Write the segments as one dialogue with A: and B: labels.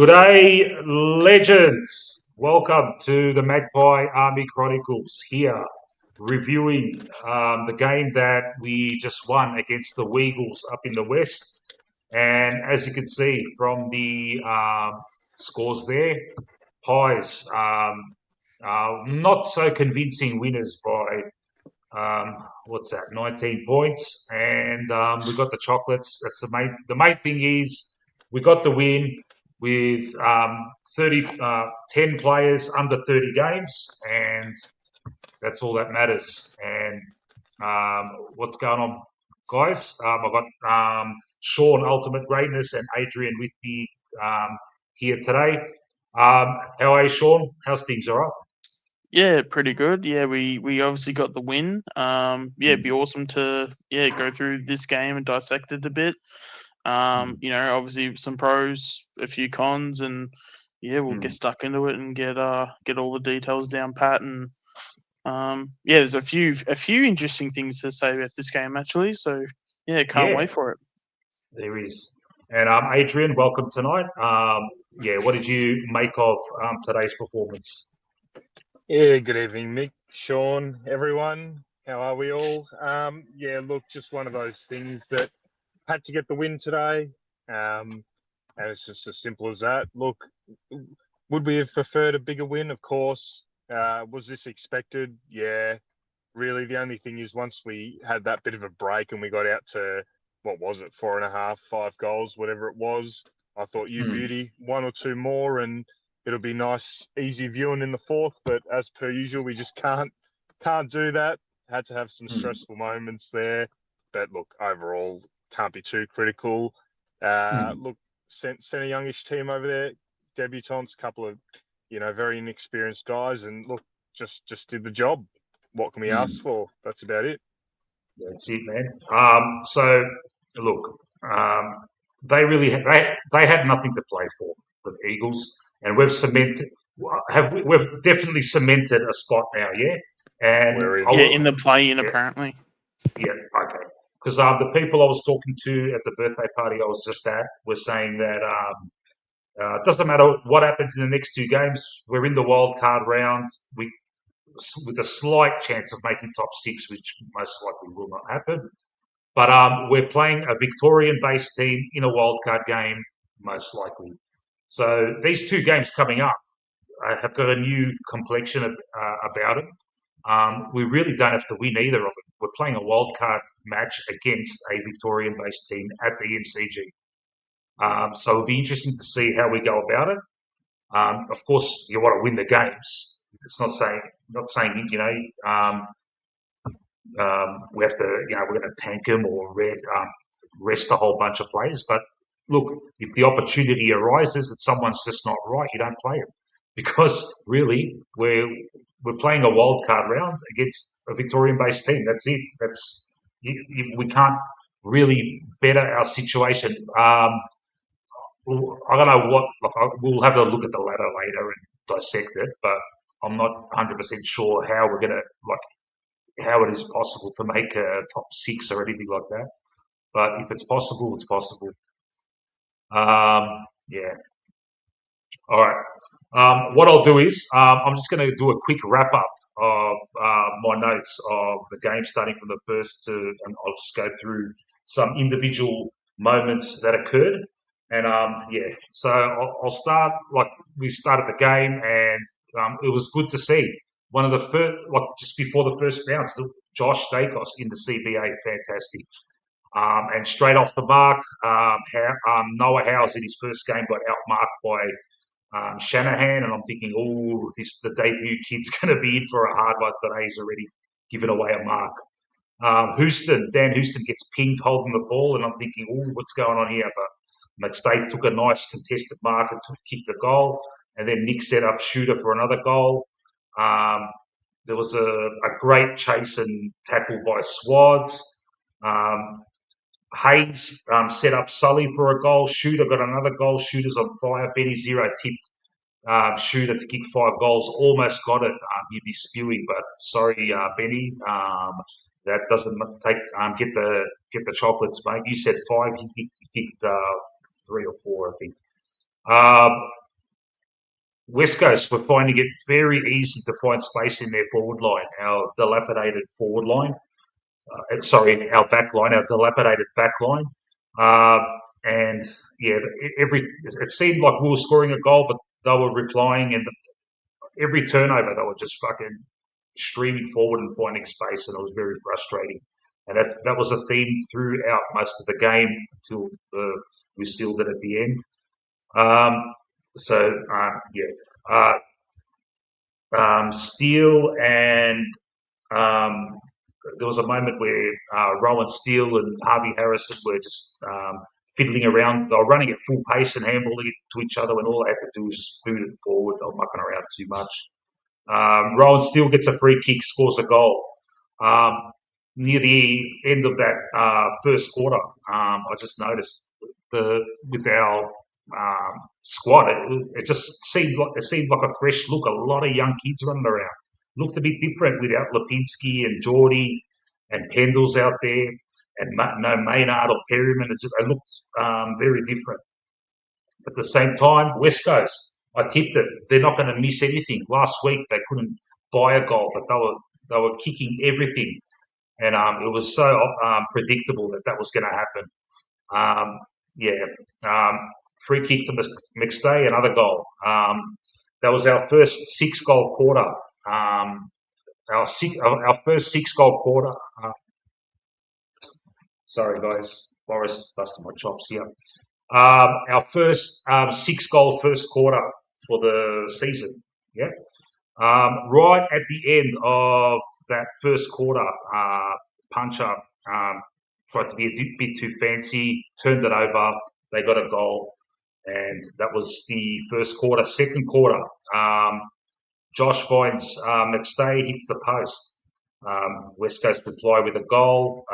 A: Good day, legends. Welcome to the Magpie Army Chronicles here, reviewing the game that we just won against the Weagles up in the West. And as you can see from the scores there, Pies, not so convincing winners by what's that? 19 points, and we got the chocolates. That's the main thing is we got the win with 10 players under 30 games, and that's all that matters. And what's going on, guys? I've got Sean, Ultimate Greatness, and Adrian with me here today. How are you, Sean? How's things? All right?
B: Yeah, pretty good. Yeah, we obviously got the win. It'd be awesome to go through this game and dissect it a bit. Obviously some pros, a few cons, and we'll get stuck into it and get all the details down pat. And there's a few interesting things to say about this game actually. So can't
A: Yeah.
B: wait for it.
A: There is. And Adrian, welcome tonight. What did you make of today's performance?
C: Yeah, good evening, Mick, Sean, everyone. How are we all? Look, just one of those things that had to get the win today. And it's just as simple as that. Look, would we have preferred a bigger win? Of course. Was this expected? Yeah. Really, the only thing is once we had that bit of a break and we got out to, what was it, 4.5, 5 goals, whatever it was, I thought, beauty, one or two more and it'll be nice, easy viewing in the fourth. But as per usual, we just can't do that. Had to have some stressful moments there. But look, overall, can't be too critical. Look, sent a youngish team over there, debutants, couple of, very inexperienced guys, and look, just did the job. What can we ask for? That's about it.
A: That's it, man. So look, they really they had nothing to play for, the Eagles, and we've definitely cemented a spot now, yeah. And
B: in the play-in apparently.
A: Yeah, okay. Because the people I was talking to at the birthday party I was just at were saying that it doesn't matter what happens in the next two games, we're in the wild card round. With a slight chance of making top six, which most likely will not happen. But we're playing a Victorian-based team in a wildcard game, most likely. So these two games coming up have got a new complexion about it. We really don't have to win either of them. We're playing a wildcard match against a Victorian-based team at the MCG. So it'll be interesting to see how we go about it. Of course, you want to win the games. It's not saying we have to we're going to tank them or rest a whole bunch of players. But look, if the opportunity arises that someone's just not right, you don't play them because really we're playing a wild card round against a Victorian-based team. That's it. We can't really better our situation. I don't know what. We'll have a look at the ladder later and dissect it, but I'm not 100% sure how we're going to how it is possible to make a top six or anything like that. But if it's possible, it's possible. Yeah. All right. What I'll do is I'm just going to do a quick wrap up of my notes of the game, starting from the first and I'll just go through some individual moments that occurred. And so I'll start like we started the game, and it was good to see one of the first, just before the first bounce, Josh Dacos in the CBA, fantastic. And straight off the mark, Noah Howes in his first game got outmarked by Shanahan, and I'm thinking, the debut kid's going to be in for a hard one today. He's already given away a mark. Dan Houston gets pinged holding the ball, and I'm thinking, what's going on here? But McStay took a nice contested mark and kicked the goal, and then Nick set up Shooter for another goal. There was a great chase and tackle by Swads. Hayes set up Sully for a goal. Shooter got another goal. Shooter's on fire. Benny Zero tipped Shooter to kick 5 goals. Almost got it. You'd be spewing, but sorry, Benny. That doesn't get the chocolates, mate. You said 5. He kicked 3 or 4, I think. West Coast were finding it very easy to find space in their forward line, our dilapidated forward line. Our back line, our dilapidated back line. And yeah, it seemed like we were scoring a goal, but they were replying, and every turnover they were just fucking streaming forward and finding space, and it was very frustrating. And that was a theme throughout most of the game until we sealed it at the end. Steele and there was a moment where Rowan Steele and Harvey Harrison were just fiddling around. They were running at full pace and handballing it to each other, and all they had to do was just boot it forward. They were mucking around too much. Rowan Steele gets a free kick, scores a goal. Near the end of that first quarter, I just noticed with our squad, it just seemed like a fresh look. A lot of young kids running around. Looked a bit different without Lipinski and Geordie and Pendles out there, and no Maynard or Perryman. They looked very different. At the same time, West Coast, I tipped it. They're not going to miss anything. Last week they couldn't buy a goal, but they were kicking everything, and it was so predictable that was going to happen. Free kick to McStay, another goal. That was our first 6-goal quarter. Our first 6-goal quarter. Sorry, guys. Boris busted my chops here. Our first 6-goal first quarter for the season. Yeah. Right at the end of that first quarter, Puncher tried to be a bit too fancy, turned it over. They got a goal, and that was the first quarter. Second quarter, Josh finds McStay hits the post. West Coast reply with a goal.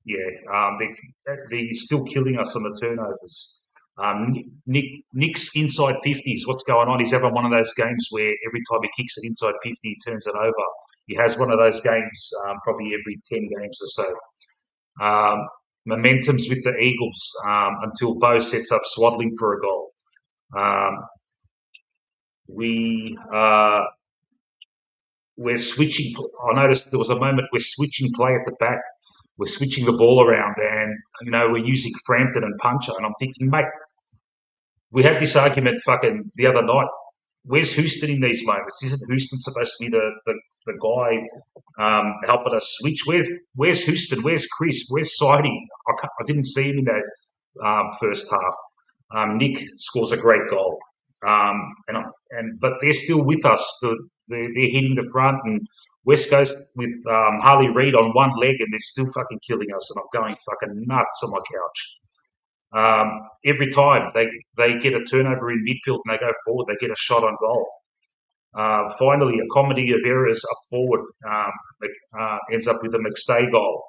A: They're still killing us on the turnovers. Nick's inside 50s. What's going on? He's having one of those games where every time he kicks it inside 50, he turns it over. He has one of those games probably every 10 games or so. Momentum's with the Eagles until Bo sets up Swaddling for a goal. We're switching. I noticed there was a moment we're switching play at the back. We're switching the ball around, and we're using Frampton and Puncher. And I'm thinking, mate, we had this argument fucking the other night. Where's Houston in these moments? Isn't Houston supposed to be the guy helping us switch? Where's Houston? Where's Chris? Where's Sidey? I didn't see him in that first half. Nick scores a great goal, but they're still with us. They're hitting the front, and West Coast with Harley Reid on one leg, and they're still fucking killing us. And I'm going fucking nuts on my couch. Every time they get a turnover in midfield and they go forward, they get a shot on goal. Finally, a comedy of errors up forward ends up with a McStay goal.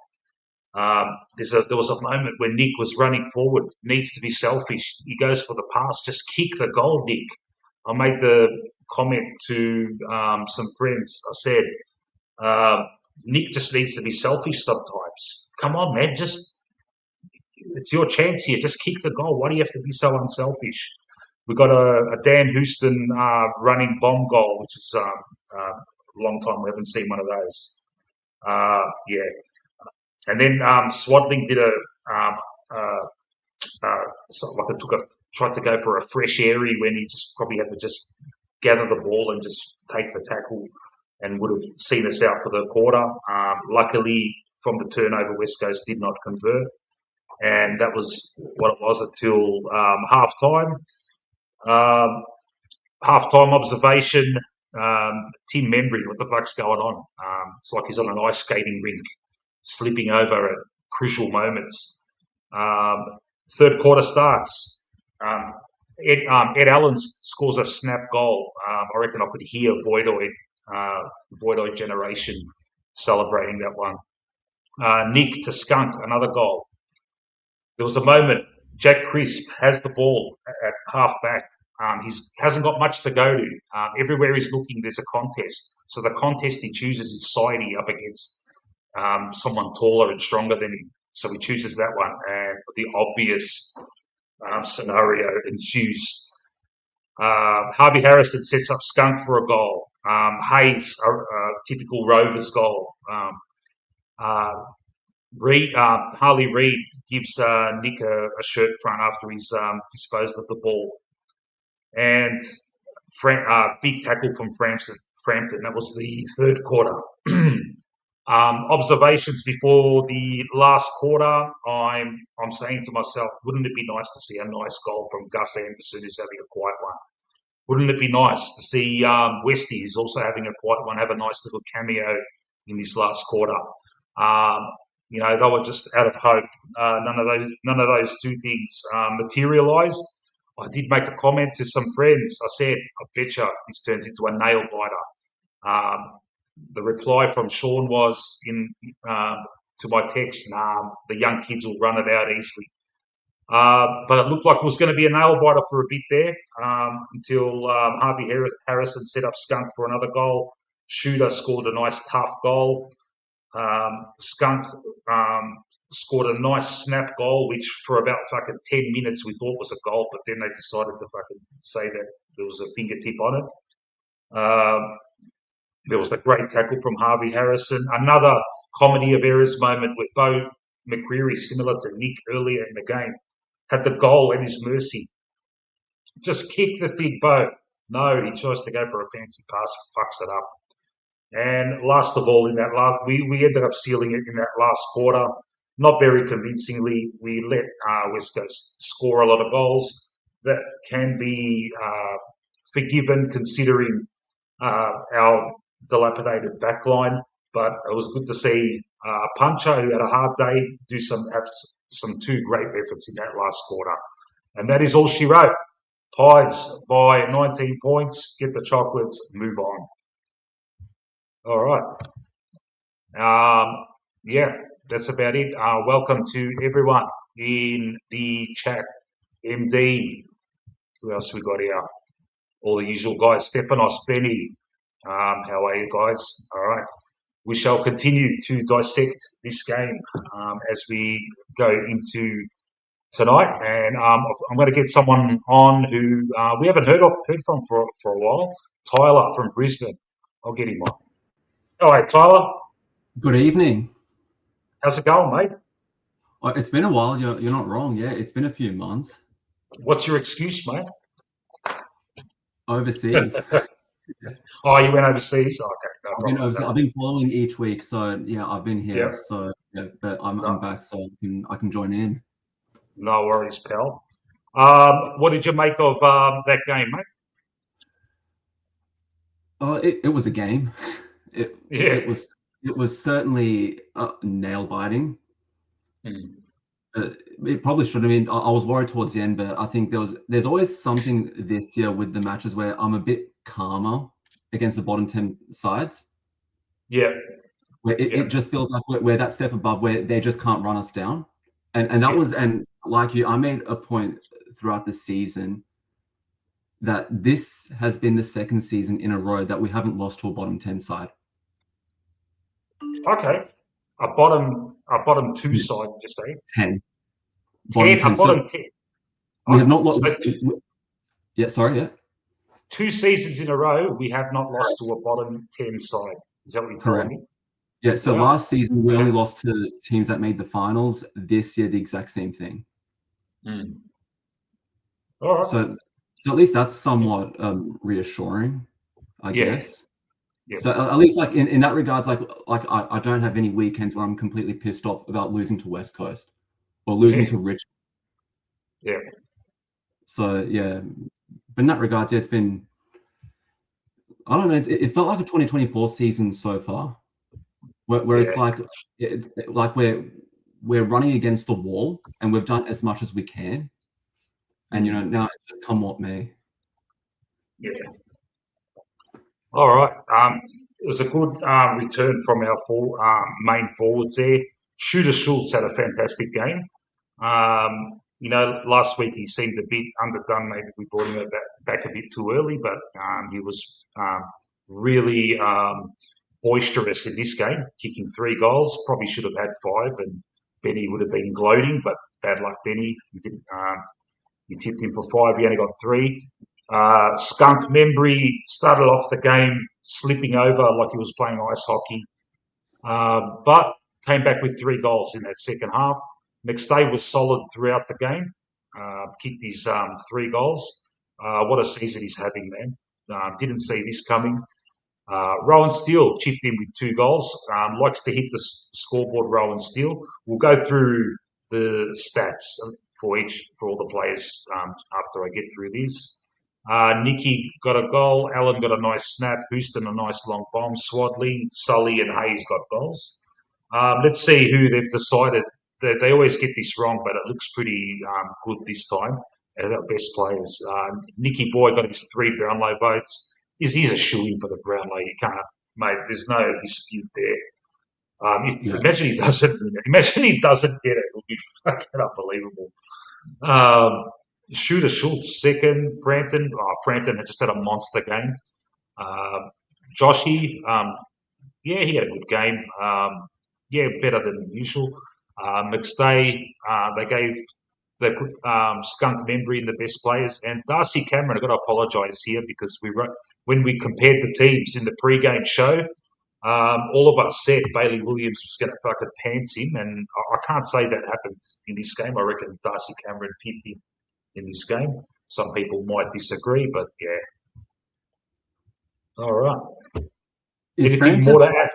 A: There was a moment when Nick was running forward, needs to be selfish. He goes for the pass, just kick the goal, Nick. I made the comment to some friends. I said, Nick just needs to be selfish sometimes. Come on, man, it's your chance here. Just kick the goal. Why do you have to be so unselfish? We've got a Dan Houston running bomb goal, which is a long time we haven't seen one of those. And then Swaddling did tried to go for a fresh airy when he just probably had to just gather the ball and just take the tackle, and would have seen us out for the quarter. Luckily, from the turnover, West Coast did not convert. And that was what it was until half-time. Half-time observation, Tim Membry, what the fuck's going on? It's like he's on an ice skating rink, slipping over at crucial moments. Third quarter starts. Ed Allen scores a snap goal. I reckon I could hear Voidoid Generation celebrating that one. Nick to Skunk, another goal. There was a moment, Jack Crisp has the ball at half-back. He hasn't got much to go to. Everywhere he's looking, there's a contest. So the contest he chooses is Sidey up against someone taller and stronger than him. So he chooses that one. And the obvious scenario ensues. Harvey Harrison sets up Skunk for a goal. Hayes, a typical Rovers goal. Harley Reid gives Nick a shirt front after he's disposed of the ball. And big tackle from Frampton. That was the third quarter. Observations before the last quarter. I'm saying to myself, wouldn't it be nice to see a nice goal from Gus Anderson, who's having a quiet one? Wouldn't it be nice to see Westy, who's also having a quiet one, have a nice little cameo in this last quarter? They were just out of hope. None of those two things materialised. I did make a comment to some friends. I said, I bet you this turns into a nail biter. The reply from Sean was to my text, the young kids will run it out easily. But it looked like it was going to be a nail biter for a bit there until Harvey Harrison set up Skunk for another goal. Shooter scored a nice tough goal. Skunk scored a nice snap goal, which for about fucking 10 minutes we thought was a goal, but then they decided to fucking say that there was a fingertip on it. There was a great tackle from Harvey Harrison. Another comedy of errors moment with Bo McCreary, similar to Nick earlier in the game, had the goal at his mercy. Just kick the thing, Bo. No, he chose to go for a fancy pass, fucks it up. And last of all, in that we ended up sealing it in that last quarter. Not very convincingly. We let West Coast score a lot of goals. That can be forgiven considering our dilapidated backline. But it was good to see Puncher, who had a hard day, have some two great efforts in that last quarter. And that is all she wrote. Pies by 19 points, get the chocolates, move on. All right. That's about it. Welcome to everyone in the chat. MD, who else we got here? All the usual guys. Stefanos, Benny. How are you guys? All right. We shall continue to dissect this game as we go into tonight. And I'm going to get someone on who we haven't heard from for a while. Tyler from Brisbane. I'll get him on. All right, Tyler.
D: Good evening.
A: How's it going, mate?
D: It's been a while. You're not wrong. Yeah, it's been a few months.
A: What's your excuse, mate?
D: Overseas.
A: Oh, you went overseas? Okay, no problem.
D: I've been following each week, so yeah, I've been here.
A: Yeah.
D: So yeah, but I'm back, so I can join in.
A: No worries, pal. What did you make of that game, mate?
D: It was a game. It was certainly nail biting. It probably should have been. I was worried towards the end, but I think there's always something this year with the matches where I'm a bit calmer against the bottom 10 sides.
A: Yeah.
D: Where it just feels like we're that step above where they just can't run us down. And that was, and like you, I made a point throughout the season that this has been the second season in a row that we haven't lost to a bottom 10 side.
A: Okay. A bottom 2 side, did you say?
D: 10.
A: Bottom 10.
D: We have not lost.
A: So
D: yeah.
A: 2 seasons in a row, we have not lost to a bottom 10 side. Is that what you're telling me?
D: Yeah, so last season we only lost to teams that made the finals. This year, the exact same thing.
A: All right.
D: So at least that's somewhat reassuring, I guess. Yeah. So at least like in that regards, like I don't have any weekends where I'm completely pissed off about losing to West Coast or losing to Richmond.
A: Yeah.
D: So yeah, but in that regard, it's been, I don't know, it felt like a 2024 season so far, where it's like we're running against the wall and we've done as much as we can, and now it's just come what may.
A: Yeah. All right. It was a good return from our main forwards there. Shooter Schultz had a fantastic game. Last week he seemed a bit underdone. Maybe we brought him back a bit too early, but he was really boisterous in this game, kicking 3 goals. Probably should have had 5, and Benny would have been gloating, but bad luck, Benny. He didn't You tipped him for 5. He only got 3. Skunk Membry started off the game slipping over like he was playing ice hockey, but came back with 3 goals in that second half. McStay was solid throughout the game, kicked his 3 goals. What a season he's having, man. Didn't see this coming. Rowan Steele chipped in with 2 goals. Likes to hit the scoreboard, Rowan Steele. We'll go through the stats for all the players after I get through this. Nicky got a goal. Allen got a nice snap. Houston a nice long bomb. Swadley, Sully, and Hayes got goals. Let's see who they've decided. They always get this wrong, but it looks pretty good this time as our best players. Nicky Boy got his 3 Brownlow votes. He's a shoo-in for the Brownlow. You can't, mate. There's no dispute there. Imagine he doesn't win it. Imagine he doesn't get it. It would be fucking unbelievable. Shooter Schultz second. Frampton. Frampton had just had a monster game. Joshy. He had a good game. Better than usual. McStay. They put Skunk Membry in the best players, and Darcy Cameron. I've got to apologise here because when we compared the teams in the pre-game show, all of us said Bailey Williams was going to fucking pants him, and I can't say that happened in this game. I reckon Darcy Cameron picked him in this game. Some people might disagree, but yeah. All right. Anything more to add?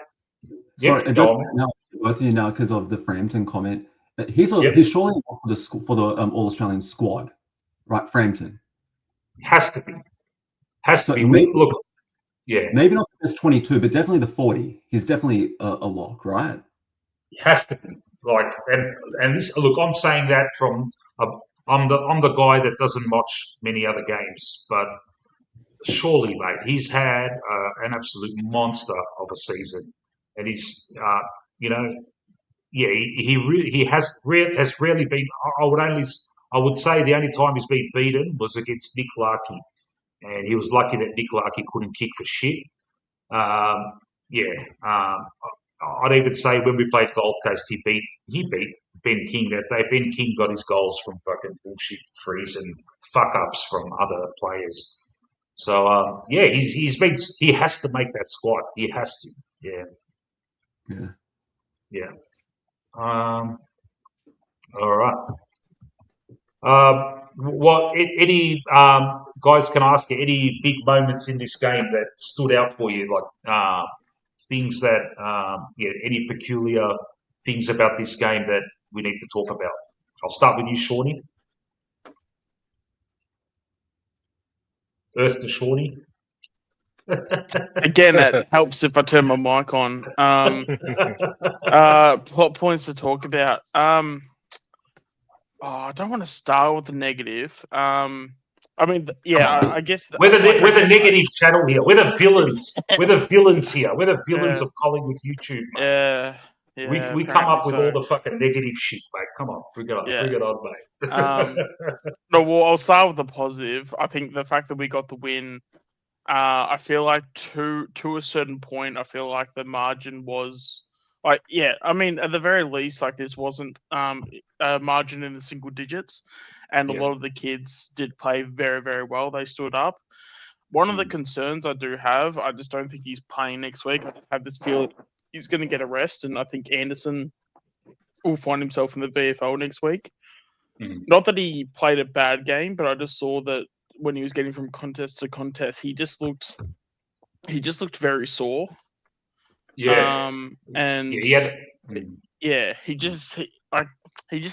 D: Sorry, both of you now because of the Frampton comment. He's surely not for the All Australian squad, right? Frampton
A: has to be.
D: Maybe,
A: Look,
D: maybe not the best 22, but definitely the 40. He's definitely a lock, right?
A: He has to be. And this. Look, I'm saying that from I'm the guy that doesn't watch many other games, but surely, mate, he's had an absolute monster of a season, and he's he has rarely been. I would say the only time he's been beaten was against Nick Larkey, and he was lucky that Nick Larkey couldn't kick for shit. I'd even say when we played Gold Coast, he beat Ben King that day. Ben King got his goals from fucking bullshit frees and fuck ups from other players. So he has to make that squad. He has to. Yeah. All right. Any guys can I ask you any big moments in this game that stood out for you, like things that any peculiar things about this game that we need to talk about? I'll start with you, Shawnee. Earth to Shawnee.
B: Again, that helps if I turn my mic on. What points to talk about? I don't want to start with the negative. I guess
A: we're the negative channel here. We're the villains. We're the villains here. We're the villains of Collingwood YouTube, mate. We come up with all the fucking negative shit, mate. Come on, bring it on, mate.
B: No, well, I'll start with the positive. I think the fact that we got the win. I feel like to a certain point, I feel like the margin was at the very least, like this wasn't a margin in the single digits, and a lot of the kids did play very, very well. They stood up. One of the concerns I do have, I just don't think he's playing next week. I just have this feeling he's going to get a rest, and I think Anderson will find himself in the VFL next week. Not that he played a bad game, but I just saw that when he was getting from contest to contest, he just looked very sore.
A: Yeah.
B: He just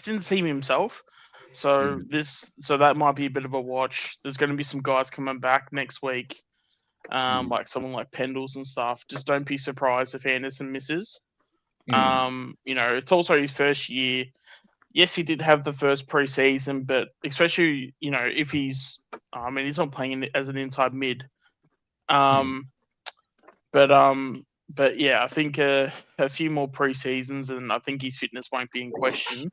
B: didn't seem himself. So that might be a bit of a watch. There's going to be some guys coming back next week, like someone like Pendles and stuff. Just don't be surprised if Anderson misses. It's also his first year. Yes, he did have the first preseason, but especially, if he's not playing as an inside mid. But yeah, I think a few more preseasons, and I think his fitness won't be in question.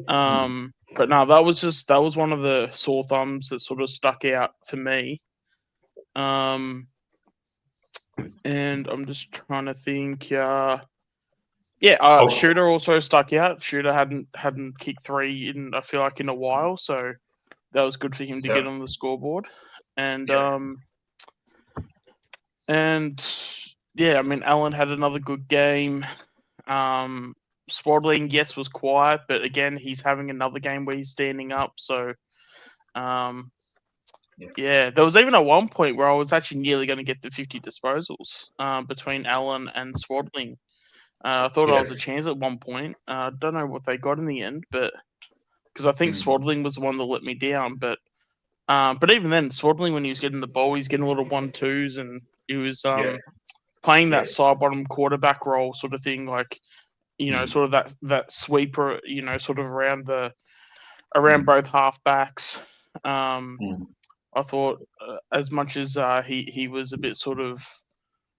B: But no, that was one of the sore thumbs that sort of stuck out for me. And I'm just trying to think. Shooter also stuck out. Shooter hadn't kicked 3 in, I feel like, in a while. So that was good for him to
A: Yeah.
B: get on the scoreboard. And
A: Yeah.
B: yeah, I mean, Allen had another good game. Swaddling, yes, was quiet, but again, he's having another game where he's standing up. So, yeah, there was even at one point where I was actually nearly going to get the 50 disposals between Allen and Swaddling. I thought I was a chance at one point. Don't know what they got in the end, but because I think Swaddling was the one that let me down. But even then, Swaddling, when he was getting the ball, he's getting a little 1-2s, and he was playing that side bottom quarterback role sort of thing, like sort of that sweeper, sort of around both halfbacks. I thought as much as he was a bit sort of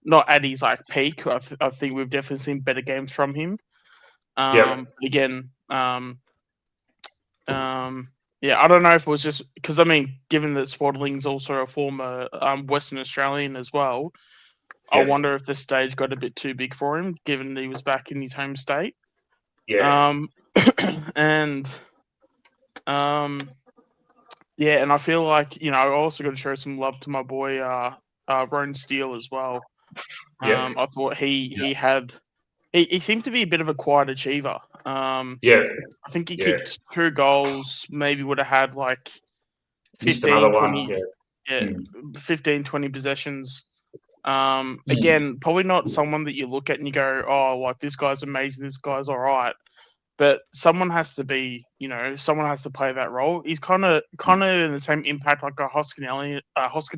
B: not at his like peak, I think we've definitely seen better games from him. Again, yeah, I don't know if it was just because, I mean, given that Swaddling's also a former Western Australian as well, I wonder if the stage got a bit too big for him, given that he was back in his home state. And yeah, and I feel like, I also got to show some love to my boy Roan Steele as well. I thought he seemed to be a bit of a quiet achiever. I think he kicked 2 goals, maybe would have had like 15, 20, 15, 20 possessions. Again, probably not someone that you look at and you go, oh, like this guy's amazing, this guy's all right. But someone has to be, someone has to play that role. He's kind of in the same impact like a Hoskin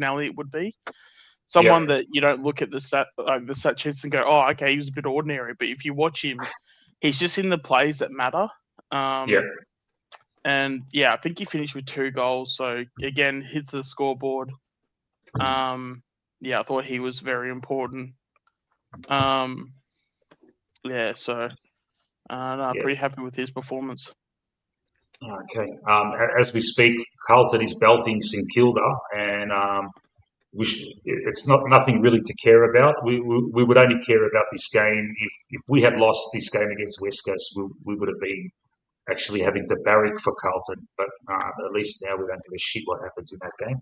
B: Elliott would be. Someone that you don't look at the stat sheets and go, oh, okay, he was a bit ordinary. But if you watch him, he's just in the plays that matter. And yeah, I think he finished with 2 goals. So again, hits the scoreboard. Yeah, I thought he was very important. Yeah, so pretty happy with his performance.
A: Okay. As we speak, Carlton is belting St Kilda, and it's nothing really to care about. We would only care about this game if we had lost this game against West Coast. We would have been actually having to barrack for Carlton, but at least now we don't give a shit what happens in that game.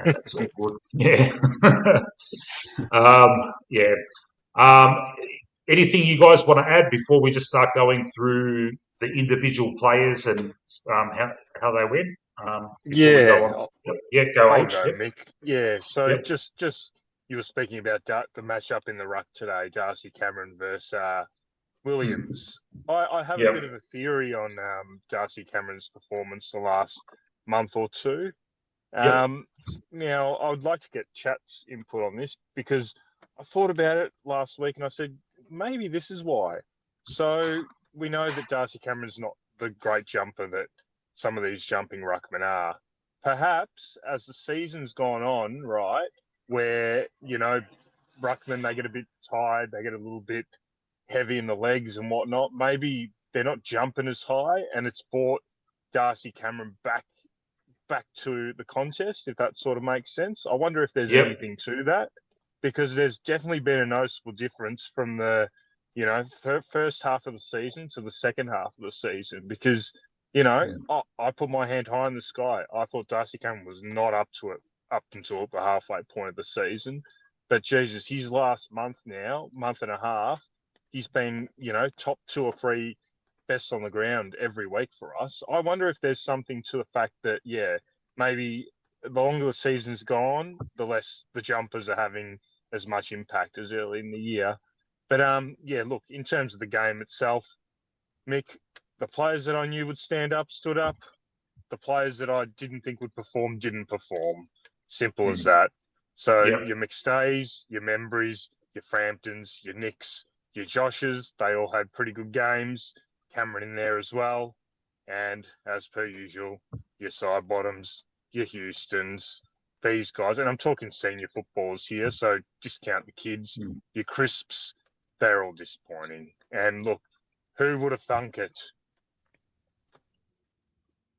A: That's all good. Anything you guys want to add before we just start going through the individual players and how they went?
C: Go
A: H.
C: Mick. Yeah, so just you were speaking about the matchup in the ruck today, Darcy Cameron versus Williams. I have a bit of a theory on Darcy Cameron's performance the last month or two. Now, I would like to get Chat's input on this because I thought about it last week and I said, maybe this is why. So we know that Darcy Cameron's not the great jumper that some of these jumping ruckmen are. Perhaps as the season's gone on, right, where, ruckmen, they get a bit tired, they get a little bit heavy in the legs and whatnot, maybe they're not jumping as high and it's brought Darcy Cameron back to the contest, if that sort of makes sense. I wonder if there's anything to that, because there's definitely been a noticeable difference from the, first half of the season to the second half of the season, because, I put my hand high in the sky. I thought Darcy Cameron was not up to it up until the halfway point of the season. But Jesus, his last month and a half, he's been, top 2 or 3 best on the ground every week for us. I wonder if there's something to the fact that, maybe the longer the season's gone, the less the jumpers are having as much impact as early in the year. But, look, in terms of the game itself, Mick, the players that I knew would stand up, stood up. The players that I didn't think would perform, didn't perform. Simple as that. So your McStays, your Membrys, your Framptons, your Nicks, your Joshes, they all had pretty good games. Cameron in there as well. And as per usual, your side bottoms, your Houstons, these guys, and I'm talking senior footballers here, so discount the kids, your Crisps, they're all disappointing. And look, who would have thunk it?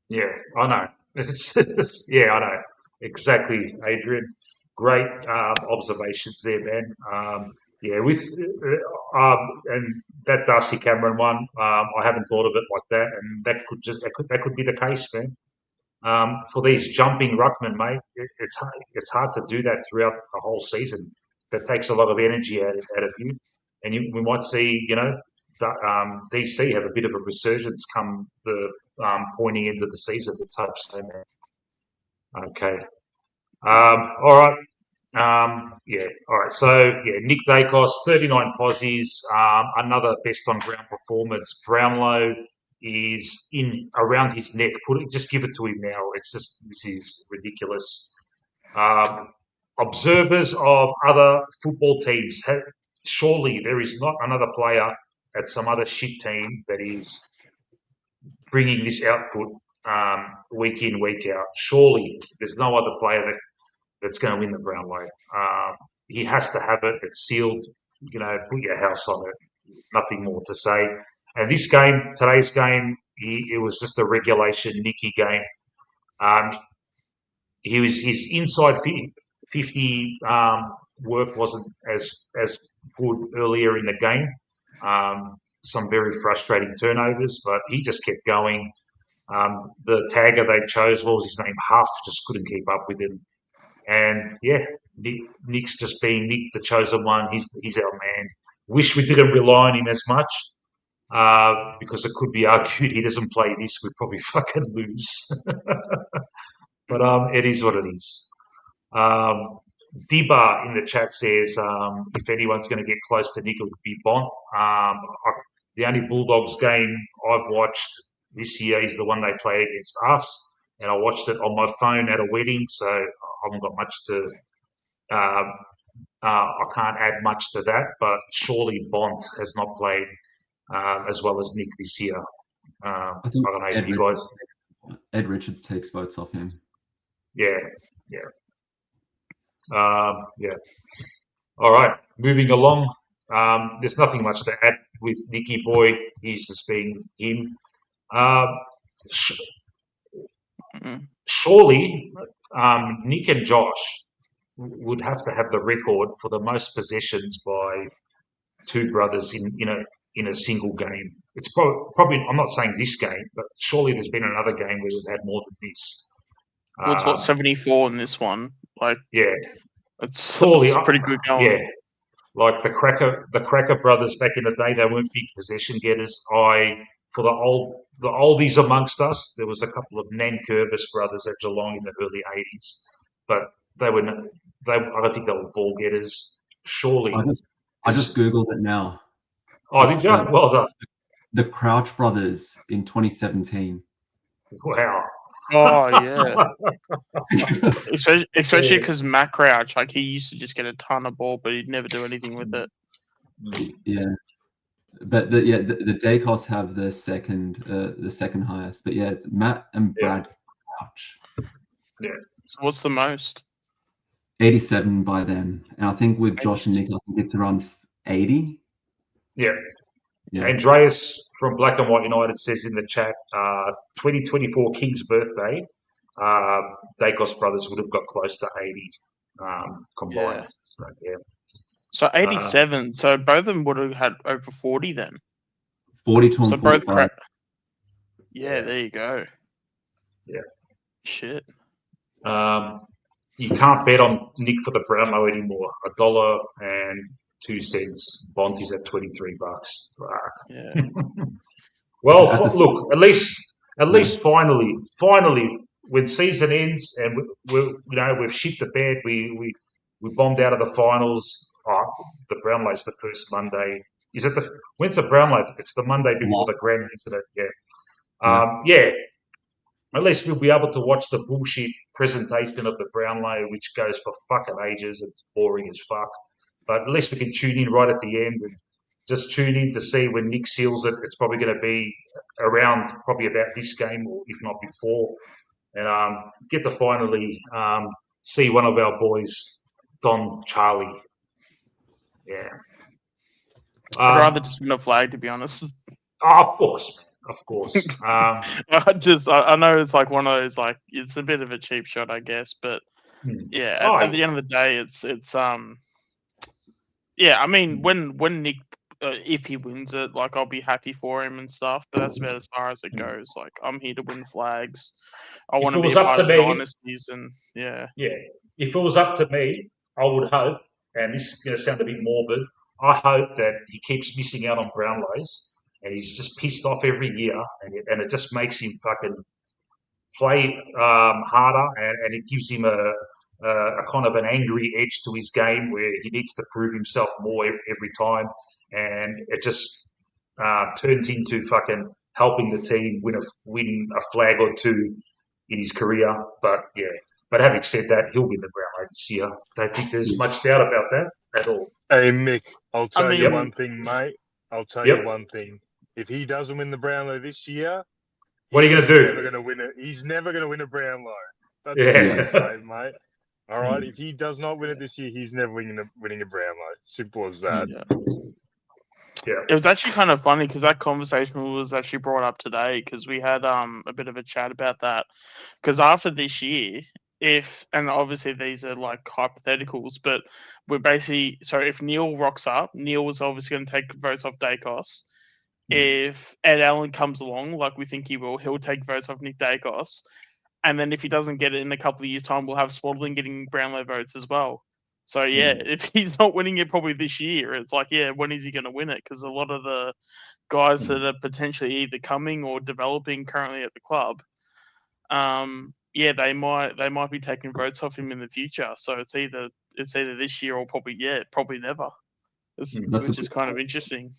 A: Yeah, I know. I know. Exactly, Adrian. Great observations there, man. And that Darcy Cameron one, I haven't thought of it like that, and that could be the case, man. for these jumping ruckmen, mate, it's hard to do that throughout the whole season. That takes a lot of energy out of you, and we might see, DC have a bit of a resurgence come the pointing into the season. Let's hope so, man. Okay. All right. All right. So, Nick Dacos, 39 posies, another best on ground performance. Brownlow is in around his neck. Just give it to him now. This is ridiculous. Observers of other football teams, surely there is not another player at some other shit team that is bringing this output week in, week out. Surely there's no other player that's going to win the Brownlow. He has to have it. It's sealed. Put your house on it. Nothing more to say. And today's game, it was just a regulation Nicky game. His inside 50 work wasn't as good earlier in the game. Some very frustrating turnovers, but he just kept going. The tagger they chose, what was his name? Huff, just couldn't keep up with him. And Nick's just being Nick, the chosen one. He's our man. Wish we didn't rely on him as much because it could be argued he doesn't play this, we'd probably fucking lose. But it is what it is. Diba in the chat says if anyone's going to get close to Nick, it would be Bont. The only Bulldogs game I've watched this year is the one they play against us, and I watched it on my phone at a wedding, so I haven't got much to. I can't add much to that, but surely Bont has not played as well as Nick this year. I don't know if you guys.
D: Ed Richards takes votes off him.
A: Yeah. All right, moving along. There's nothing much to add with Nicky Boy. He's just being him. Surely, Nick and Josh would have to have the record for the most possessions by two brothers in a single game. It's probably. I'm not saying this game, but surely there's been another game where we've had more than this.
B: Well, it's 74 in this one. It's pretty good going.
A: Yeah, like the Cracker brothers back in the day, they weren't big possession getters. For the oldies amongst us, there was a couple of Nan Curvis brothers at Geelong in the early '80s, but I don't think they were ball getters. Surely,
D: I just googled it now.
A: Oh, did you? Well done.
D: The Crouch brothers in 2017.
A: Wow.
B: Oh yeah, especially because Matt Crouch, he used to just get a ton of ball, but he'd never do anything with it.
D: Yeah, but the Dacos have the second highest. But it's Matt and Brad Crouch.
A: Yeah.
B: So what's the most?
D: 87 by them, and I think with Josh and Nick, I think it's around 80.
A: Yeah. Andreas from Black and White United says in the chat, 2024 King's birthday, Dacos brothers would have got close to 80 combined.
B: Yeah. So 87. So both of them would have had over 40 then.
D: 42 and 45.
B: Yeah, there you go.
A: Yeah.
B: Shit.
A: You can't bet on Nick for the Brownlow anymore. $1.02. Bont is at $23. Fuck.
B: Yeah.
A: Well, look. At least finally, when season ends and we've shit the bed, we bombed out of the finals. The Brownlow's the first Monday. Is it when's the Brownlow? It's the Monday before the Grand, isn't it? Yeah. At least we'll be able to watch the bullshit presentation of the Brownlow, which goes for fucking ages. It's boring as fuck. But at least we can tune in right at the end and just tune in to see when Nick seals it. It's probably going to be around probably about this game, or if not before. And get to finally see one of our boys, Don Charlie. Yeah.
B: I'd rather just win a flag, to be honest.
A: Of course.
B: I know it's like one of those, it's a bit of a cheap shot, I guess, but at the end of the day, it's I mean, when Nick if he wins it, like I'll be happy for him and stuff. But that's about as far as it goes. Like I'm here to win flags. I
A: If
B: want
A: it
B: to be
A: was
B: a
A: up
B: part
A: to
B: of
A: me,
B: dynasties, and yeah.
A: if it was up to me, I would hope, and this is going to sound a bit morbid, I hope that he keeps missing out on Brownlows and he's just pissed off every year, and it just makes him fucking play harder, and it gives him a kind of an angry edge to his game where he needs to prove himself more every time, and it just turns into fucking helping the team win a flag or two in his career. But yeah, but having said that, he'll win the Brownlow this year. Don't think there's much doubt about that at all.
C: Hey, Mick, I'll tell you
B: mean-
C: one thing, mate. I'll tell
A: Yep.
C: you one thing. If he doesn't win the Brownlow this year,
A: What are you going to
C: he's
A: do?
C: never going to win it. He's never going to win a Brownlow. That's
A: Yeah.
C: all I'm going to say, mate. All right. If he does not win it this year, he's never winning a Brownlow. Simple as that.
B: Yeah. It was actually kind of funny because that conversation was actually brought up today because we had a bit of a chat about that. Because after this year, and obviously these are like hypotheticals, but we're basically, so if Neil rocks up, Neil was obviously going to take votes off Dacos. If Ed Allen comes along, like we think he will, he'll take votes off Nick Dacos. And then if he doesn't get it in a couple of years' time, we'll have Swaddling getting Brownlow votes as well. So yeah, if he's not winning it probably this year, it's like, yeah, when is he going to win it? Because a lot of the guys that are potentially either coming or developing currently at the club, they might be taking votes off him in the future. So it's either this year or probably never. Which is kind of interesting.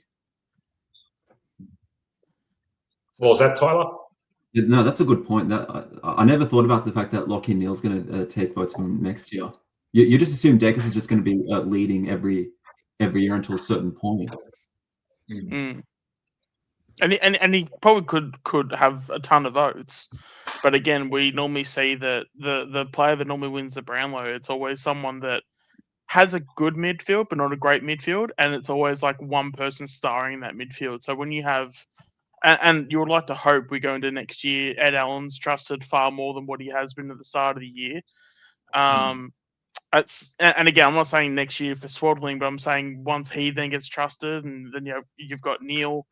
A: What was that, Tyler?
D: No, that's a good point. That I never thought about the fact that Lachie Neale's going to take votes from next year. You just assume Dacos is just going to be leading every year until a certain point.
B: And he probably could have a ton of votes, but again, we normally see that the player that normally wins the Brownlow, it's always someone that has a good midfield but not a great midfield, and it's always like one person starring in that midfield. So when you have, and you would like to hope we go into next year, Ed Allen's trusted far more than what he has been at the start of the year. And again, I'm not saying next year for Swaddling, but I'm saying once he then gets trusted, and then you've got Neil,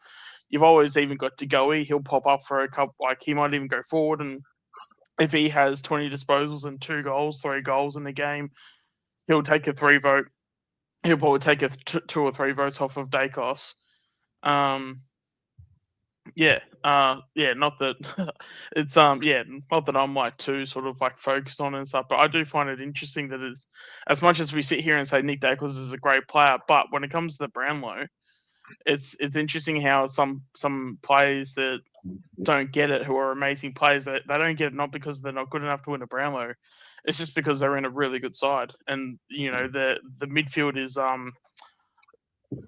B: you've always even got DeGoey. He'll pop up for a couple, like he might even go forward, and if he has 20 disposals and 2 goals, 3 goals in the game, he'll take a 3 vote. He'll probably take a 2 or 3 votes off of Dacos. Not that it's not that I'm like too sort of like focused on and stuff, but I do find it interesting that it's, as much as we sit here and say Nick Dacos is a great player, but when it comes to the Brownlow, it's interesting how some players that don't get it, who are amazing players, they don't get it not because they're not good enough to win a Brownlow, it's just because they're in a really good side, and the midfield is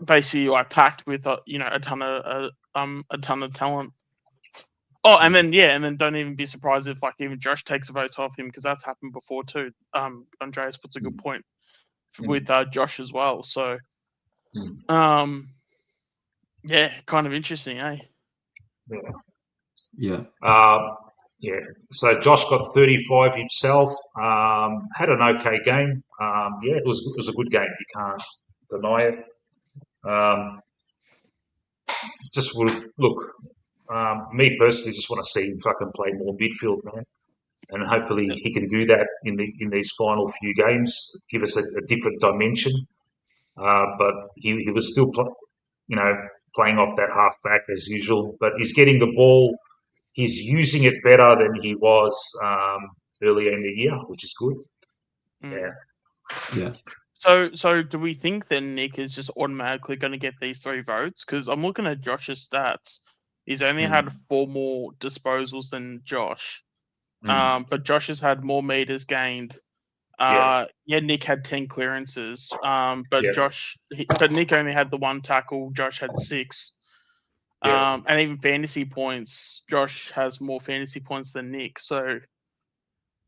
B: basically like packed with a ton of talent. Oh, and then don't even be surprised if like even Josh takes a vote off him, because that's happened before too. Andreas puts a good point with Josh as well. So, kind of interesting, eh?
D: Yeah.
A: So Josh got 35 himself. Had an okay game. It was a good game. You can't deny it. Just would look. Me personally, just want to see him fucking play more midfield, man, and hopefully he can do that in these final few games. Give us a different dimension. But he was still, playing off that half back as usual. But he's getting the ball. He's using it better than he was earlier in the year, which is good.
D: Yeah.
B: So do we think that Nick is just automatically going to get these 3 votes? Because I'm looking at Josh's stats. He's only had 4 more disposals than Josh. But Josh has had more meters gained. Nick had 10 clearances. But Nick only had the 1 tackle. Josh had 6. And even fantasy points, Josh has more fantasy points than Nick. So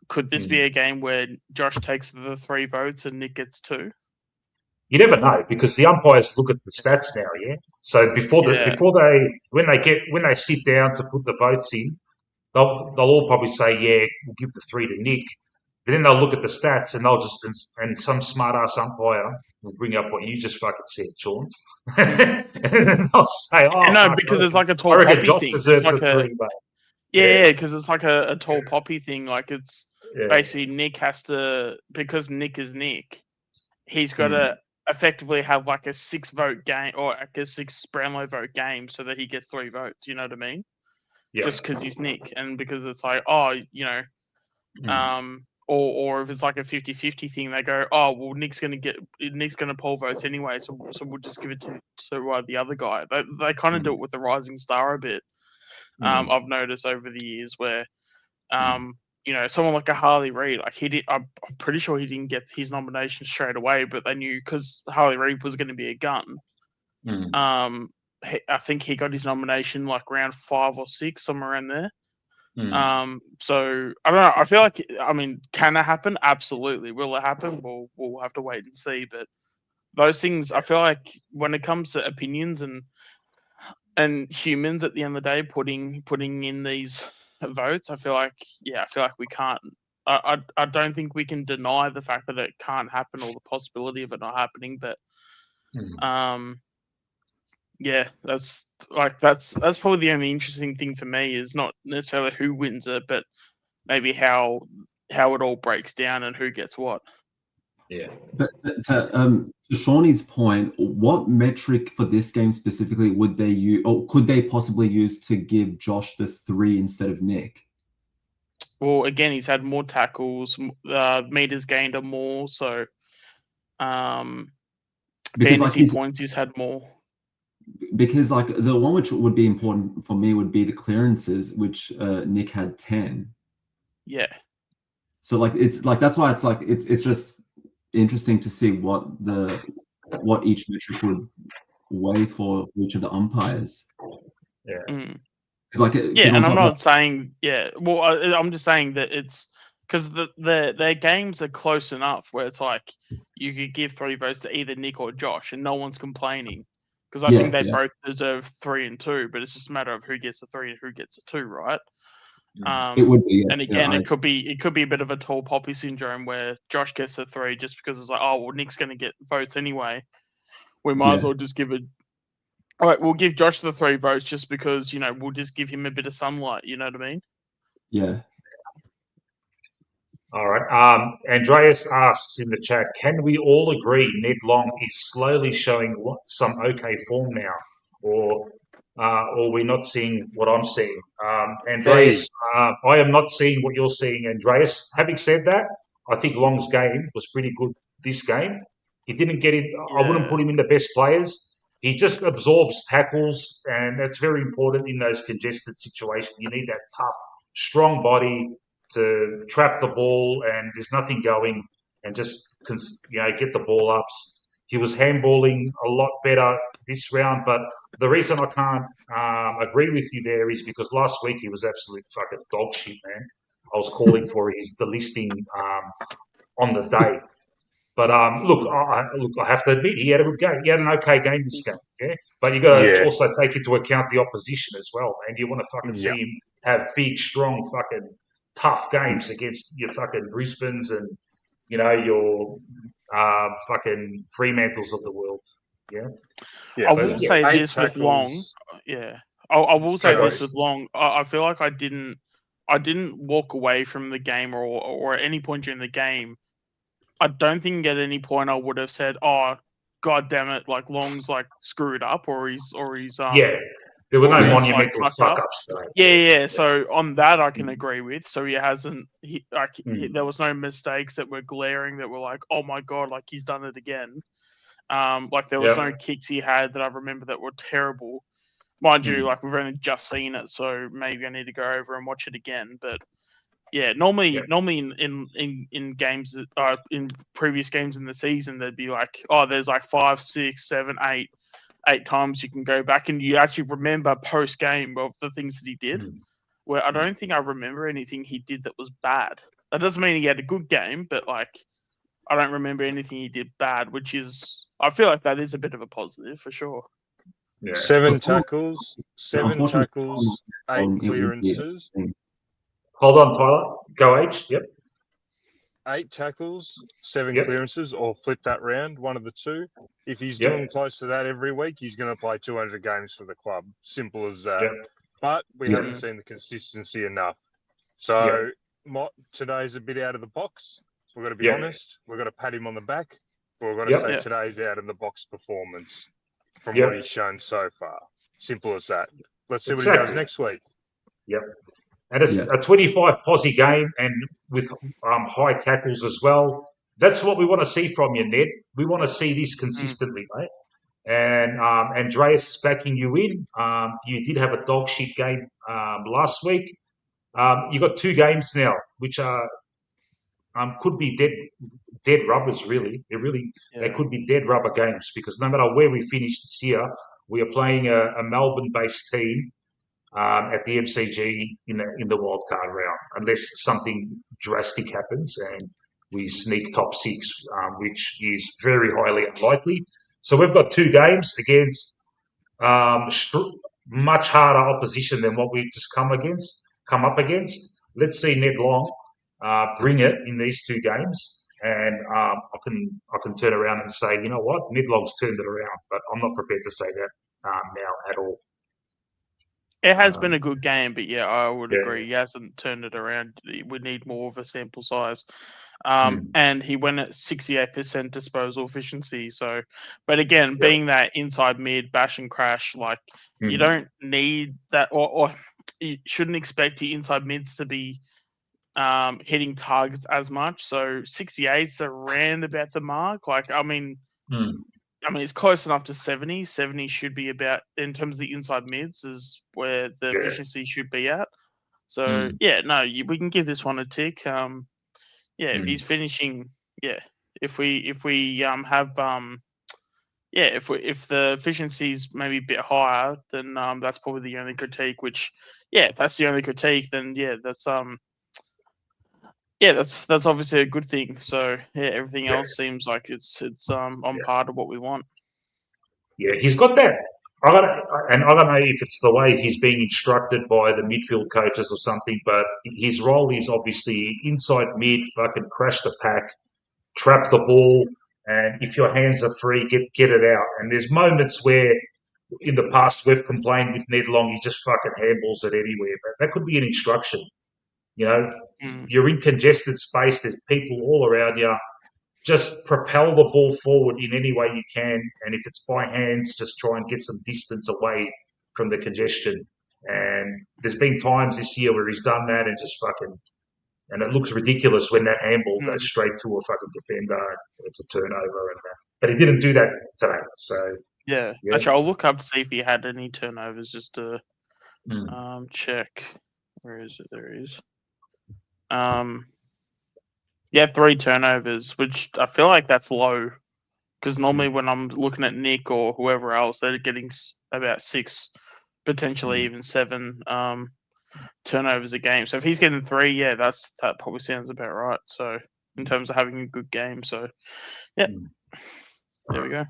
B: could this be a game where Josh takes the 3 votes and Nick gets 2?
A: You never know, because the umpires look at the stats now. Yeah. So when they sit down to put the votes in, they'll all probably say, we'll give the 3 to Nick. But then they'll look at the stats and and some smart ass umpire will bring up what you just fucking said, Sean. and then I'll say, "Oh,
B: no,
A: fuck,
B: because it's like a
A: I
B: tall
A: reckon
B: poppy
A: Josh
B: thing. It's
A: deserves
B: like
A: a 3, mate."
B: yeah, because it's like a tall poppy thing. Like it's
A: Yeah.
B: basically Nick has to, because Nick is Nick, he's got
A: Hmm.
B: to effectively have like a 6-vote game or like a 6 Brownlow vote game so that he gets 3 votes. You know what I mean?
A: Yeah.
B: Just because he's Nick, and because it's like, oh, you know,
A: Hmm.
B: or if it's like a 50-50 thing, they go, oh well, Nick's gonna poll votes anyway, so we'll just give it to the other guy. They kind of do it with the Rising Star a bit.
A: Hmm.
B: I've noticed over the years where, you know, someone like a Harley Reid, like I'm pretty sure he didn't get his nomination straight away, but they knew because Harley Reid was going to be a gun.
A: Hmm.
B: I think he got his nomination like round 5 or 6, somewhere around there.
A: Hmm.
B: So I don't know. I feel like, I mean, can that happen? Absolutely. Will it happen? We'll have to wait and see. But those things, I feel like when it comes to opinions and humans at the end of the day putting in these votes, I feel like we can't. I don't think we can deny the fact that it can't happen or the possibility of it not happening. But yeah, that's probably the only interesting thing for me is not necessarily who wins it, but maybe how it all breaks down and who gets what.
A: Yeah.
D: But to Shawnee's point, what metric for this game specifically would they use, or could they possibly use to give Josh the 3 instead of Nick?
B: Well, again, he's had more tackles, meters gained are more, so
D: Because
B: fantasy points he's had more.
D: Because like the one which would be important for me would be the clearances, which Nick had 10.
B: Yeah.
D: So like it's like that's why it's like it's just interesting to see what each metric would weigh for each of the umpires.
A: Yeah.
D: Like
B: yeah, and I'm not saying well, I'm just saying that it's because their games are close enough where it's like you could give 3 votes to either Nick or Josh, and no one's complaining because I think they both deserve 3 and 2, but it's just a matter of who gets the 3 and who gets the 2, right?
D: It would be,
B: and again, it could be a bit of a tall poppy syndrome where Josh gets the 3 just because it's like, oh well, Nick's going to get votes anyway. We might as well just give it. All right, we'll give Josh the 3 votes just because, you know, we'll just give him a bit of sunlight. You know what I mean?
D: Yeah.
A: All right. Andreas asks in the chat, can we all agree Ned Long is slowly showing some okay form now, or we're not seeing what I'm seeing? Andreas, I am not seeing what you're seeing, Andreas. Having said that, I think Long's game was pretty good this game. He didn't get it. I wouldn't put him in the best players. He just absorbs tackles, and that's very important in those congested situations. You need that tough, strong body to trap the ball, and there's nothing going, and just get the ball ups. He was handballing a lot better this round, but the reason I can't agree with you there is because last week he was absolute fucking dog shit, man. I was calling for his delisting on the day. But look, I have to admit he had a good game. He had an okay game this game, yeah. But you got to also take into account the opposition as well, man. You want to fucking see him have big, strong, fucking tough games against your fucking Brisbanes and your fucking Fremantles of the world, yeah.
B: I will say this with Long, I will say this with Long. I feel like I didn't walk away from the game or at any point during the game. I don't think at any point I would have said, "Oh, god damn it!" Like Long's like screwed up, or he's
A: There were no monumental fuck ups.
B: Yeah. So on that, I can agree with. So he hasn't. There was no mistakes that were glaring that were like, "Oh my god!" Like he's done it again. Like there was no kicks he had that I remember that were terrible. Mind you, like we've only just seen it, so maybe I need to go over and watch it again. But yeah, normally in games, in previous games in the season, there'd be like, oh, there's like 5, 6, 7, 8 times you can go back and you actually remember post game of the things that he did. Where I don't think I remember anything he did that was bad. That doesn't mean he had a good game, but like I don't remember anything he did bad, which is I feel like that is a bit of a positive for sure.
C: Yeah. 7 tackles, 8 clearances.
A: Hold on, Tyler. Go H. Yep.
C: 8 tackles, 7
A: Yep.
C: clearances, or flip that round, one of the two. If he's
A: Yep.
C: doing close to that every week, he's going to play 200 games for the club. Simple as that.
A: Yep.
C: But we
D: Yep.
C: haven't seen the consistency enough. So today's a bit out of the box. We've got to be
A: Yep.
C: honest. We've got to pat him on the back. But we've got to
A: Yep.
C: say
B: Yeah.
C: today's out of the box performance from
A: Yep.
C: what he's shown so far. Simple as that. Let's see what
A: Exactly.
C: he does next week.
A: And it's
D: Yeah.
A: a 25 posse game and with high tackles as well. That's what we want to see from you, Ned. We want to see this consistently, mate. And Andreas is backing you in. You did have a dog shit game last week. You got 2 games now, which are could be dead rubbers. Really, they could be dead rubber games because no matter where we finish this year, we are playing a Melbourne-based team at the MCG in the wildcard round, unless something drastic happens and we sneak top 6, which is very highly unlikely. So we've got 2 games against much harder opposition than what we've just come up against. Let's see Ned Long bring it in these 2 games, and I can turn around and say, you know what, Ned Long's turned it around, but I'm not prepared to say that now at all.
B: It has been a good game, but yeah, I would
A: Yeah.
B: agree. He hasn't turned it around. We need more of a sample size.
A: Hmm.
B: And he went at 68% disposal efficiency. So, but again, being that inside mid bash and crash, like you don't need that, or you shouldn't expect your inside mids to be hitting targets as much. So 68's around about the mark. Like, I mean, it's close enough to 70. 70 should be about, in terms of the inside mids, is where the
A: Yeah.
B: efficiency should be at. So we can give this one a tick. If he's finishing, if we have if the efficiency's maybe a bit higher, then that's probably the only critique. Which, if that's the only critique, then that's obviously a good thing. So everything else seems like it's on par to what we want.
A: Yeah, he's got that. I don't know if it's the way he's being instructed by the midfield coaches or something, but his role is obviously inside mid, fucking crash the pack, trap the ball, and if your hands are free, get it out. And there's moments where in the past we've complained with Ned Long, he just fucking handballs it anywhere. But that could be an instruction. You know, you're in congested space, there's people all around you. Just propel the ball forward in any way you can, and if it's by hands, just try and get some distance away from the congestion. And there's been times this year where he's done that and just fucking, and it looks ridiculous when that handball goes straight to a fucking defender. It's a turnover, but he didn't do that today. So
B: actually, I'll look up to see if he had any turnovers just to check. Where is it? There he is. 3 turnovers, which I feel like that's low, because normally when I'm looking at Nick or whoever else, they're getting about 6, potentially even 7 turnovers a game. So if he's getting 3, that probably sounds about right. So in terms of having a good game, so there we go.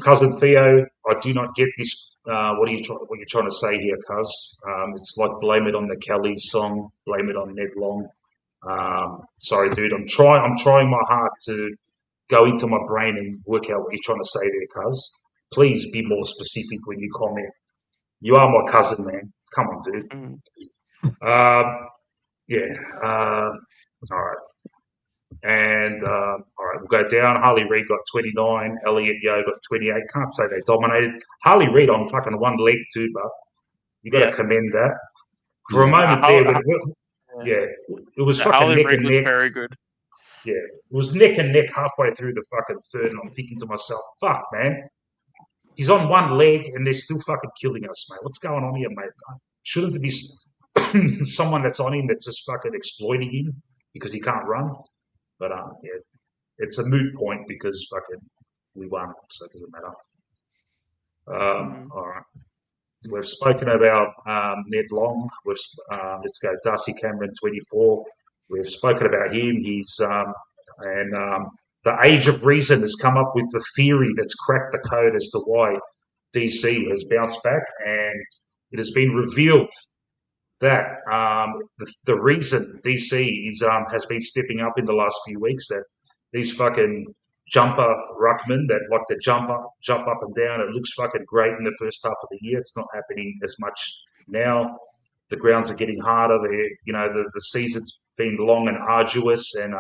A: Cousin Theo, I do not get this. What you're trying to say here, Cuz? It's like blame it on the Kelly's song, blame it on Ned Long. Sorry, dude. I'm trying my heart to go into my brain and work out what you're trying to say there, Cuz. Please be more specific when you comment. You are my cousin, man. Come on, dude. All right. And all right, we'll go down. Harley Reid got 29. Elliot Yeo got 28. Can't say they dominated. Harley Reid on fucking one leg too, but you got to commend that. For a moment there, it was fucking
B: Harley
A: neck
B: Reid
A: and
B: was
A: neck.
B: very good.
A: Yeah, it was neck and neck halfway through the fucking third, and I'm thinking to myself, fuck, man. He's on one leg, and they're still fucking killing us, mate. What's going on here, mate? Shouldn't there be someone that's on him that's just fucking exploiting him because he can't run? But it's a moot point because fucking we won, so it doesn't matter. All right. We've spoken about Ned Long. Let's go Darcy Cameron, 24. We've spoken about him. He's the Age of Reason has come up with the theory that's cracked the code as to why DC has bounced back, and it has been revealed that the reason DC is has been stepping up in the last few weeks, that these fucking jumper ruckmen that like to jump up and down. It looks fucking great in the first half of the year. It's not happening as much now. The grounds are getting harder. The season's been long and arduous, and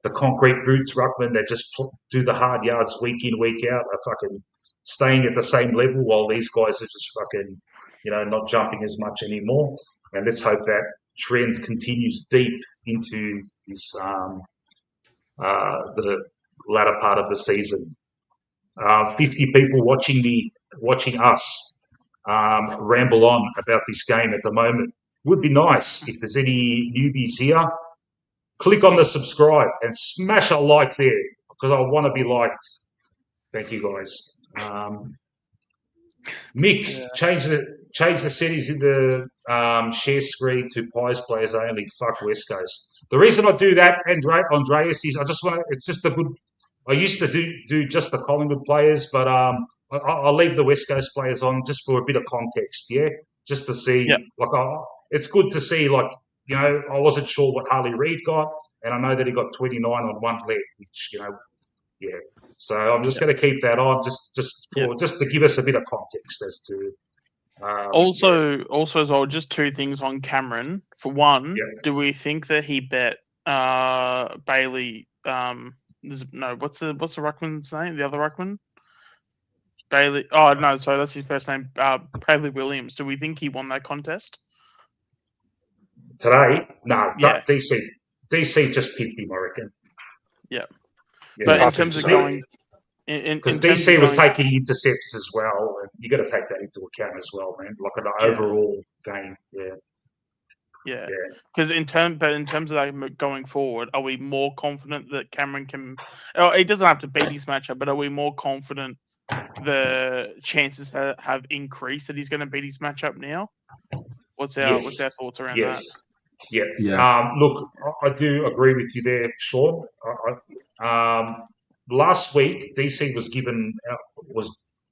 A: the concrete boots ruckmen that just do the hard yards week in, week out are fucking staying at the same level, while these guys are just fucking, not jumping as much anymore. And let's hope that trend continues deep into this the latter part of the season. 50 people watching us ramble on about this game at the moment. Would be nice if there's any newbies here. Click on the subscribe and smash a like there, because I want to be liked. Thank you, guys. Mick, change the settings in the share screen to Pies players only. Fuck West Coast. The reason I do that, Andreas, is I just want to. It's just a good. I used to do just the Collingwood players, but I'll leave the West Coast players on just for a bit of context. Yeah, just to see.
B: Yep.
A: It's good to see. I wasn't sure what Harley Reid got, and I know that he got 29 on one leg, which yeah. So I'm just going to keep that on, just to give us a bit of context as to.
B: Also as well, just two things on Cameron. For one, do we think that he bet Bailey? What's the ruckman's name? The other ruckman, Bailey. Oh no, sorry, that's his first name. Bailey Williams. Do we think he won that contest
A: today? No, DC just picked him, I reckon.
B: Yeah. But in terms of going,
A: because DC was taking intercepts as well, and you got to take that into account as well, man. Like an overall game,
B: yeah. Because in terms of that going forward, are we more confident that Cameron can? Oh, he doesn't have to beat his matchup, but are we more confident the chances have increased that he's going to beat his matchup now? What's our thoughts around that?
A: Yeah. Look, I do agree with you there, Sean. Last week, DC was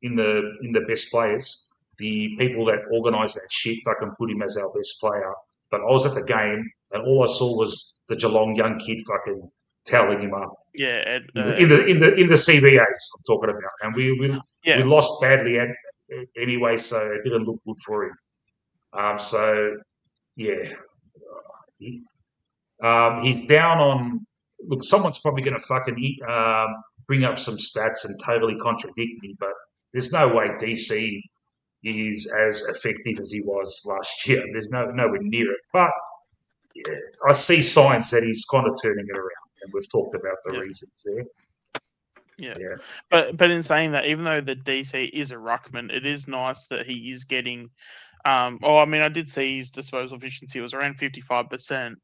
A: in the best players. The people that organised that shit fucking put him as our best player. But I was at the game, and all I saw was the Geelong young kid fucking toweling him up.
B: Yeah,
A: in the CBAs I'm talking about, and we lost badly anyway, so it didn't look good for him. He's down on. Look, someone's probably going to fucking bring up some stats and totally contradict me, but there's no way DC is as effective as he was last year. There's nowhere near it. But I see signs that he's kind of turning it around, and we've talked about the reasons there.
B: Yeah. But in saying that, even though the DC is a ruckman, it is nice that he is getting. I did see his disposal efficiency was around 55%.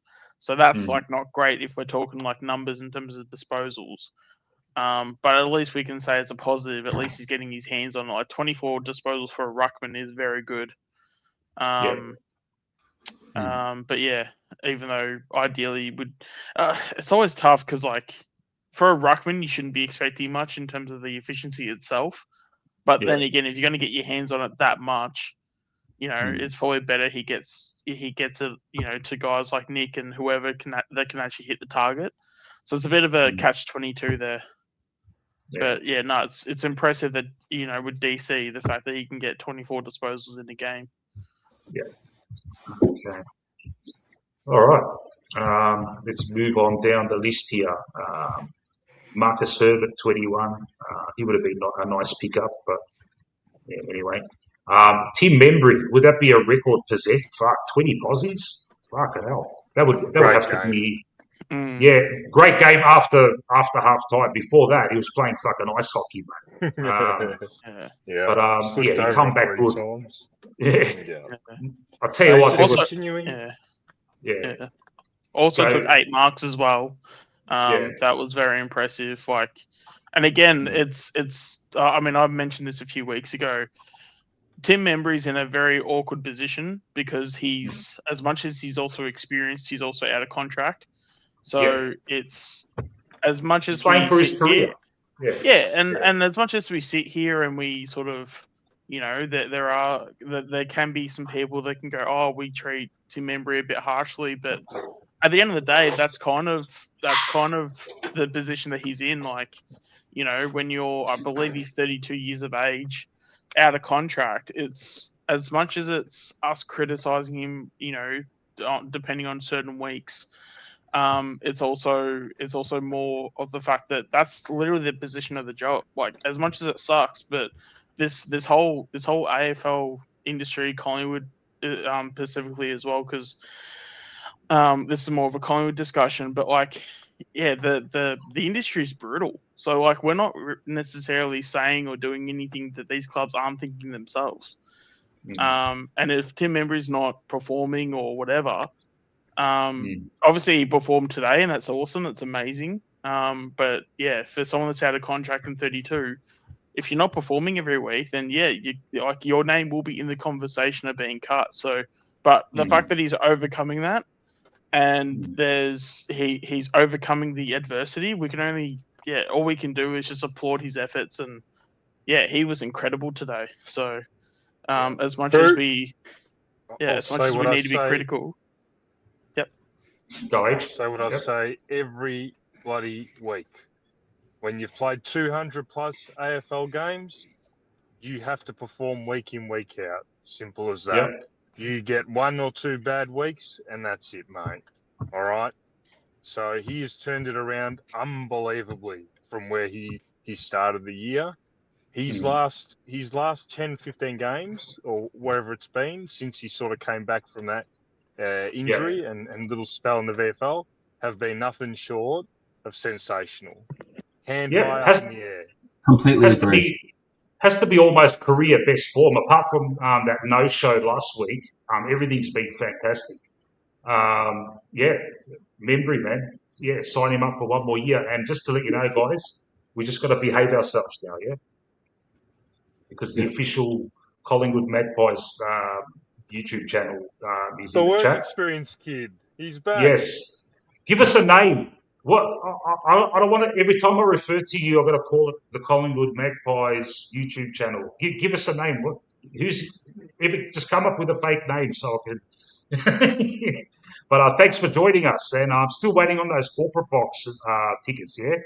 B: So that's not great if we're talking like numbers in terms of disposals. But at least we can say it's a positive. At least he's getting his hands on it. Like 24 disposals for a ruckman is very good. But even though ideally it's always tough because for a ruckman you shouldn't be expecting much in terms of the efficiency itself. But then again, if you're going to get your hands on it that much, it's probably better he gets it, to guys like Nick and whoever that can actually hit the target. So it's a bit of a catch-22 there. Yeah. But it's impressive that with DC the fact that he can get 24 disposals in a game.
A: Yeah. Okay. All right. Let's move on down the list here. Marcus Herbert, 21. He would have been a nice pickup, but anyway. Tim Membry, would that be a record possession? 20 posies? Fucking hell. That would have to be. Great game after half time. Before that, he was playing fucking ice hockey, mate. But he come back good. I'll tell you what.
B: Also took 8 marks as well. That was very impressive. And again, it's. I mentioned this a few weeks ago. Tim Membry's in a very awkward position because he's, as much as he's also experienced, he's also out of contract. So it's as much as
A: playing for his career.
B: And as much as we sit here and we sort of, that there can be some people that can go, oh, we treat Tim Embry a bit harshly, but at the end of the day, that's kind of the position that he's in. Like, when I believe he's 32 years of age, out of contract, it's as much as it's us criticizing him, depending on certain weeks. It's also more of the fact that that's literally the position of the job. Like, as much as it sucks, but this whole AFL industry, Collingwood, specifically as well, because this is more of a Collingwood discussion, but like, yeah, the industry is brutal. So like, we're not necessarily saying or doing anything that these clubs aren't thinking themselves. And if Tim Embry's not performing or whatever, obviously he performed today, and that's awesome. That's amazing. But yeah, for someone that's out of contract in 32, if you're not performing every week, then yeah, your name will be in the conversation of being cut. So, but the fact that he's overcoming that, and he's overcoming the adversity, all we can do is just applaud his efforts. And yeah, he was incredible today. So, as much as we need to be critical. Yep.
A: Go ahead.
C: Say what I say every bloody week. When you've played 200 plus AFL games, you have to perform week in, week out. Simple as that.
A: Yep.
C: You get 1 or 2 bad weeks, and that's it, mate. All right? So he has turned it around unbelievably from where he started the year. His last 10, 15 games, or wherever it's been, since he sort of came back from that injury and little spell in the VFL, have been nothing short of sensational. Hand high up in the air.
D: Completely agree.
A: Has to be almost career best form. Apart from that no-show last week, everything's been fantastic. Membry, man. Yeah, sign him up for 1 more year. And just to let you know, guys, we just got to behave ourselves now, yeah? Because the official Collingwood Magpies YouTube channel is in the chat.
C: The work experience kid. He's back.
A: Yes. Give us a name. What I don't want to. Every time I refer to you, I've got to call it the Collingwood Magpies YouTube channel. Give us a name. Just come up with a fake name so I can. But thanks for joining us, and I'm still waiting on those corporate box tickets. Yeah,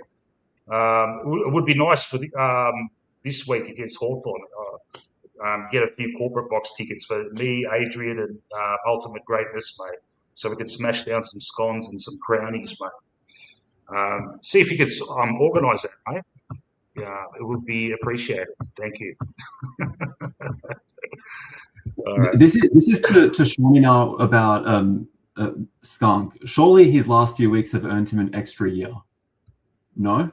A: it would be nice for this week against Hawthorn. Get a few corporate box tickets for me, Adrian, and Ultimate Greatness, mate. So we could smash down some scones and some crownies, mate. See if you could organise that, mate. Yeah, it would be appreciated. Thank you.
D: Right. This is to Shawnee now about Skunk. Surely his last few weeks have earned him an extra year. No?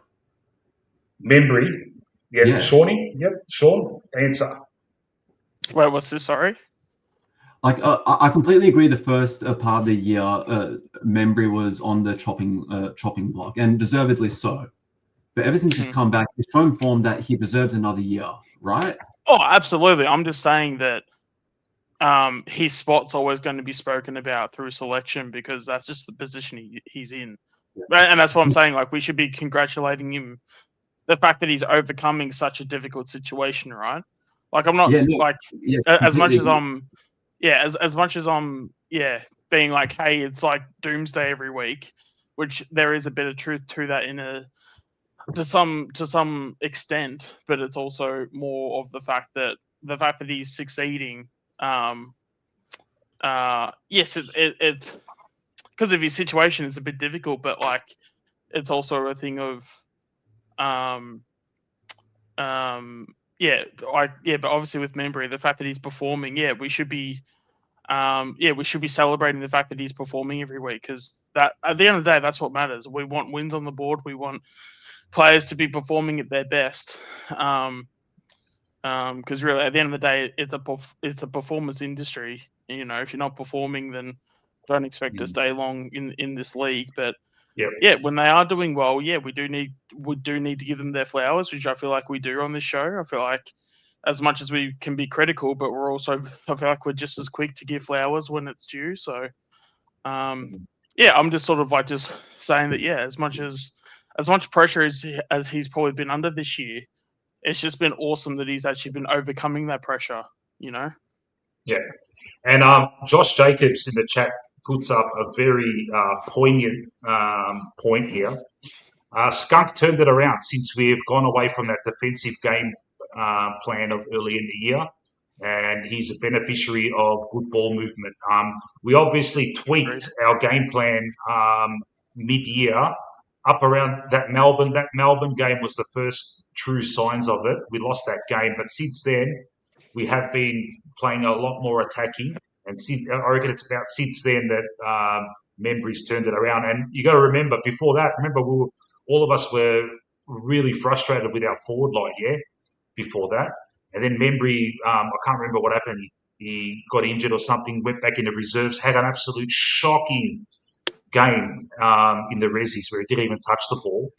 A: Membry. Yeah. Shawnee. Yep. Sean, answer.
B: Wait, what's this? Sorry.
D: Like, I completely agree. The first part of the year, Membry was on the chopping block, and deservedly so. But ever since he's come back, he's shown form that he deserves another year, right?
B: Oh, absolutely. I'm just saying that his spot's always going to be spoken about through selection because that's just the position he's in. Yeah. And that's what I'm saying. Like, we should be congratulating him. The fact that he's overcoming such a difficult situation, right? Like, I'm not as much as I'm. Yeah, as much as I'm, being like, hey, it's like doomsday every week, which there is a bit of truth to that to some extent, but it's also more of the fact that he's succeeding. Yes, it's because of his situation, it's a bit difficult, but like, it's also a thing of, but obviously with Membry, the fact that he's performing, we should be celebrating the fact that he's performing every week because that at the end of the day, that's what matters. We want wins on the board. We want players to be performing at their best. Because really, at the end of the day, it's a performance industry. You know, if you're not performing, then don't expect to stay long in this league. But when they are doing well, we do need to give them their flowers, which I feel like we do on this show. I feel like as much as we can be critical, but I feel like we're just as quick to give flowers when it's due. So, I'm just sort of like just saying that, as much pressure as he's probably been under this year, it's just been awesome that he's actually been overcoming that pressure. You know.
A: Yeah. And Josh Jacobs in the chat puts up a very poignant point here. Skunk turned it around since we've gone away from that defensive game plan of early in the year, and he's a beneficiary of good ball movement. We obviously tweaked our game plan mid-year up around that Melbourne. That Melbourne game was the first true signs of it. We lost that game, but since then we have been playing a lot more attacking, and I reckon it's about since then that Membry's turned it around. And you got to remember, before that, all of us were really frustrated with our forward line, before that. And then Membry, I can't remember what happened. He got injured or something, went back into reserves, had an absolute shocking game in the Rezzies where he didn't even touch the ball.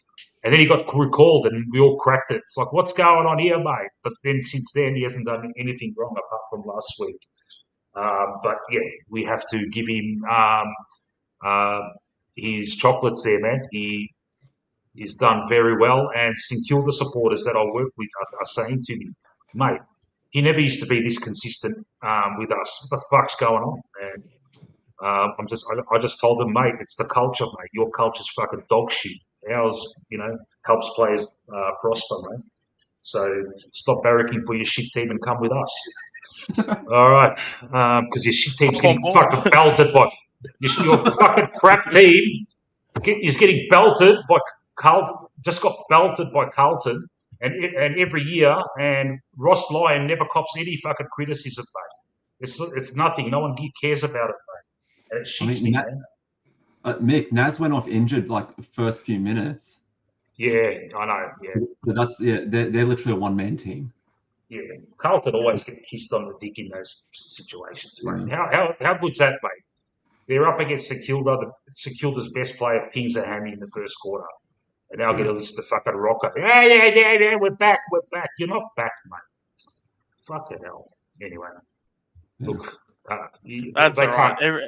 A: And then he got recalled and we all cracked it. It's like, what's going on here, mate? But then since then, he hasn't done anything wrong apart from last week. But, yeah, we have to give him his chocolates there, man. He's done very well. And St Kilda supporters that I work with are saying to me, mate, he never used to be this consistent with us. What the fuck's going on, man? I just told him, mate, it's the culture, mate. Your culture's fucking dog shit. Ours, helps players prosper, mate. So stop barracking for your shit team and come with us. All right, because your shit team's getting fucking belted by your fucking crap team. Is getting belted by Carlton. Just got belted by Carlton, and every year, and Ross Lyon never cops any fucking criticism, mate. It's nothing. No one cares about it, mate. And it shits me, man.
D: Mick, Naz went off injured like the first few minutes.
A: Yeah, I know. Yeah,
D: so that's they're literally a one-man team.
A: Yeah, Carlton always get kissed on the dick in those situations, mate. How good's that, mate? They're up against St Kilda. St Kilda's best player pings a hammy in the first quarter, and now get a list of fucking rocker. Yeah, we're back. You're not back, mate. Fucking hell. Anyway, look.
B: That's all right.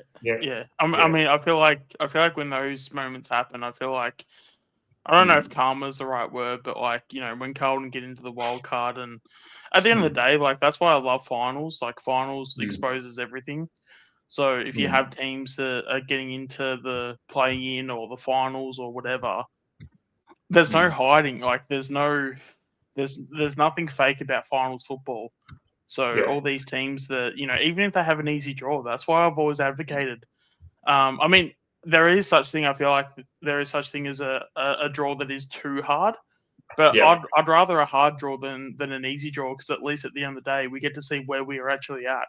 B: I mean, I feel like when those moments happen, I feel like I don't know if karma is the right word, but like when Carlton get into the wild card, and at the end of the day, like that's why I love finals. Like finals exposes everything. So if you have teams that are getting into the play-in or the finals or whatever, there's no hiding. Like there's nothing fake about finals football. So all these teams that, even if they have an easy draw, that's why I've always advocated. I mean, there is such thing. I feel like there is such thing as a draw that is too hard. But I'd rather a hard draw than an easy draw, because at least at the end of the day, we get to see where we are actually at.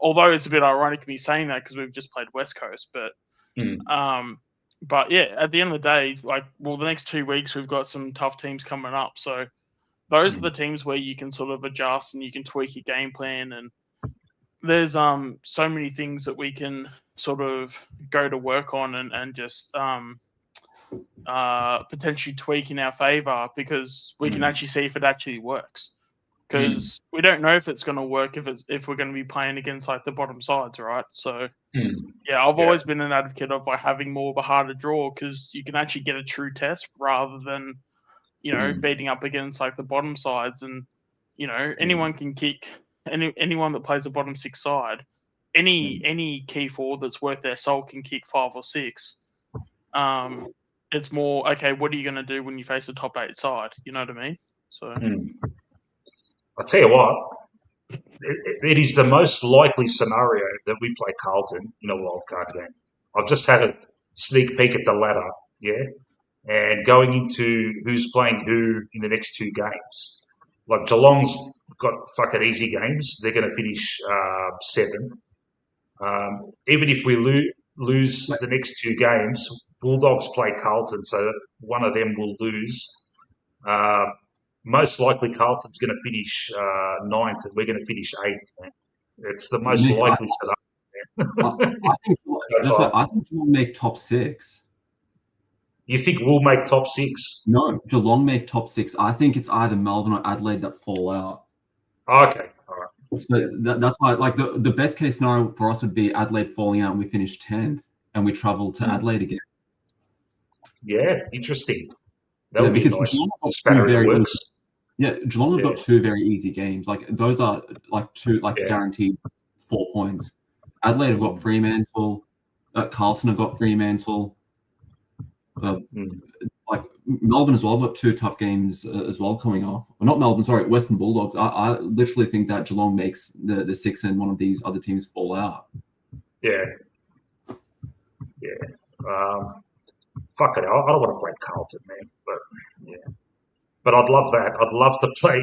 B: Although it's a bit ironic me saying that because we've just played West Coast. But yeah, at the end of the day, the next 2 weeks we've got some tough teams coming up. So those are the teams where you can sort of adjust and you can tweak your game plan, and there's so many things that we can sort of go to work on and just potentially tweak in our favor, because we can actually see if it actually works. Because we don't know if it's going to work if we're going to be playing against like the bottom sides, right? So I've always been an advocate of having more of a harder draw, because you can actually get a true test rather than beating up against like the bottom sides. And anyone can kick anyone that plays a bottom six side. Any key forward that's worth their salt can kick 5 or 6. It's more okay. What are you going to do when you face a top 8 side? You know what I mean? So
A: I'll tell you what. It is the most likely scenario that we play Carlton in a wildcard game. I've just had a sneak peek at the ladder, and going into who's playing who in the next 2 games. Like Geelong's got fucking easy games. They're going to finish 7th. Even if we lose the next 2 games, Bulldogs play Carlton, so one of them will lose. Most likely Carlton's going to finish 9th and we're going to finish 8th. Man. It's the most likely scenario.
D: I think we'll make top 6.
A: You think we'll make top 6?
D: No, Geelong make top 6. I think it's either Melbourne or Adelaide that fall out.
A: Okay, all right.
D: So that's why, like, the best case scenario for us would be Adelaide falling out and we finish 10th and we travel to Adelaide again.
A: Yeah, interesting. That would be nice. Spanner works.
D: Yeah, Geelong have got
A: Yeah.
D: 2 very easy games. Like those are like 2
A: Yeah.
D: guaranteed 4 points. Adelaide have got Fremantle. Carlton have got Fremantle.
A: Mm.
D: Like Melbourne as well. I've got 2 tough games as well coming up. Well, not Melbourne, sorry, Western Bulldogs. I literally think that Geelong makes the 6 and one of these other teams fall out.
A: Yeah. Fuck it. I don't want to play Carlton, man. But yeah. But I'd love that. I'd love to play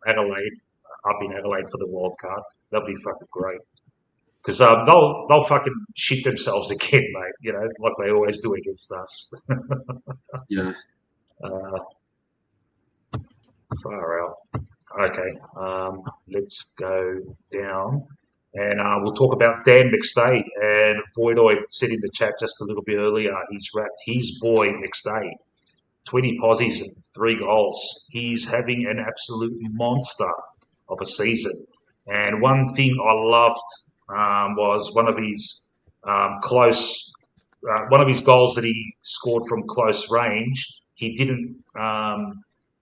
A: Adelaide up in Adelaide for the wild card. That'd be fucking great. Because they'll fucking shit themselves again, mate. You know, like they always do against us.
D: Yeah.
A: Far out. Okay, let's go down. And we'll talk about Dan McStay. And Voidoid said in the chat just a little bit earlier, he's wrapped his boy McStay. 20 posies and 3 goals. He's having an absolute monster of a season. And one thing I loved was one of his one of his goals that he scored from close range. He didn't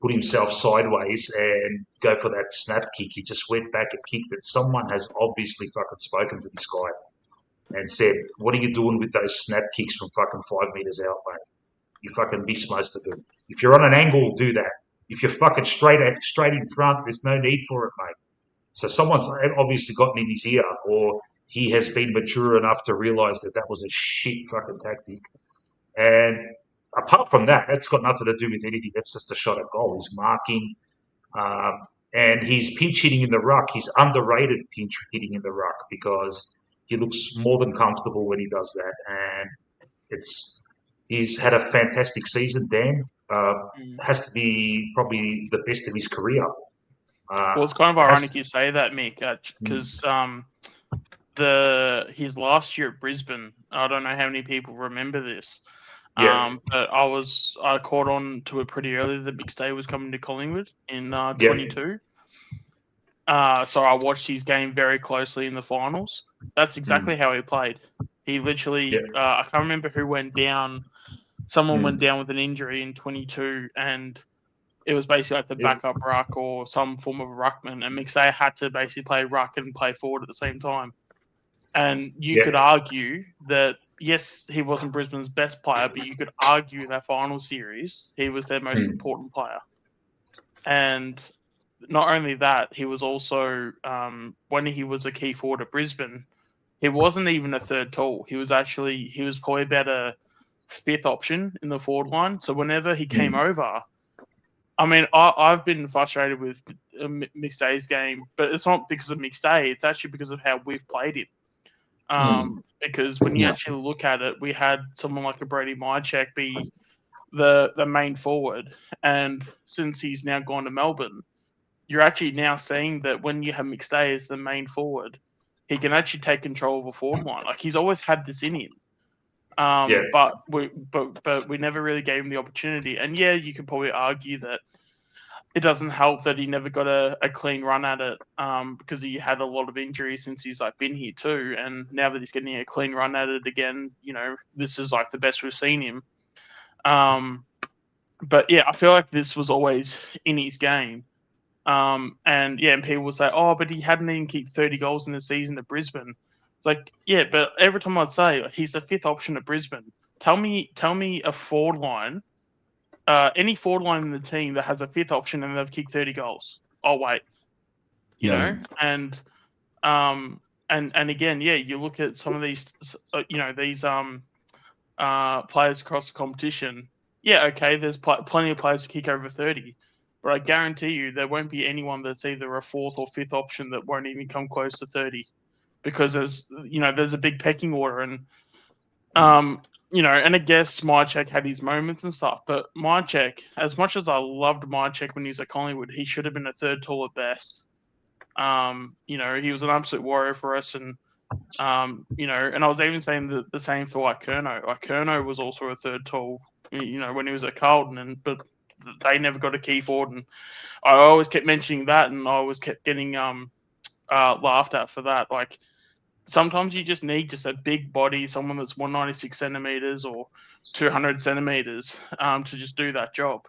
A: put himself sideways and go for that snap kick. He just went back and kicked it. Someone has obviously fucking spoken to this guy and said, "What are you doing with those snap kicks from fucking 5 meters out, mate? You fucking miss most of them. If you're on an angle, do that. If you're fucking straight in front, there's no need for it, mate." So someone's obviously gotten in his ear, or he has been mature enough to realise that that was a shit fucking tactic. And apart from that, that's got nothing to do with anything. That's just a shot at goal. He's marking, and he's pinch hitting in the ruck. He's underrated pinch hitting in the ruck because he looks more than comfortable when he does that. And he's had a fantastic season, Dan. Has to be probably the best of his career.
B: Well, it's kind of ironic you say that, Mick, because his last year at Brisbane, I don't know how many people remember this, but I caught on to it pretty early that McStay was coming to Collingwood in 22. So I watched his game very closely in the finals. That's exactly how he played. He literally, I can't remember who went down. Someone went down with an injury in 22, and it was basically like the backup ruck or some form of ruckman, and McStay had to basically play ruck and play forward at the same time. And you could argue that, yes, he wasn't Brisbane's best player, but you could argue that final series, he was their most important player. And not only that, he was also, when he was a key forward at Brisbane, he wasn't even a third tall. He was probably about a 5th option in the forward line. So whenever he came over, I mean, I've been frustrated with McStay's game, but it's not because of McStay. It's actually because of how we've played him. Because when you actually look at it, we had someone like a Brady Mychek be the main forward. And since he's now gone to Melbourne, you're actually now seeing that when you have McStay as the main forward, he can actually take control of a forward line. Like, he's always had this in him. But we never really gave him the opportunity. And you could probably argue that it doesn't help that he never got a clean run at it because he had a lot of injuries since he's been here too. And now that he's getting a clean run at it again, this is the best we've seen him. But I feel like this was always in his game. And people will say, "Oh, but he hadn't even kicked 30 goals in the season at Brisbane." It's like, but every time I'd say he's the 5th option at Brisbane, tell me a forward line, any forward line in the team that has a 5th option and they've kicked 30 goals. I'll wait. You know, and again, you look at some of these, these players across the competition. Okay, there's plenty of players to kick over 30. But I guarantee you there won't be anyone that's either a 4th or 5th option that won't even come close to 30. Because there's a big pecking order, and and I guess Mychek had his moments and stuff, but Mychek, as much as I loved Mychek when he was at Collingwood, he should have been a 3rd tall at best. He was an absolute warrior for us, and and I was even saying the same for Curnow. Curnow was also a 3rd tall, when he was at Carlton, but they never got a key forward, and I always kept mentioning that, and I always kept getting laughed at for that. Sometimes you just need a big body, someone that's 196 centimeters or 200 centimeters to just do that job.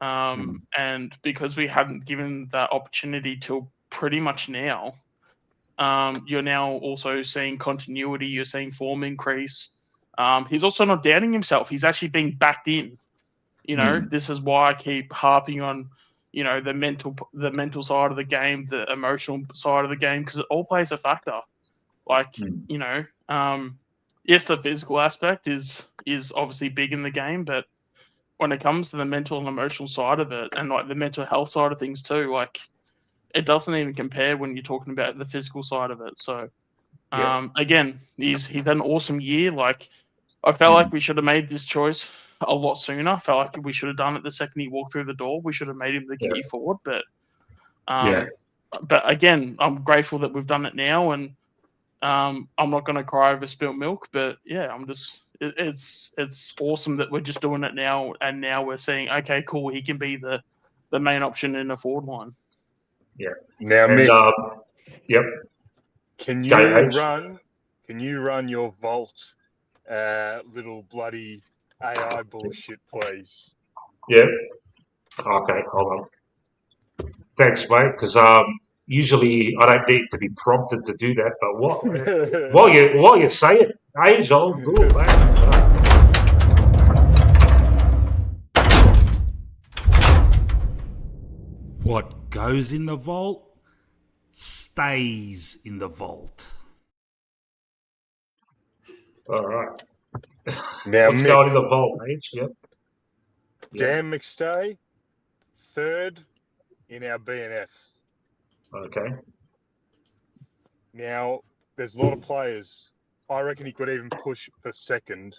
B: And because we hadn't given that opportunity till pretty much now, you're now also seeing continuity. You're seeing form increase. He's also not doubting himself. He's actually being backed in. This is why I keep harping on, the mental side of the game, the emotional side of the game, because it all plays a factor. Like, yes, the physical aspect is obviously big in the game, but when it comes to the mental and emotional side of it, and like the mental health side of things too, like it doesn't even compare when you're talking about the physical side of it. So, again, he's had an awesome year. Like, I felt like we should have made this choice a lot sooner. I felt like we should have done it the second he walked through the door. We should have made him the key forward. But, but again, I'm grateful that we've done it now, and I'm not going to cry over spilt milk. But yeah, it's awesome that we're just doing it now, and now we're saying, okay, cool, he can be the main option in the forward line.
A: Yeah.
C: Now,
A: And,
C: Mick,
A: yep.
C: can you run your Vault little bloody AI bullshit, please?
A: Yeah. Okay, hold on. Thanks, mate. Because usually I don't need to be prompted to do that, but while you say it, Age, I'll do it, mate.
E: What goes in the vault stays in the vault.
A: All right.
C: Now,
A: What's
C: Mick,
A: going in the vault, Age? Yep.
C: Dan McStay, third in our BNF.
A: Okay.
C: Now, there's a lot of players. I reckon he could even push for second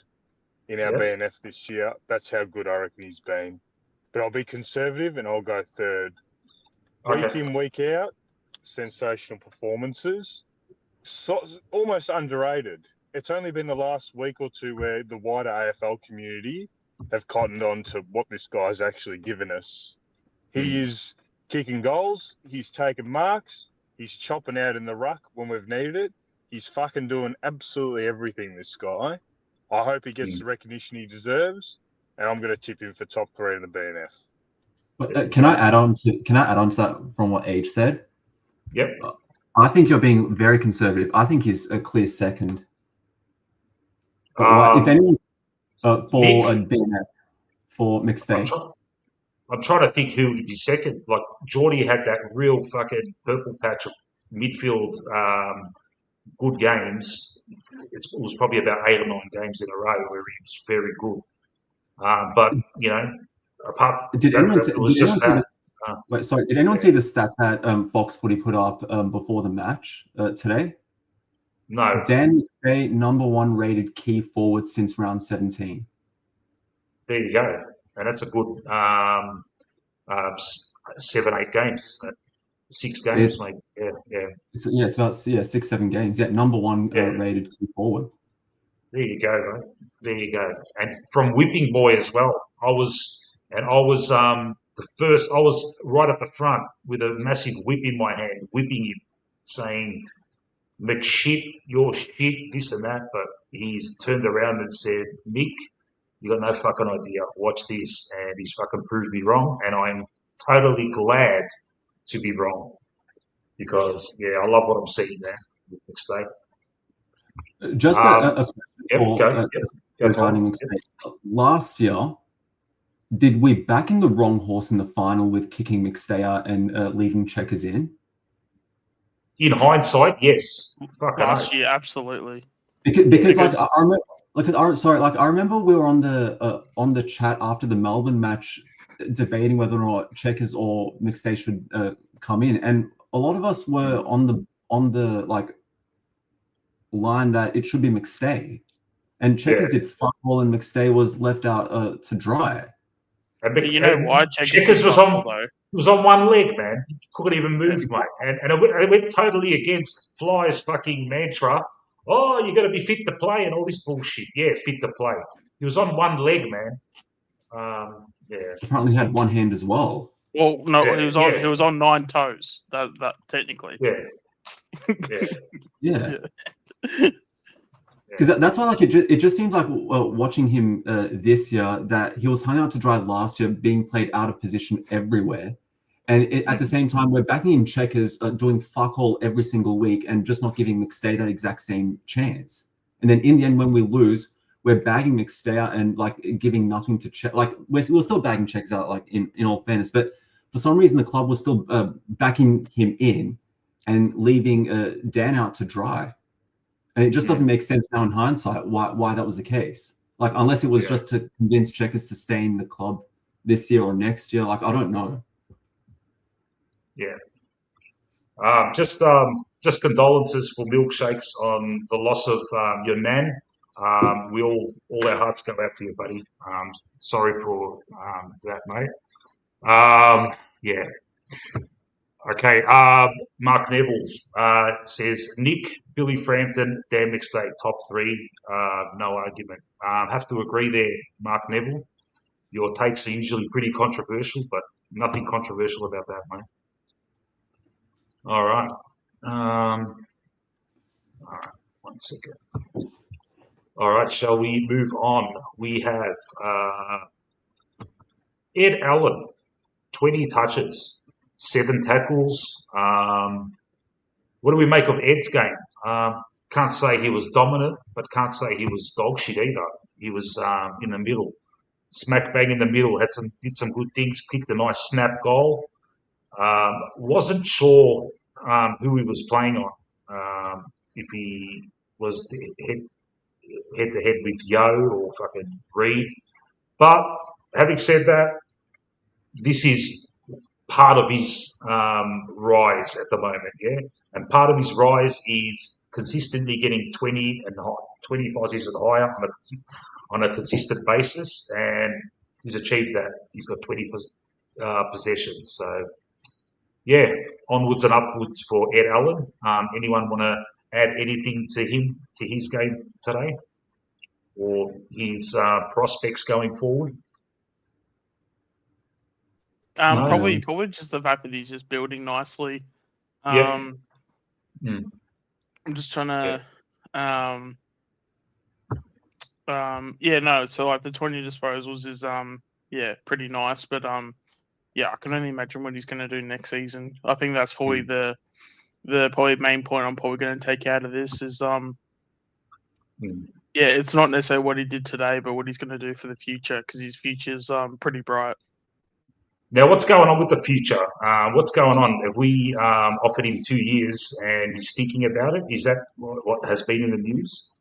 C: in our BNF this year. That's how good I reckon he's been. But I'll be conservative and I'll go third. Week in, week out, sensational performances. Almost underrated. It's only been the last week or two where the wider AFL community have cottoned on to what this guy's actually given us. He is kicking goals. He's taking marks. He's chopping out in the ruck when we've needed it. He's fucking doing absolutely everything, this guy. I hope he gets the recognition he deserves, and I'm going to tip him for top 3 in the BNF.
D: But, can I add on to that from what Age said?
A: Yep.
D: I think you're being very conservative. I think he's a clear second. If anyone for a BNF for McStay.
A: I'm trying to think who would be second. Like Geordie had that real fucking purple patch of midfield good games. It was probably about 8 or 9 games in a row where he was very good. But apart from
D: did anyone see the stat that Fox Footy put up before the match today?
A: No.
D: Dan McStay, number 1 rated key forward since round 17.
A: There you go. And that's a good 7-8 games. 6 games, mate. Yeah.
D: It's about 6-7 games. Yeah, number 1 rated key forward.
A: There you go, mate. There you go. And from Whipping Boy as well. I was right at the front with a massive whip in my hand, whipping him, saying, McShit, you're shit, this and that. But he's turned around and said, Mick, you got no fucking idea. Watch this. And he's fucking proved me wrong. And I'm totally glad to be wrong. Because, I love what I'm seeing there with McStay.
D: Just regarding McStay. Last year, did we back in the wrong horse in the final with kicking McStay out and leaving Checkers in?
A: In hindsight, yes.
B: Last year, absolutely.
D: Because I remember we were on the chat after the Melbourne match debating whether or not Checkers or McStay should come in, and a lot of us were on the like line that it should be McStay, and Checkers did fuck all, and McStay was left out to dry.
B: But you know why
A: Checkers was on one leg, man. He couldn't even move, mate. And it went totally against Fly's fucking mantra. Oh, you got to be fit to play and all this bullshit. Yeah, fit to play. He was on one leg, man.
D: Apparently, had one hand as well.
B: Well, no, he was on 9 toes. That technically.
A: Yeah.
D: Because that's why, like, it just seems like watching him this year that he was hung out to dry last year, being played out of position everywhere, and at the same time we're backing him checkers, doing fuck all every single week, and just not giving McStay that exact same chance. And then in the end, when we lose, we're bagging McStay out and like giving nothing to check. Like we're still bagging checks out, like in all fairness, but for some reason the club was still backing him in and leaving Dan out to dry. And it just doesn't make sense now in hindsight why that was the case. Like, unless it was just to convince checkers to stay in the club this year or next year. Like, I don't know.
A: Yeah. Just condolences for Milkshakes on the loss of your nan. All our hearts go out to you, buddy. Sorry for that, mate. Yeah. Okay. Mark Neville says Nick, Billy Frampton, Dan McStay, top three. No argument. Have to agree there, Mark Neville. Your takes are usually pretty controversial, but nothing controversial about that, mate. All right. All right. 1 second. All right. Shall we move on? We have Ed Allen, 20 touches, 7 tackles. What do we make of Ed's game? Can't say he was dominant, but can't say he was dog shit either. He was in the middle, smack bang in the middle. Did some good things. Kicked a nice snap goal. Wasn't sure who he was playing on. If he was head to head with Yo or fucking Reed. But having said that, this is part of his rise at the moment, yeah. And part of his rise is consistently getting 20 Aussies and higher on a consistent basis, and he's achieved that. He's got 20 possessions. So, yeah, onwards and upwards for Ed Allen. Anyone want to add anything to his game today, or his prospects going forward?
D: No.
B: Probably just the fact that he's just building nicely.
A: Yeah.
B: I'm just trying to, so like the 20 disposals is, pretty nice, but I can only imagine what he's going to do next season. I think that's probably the probably main point I'm probably going to take out of this is, it's not necessarily what he did today, but what he's going to do for the future, because his future's pretty bright.
A: Now, what's going on with the future? What's going on? Have we offered him 2 years and he's thinking about it? Is that what has been in the news?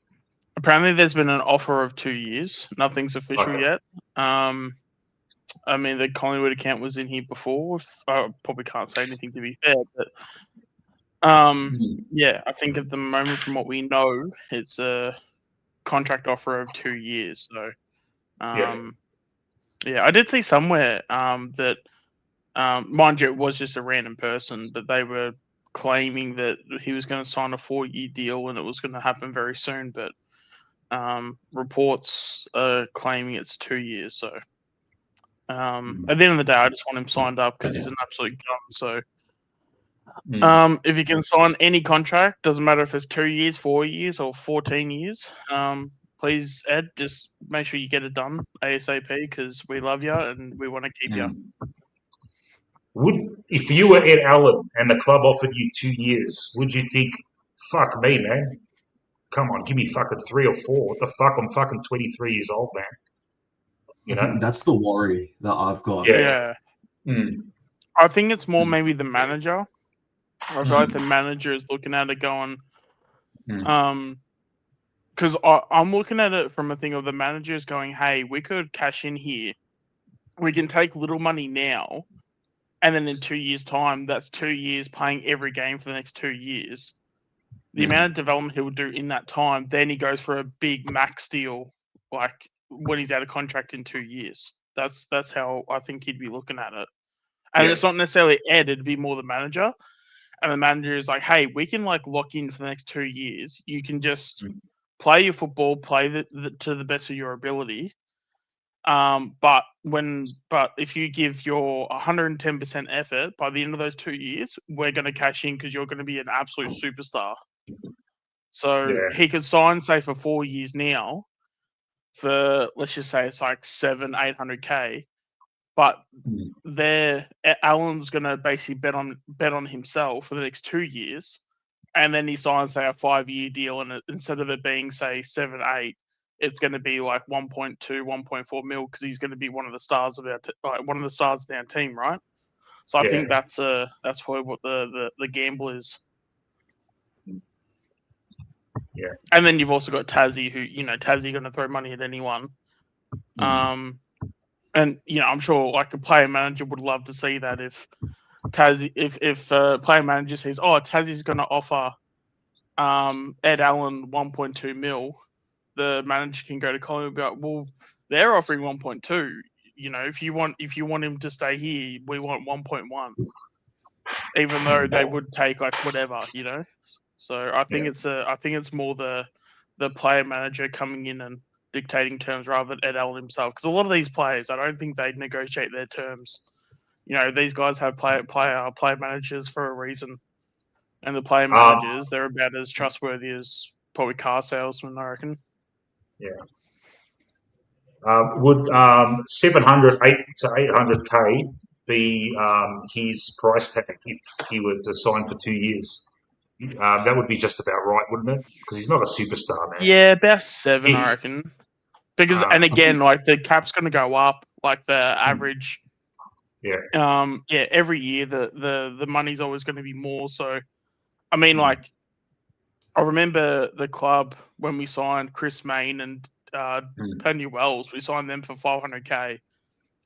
B: Apparently, there's been an offer of 2 years. Nothing's official yet. I mean, the Collingwood account was in here before. I probably can't say anything to be fair, but I think at the moment, from what we know, it's a contract offer of 2 years. So, I did see somewhere that, mind you, it was just a random person, but they were claiming that he was going to sign a 4-year deal and it was going to happen very soon. But reports are claiming it's 2 years. So at the end of the day, I just want him signed up because he's an absolute gun. So if he can sign any contract, doesn't matter if it's 2 years, 4 years, or 14 years. Please, Ed, just make sure you get it done ASAP because we love you and we want to keep you.
A: If you were Ed Allen and the club offered you 2 years, would you think, fuck me, man? Come on, give me fucking 3 or 4. What the fuck? I'm fucking 23 years old, man. You know?
D: That's the worry that I've got.
B: Yeah. I think it's more maybe the manager. I feel like the manager is looking at it going, because I'm looking at it from a thing of the manager is going, hey, we could cash in here. We can take little money now. And then in 2 years' time, that's 2 years playing every game for the next 2 years. The amount of development he will do in that time, then he goes for a big max deal, like when he's out of contract in 2 years. That's how I think he'd be looking at it. And it's not necessarily Ed, it'd be more the manager. And the manager is like, hey, we can like lock in for the next 2 years. You can just play your football, play to the best of your ability. But if you give your 110% effort by the end of those 2 years, we're going to cash in because you're going to be an absolute superstar. So
A: Yeah.
B: he could sign, say, for 4 years now for, let's just say it's like 700-800K, but Allen's going to basically bet on himself for the next 2 years, and then he signs, say, a 5-year deal, and instead of it being, say, 7-8, it's going to be like 1.2, 1.4 mil, because he's going to be one of the stars of one of the stars of our team, right? So I think that's probably what the gamble is.
A: Yeah.
B: And then you've also got Tassie, who, Tassie going to throw money at anyone. And, I'm sure like a player manager would love to see that if Tassie, if player manager says, oh, Tassie's going to offer Ed Allen 1.2 mil, the manager can go to Collingwood and be like, well, they're offering 1.2. If you want him to stay here, we want 1.1. Even though they would take like whatever, So I think it's more the player manager coming in and dictating terms rather than Ed Allen himself. Because a lot of these players, I don't think they'd negotiate their terms. These guys have player managers for a reason, and the player managers, they're about as trustworthy as probably car salesmen, I reckon.
A: Yeah. Would 700 to 800K be his price tag if he were to sign for 2 years? That would be just about right, wouldn't it? Because he's not a superstar, man.
B: Yeah, about 7, I reckon. Because and again, like the cap's going to go up, like the average.
A: Yeah.
B: Every year the money's always going to be more. So, I mean, like, I remember the club when we signed Chris Mayne and Tony Wells. We signed them for 500K,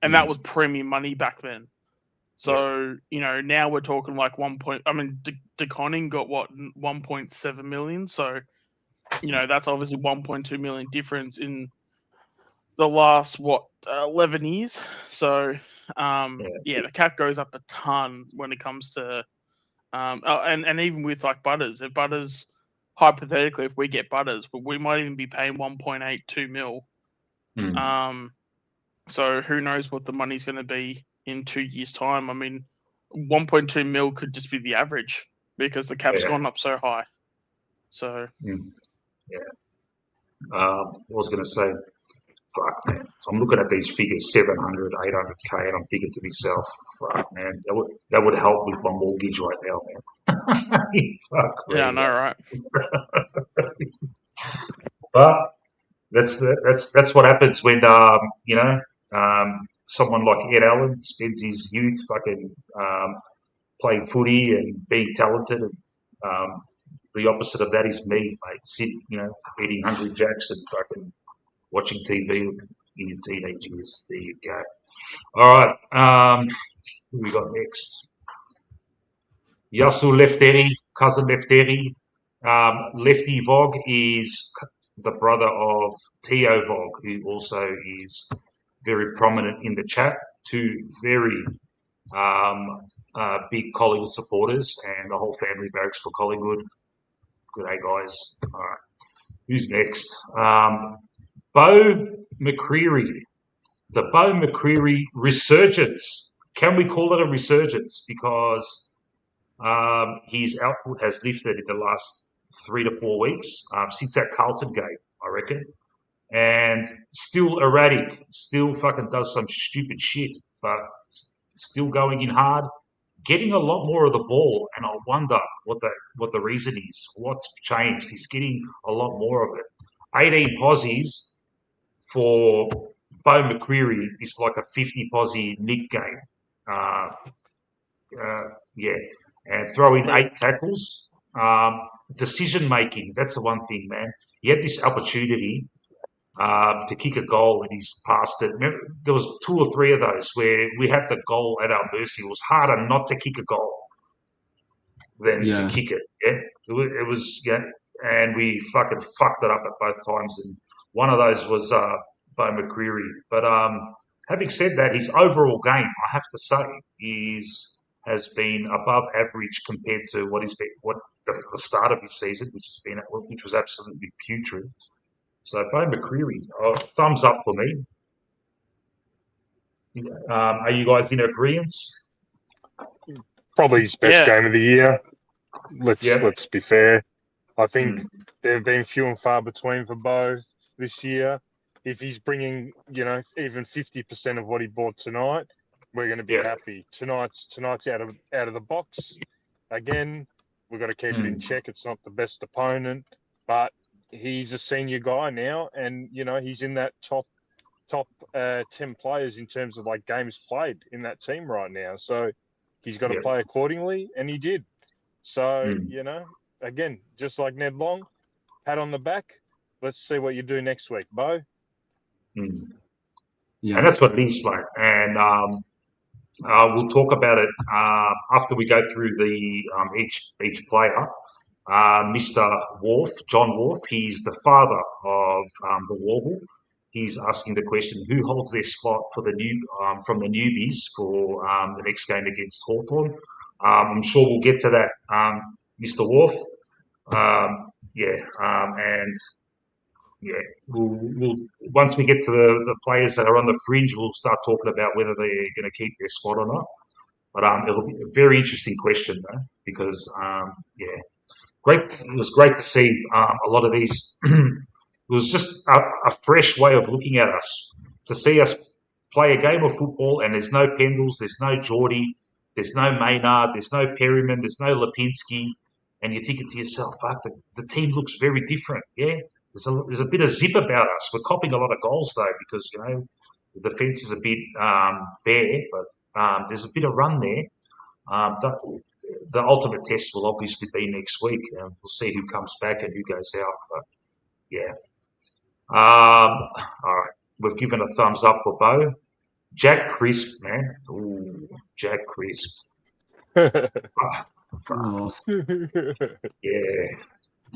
B: and that was premium money back then. So now we're talking like De Koning got what, 1.7 million. So that's obviously 1.2 million difference in the last 11 years. So the cap goes up a ton when it comes to and even with like Butters. If Butters, hypothetically, if we get Butters, but we might even be paying 1.82 mil. So who knows what the money's going to be in 2 years' time? I mean, 1.2 mil could just be the average because the cap's gone up so high. So
A: what was going to say? Fuck, man. I'm looking at these figures, 700, 800K, and I'm thinking to myself, fuck, man, that would help with my mortgage right now, man. Fuck,
B: yeah, I know, right?
A: But that's what happens when someone like Ed Allen spends his youth fucking playing footy and being talented, and the opposite of that is me, mate. Eating Hungry Jacks and fucking watching TV in your teenage years. There you go. All right. Who we got next? Yasu Lefteri, cousin Lefteri. Lefty Vogue is the brother of Theo Vogue, who also is very prominent in the chat. Two very big Collingwood supporters, and the whole family barracks for Collingwood. Good day, guys. All right. Who's next? Beau McCreary. The Beau McCreary resurgence. Can we call it a resurgence? Because his output has lifted in the last 3 to 4 weeks since that Carlton game, I reckon. And still erratic, still fucking does some stupid shit, but still going in hard, getting a lot more of the ball. And I wonder what the reason is. What's changed? He's getting a lot more of it. 18 posies for Beau McCreary is like a 50 posie Nick game. And throw in 8 tackles. Decision making, that's the one thing, man. He had this opportunity to kick a goal and he's passed it. There was 2 or 3 of those where we had the goal at our mercy. It was harder not to kick a goal than to kick it. Yeah, it was. Yeah, and we fucking fucked it up at both times. And one of those was Beau McCreary. But having said that, his overall game, I have to say, has been above average compared to what the start of his season, which was absolutely putrid. So Beau McCreary, thumbs up for me. Are you guys in agreement?
C: Probably his best game of the year. Let's be fair. I think they've been few and far between for Bo this year. If he's bringing, even 50% of what he brought tonight, we're going to be happy. Tonight's out of the box. Again, we've got to keep it in check. It's not the best opponent, but he's a senior guy now, and he's in that top 10 players in terms of like games played in that team right now. So he's got to play accordingly, and he did. So again, just like Ned Long, pat on the back. Let's see what you do next week, Bo.
D: Yeah.
A: And that's what it is, mate. And we'll talk about it after we go through the each player. Mr. Wharf, John Wharf, he's the father of the Warble. He's asking the question: who holds their spot for the from the newbies for the next game against Hawthorn? I'm sure we'll get to that, Mr. Wharf. We'll once we get to the players that are on the fringe, we'll start talking about whether they're going to keep their spot or not. But it'll be a very interesting question, though, because great. It was great to see a lot of these. It was just a fresh way of looking at us, to see us play a game of football, and there's no Pendles, there's no Geordie, there's no Maynard, there's no Perryman, there's no Lipinski, and you're thinking to yourself, fuck, the team looks very different, yeah? There's a bit of zip about us. We're copping a lot of goals, though, because, the defence is a bit bare, but there's a bit of run there. The ultimate test will obviously be next week, and we'll see who comes back and who goes out, but, yeah. All right. We've given a thumbs up for Bo. Jack Crisp, man. Ooh, Jack Crisp.
D: Oh,
A: Yeah.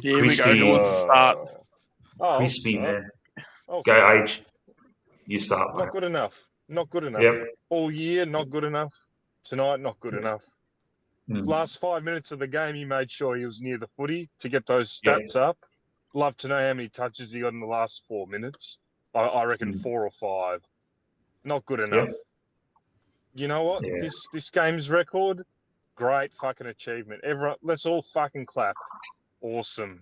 B: Here we go towards the start.
A: Crispy, man.
C: Oh,
A: Go,
C: sorry.
A: Age. You start, mate.
C: Not good enough. Not good enough.
A: Yep.
C: All year, not good enough. Tonight, not good enough. Last 5 minutes of the game, he made sure he was near the footy to get those stats up. Love to know how many touches he got in the last 4 minutes. I reckon 4 or 5. Not good enough. You know what?
A: Yeah.
C: This game's record, great fucking achievement. Everyone, let's all fucking clap. Awesome.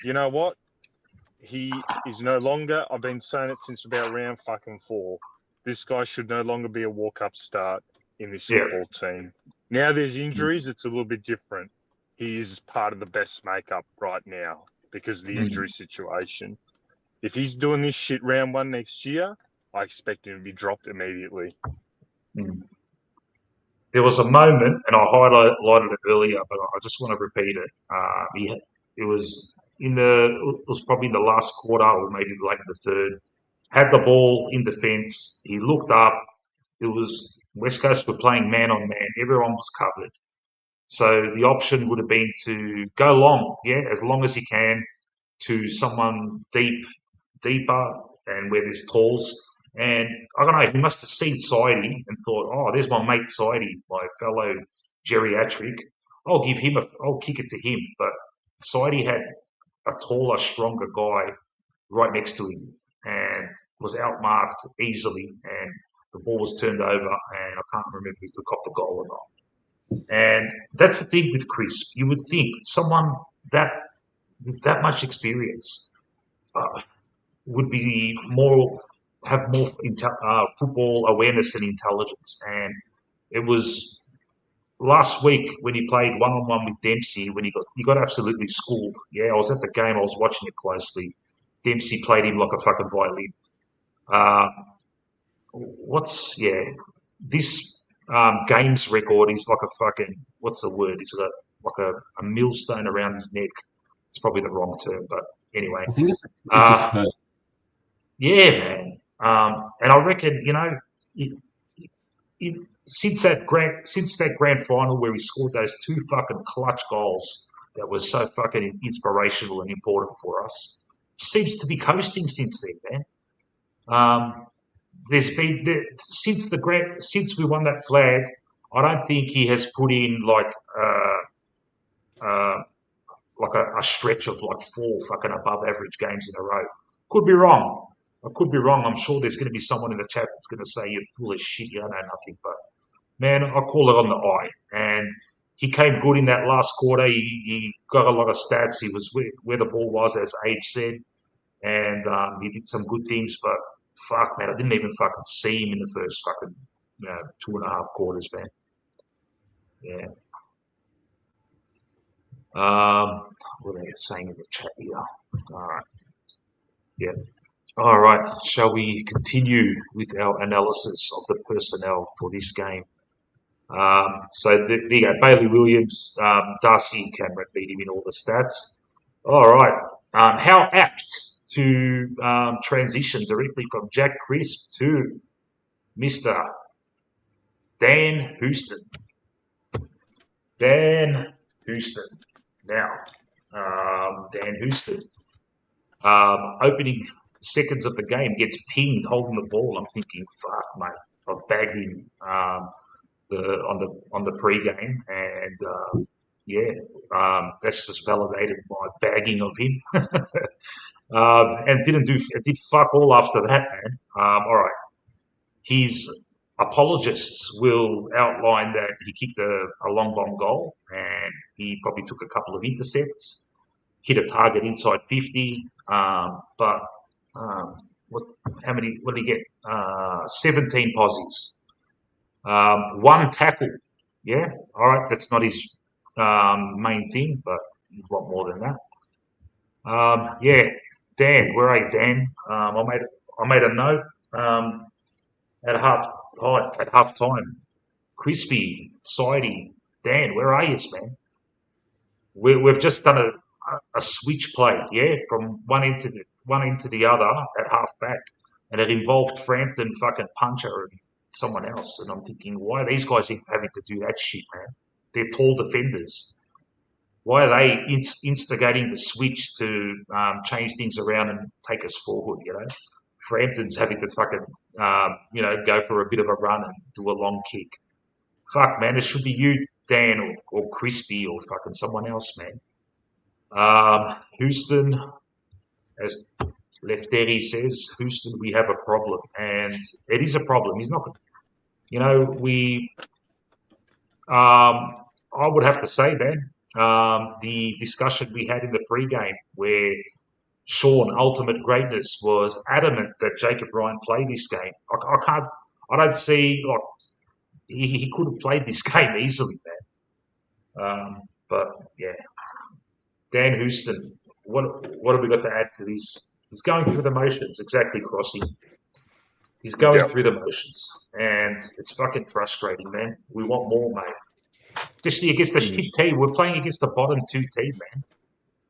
C: You know what? He is no longer, I've been saying it since about round fucking 4. This guy should no longer be a walk-up start in this football team. Now there's injuries, it's a little bit different. He is part of the best makeup right now because of the injury situation. If he's doing this shit round 1 next year, I expect him to be dropped immediately.
A: There was a moment, and I highlighted it earlier, but I just want to repeat it. It was probably in the last quarter or maybe late in the third. Had the ball in defence. He looked up. It was West Coast were playing man on man. Everyone was covered. So the option would have been to go long, as long as you can, to someone deeper, and where there's talls. And I don't know, he must have seen Sidey and thought, oh, there's my mate Sidey, my fellow geriatric. I'll kick it to him. But Sidey had a taller, stronger guy right next to him and was outmarked easily, and the ball was turned over, and I can't remember if we copped the goal or not. And that's the thing with Crisp. You would think someone with that much experience would be have more football awareness and intelligence. And it was last week when he played one-on-one with Dempsey, when he got absolutely schooled. Yeah, I was at the game. I was watching it closely. Dempsey played him like a fucking violin. This games record is like a fucking, what's the word? It's like a millstone around his neck. It's probably the wrong term, but anyway.
D: I think it's a curse.
A: Yeah, man. And I reckon, since that grand final where he scored those 2 fucking clutch goals that was so fucking inspirational and important for us, seems to be coasting since then, man. There's been since we won that flag, I don't think he has put in like a stretch of like 4 fucking above average games in a row. Could be wrong. I could be wrong. I'm sure there's going to be someone in the chat that's going to say you're full of shit. You don't know nothing. But man, I call it on the eye. And he came good in that last quarter. He got a lot of stats. He was where the ball was, as Age said, and he did some good things. But fuck, man, I didn't even fucking see him in the first fucking 2.5 quarters, man. Yeah. What are they saying in the chat here? All right. Yeah. All right. Shall we continue with our analysis of the personnel for this game? So there you go. Bailey Williams, Darcy Cameron beat him in all the stats. All right. How apt to transition directly from Jack Crisp to Mr. Dan Houston. Dan Houston. Now, Dan Houston, opening seconds of the game, gets pinged holding the ball. I'm thinking, fuck, mate, I've bagged him on the pre-game, and that's just validated my bagging of him. And it did fuck all after that, man. All right, his apologists will outline that he kicked a long bomb goal, and he probably took a couple of intercepts, hit a target inside 50, but how many? What did he get? 17 posies. One tackle. Yeah, all right. That's not his main thing, but he's a lot more than that. Dan, where are you, Dan? I made a note at half time. Crispy, Sidey, Dan, where are you, man? We've just done a switch play, yeah, from one end to the other at half back, and it involved Frampton, fucking Puncher, and someone else. And I'm thinking, why are these guys having to do that shit, man? They're tall defenders. Why are they instigating the switch to change things around and take us forward? You know, Frampton's having to fucking go for a bit of a run and do a long kick. Fuck, man, it should be you, Dan, or Crispy, or fucking someone else, man. Houston, as Lefteri says, Houston, we have a problem, and it is a problem. He's not, I would have to say, man, the discussion we had in the pre-game where Sean, Ultimate Greatness, was adamant that Jacob Ryan play this game. I don't see, like, he could have played this game easily, man. But yeah, Dan Houston, what have we got to add to this? He's going through the motions, exactly, Crossy. He's going through the motions, and it's fucking frustrating, man. We want more, mate. Especially against the shit team. We're playing against the bottom 2 team, man.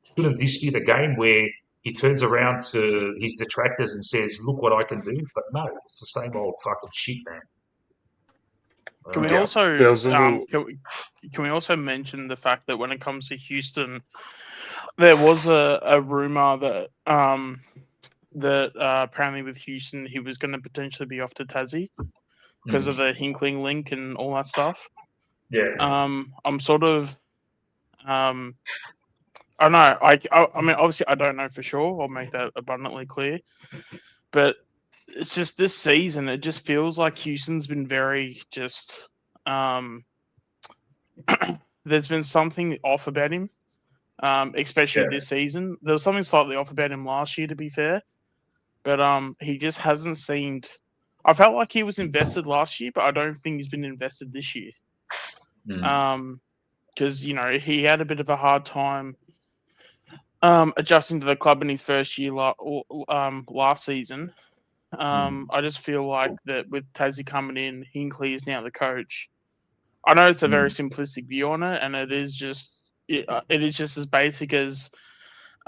A: Shouldn't this be the game where he turns around to his detractors and says, look what I can do? But no, it's the same old fucking shit, man.
B: Can we also mention the fact that when it comes to Houston, there was a rumor that apparently with Houston he was going to potentially be off to Tassie because of the Hinkling link and all that stuff.
A: Yeah.
B: I'm sort of I don't know. I mean, obviously, I don't know for sure. I'll make that abundantly clear. But it's just this season, it just feels like Houston's been very just. There's been something off about him, especially this season. There was something slightly off about him last year, to be fair. But he just hasn't seemed. I felt like he was invested last year, but I don't think he's been invested this year. Because he had a bit of a hard time adjusting to the club in his first year last season. I just feel like that with Tassie coming in, Hinkley is now the coach. I know it's a very simplistic view on it, and it is just as basic as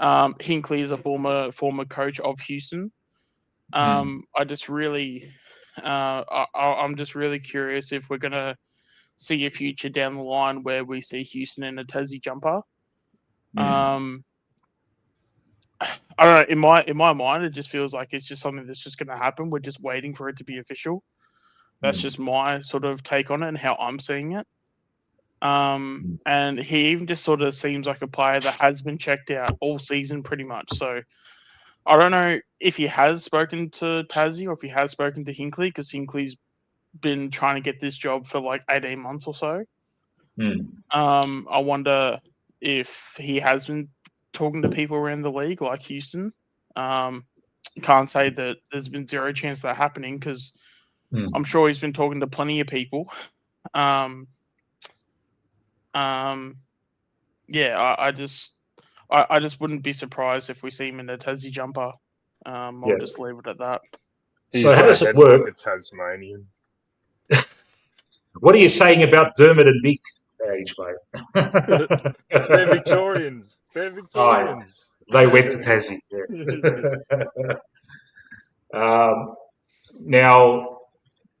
B: Hinkley is a former coach of Houston. I just really, I'm just really curious if we're gonna see a future down the line where we see Houston in a Tassie jumper. I don't know. In my mind, it just feels like it's just something that's just going to happen. We're just waiting for it to be official. That's just my sort of take on it and how I'm seeing it. And he even just sort of seems like a player that has been checked out all season pretty much. So I don't know if he has spoken to Tassie or if he has spoken to Hinkley, because Hinkley's been trying to get this job for like 18 months or so.
A: Mm.
B: I wonder if he has been talking to people around the league like Houston. Can't say that there's been zero chance of that happening because
A: Mm.
B: I'm sure he's been talking to plenty of people. Yeah, I just wouldn't be surprised if we see him in a Tassie jumper. I'll
A: Yeah.
B: just leave it at that.
C: He's
A: So how
C: got
A: does
C: a
A: it
C: head like
A: work?
C: a Tasmanian.
A: What are you saying about Dermot and Mick age, mate?
C: They're Victorians. They're Victorians.
A: They went to Tassie. Yeah. Now,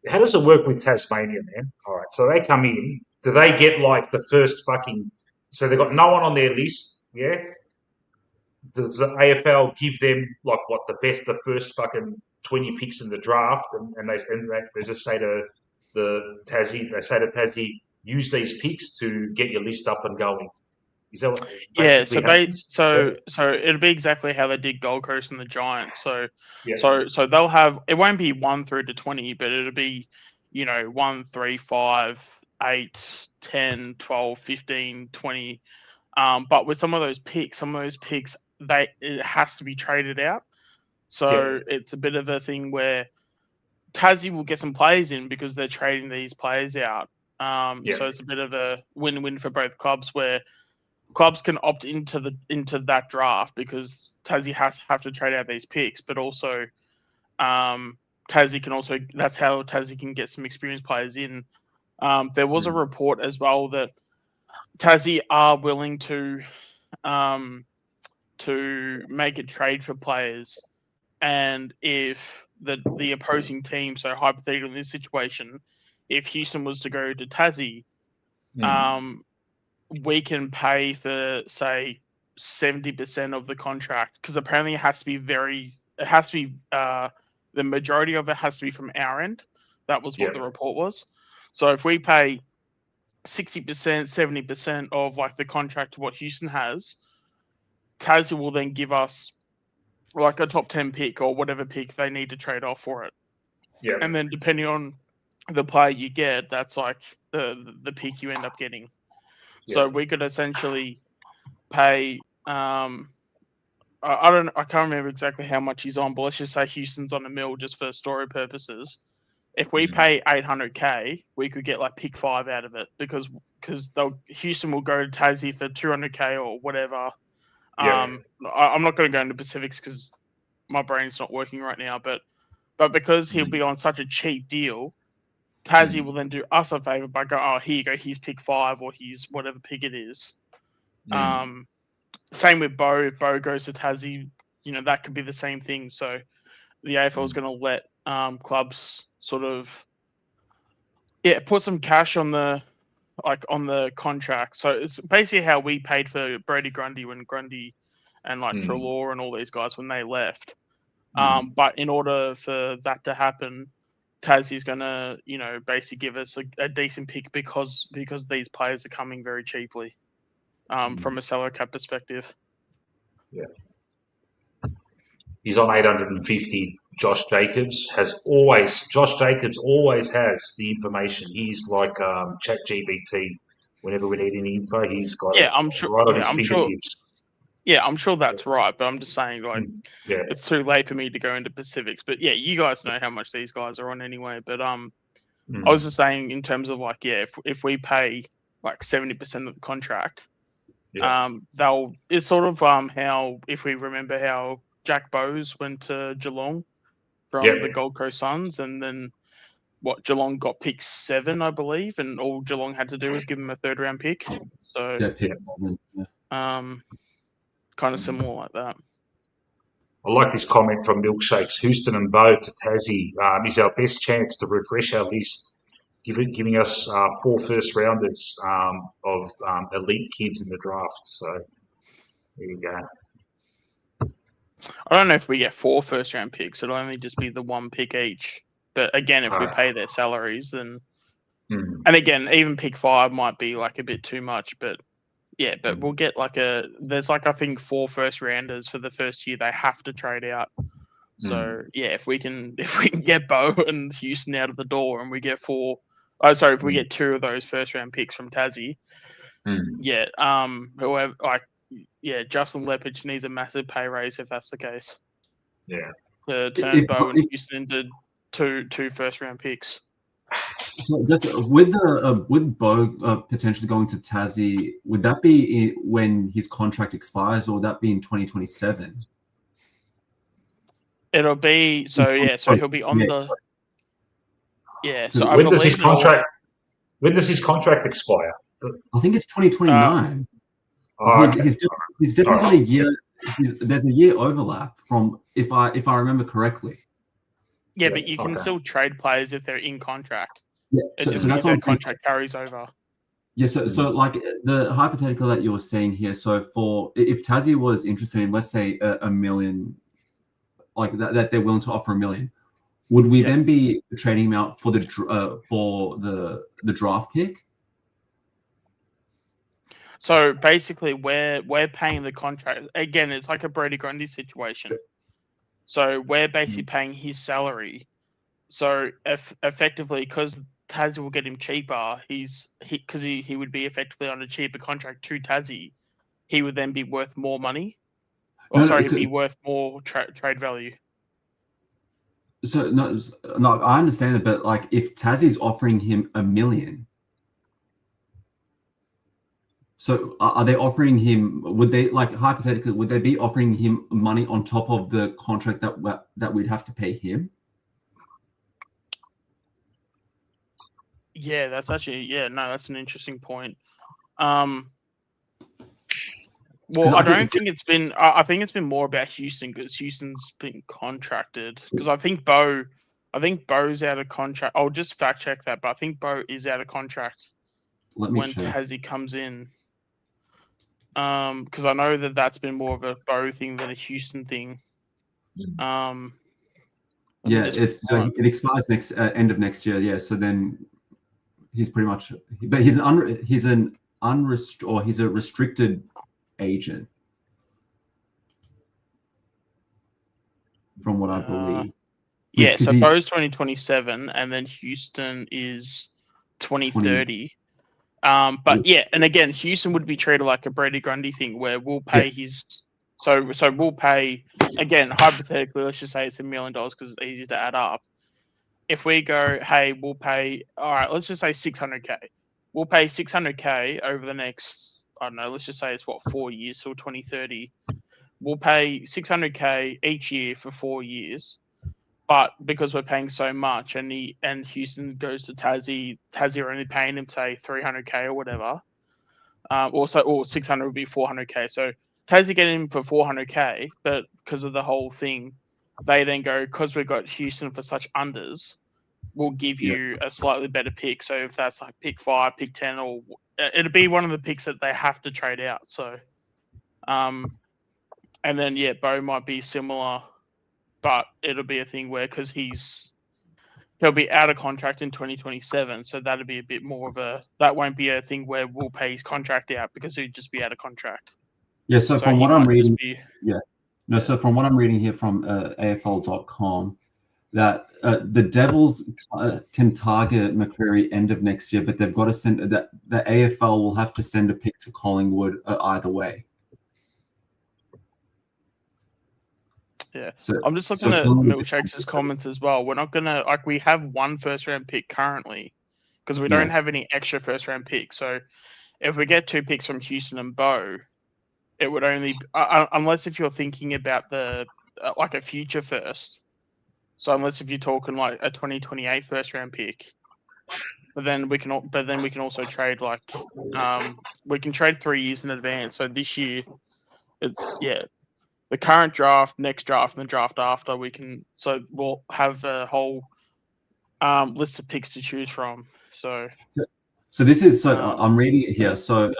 A: how does it work with Tasmania, man? All right, so they come in. Do they get like the first fucking? So they've got no one on their list, yeah? Does the AFL give them like what the first fucking 20 picks in the draft, and they just say to the Tassie, they say to Tassie, use these picks to get your list up and going. Is that what
B: Yeah,
A: basically happens?
B: so it'll be exactly how they did Gold Coast and the Giants. So
A: Yeah.
B: so they'll have, it won't be 1 through to 20, but it'll be 1, 3, 5, 8, 10, 12, 15, 20. But with some of those picks, it has to be traded out. So it's a bit of a thing where Tassie will get some players in because they're trading these players out. So it's a bit of a win-win for both clubs where clubs can opt into that draft because Tassie have to trade out these picks, but also Tassie can also, that's how Tassie can get some experienced players in. There was a report as well that Tassie are willing to make a trade for players, and if the opposing team, so hypothetically in this situation, if Houston was to go to Tassie, we can pay for say 70% of the contract because apparently it has to be the majority of it has to be from our end. That was what the report was. So if we pay 60%, 70% of like the contract to what Houston has, Tassie will then give us like a top 10 pick or whatever pick they need to trade off for it.
A: Yeah.
B: And then depending on the player you get, that's like the pick you end up getting. So we could essentially pay I can't remember exactly how much he's on, but let's just say Houston's on $1 million just for story purposes. If we pay $800K, we could get like pick 5 out of it because Houston will go to Tassie for $200K or whatever. I'm not going to go into specifics because my brain's not working right now, but because he'll be on such a cheap deal, Tassie will then do us a favor by going, oh, here you go, here's pick 5 or here's whatever pick it is. Same with Bo. If Bo goes to Tassie, that could be the same thing. So the AFL is going to let clubs sort of put some cash on the contract. So it's basically how we paid for Brady Grundy when Grundy and like Treloar and all these guys when they left. But in order for that to happen, Tassie's going to, basically give us a decent pick because these players are coming very cheaply from a salary cap perspective.
A: Yeah. He's on 850. Josh Jacobs always has the information. He's like ChatGPT. Whenever we need any info, he's got it
B: I'm sure,
A: right on his fingertips.
B: I'm sure that's right, but I'm just saying, it's too late for me to go into specifics. But yeah, you guys know how much these guys are on anyway. But I was just saying in terms of if we pay like 70% of the contract, it's sort of how, if we remember how Jack Bowes went to Geelong from the Gold Coast Suns, and then Geelong got pick 7, I believe, and all Geelong had to do was give him a 3rd round pick. So kind of similar like that.
A: I like this comment from Milkshakes. Houston and Bo to Tassie is our best chance to refresh our list, giving us 4 first rounders of elite kids in the draft. So there you go.
B: I don't know if we get 4 first round picks. It'll only just be the 1 pick each. But again, if we pay their salaries, then and again, even pick 5 might be like a bit too much. But yeah, but we'll get there's I think 4 first rounders for the first year they have to trade out. So yeah, if we can get Bo and Houston out of the door and we get 4 Oh, sorry, if we
A: Mm.
B: get 2 of those first round picks from Tassie,
A: Mm.
B: yeah, whoever, Justin Lepage needs a massive pay raise if that's the case.
A: Yeah.
B: To turn
D: If,
B: Bo and
D: if,
B: Houston into two first round picks.
D: so just with Bo potentially going to Tassie, would that be when his contract expires, or would that be in 2027?
B: It'll be so he'll be on
D: Yeah.
B: the So
A: When
B: I
A: does his
B: believe it'll-
A: contract? When does his contract expire?
D: I think it's 2029.
A: Oh, okay.
D: He's definitely got a year. There's a year overlap from if I remember correctly.
B: Yeah,
A: Yeah,
B: but you can
A: okay.
B: still trade players if they're in contract.
D: Yeah,
B: It
D: so
B: just
D: that's
B: means
D: what I'm
B: that
D: saying.
B: contract carries over.
D: Yeah, so like the hypothetical that you were saying here. So for if Tassie was interested in, let's say, a million, like that they're willing to offer $1 million, would we
B: Yeah.
D: then be trading him out for the draft pick?
B: So basically, we're paying the contract again. It's like a Brody Grundy situation. So we're basically paying his salary. So effectively, because Tassie will get him cheaper, he would be effectively on a cheaper contract to Tassie. He would then be worth more money. He'd be worth more trade value.
D: So no, I understand it, but like if Tassie's offering him $1 million, so are they offering him? Would they, like, hypothetically, would they be offering him money on top of the contract that we'd have to pay him?
B: Yeah, that's actually that's an interesting point. Well, I don't think it's been. I think it's been more about Houston because Houston's been contracted. Because I think Bo's out of contract. I'll just fact check that, but I think Bo is out of contract when Tassie comes in. Because I know that's been more of a Bo thing than a Houston thing.
D: Yeah, it expires end of next year. Yeah, so then he's pretty much, but he's a restricted agent, from what I believe.
B: Yeah, so Bo's 2027, and then Houston is 2030. But yeah, and again, Houston would be treated like a Brady Grundy thing, where we'll pay his. So we'll pay, again, hypothetically. Let's just say it's $1 million because it's easy to add up. If we go, hey, we'll pay. All right, let's just say 600K. We'll pay 600K over the next, I don't know. Let's just say it's 4 years till 2030. We'll pay 600K each year for 4 years. But because we're paying so much, and Houston goes to Tassie are only paying him, say, 300K or whatever. Or 600 would be 400K. So Tassie getting him for 400K, but because of the whole thing, they then go, because we've got Houston for such unders, we'll give you a slightly better pick. So if that's like pick 5, pick 10, or it'll be one of the picks that they have to trade out. So, and then Bo might be similar. But it'll be a thing where, because he'll be out of contract in 2027, so that'll be a bit more of that won't be a thing where we'll pay his contract out because he'd just be out of contract.
D: Yeah. So from what I'm reading, So from what I'm reading here from AFL.com, that the Devils can target McCreary end of next year, but they've got to send that the AFL will have to send a pick to Collingwood either way.
B: Yeah, so I'm just looking at Milkshake's comments as well. We're not gonna, we have 1 first round pick currently because we don't have any extra first round picks. So if we get 2 picks from Houston and Bo, it would only unless if you're thinking about the a future first. So unless if you're talking like a 2028 first round pick, but then we can also trade we can trade 3 years in advance. So this year, it's the current draft, next draft, and the draft after, we'll have a whole list of picks to choose from. So
D: this is I'm reading it here. So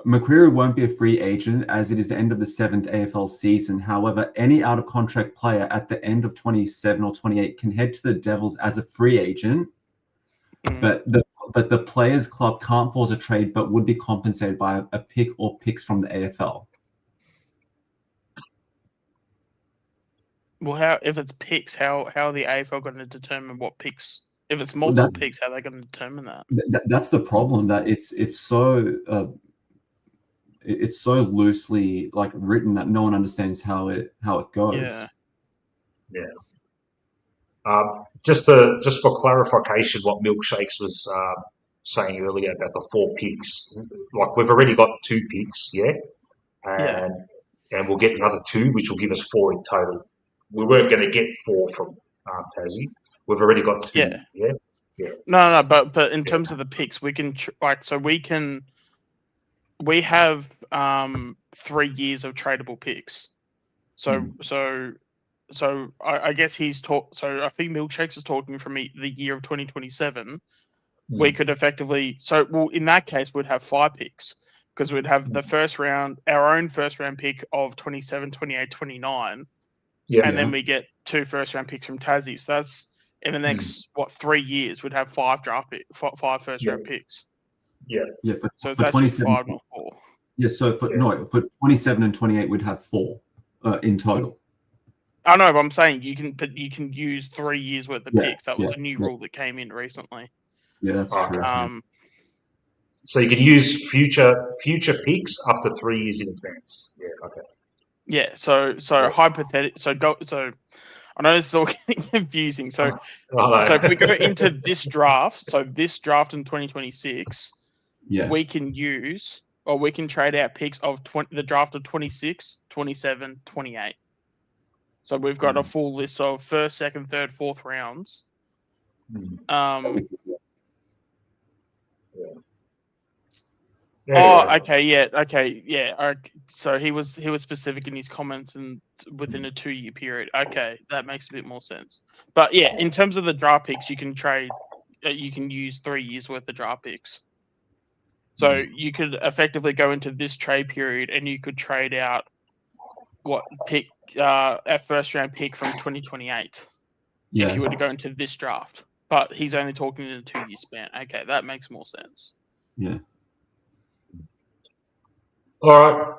D: McCreary won't be a free agent as it is the end of the 7th AFL season. However, any out of contract player at the end of 27 or 28 can head to the Devils as a free agent. But the Players Club can't force a trade, but would be compensated by a pick or picks from the AFL.
B: Well, if it's picks, how are the AFL going to determine what picks? If it's multiple
D: that-
B: picks, how are they going to determine that?
D: That's the problem. That it's so loosely like written that no one understands how it goes.
B: Yeah.
A: Just for clarification, what Milkshakes was saying earlier about the 4 picks. Like we've already got 2 picks, and we'll get another 2, which will give us 4 in total. We weren't going to get 4 from Tassie. We've already got 2. Yeah.
B: No, but in terms of the picks, we can we have 3 years of tradable picks. So I guess so I think Milkshakes is talking from the year of 2027. We could effectively in that case we'd have 5 picks because we'd have the first round, our own first round pick of 27, 28, 29. And then we get 2 first round picks from Tassie. So that's in the next 3 years we'd have 5 first round picks.
D: Yeah.
B: So it's
D: for
B: actually
D: 27,
B: 5, not 4.
D: Yeah. So for 27 and 28, we'd have 4 in total.
B: I know, but I'm saying you can use 3 years worth of picks. That was a new rule that came in recently.
D: Yeah, that's true.
A: So you can use future picks up to 3 years in advance. Yeah. Okay.
B: Yeah. So hypothetical. So I know this is all getting confusing. So if we go into this draft, this draft in 2026, we can use or we can trade out picks of the draft of 26, 27, 28. So we've got a full list of first, second, third, fourth rounds. Okay. So he was specific in his comments and within a 2-year period. Okay, that makes a bit more sense. But yeah, in terms of the draft picks, you can trade. You can use 3 years worth of draft picks. So you could effectively go into this trade period and you could trade out our first round pick from 2028 if you were to go into this draft. But he's only talking in a 2-year span. Okay, that makes more sense.
D: Yeah.
A: All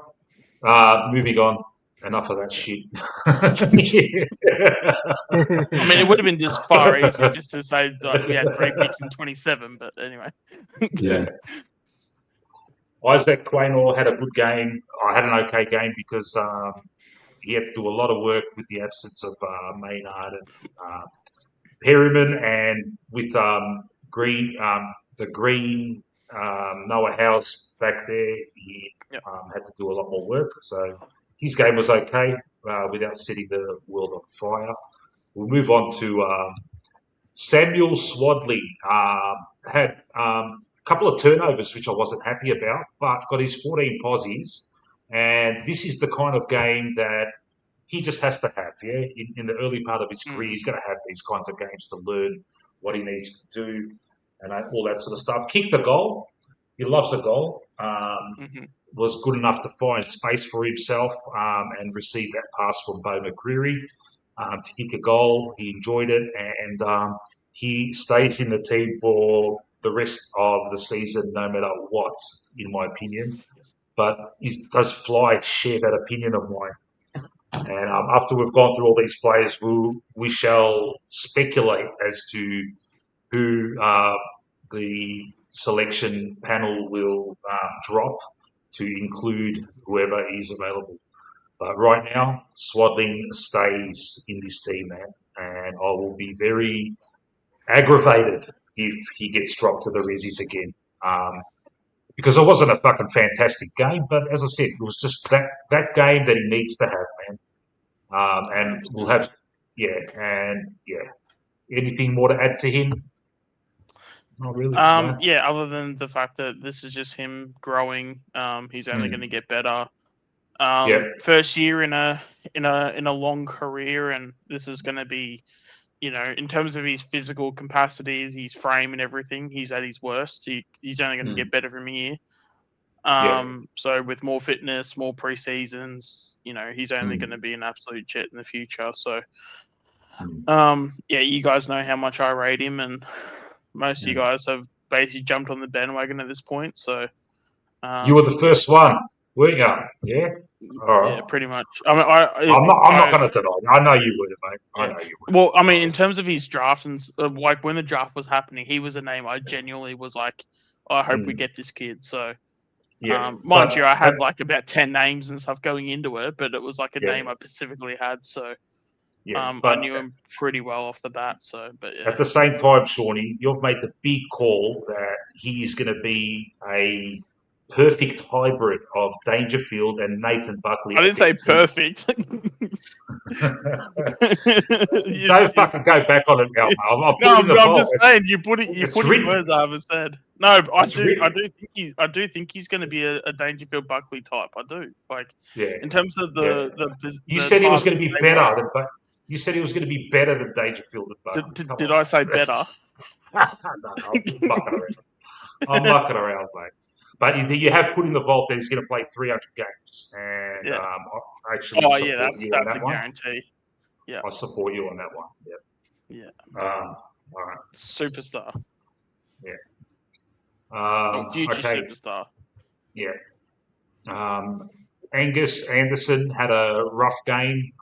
A: right. Moving on. Enough of that shit.
B: I mean, it would have been just far easier just to say like we had 3 picks in 27, but anyway.
D: Yeah.
A: Isaac Quaynor had a good game. I had an okay game because he had to do a lot of work with the absence of Maynard and Perryman, and with Green, the Green Noah House back there, he had to do a lot more work. So his game was okay without setting the world on fire. We'll move on to Samuel Swadley. Had a couple of turnovers, which I wasn't happy about, but got his 14 posies. And this is the kind of game that he just has to have, in the early part of his career, he's going to have these kinds of games to learn what he needs to do and all that sort of stuff. Kicked a goal. He loves a goal. Was good enough to find space for himself and receive that pass from Bo McCreary to kick a goal. He enjoyed it, and he stays in the team for the rest of the season, no matter what, in my opinion. But does Fly share that opinion of mine? And after we've gone through all these players, we shall speculate as to who the selection panel will drop to include whoever is available. But right now, Swadling stays in this team, man. And I will be very aggravated if he gets dropped to the Rezzies again. Because it wasn't a fucking fantastic game, but as I said, it was just that game that he needs to have, man. And we'll have, anything more to add to him? Not really. No.
B: Yeah, other than the fact that this is just him growing. He's only going to get better. First year in a long career, and this is going to be, in terms of his physical capacity, his frame and everything, he's at his worst. He's only going to get better from here. So with more fitness, more pre-seasons, he's only going to be an absolute jet in the future. So, you guys know how much I rate him, and most of you guys have basically jumped on the bandwagon at this point. So
A: you were the first one, weren't you? Yeah. All right.
B: Yeah, pretty much. I mean, I
A: I'm not going to deny it. I know you would, mate. I
B: Yeah.
A: know you would.
B: well, I mean, in terms of his draft and like when the draft was happening, he was a name I genuinely was like, I hope we get this kid. So,
A: Yeah.
B: mind
A: but-
B: you, I had
A: but-
B: like about 10 names and stuff going into it, but it was like a
A: Yeah.
B: name I specifically had. So,
A: yeah.
B: I
A: But
B: knew him pretty well off the bat. So, but yeah,
A: at the same time, Shawnee, you've made the big call that he's going to be a perfect hybrid of Dangerfield and Nathan Buckley.
B: I didn't say perfect.
A: Don't fucking go back on it now. I'll put
B: No,
A: it in the
B: I'm
A: vault.
B: just saying you put it. You
A: it's
B: put in
A: written.
B: words I haven't said. No, but
A: It's written.
B: I do think he's going to be a Dangerfield Buckley type. I do. Like
A: Yeah.
B: in terms of
A: You said he was
B: type
A: going to be
B: they
A: better
B: were.
A: than, but you said he was going to be better than Dangerfield and Buckley. Come
B: Did
A: on.
B: I say better?
A: No, I'm mucking around. I'm mucking around, mate. But you have put in the vault that he's going to play 300 games, and
B: Yeah.
A: I actually
B: Oh
A: support
B: yeah, that's
A: you on
B: a
A: that one.
B: guarantee.
A: I support you on that one. Yep.
B: Yeah,
A: All right.
B: superstar. Future
A: Okay.
B: superstar.
A: Yeah. Angus Anderson had a rough game.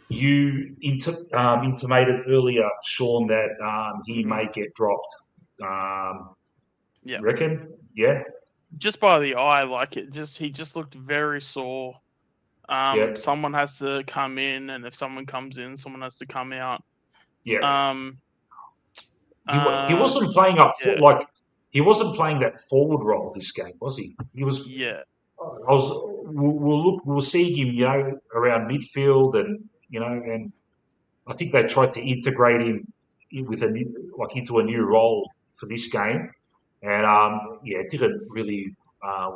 A: You intimated earlier, Sean, that he may get dropped.
B: Yeah.
A: Reckon? Yeah.
B: Just by the eye, like he just looked very sore.
A: Yep.
B: Someone has to come in, and if someone comes in, someone has to come out.
A: Yeah. He wasn't playing up
B: yeah.
A: like he wasn't playing that forward role this game, was he? He was.
B: Yeah.
A: We'll see him, around midfield, and and I think they tried to integrate him with into a new role for this game, and it didn't really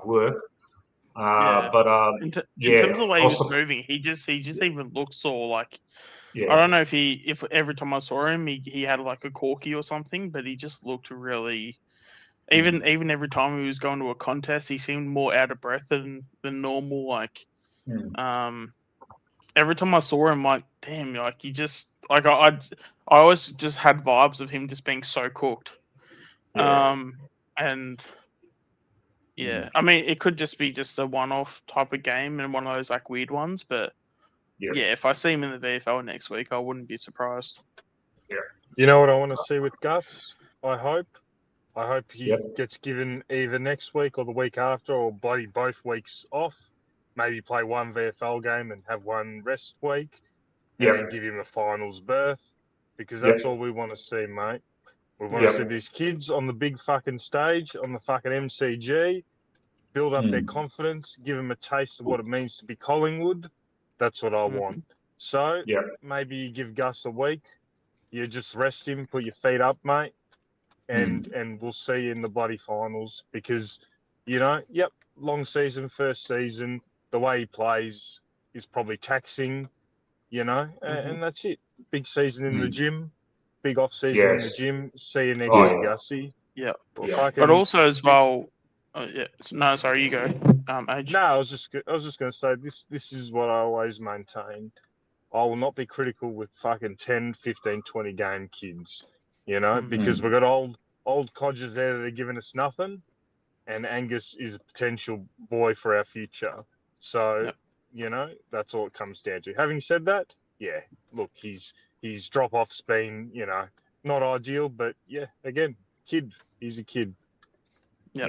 A: work. But
B: in terms of the way he
A: I was
B: was moving, he just even looked sore. Like
A: yeah,
B: I don't know if every time I saw him, he had like a corky or something, but he just looked really. Even every time he was going to a contest, he seemed more out of breath than normal. Like, every time I saw him, like, damn, like he just like I always just had vibes of him just being so cooked. And yeah, I mean, it could just be just a one-off type of game and one of those like weird ones, but yeah, if I see him in the VFL next week, I wouldn't be surprised.
A: Yeah.
C: You know what I want to see with Gus? I hope he gets given either next week or the week after, or bloody both weeks off. Maybe play one VFL game and have one rest week, and then give him a finals berth, because that's all we want to see, mate. We want to see these kids on the big fucking stage, on the fucking MCG, build up their confidence, give them a taste of what it means to be Collingwood. That's what I want. So maybe you give Gus a week, you just rest him, put your feet up, mate, and we'll see you in the bloody finals, because, long season, first season, the way he plays is probably taxing, and that's it. Big season in the gym, big off season in the gym. See you next year, Gussie.
B: Yeah.
C: Fucking,
B: But also as well, no, sorry, you go. Age.
C: No, I was just going to say this is what I always maintain. I will not be critical with fucking 10, 15, 20 game kids, because we've got old codgers there that are giving us nothing, and Angus is a potential boy for our future. So, that's all it comes down to. Having said that, look, his drop-off's been, not ideal, but again, kid. He's a kid.
B: Yeah.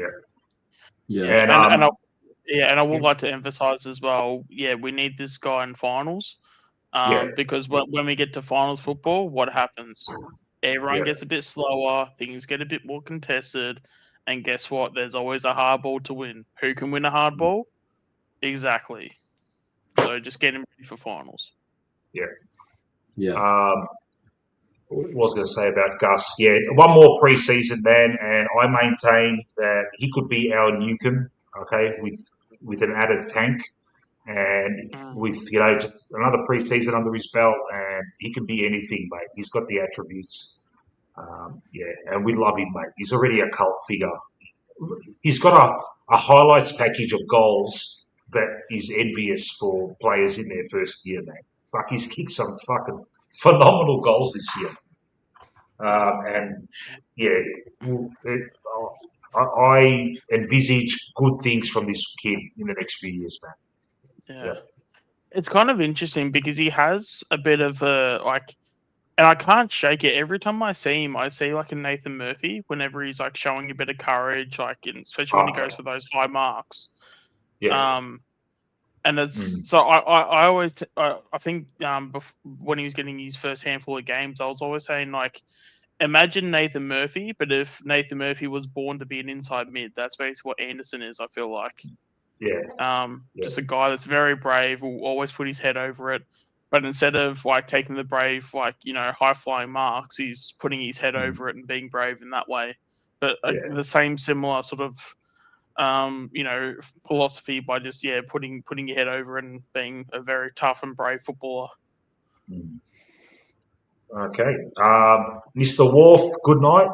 A: And
B: and I would like to emphasize as well, we need this guy in finals. Because when we get to finals football, what happens? Everyone gets a bit slower, things get a bit more contested, and guess what? There's always a hard ball to win. Who can win a hard ball? Exactly. So just get him ready for finals.
A: What was going to say about Gus? One more preseason, man, and I maintain that he could be our Newcomb, with an added tank, and with just another preseason under his belt, and he can be anything, mate. He's got the attributes, and we love him, mate. He's already a cult figure. He's got a highlights package of goals that is envious for players in their first year, mate. Fuck, he's kicked some fucking phenomenal goals this year. I envisage good things from this kid in the next few years, man.
B: Yeah. It's kind of interesting because he has a bit of a like, and I can't shake it. Every time I see him, I see like a Nathan Murphy whenever he's like showing a bit of courage, like especially when he
A: Okay.
B: goes for those high marks.
A: Yeah.
B: And it's so I always I think when he was getting his first handful of games, I was always saying like, imagine Nathan Murphy, but if Nathan Murphy was born to be an inside mid, that's basically what Anderson is. I feel like.
A: Yeah.
B: Just a guy that's very brave, will always put his head over it. But instead of like taking the brave, like, high flying marks, he's putting his head over it and being brave in that way. But
A: Yeah.
B: the same similar sort of, philosophy by just putting your head over it and being a very tough and brave footballer.
A: Okay. Mr. Wharf, good night.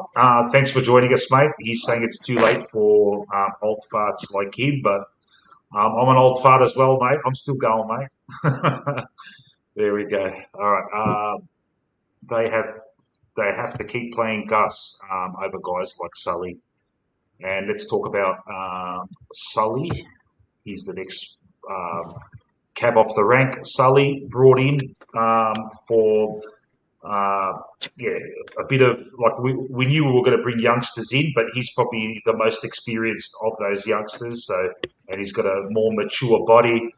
A: Thanks for joining us, mate. He's saying it's too late for old farts like him, but I'm an old fart as well, mate. I'm still going, mate. There we go. All right. They have to keep playing Gus over guys like Sully. And let's talk about Sully. He's the next cab off the rank. Sully brought in for a bit of like we knew we were going to bring youngsters in, but he's probably the most experienced of those youngsters. So, and he's got a more mature body.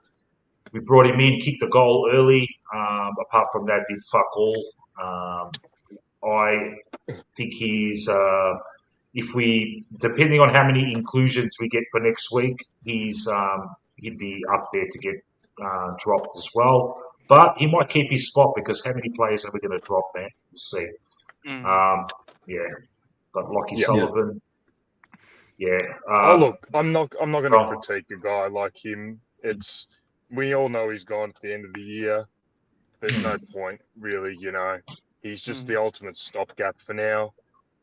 A: We brought him in, kicked a goal early. Apart from that, did fuck all. I think he's depending on how many inclusions we get for next week, he'd be up there to get dropped as well. But he might keep his spot because how many players are we going to drop, man? We'll see. But Lockie Sullivan,
C: look, I'm not going to critique a guy like him. We all know he's gone at the end of the year. There's no point, really. He's just the ultimate stopgap for now.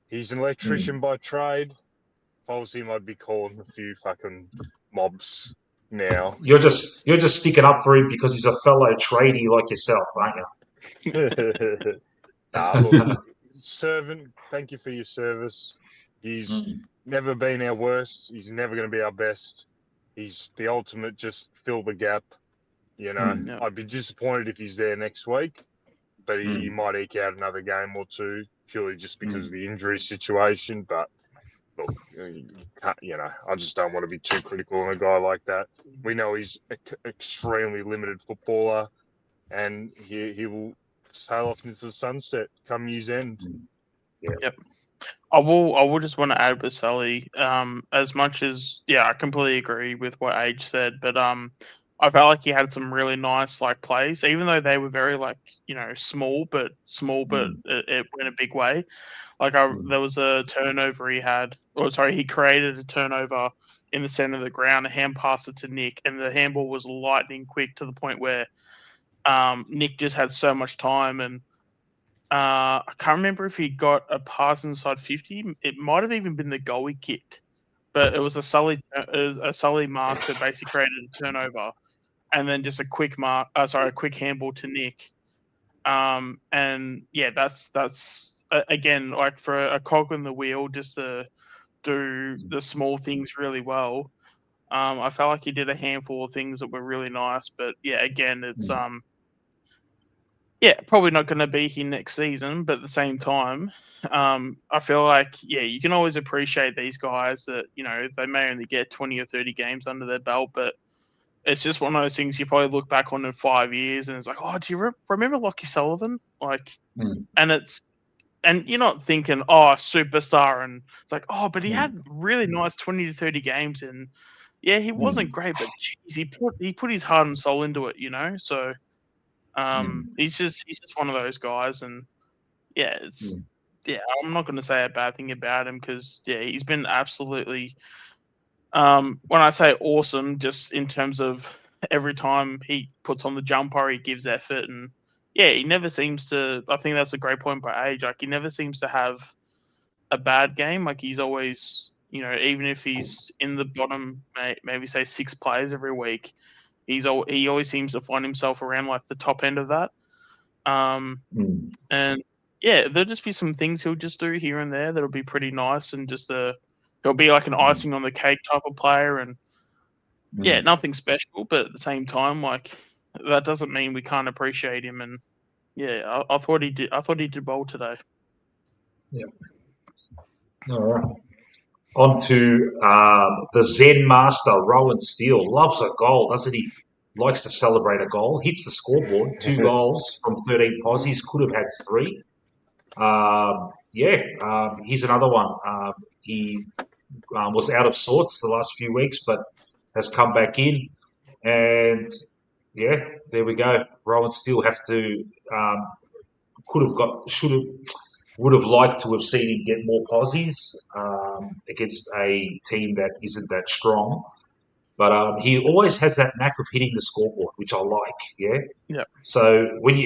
C: He's an electrician by trade. If I was him, I'd be calling a few fucking mobs now.
A: You're just sticking up for him because he's a fellow tradie like yourself, aren't you?
C: Look, servant, thank you for your service. He's never been our worst. He's never going to be our best. He's the ultimate just fill the gap. I'd be disappointed if he's there next week, but he might eke out another game or two purely just because of the injury situation. But look, I just don't want to be too critical on a guy like that. We know he's an extremely limited footballer, and he will sail off into the sunset come year's end.
B: Yep. I will just want to add with Sully, as much as I completely agree with what Age said, but I felt like he had some really nice plays, even though they were very small, but it went a big way. There was a turnover he created a turnover in the center of the ground, a hand pass it to Nick, and the handball was lightning quick to the point where Nick just had so much time, and I can't remember if he got a pass inside 50. It might have even been the goal he kicked, but it was a Sully mark that basically created a turnover, and then just a quick handball to Nick. That's again, for a cog in the wheel, just to do the small things really well. I felt like he did a handful of things that were really nice, but again, it's probably not going to be here next season, but at the same time, I feel like, you can always appreciate these guys that, they may only get 20 or 30 games under their belt, but it's just one of those things you probably look back on in 5 years and it's like, oh, do you remember Lockie Sullivan? And you're not thinking, oh, superstar. And it's like, oh, but he had really nice 20 to 30 games. And he wasn't great, but geez, he put his heart and soul into it, So he's just one of those guys. And I'm not going to say a bad thing about him because he's been absolutely, when I say awesome, just in terms of every time he puts on the jumper, he gives effort, and he never seems to. I think that's a great point by Age. He never seems to have a bad game. He's always, even if he's in the bottom, maybe say 6 players every week, he always seems to find himself around the top end of that. And there'll just be some things he'll just do here and there that'll be pretty nice, and just he'll be like an icing on the cake type of player. And yeah, nothing special, but at the same time, like that doesn't mean we can't appreciate him. And yeah, I thought he did. I thought he did well today.
A: All right. On to the Zen master, Rowan Steele. Loves a goal, doesn't he? Likes to celebrate a goal. Hits the scoreboard. 2 goals from 13 posies. Could have had 3. Here's another one. He was out of sorts the last few weeks, but has come back in. And, yeah, there we go. Rowan Steele would have liked to have seen him get more posies against a team that isn't that strong. But he always has that knack of hitting the scoreboard, which I like. Yeah.
B: Yeah.
A: So when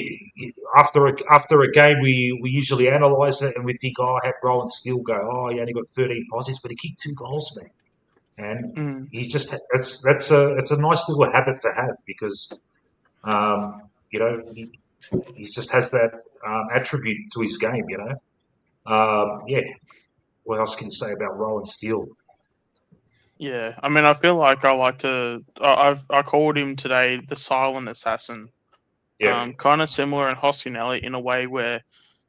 A: after a game, we usually analyse it and we think, oh, I had Rowan Steele go, oh, he only got 13 posies, but he kicked 2 goals, man. And he's just it's a nice little habit to have because he just has that attribute to his game. What else can you say about Rowan Steele?
B: Yeah, I mean, I feel like I called him today the silent assassin.
A: Yeah.
B: Kind of similar in Hoskinelli in a way where,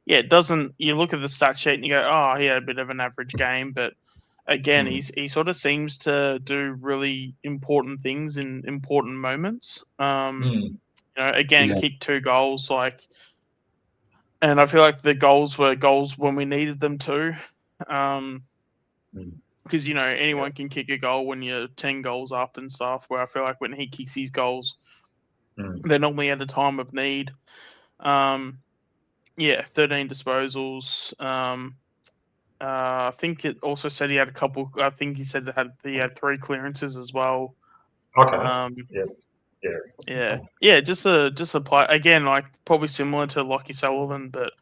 B: yeah, it doesn't. You look at the stat sheet and you go, oh, he had a bit of an average game, but again, he sort of seems to do really important things in important moments. Kicked 2 goals, and I feel like the goals were goals when we needed them to. Because anyone can kick a goal when you're 10 goals up and stuff. Where I feel like when he kicks his goals, they're normally at a time of need. 13 disposals. I think it also said he had a couple. I think he said he had 3 clearances as well.
A: Okay.
B: Just a play again, like probably similar to Lockie Sullivan, but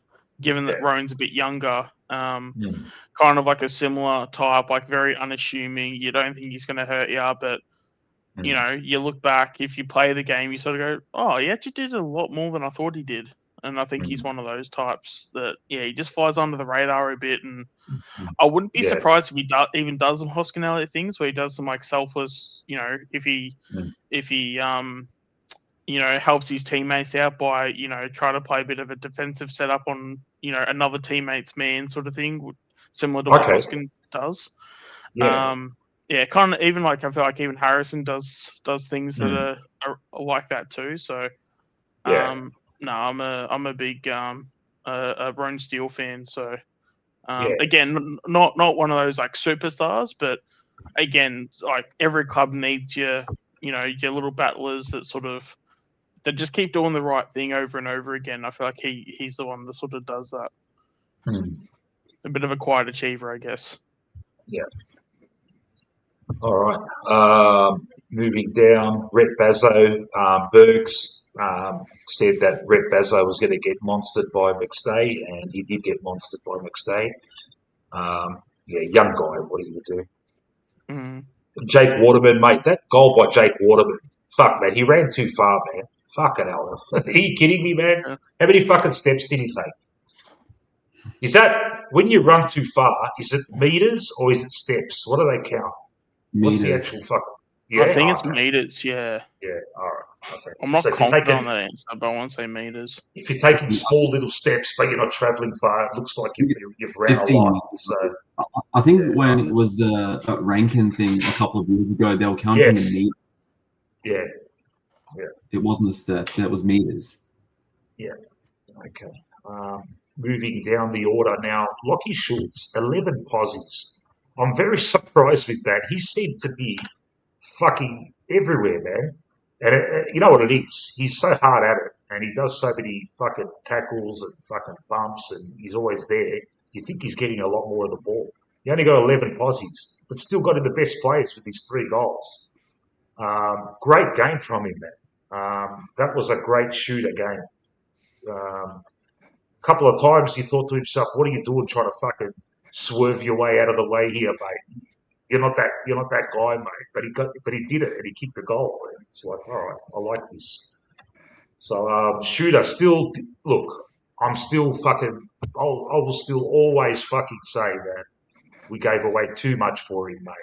B: given that Rowan's a bit younger. Kind of like a similar type, like very unassuming. You don't think he's going to hurt you, but you look back, if you play the game, you sort of go, oh, he actually did a lot more than I thought he did. And I think he's one of those types that, he just flies under the radar a bit. And I wouldn't be surprised if he even does some hospitality things where he does some like selfless, if he helps his teammates out by, try to play a bit of a defensive setup on, another teammate's man sort of thing, similar to what Hoskin does. Kind of even like I feel like even Harrison does things that are like that too. So, I'm a big Rowan Steele fan. So, again, not one of those like superstars, but again, like every club needs your little battlers that just keep doing the right thing over and over again. I feel like he's the one that sort of does that. A bit of a quiet achiever, I guess.
A: Yeah. All right. Moving down, Rhett Bazzo, Bergs said that Rhett Bazzo was going to get monstered by McStay, and he did get monstered by McStay. Young guy. What are you going to do? Jake Waterman, mate, that goal by Jake Waterman, fuck, man, he ran too far, man. Fucking hell. Are you kidding me, man? How many fucking steps did he take? Is that, when you run too far, is it meters or is it steps? What do they count? What's the actual fucking... Yeah?
B: I think it's meters, yeah.
A: Yeah, all right. Okay.
B: I'm not confident on that answer, but I want to say meters.
A: If you're taking small little steps, but you're not travelling far, it looks like you've ran 15. A lot. So,
D: I think when it was the Rankin thing a couple of years ago, they were counting in meters.
A: Yeah.
D: It wasn't the steps, it was meters.
A: Yeah. Okay. Moving down the order now, Lockie Schultz, 11 posies. I'm very surprised with that. He seemed to be fucking everywhere, man. And you know what it is? He's so hard at it, and he does so many fucking tackles and fucking bumps, and he's always there. You think he's getting a lot more of the ball. He only got 11 posies, but still got in the best players with his 3 goals. Great game from him, man. That was a great shooter game. Couple of times he thought to himself, "What are you doing, trying to fucking swerve your way out of the way here, mate? You're not that guy, mate." But he did it, and he kicked the goal. And it's like, all right, I like this. So shooter, still look. I'm still fucking. I will still always fucking say that we gave away too much for him, mate.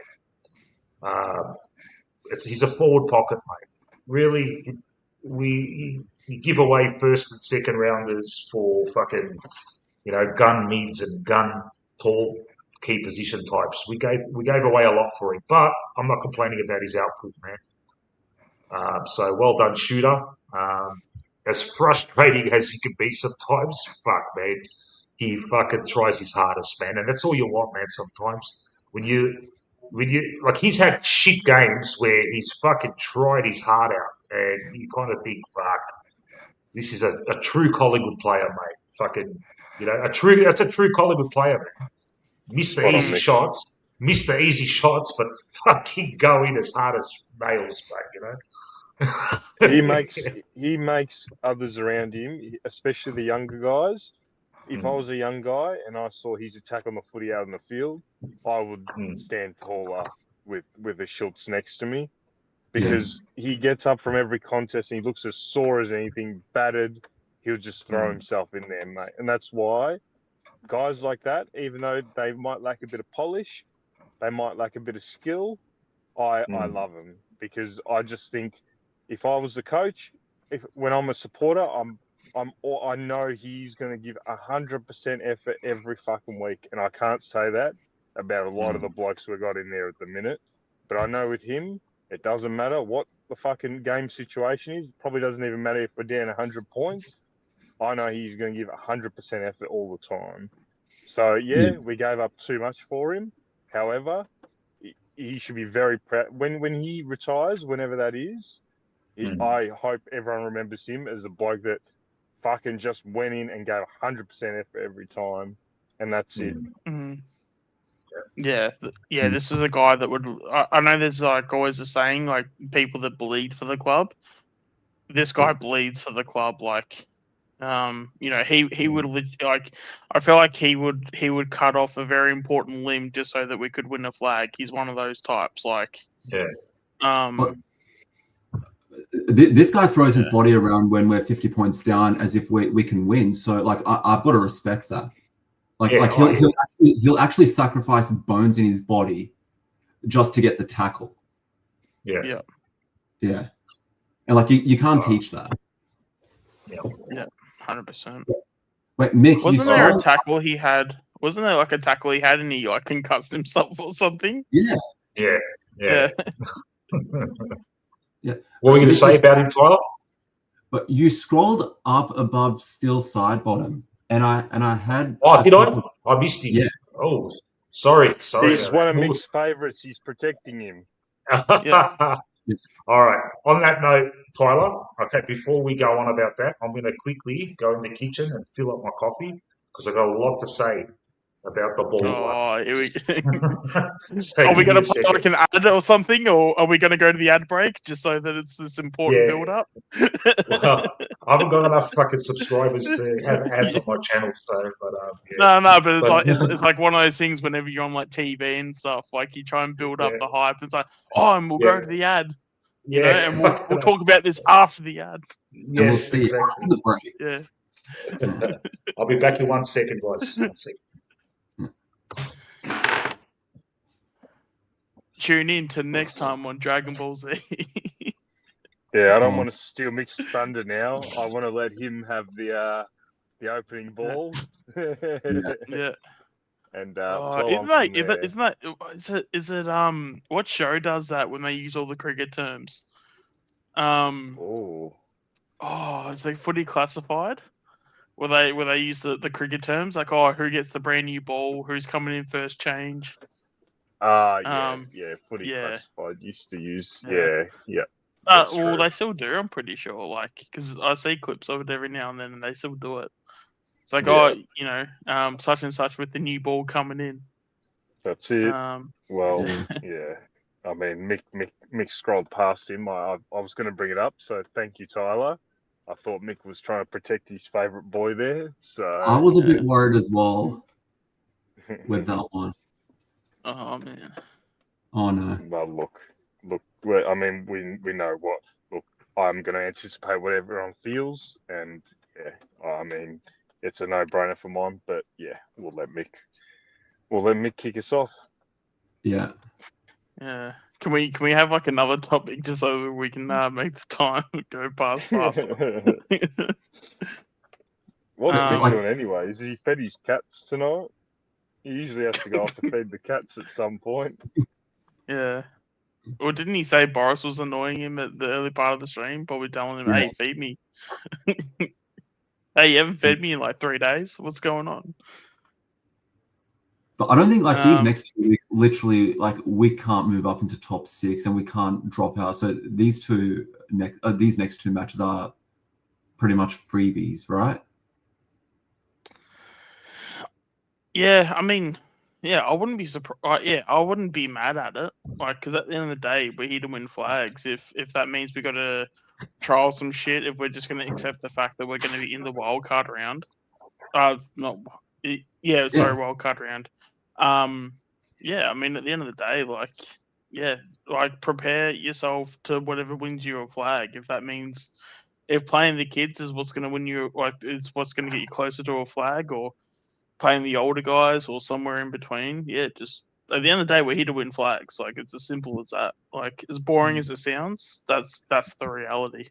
A: he's a forward pocket, mate. Really, you give away first and second rounders for fucking gun mids and gun tall key position types. We gave away a lot for him, but I'm not complaining about his output, man. So well done, shooter. As frustrating as he can be sometimes, fuck, man, he fucking tries his hardest, man, and that's all you want, man. Sometimes when you like, he's had shit games where he's fucking tried his heart out, and you kind of think, fuck, this is a true Collingwood player, mate. Fucking, that's a true Collingwood player, man. Miss the
C: Spot on,
A: easy
C: Mick.
A: shots, miss the easy shots, but fucking go in as hard as nails, mate.
C: He makes others around him, especially the younger guys. If I was a young guy and I saw his attack on the footy out in the field, I would stand taller with a Schultz next to me, because he gets up from every contest and he looks as sore as anything, battered. He'll just throw himself in there, mate. And that's why guys like that, even though they might lack a bit of polish, they might lack a bit of skill, I love them, because I just think, if I was the coach, when I'm a supporter, I know he's going to give 100% effort every fucking week, and I can't say that about a lot of the blokes we got in there at the minute. But I know with him, it doesn't matter what the fucking game situation is. It probably doesn't even matter if we're down 100 points. I know he's going to give 100% effort all the time. So we gave up too much for him. However, he should be very proud when he retires, whenever that is. I hope everyone remembers him as a bloke that fucking just went in and gave 100% effort every time, and that's it.
B: This is a guy that would. I know there's like always a saying, like, people that bleed for the club. This guy bleeds for the club. Like, he would like. I feel like he would cut off a very important limb just so that we could win a flag. He's one of those types. Like,
D: this guy throws his body around when we're 50 points down as if we can win. So, like, I've got to respect that. He'll actually sacrifice bones in his body just to get the tackle.
B: Yeah.
D: And like, you can't teach that.
B: Yeah, 100%.
D: Wait, Mick,
B: wasn't there a tackle he had? Wasn't there like a tackle he had and he like concussed himself or something?
A: Yeah.
D: What
A: were you going to say about him, Tyler?
D: But you scrolled up above Steele's side bottom, and I had.
A: Oh, did I? I missed him.
D: Yeah.
A: Oh, sorry.
C: He's one of Mick's favourites. He's protecting him.
A: All right. On that note, Tyler, okay, before we go on about that, I'm going to quickly go in the kitchen and fill up my coffee, because I've got a lot to say about the ball.
B: Are we going to put like an ad or something, or are we going to go to the ad break just so that it's this important build-up?
A: Well, I haven't got enough fucking subscribers to have ads on my channel, so.
B: But it's like one of those things. Whenever you're on like TV and stuff, like, you try and build up the hype. It's like, and we'll go to the ad. And we'll talk about this after the ad.
A: Yes,
D: we'll
A: exactly.
B: Yeah.
A: I'll be back in 1 second, guys. 1 second.
B: Tune in to next time on Dragon Ball Z.
C: I don't want to steal Mick's thunder now. I want to let him have the opening ball. And
B: is it what show does that when they use all the cricket terms? Is like Footy Classified? Where they use the cricket terms, like, who gets the brand new ball, who's coming in first change.
C: Footy Classified used to use
B: well, they still do, I'm pretty sure, like, because I see clips of it every now and then and they still do it. It's like, such and such with the new ball coming in.
C: That's it. I mean, Mick scrolled past him. I was going to bring it up, so thank you, Tyler. I thought Mick was trying to protect his favourite boy there. So
D: I was a bit worried as well with that one.
B: Oh, man.
D: Oh, no.
C: Well, look. I mean, we know what. Look, I'm going to anticipate what everyone feels, and I mean, it's a no-brainer for mine. But we'll let Mick kick us off.
D: Yeah.
B: Yeah. Can we have like another topic just so we can make the time go past faster?
C: What's
B: Um,
C: Mick doing anyway? Is he fed his cats tonight? He usually has to go off to feed the cats at some point.
B: Yeah. Or didn't he say Boris was annoying him at the early part of the stream? Probably telling him,
D: Yeah.
B: "Hey, feed me." Hey, you haven't fed me in like 3 days. What's going on?
D: But I don't think like these
B: Um,
D: next 2 weeks, literally, like we can't move up into top 6 and we can't drop out. So these next 2 matches are pretty much freebies, right?
B: Yeah, I mean, yeah, I wouldn't be surprised. Yeah, I wouldn't be mad at it. Like, because at the end of the day, we're here to win flags. If that means we got to trial some shit, if we're just going to accept the fact that we're going to be in the wild card round, not, yeah, sorry, wild card round. Yeah, I mean, at the end of the day, like, yeah, like prepare yourself to whatever wins you a flag. If that means if playing the kids is what's going to win you, like, is what's going to get you closer to a flag, or playing the older guys, or somewhere in between, yeah, just at the end of the day, we're here to win flags. Like, it's as simple as that. Like, as boring as it sounds, that's the reality.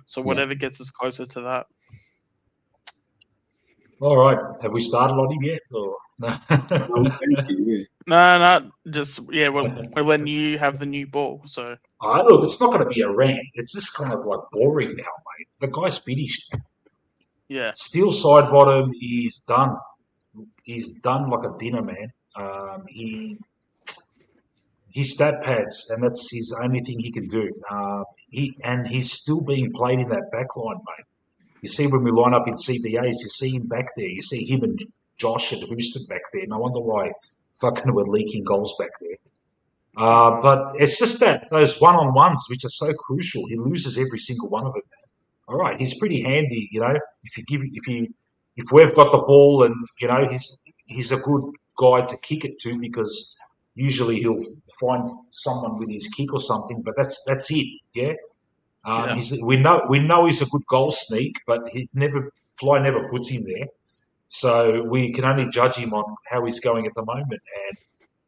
B: So whatever gets us closer to that.
A: All right. Have we started on him yet? Or no?
B: No, just yeah. We're letting you have the new ball. So
A: Look, it's not going to be a rant. It's just kind of like boring now, mate. The guy's finished.
B: yeah,
A: Steel side bottom is done. He's done like a dinner, man. His stat pads, and that's his only thing he can do. He's still being played in that back line, mate. You see when we line up in CBAs, you see him back there. You see him and Josh and Houston back there. No wonder why fucking we're leaking goals back there. But it's just that those one-on-ones which are so crucial. He loses every single one of them. All right, he's pretty handy, you know. If we've got the ball, and you know, he's a good guy to kick it to, because usually he'll find someone with his kick or something. But that's it, yeah.
B: Yeah.
A: We know he's a good goal sneak, but Fly never puts him there. So we can only judge him on how he's going at the moment.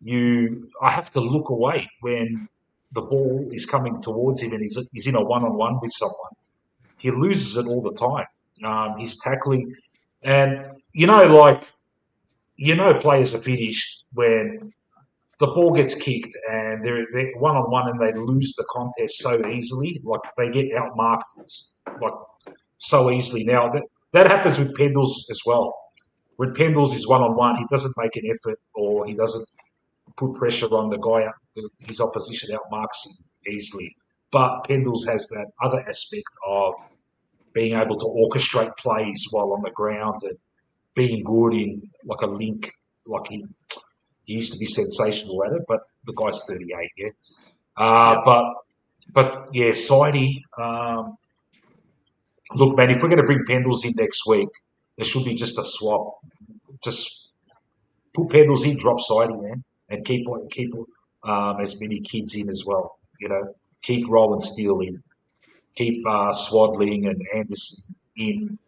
A: And I have to look away when the ball is coming towards him and he's in a one-on-one with someone. He loses it all the time. He's tackling, and players are finished when the ball gets kicked and they're one-on-one and they lose the contest so easily. Like, they get outmarked like so easily. Now that happens with Pendles as well. When Pendles is one-on-one, he doesn't make an effort, or he doesn't put pressure on the guy. His opposition outmarks him easily. But Pendles has that other aspect of being able to orchestrate plays while on the ground and being good in like a link. Like he used to be sensational at it, but the guy's 38, yeah. But yeah, Sidey. Look, man, if we're going to bring Pendles in next week, there should be just a swap. Just put Pendles in, drop Sidey, man, and keep as many kids in as well. You know, keep Roland Steele in, keep Swadling and Anderson in,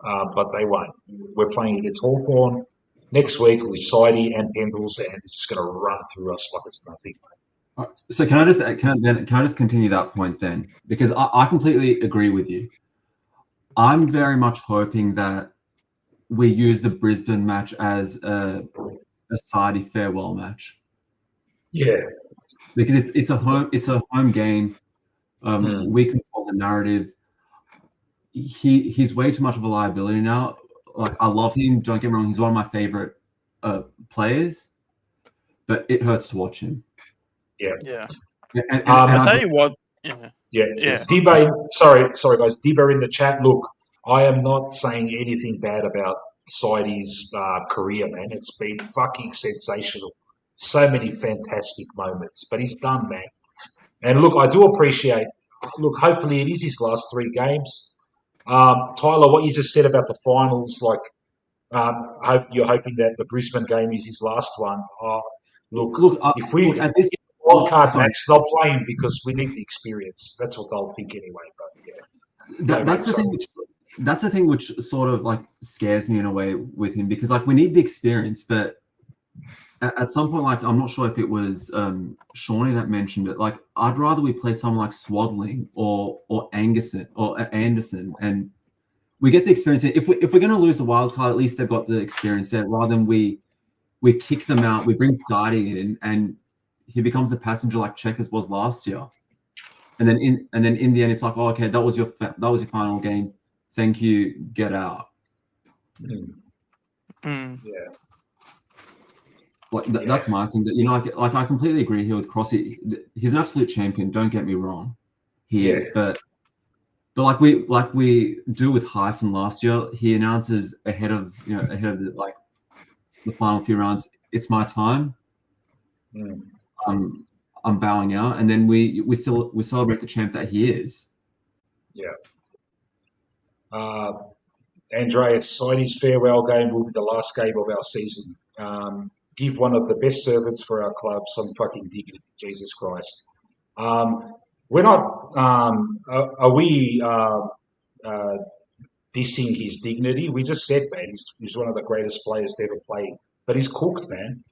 A: but they won't. We're playing against Hawthorn next week with Sidey and Pendles, and it's just going to run through us like it's nothing.
D: So can I just continue that point then? Because I completely agree with you. I'm very much hoping that we use the Brisbane match as a Sidey farewell match.
A: Yeah,
D: because it's a home game. We control the narrative. He's way too much of a liability now. Like, I love him. Don't get me wrong. He's one of my favorite players, but it hurts to watch him.
B: Yeah.
D: And
B: I'll tell you what.
A: Yeah. Dibba, sorry guys. Dibba in the chat. Look, I am not saying anything bad about Sidey's career, man. It's been fucking sensational. So many fantastic moments, but he's done, man. And look, I do appreciate. Look, hopefully it is his last 3 games. Tyler, what you just said about the finals, like, you're hoping that the Brisbane game is his last one. If we
D: at this
A: wildcard match, they'll play him because we need the experience. That's what they'll think anyway. But yeah,
D: that's the thing which sort of like scares me in a way with him, because like we need the experience, but at some point, like I'm not sure if it was Shawnee that mentioned it. Like I'd rather we play someone like Swadling or Anderson, and we get the experience. If we're going to lose the wild card, at least they've got the experience there. Rather than we kick them out, we bring Sidey in, and he becomes a passenger like Checkers was last year. And then in the end, it's like, oh, okay, that was your final game. Thank you. Get out.
B: Mm.
A: Yeah.
D: That's my thing. That like I completely agree here with Crossy. He's an absolute champion. Don't get me wrong, he is. But like we do with Hyphen last year, he announces ahead of the final few rounds. It's my time. I'm bowing out, and then we celebrate the champ that he is.
A: Yeah. Andreas, Sidey's farewell game will be the last game of our season. Give one of the best servants for our club some fucking dignity. Jesus Christ. We're not. Are we dissing his dignity? We just said, man, he's one of the greatest players to ever play. But he's cooked, man.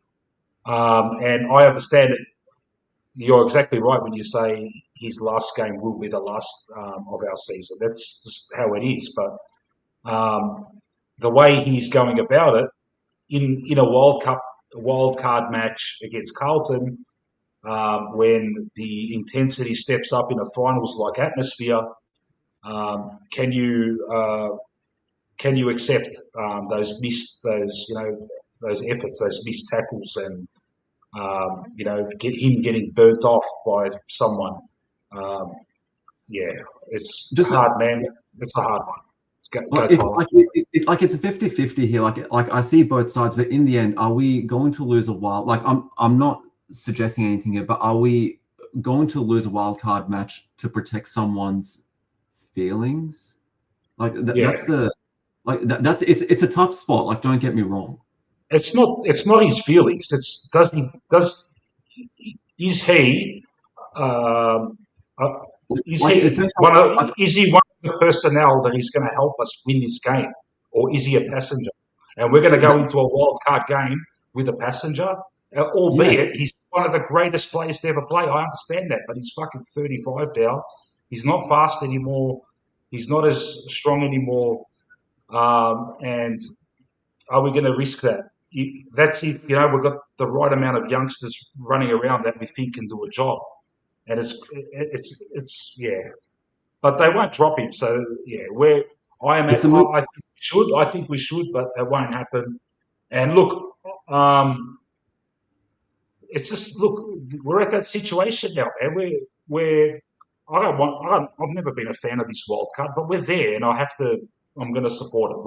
A: And I understand that you're exactly right when you say his last game will be the last of our season. That's just how it is. But the way he's going about it in a World card match against Carlton, when the intensity steps up in a finals like atmosphere, can you accept those efforts, those missed tackles, and getting burnt off by someone? It's just hard, man. It's a hard one.
D: It's like it's a 50-50 here. Like I see both sides, but in the end, are we going to lose a wild? Like I'm not suggesting anything here, but are we going to lose a wild card match to protect someone's feelings? Like it's a tough spot. Like, don't get me wrong.
A: It's not his feelings. Is he one of the personnel that is going to help us win this game, or is he a passenger? And we're going to go into a wild card game with a passenger, albeit he's one of the greatest players to ever play. I understand that, but he's fucking 35 now. He's not fast anymore. He's not as strong anymore. And are we going to risk that? That's if we've got the right amount of youngsters running around that we think can do a job, and it's but they won't drop him. So I think we should, but it won't happen. And look, it's just we're at that situation now, and I've never been a fan of this World Cup, but we're there, and I'm going to support it.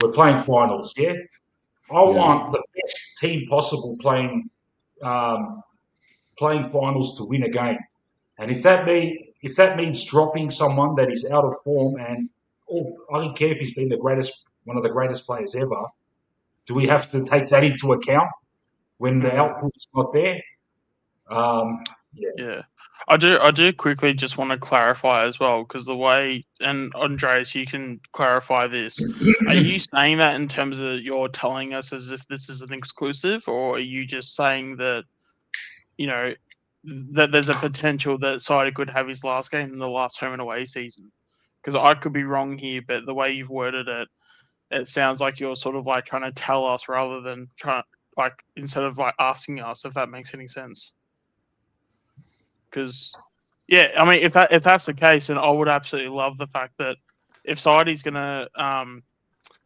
A: We're playing finals, yeah. I want the best team possible playing finals to win a game, and if that means dropping someone that is out of form, and I don't care if he's been one of the greatest players ever, do we have to take that into account when the output's not there?
B: Yeah. I do quickly just want to clarify as well, because the way, and Andreas, you can clarify this. Are you saying that in terms of you're telling us as if this is an exclusive, or are you just saying that, that there's a potential that Sidey could have his last game in the last home and away season? Because I could be wrong here, but the way you've worded it, it sounds like you're sort of like trying to tell us rather than instead of like asking us, if that makes any sense. Because, I mean, if that's the case, then I would absolutely love the fact that if Sidey's gonna,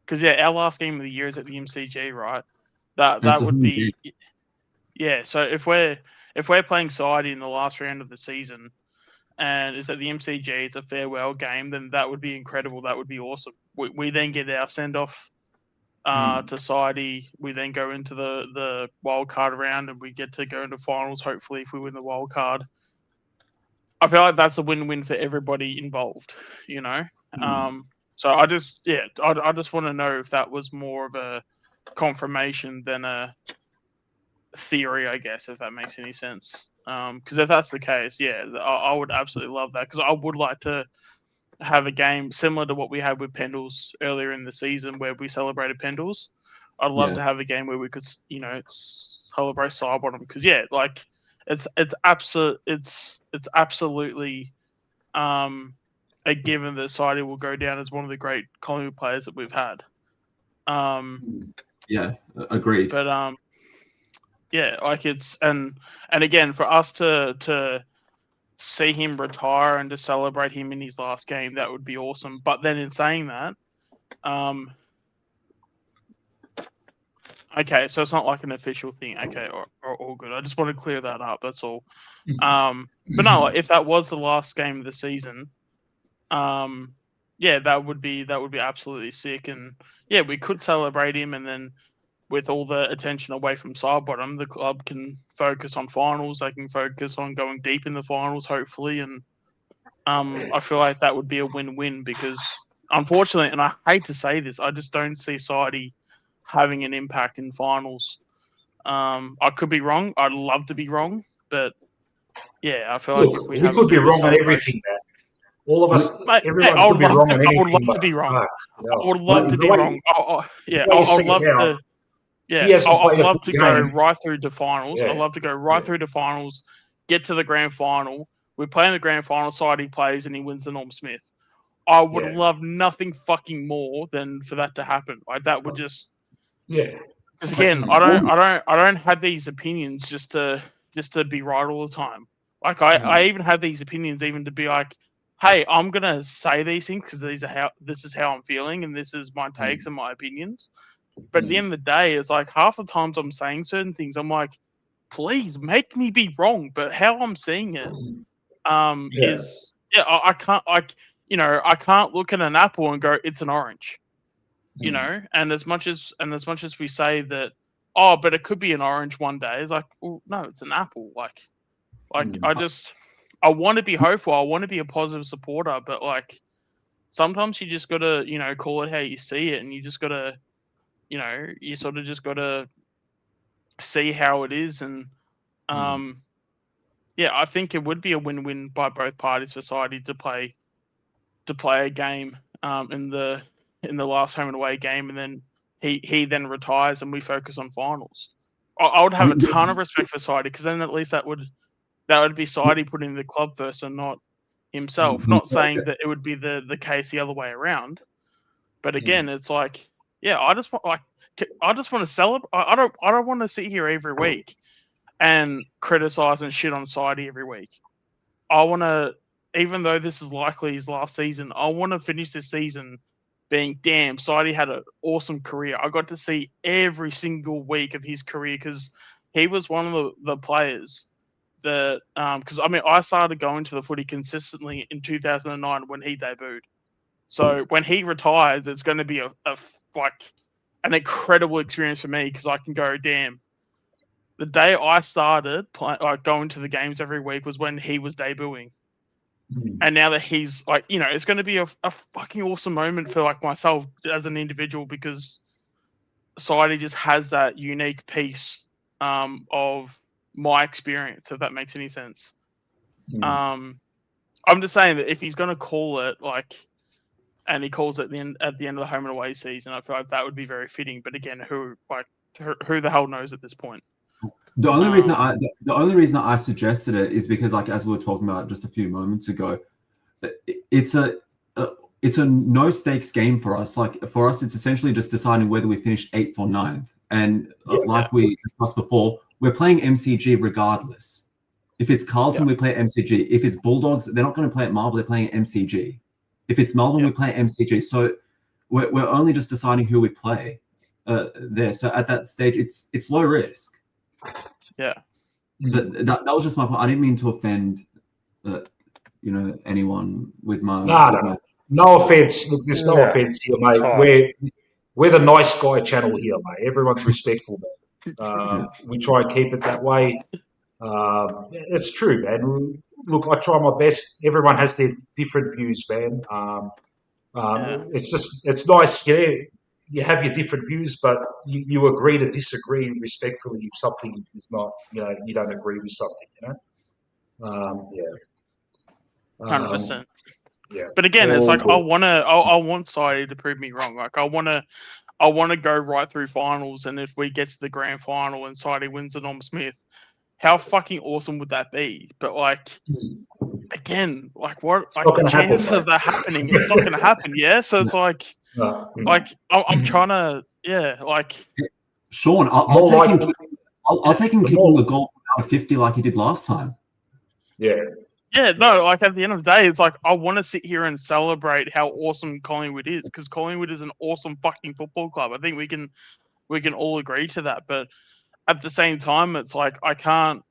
B: because our last game of the year is at the MCG, right? That would be, So if we're playing Sidey in the last round of the season, and it's at the MCG, it's a farewell game, then that would be incredible. That would be awesome. We then get our send off to Sidey. We then go into the wild card round, and we get to go into finals. Hopefully, if we win the wild card. I feel like that's a win-win for everybody involved, So I just want to know if that was more of a confirmation than a theory, I guess, if that makes any sense. Because if that's the case, I would absolutely love that, because I would like to have a game similar to what we had with Pendles earlier in the season, where we celebrated Pendles. I'd love
D: Yeah.
B: to have a game where we could, celebrate Sidebottom because like it's absolutely a given that Sidey will go down as one of the great Collingwood players that we've had.
D: Yeah, agreed.
B: But like it's and again for us to see him retire and to celebrate him in his last game, that would be awesome. But then in saying that, okay, so it's not like an official thing. Okay, or all good. I just want to clear that up. That's all. But no, if that was the last game of the season, that would be absolutely sick. And yeah, we could celebrate him, and then with all the attention away from Sidebottom, the club can focus on finals. They can focus on going deep in the finals, hopefully. And I feel like that would be a win-win because, unfortunately, and I hate to say this, I just don't see Sidey having an impact in finals. I could be wrong. I'd love to be wrong, but yeah, I feel
A: Look,
B: like
A: we could be wrong on everything, man. All of us, everyone could be wrong on anything.
B: I would love to be wrong.
A: I
B: would love to be wrong. I'd love to. Yeah, I'd love to go right through to finals. I'd love to go right through to finals, get to the grand final. We play in the grand final side, he plays, and he wins the Norm Smith. I would love nothing fucking more than for that to happen. Like that would just Because again, I don't have these opinions just to be right all the time. Like I even have these opinions even to be like, hey, I'm gonna say these things because this is how I'm feeling and this is my takes and my opinions. But at the end of the day, it's like half the times I'm saying certain things, I'm like, please make me be wrong. But how I'm seeing it is I can't I can't look at an apple and go, it's an orange. You know, and as much as we say that, oh, but it could be an orange one day, it's like, well, no, it's an apple. Like I want to be hopeful. I want to be a positive supporter, but like sometimes you just gotta, call it how you see it, and you just gotta, you sort of just gotta see how it is, and I think it would be a win-win by both parties for Sidey to play a game in the last home and away game, and then he then retires and we focus on finals. I would have a ton of respect for Sidey because then at least that would be Sidey putting the club first and not himself. Not saying that it would be the case the other way around, but again, it's like, I just want to celebrate. I don't want to sit here every week and criticize and shit on Sidey every week. I want to, even though this is likely his last season, I want to finish this season being, damn, Sidey had an awesome career. I got to see every single week of his career because he was one of the players that, because I started going to the footy consistently in 2009 when he debuted. So when he retires, it's going to be an incredible experience for me because I can go, damn. The day I started going to the games every week was when he was debuting. And now that he's it's going to be a fucking awesome moment for myself as an individual because Sidey just has that unique piece of my experience, if that makes any sense. I'm just saying that if he's going to call it and he calls it at the end of the home and away season, I feel like that would be very fitting. But again, who the hell knows at this point?
D: The only reason I suggested it is because, as we were talking about just a few moments ago, it's a no stakes game for us. For us, it's essentially just deciding whether we finish 8th or 9th. And we discussed before, we're playing MCG regardless. If it's Carlton, we play MCG. If it's Bulldogs, they're not going to play at Marvel. They're playing MCG. If it's Melbourne, we play MCG. So we're only just deciding who we play there. So at that stage, it's low risk.
B: Yeah,
D: but that was just my point. I didn't mean to offend, anyone with my.
A: No offense. Look, there's no offense here, mate. We're the nice guy channel here, mate. Everyone's respectful, man. We try and keep it that way. It's true, man. Look, I try my best. Everyone has their different views, man. It's nice, you have your different views, but you agree to disagree respectfully if something is not, you don't agree with something,
B: 100%. Yeah. But again, it's I want Sidey to prove me wrong. I want I want to go right through finals, and if we get to the grand final and Sidey wins the Norm Smith, how fucking awesome would that be? But like, again, like what?
A: It's
B: Like
A: not
B: the
A: gonna happen,
B: chances
A: mate.
B: of that happening, it's not going to happen. Yeah, so it's like I'm trying to, yeah, like
D: Sean, I'll
A: More
D: take him.
A: like-
D: I'll take him
A: the
D: kicking
A: more-
D: the goal from out of 50 like he did last time.
A: Yeah.
B: yeah, no, like at the end of the day, it's like I want to sit here and celebrate how awesome Collingwood is, because Collingwood is an awesome fucking football club. I think we can all agree to that. But at the same time, it's like I can't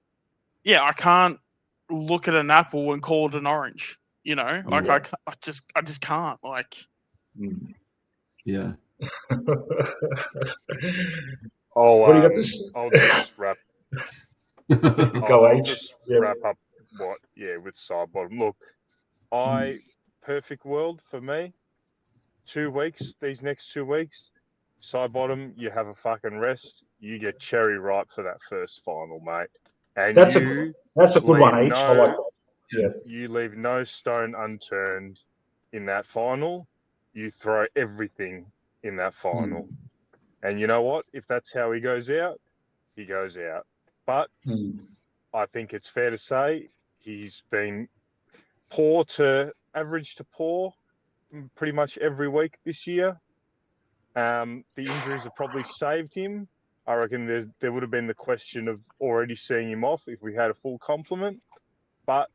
B: look at an apple and call it an orange. You know, like
A: Yeah.
B: I just can't. Like,
D: Yeah.
A: What do you got to say?
C: I'll just wrap.
A: Go,
C: I'll
A: H.
C: just
A: Yeah.
C: wrap up with side bottom. Look, perfect world for me. 2 weeks, these next 2 weeks, side bottom, you have a fucking rest. You get cherry ripe for that first final, mate. And
A: That's a good one,
C: leave
A: H. I like that. Yeah.
C: You leave no stone unturned in that final. You throw everything in that final. And you know what? If that's how he goes out, he goes out. But I think it's fair to say he's been poor to average to poor pretty much every week this year. The injuries have probably saved him. I reckon there would have been the question of already seeing him off if we had a full complement. But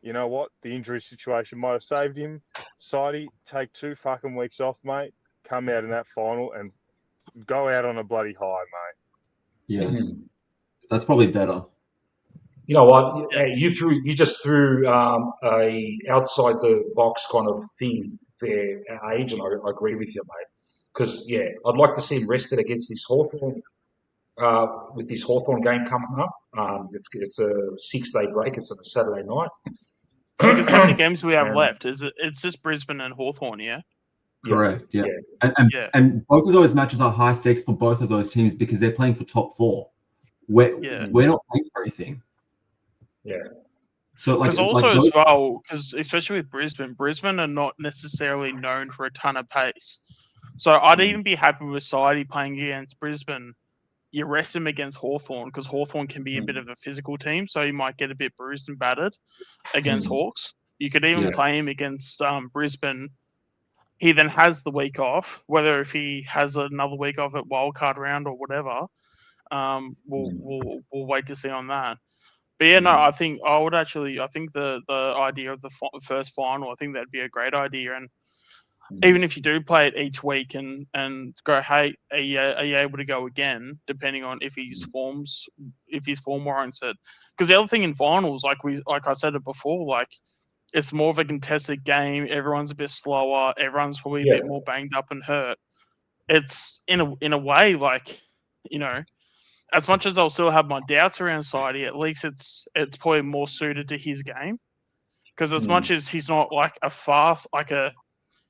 C: you know what? The injury situation might have saved him. Sidey, take 2 fucking weeks off, mate. Come out in that final and go out on a bloody high, mate.
D: Yeah. That's probably better.
A: You know what? You just threw a outside the box kind of thing there, Age, and I agree with you, mate. Because I'd like to see him rested against this Hawthorn. With this Hawthorn game coming up, it's a 6-day break. It's on a Saturday night.
B: because how many games do we have left? It's just Brisbane and Hawthorn, yeah?
D: Correct. Yeah.
A: Yeah.
D: And both of those matches are high stakes for both of those teams because they're playing for top 4. We're not playing for anything.
A: Yeah.
D: So like,
B: Because also
D: like
B: as
D: those,
B: well, because especially with Brisbane are not necessarily known for a ton of pace. So I'd even be happy with Sidey playing against Brisbane. You rest him against Hawthorn because Hawthorn can be a bit of a physical team, so he might get a bit bruised and battered against Hawks. You could even play him against Brisbane. He then has the week off, whether if he has another week off at wildcard round or whatever. We'll wait to see on that. But yeah, no, I think the idea of the first final, I think that'd be a great idea. And even if you do play it each week and go, hey, are you able to go again, depending on if his form warrants it. Because the other thing in finals, like I said it before, like it's more of a contested game. Everyone's a bit slower. Everyone's probably a bit more banged up and hurt. It's in a way like, you know, as much as I'll still have my doubts around Sidey, at least it's probably more suited to his game. Because as much as he's not like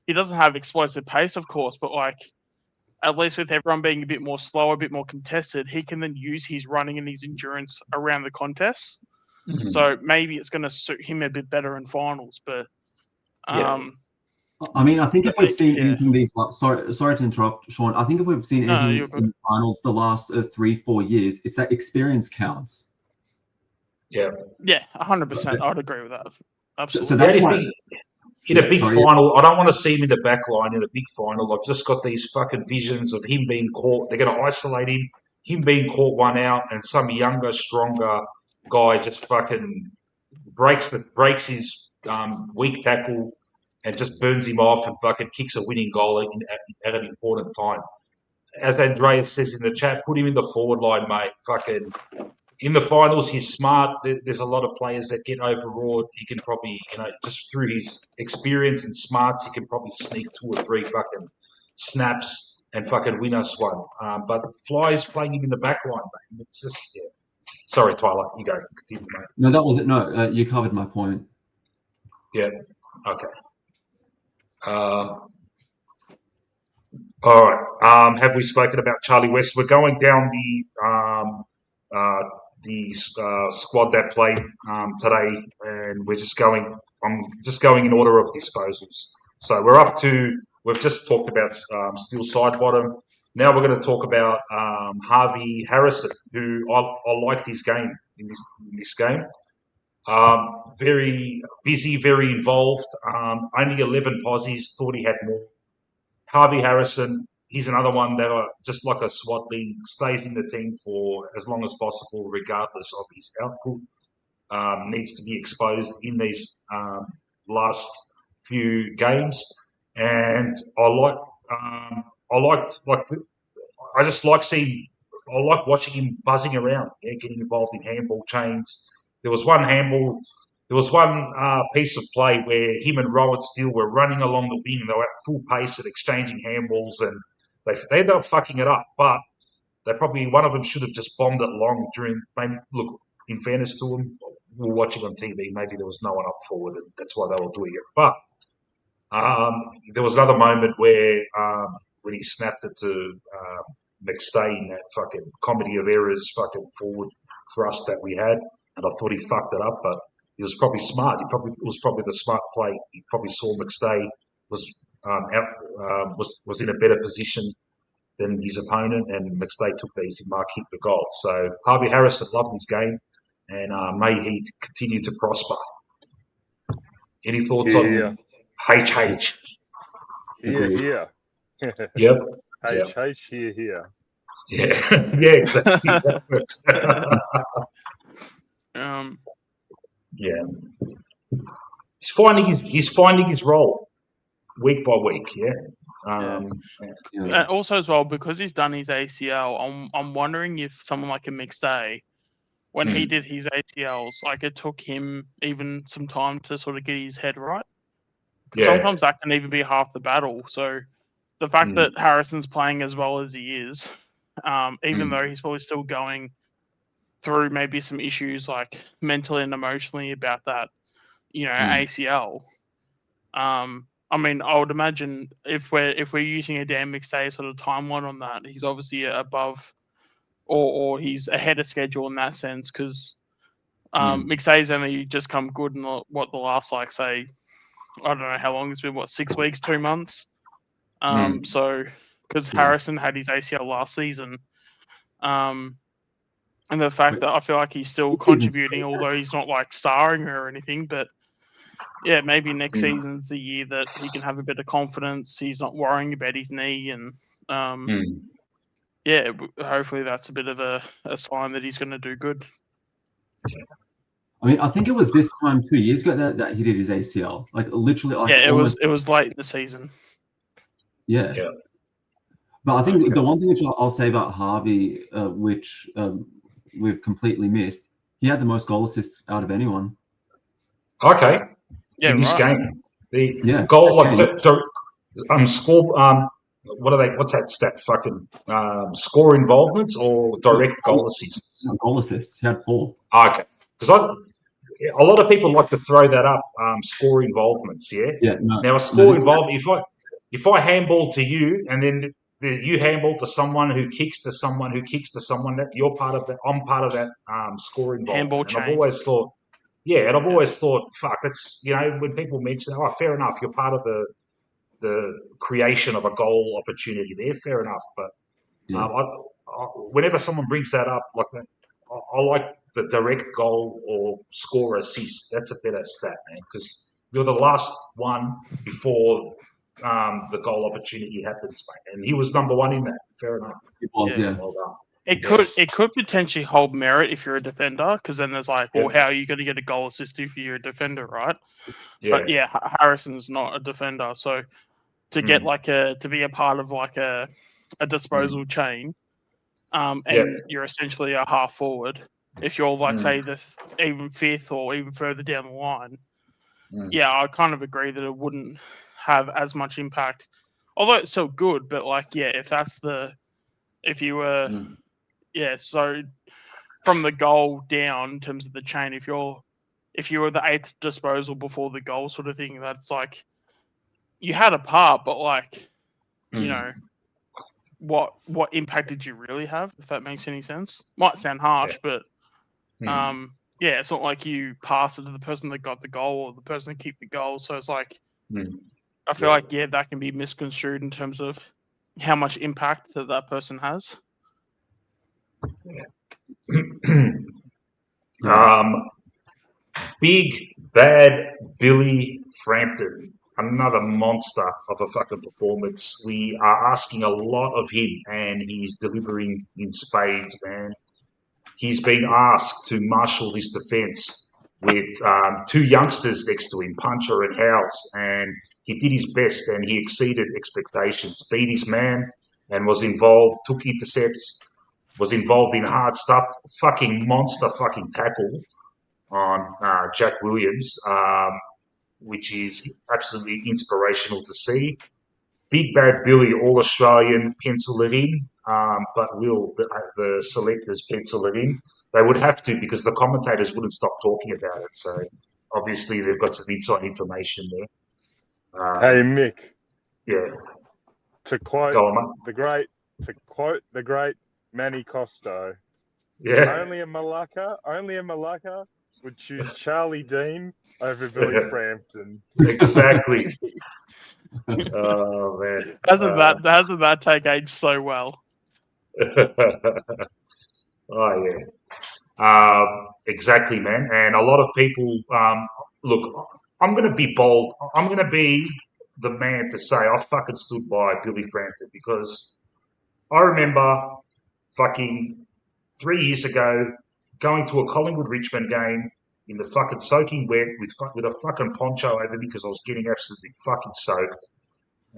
B: he doesn't have explosive pace, of course, but like at least with everyone being a bit more slow, a bit more contested, he can then use his running and his endurance around the contests. So maybe it's going to suit him a bit better in finals. But
D: I mean, I think if we've seen anything these, sorry to interrupt, Sean. I think if we've seen anything in finals the last 3-4 years, it's that experience counts.
A: Yeah.
B: Yeah, 100%. I'd agree with that. Absolutely.
D: So that's why.
A: In a big final, I don't want to see him in the back line in a big final. I've just got these fucking visions of him being caught. They're going to isolate him being caught one out, and some younger, stronger guy just fucking breaks his weak tackle and just burns him off and fucking kicks a winning goal at an important time. As Andreas says in the chat, put him in the forward line, mate. Fucking in the finals, he's smart. There's a lot of players that get overawed. He can probably, just through his experience and smarts, he can probably sneak 2 or 3 fucking snaps and fucking win us one. But Fly's playing him in the back line, mate. It's just, Sorry, Tyler. You go. Continue, mate.
D: No, that was it. No, you covered my point.
A: Yeah. Okay. All right. Have we spoken about Charlie West? We're going down the squad that played today, and we're just going. I'm just going in order of disposals. So we're up to. We've just talked about Steele side bottom. Now we're going to talk about Harvey Harrison, who I liked his game in this game. Very busy, very involved. Only 11 posies. Thought he had more. Harvey Harrison, he's another one that, just like a Swatley, stays in the team for as long as possible, regardless of his output. Needs to be exposed in these last few games, and I just like seeing. I like watching him buzzing around, getting involved in handball chains. There was one handball. There was one piece of play where him and Rowan Steele were running along the wing, and they were at full pace and exchanging handballs, and they ended up fucking it up. But they probably, one of them should have just bombed it long during. Maybe, look, in fairness to them, we were watching on TV. Maybe there was no one up forward, and that's why they were doing it. But there was another moment where when he snapped it to McStay in that fucking comedy of errors fucking forward thrust that we had, and I thought he fucked it up, but he was probably smart. It was probably the smart play. He probably saw McStay was was in a better position than his opponent, and McStay took the easy mark, kicked the goal. So Harvey Harrison loved his game, and may he continue to prosper. Any thoughts on HH?
C: Yeah.
A: Yep.
C: HH here.
A: Yeah, yeah, exactly. That works. Yeah, he's finding his role week by week. Yeah.
B: And also as well, because he's done his ACL, I'm wondering if someone like a McStay, when he did his ACLs, like it took him even some time to sort of get his head right.
A: Yeah.
B: Sometimes that can even be half the battle. So the fact that Harrison's playing as well as he is, even though he's probably still going through maybe some issues like mentally and emotionally about that, ACL. I mean, I would imagine if we're using a Dan McStay sort of timeline on that, he's obviously above or he's ahead of schedule in that sense, because McStay's only just come good in the last, like, say, I don't know how long it's been, 6 weeks, 2 months? So, because Harrison had his ACL last season, and the fact that I feel like he's still contributing, although he's not like starring or anything, but yeah, maybe next season's the year that he can have a bit of confidence. He's not worrying about his knee, and yeah, hopefully that's a bit of a sign that he's going to do good.
D: I mean, I think it was this time 2 years ago that he did his ACL. Like literally, like
B: it was late in the season.
D: Yeah. But I think the one thing which I'll say about Harvey, which we've completely missed, he had the most goal assists out of anyone.
A: Okay. In this game, the goal score. What are they? What's that stat? Fucking score involvements or direct goal assists?
D: Goal assists. He had 4.
A: Okay, because a lot of people like to throw that up. Score involvements. Yeah.
D: Yeah. No,
A: now a score involvement. If I handball to you and then you handball to someone who kicks to someone who kicks to someone, that you're part of that. I'm part of that score involvement.
B: Handball chain.
A: I've always thought. Yeah, and I've always thought, fuck, that's, when people mention, fair enough, you're part of the creation of a goal opportunity there, fair enough. But whenever someone brings that up, like that, I like the direct goal or score assist. That's a better stat, man, because you're the last one before the goal opportunity happens, mate. And he was number one in that. Fair enough.
D: It was,
A: Well done.
B: It could potentially hold merit if you're a defender, because then there's like, well, how are you going to get a goal assist if you're a defender, right? Yeah. But yeah, Harrison's not a defender, so to get to be a part of like a disposal chain, and you're essentially a half forward. If you're like say the even fifth or even further down the line, I kind of agree that it wouldn't have as much impact, although it's so good. But like, if you were. So from the goal down in terms of the chain, if you were the 8th disposal before the goal sort of thing, that's like you had a part, but like what impact did you really have, if that makes any sense? Might sound harsh, but it's not like you pass it to the person that got the goal or the person that kicked the goal. So it's like I feel like that can be misconstrued in terms of how much impact that person has.
A: Big bad Billy Frampton, another monster of a fucking performance. We are asking a lot of him, and he's delivering in spades, man. He's been asked to marshal his defence with two youngsters next to him, Puncher and Howes, and he did his best and he exceeded expectations. Beat his man and was involved, took intercepts, was involved in hard stuff. Fucking monster fucking tackle on Jack Williams, which is absolutely inspirational to see. Big Bad Billy, All-Australian, pencil it in, but will the selectors pencil it in? They would have to because the commentators wouldn't stop talking about it. So obviously they've got some inside information there.
C: Hey Mick,
A: Yeah,
C: to quote
A: go on, mate.
C: the great Manny Costo,
A: Yeah,
C: only a Malacca would choose Charlie Dean over Billy Frampton.
A: exactly. Oh man,
B: Hasn't that take aged so well?
A: Oh yeah, exactly, man. And a lot of people look. I'm going to be bold. I'm going to be the man to say I fucking stood by Billy Frampton because I remember fucking 3 years ago going to a Collingwood Richmond game in the fucking soaking wet with a fucking poncho over me because I was getting absolutely fucking soaked.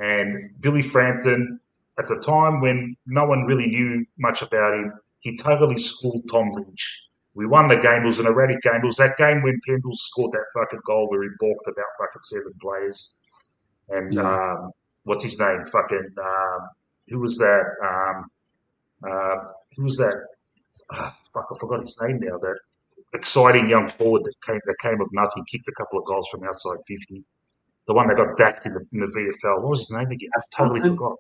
A: And Billy Frampton, at the time when no one really knew much about him, he totally schooled Tom Lynch. We won the game. It was an erratic game. It was that game when Pendles scored that fucking goal where he balked about fucking 7 players. And what's his name? Fucking who was that? Who was that? Fuck, I forgot his name now. That exciting young forward that came of nothing, kicked a couple of goals from outside 50. The one that got dacked in the VFL. What was his name again? I totally forgot.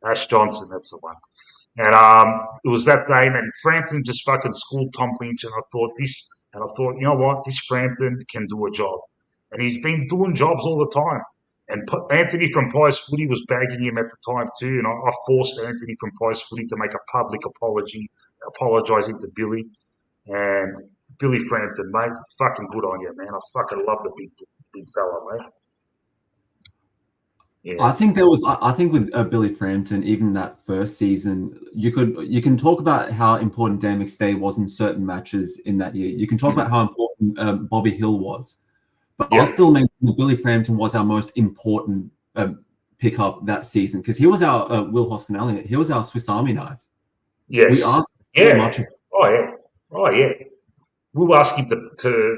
A: Ash Johnson, that's the one. And it was that game, and Frampton just fucking schooled Tom Lynch, and I thought, you know what, this Frampton can do a job. And he's been doing jobs all the time. And Anthony from Pies Footy was bagging him at the time too, and I forced Anthony from Pies Footy to make a public apology, apologising to Billy. And Billy Frampton, mate, fucking good on you, man. I fucking love the big fella, mate. Yeah.
D: I think with Billy Frampton, even that first season, you can talk about how important Dan McStay was in certain matches in that year. You can talk about how important Bobby Hill was, but I'll still maintain that Billy Frampton was our most important pickup that season because he was our Will Hoskin-Elliott. He was our Swiss Army knife.
A: Yes.
D: We asked so much.
A: Oh yeah. We'll ask him to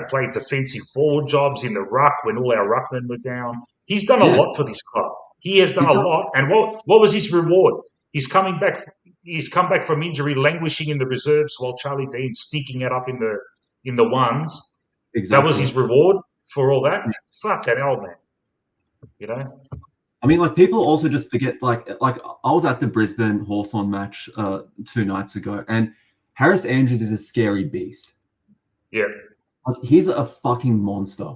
A: play defensive forward jobs in the ruck when all our ruckmen were down. He's done a lot for this club. He has done a lot. And what was his reward? He's come back from injury, languishing in the reserves while Charlie Dean's sticking it up in the ones.
D: Exactly.
A: That was his reward for all that. Fucking hell, man. You know?
D: I mean, like, people also just forget, like I was at the Brisbane Hawthorn match 2 nights ago, and Harris Andrews is a scary beast.
A: Yeah.
D: Like, he's a fucking monster.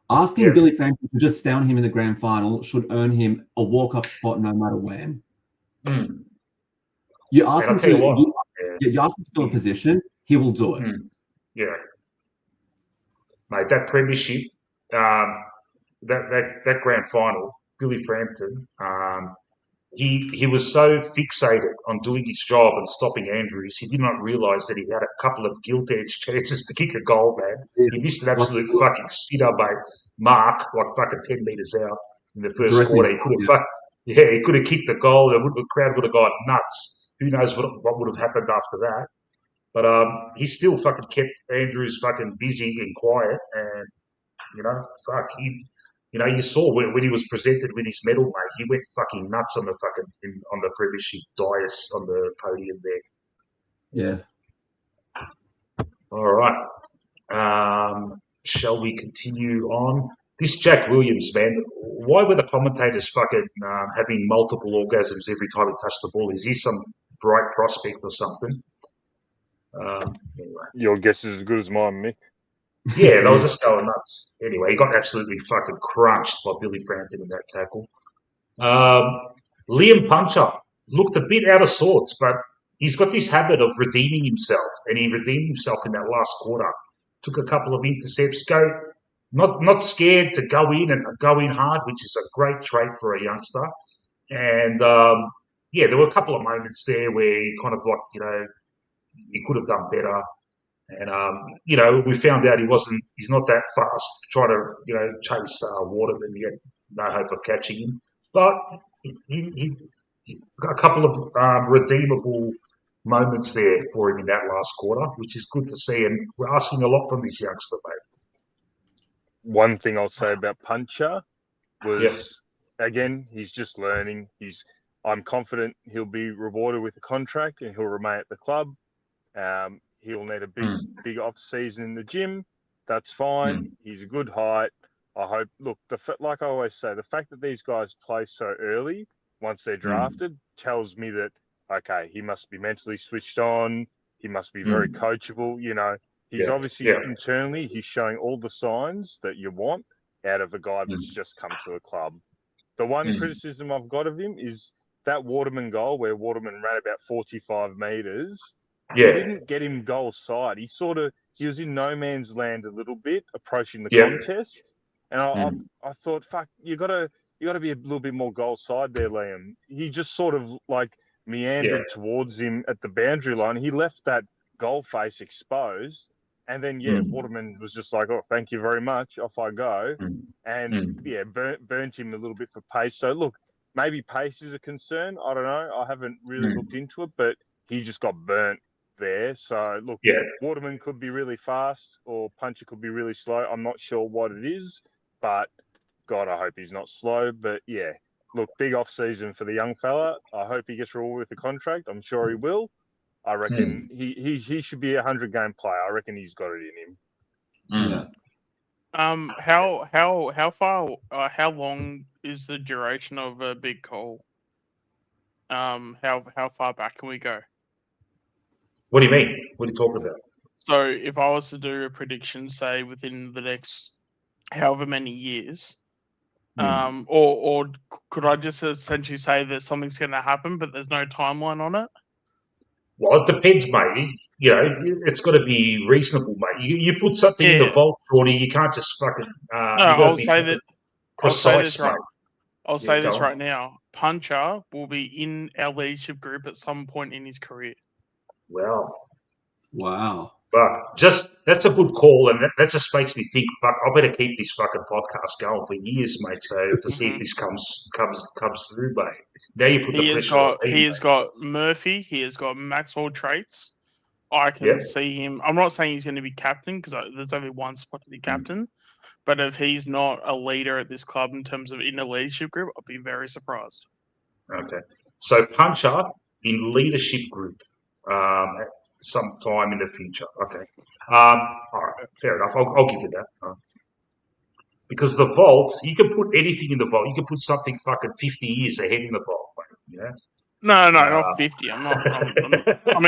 D: Asking Billy Frampton to just stay on him in the grand final should earn him a walk-up spot no matter when. You ask him you ask him to fill a position, he will do it.
A: Yeah. Mate, that premiership, that grand final, Billy Frampton, he was so fixated on doing his job and stopping Andrews, he did not realise that he had a couple of gilt-edged chances to kick a goal, man. He missed an absolute fucking sitter, mate. Mark, like fucking 10 metres out in the first quarter. He could have kicked a goal. The crowd would have gone nuts. Who knows what would have happened after that? But he still fucking kept Andrews fucking busy and quiet, and you saw when he was presented with his medal, mate. He went fucking nuts on the premiership dais on the podium there.
D: Yeah.
A: All right. Shall we continue on? This Jack Williams, man. Why were the commentators fucking having multiple orgasms every time he touched the ball? Is he some bright prospect or something? Anyway.
C: Your guess is as good as mine, Mick.
A: Yeah, they were just going nuts. Anyway, he got absolutely fucking crunched by Billy Frampton in that tackle. Liam Puncher looked a bit out of sorts, but he's got this habit of redeeming himself, and he redeemed himself in that last quarter. Took a couple of intercepts, not scared to go in and go in hard, which is a great trait for a youngster. And there were a couple of moments there where he kind of he could have done better. And we found out he's not that fast to try to chase Waterman. He had no hope of catching him, but he got a couple of redeemable moments there for him in that last quarter, which is good to see. And we're asking a lot from this youngster, mate.
C: One thing I'll say about Puncher was, again, he's just learning. I'm confident he'll be rewarded with a contract and he'll remain at the club. He'll need a big off season in the gym. That's fine. He's a good height. I hope. Look, like I always say, the fact that these guys play so early once they're drafted tells me that okay, he must be mentally switched on. He must be very coachable. He's obviously internally he's showing all the signs that you want out of a guy that's just come to a club. The one criticism I've got of him is that Waterman goal where Waterman ran about 45 meters.
A: Yeah.
C: He didn't get him goal side. He was in no man's land a little bit, approaching the contest. And I thought, fuck, you gotta be a little bit more goal side there, Liam. He just sort of meandered towards him at the boundary line. He left that goal face exposed. And then, Waterman was just like, oh, thank you very much. Off I go. And, burnt him a little bit for pace. So, look, maybe pace is a concern. I don't know. I haven't really looked into it, but he just got burnt there. So, look, Waterman could be really fast or Puncher could be really slow. I'm not sure what it is, but, God, I hope he's not slow. But, look, big off-season for the young fella. I hope he gets rewarded with a contract. I'm sure he will. I reckon he should be a 100-game player. I reckon he's got it in him.
B: How far? How long is the duration of a big call? How far back can we go?
A: What do you mean? What are you talking about?
B: So, if I was to do a prediction, say within the next however many years, or could I just essentially say that something's going to happen, but there's no timeline on it?
A: Well, it depends, mate. It's got to be reasonable, mate. You put something in the vault, Shorty, you can't just fucking.
B: I'll say that.
A: Precise, mate.
B: I'll say this right now. Puncher will be in our leadership group at some point in his career.
D: Wow.
A: But that's a good call, and that just makes me think. Fuck, I better keep this fucking podcast going for years, mate. So to see if this comes through, mate. Now you put the pressure on me,
B: he has got Murphy. He has got Maxwell traits. I can see him. I'm not saying he's going to be captain because there's only one spot to be captain. But if he's not a leader at this club in terms of in a leadership group, I'll be very surprised.
A: Okay, so Puncher in leadership group. Sometime in the future. Okay. All right. Fair enough. I'll give you that. Because the vault, you can put anything in the vault. You can put something fucking 50 years ahead in the vault, mate.
B: No, not 50. I'm not.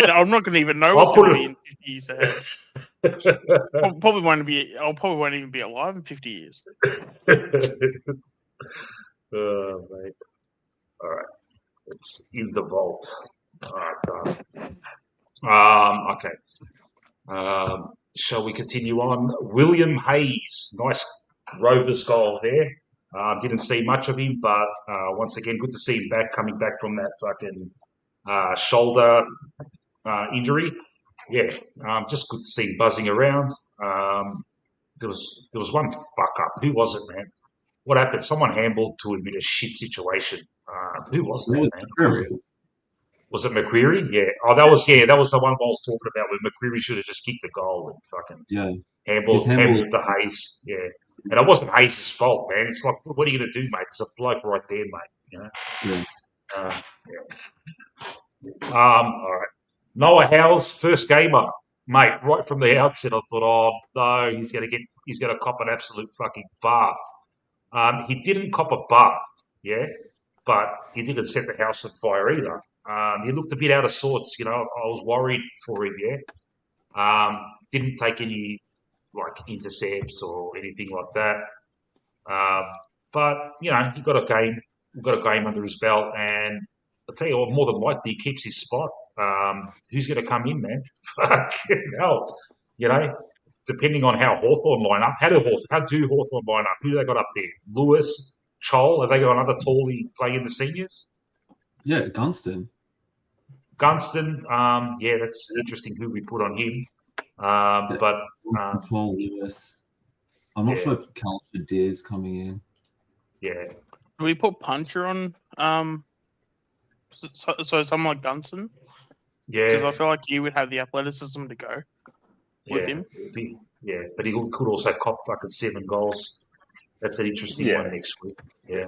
B: I'm not going to even know what's going to be in 50 years ahead. Probably won't even be alive in 50 years.
A: Oh, mate. All right. It's in the vault. All right, done. Okay. Shall we continue on? William Hayes, nice Rovers goal there. Didn't see much of him, but once again, good to see him coming back from that fucking shoulder injury. Yeah, just good to see him buzzing around. There was one fuck up. Who was it, man? What happened? Someone handballed to him in a shit situation. Who was that, man? Was it McQuarrie? Yeah. Oh, that was the one I was talking about where McQuarrie should have just kicked the goal and fucking handballed to Hayes. Yeah. And it wasn't Hayes' fault, man. It's like, what are you going to do, mate? There's a bloke right there, mate. Yeah. All right. Noah Howell's first gamer, mate. Right from the outset, I thought, oh no, he's going to cop an absolute fucking bath. He didn't cop a bath, but he didn't set the house on fire either. He looked a bit out of sorts, I was worried for him, didn't take any, intercepts or anything like that. But, he got a game we've got a game under his belt, and I'll tell you what, more than likely he keeps his spot. Who's going to come in, man? Fucking hell. You know, depending on how Hawthorn line up. How do Hawthorn line up? Who do they got up there? Lewis, Chol? Have they got another Tawley playing in the seniors?
D: Yeah, Gunston.
A: Gunston, yeah, that's interesting who we put on him. But
D: Paul Lewis. I'm not
A: yeah.
D: sure if Cal Shadir's coming in.
A: yeah,
B: Do we put Puncher on? So someone like Gunston, because
A: yeah,
B: I feel like he would have the athleticism to go with
A: yeah,
B: him.
A: yeah. But he could also cop fucking 7 goals. That's an interesting
C: Yeah.
A: one next week. Yeah,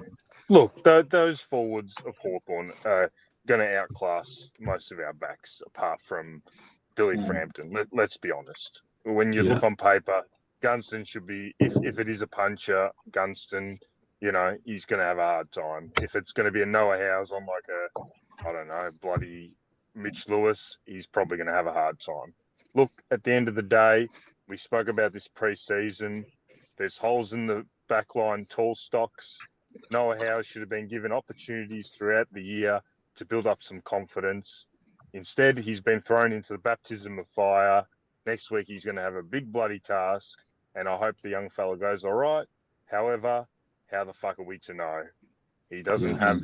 C: Look, those forwards of Hawthorn are going to outclass most of our backs, apart from Billy Frampton. Let's be honest. When you look on paper, Gunston should be, if it is a puncher, Gunston, you know, he's going to have a hard time. If it's going to be a Noah House on like a, I don't know, bloody Mitch Lewis, he's probably going to have a hard time. Look, at the end of the day, we spoke about this pre-season. There's holes in the backline, tall stocks. Noah Howe should have been given opportunities throughout the year to build up some confidence. Instead, he's been thrown into the baptism of fire. Next week, he's going to have a big bloody task, and I hope the young fella goes all right. However, how the fuck are we to know? He doesn't have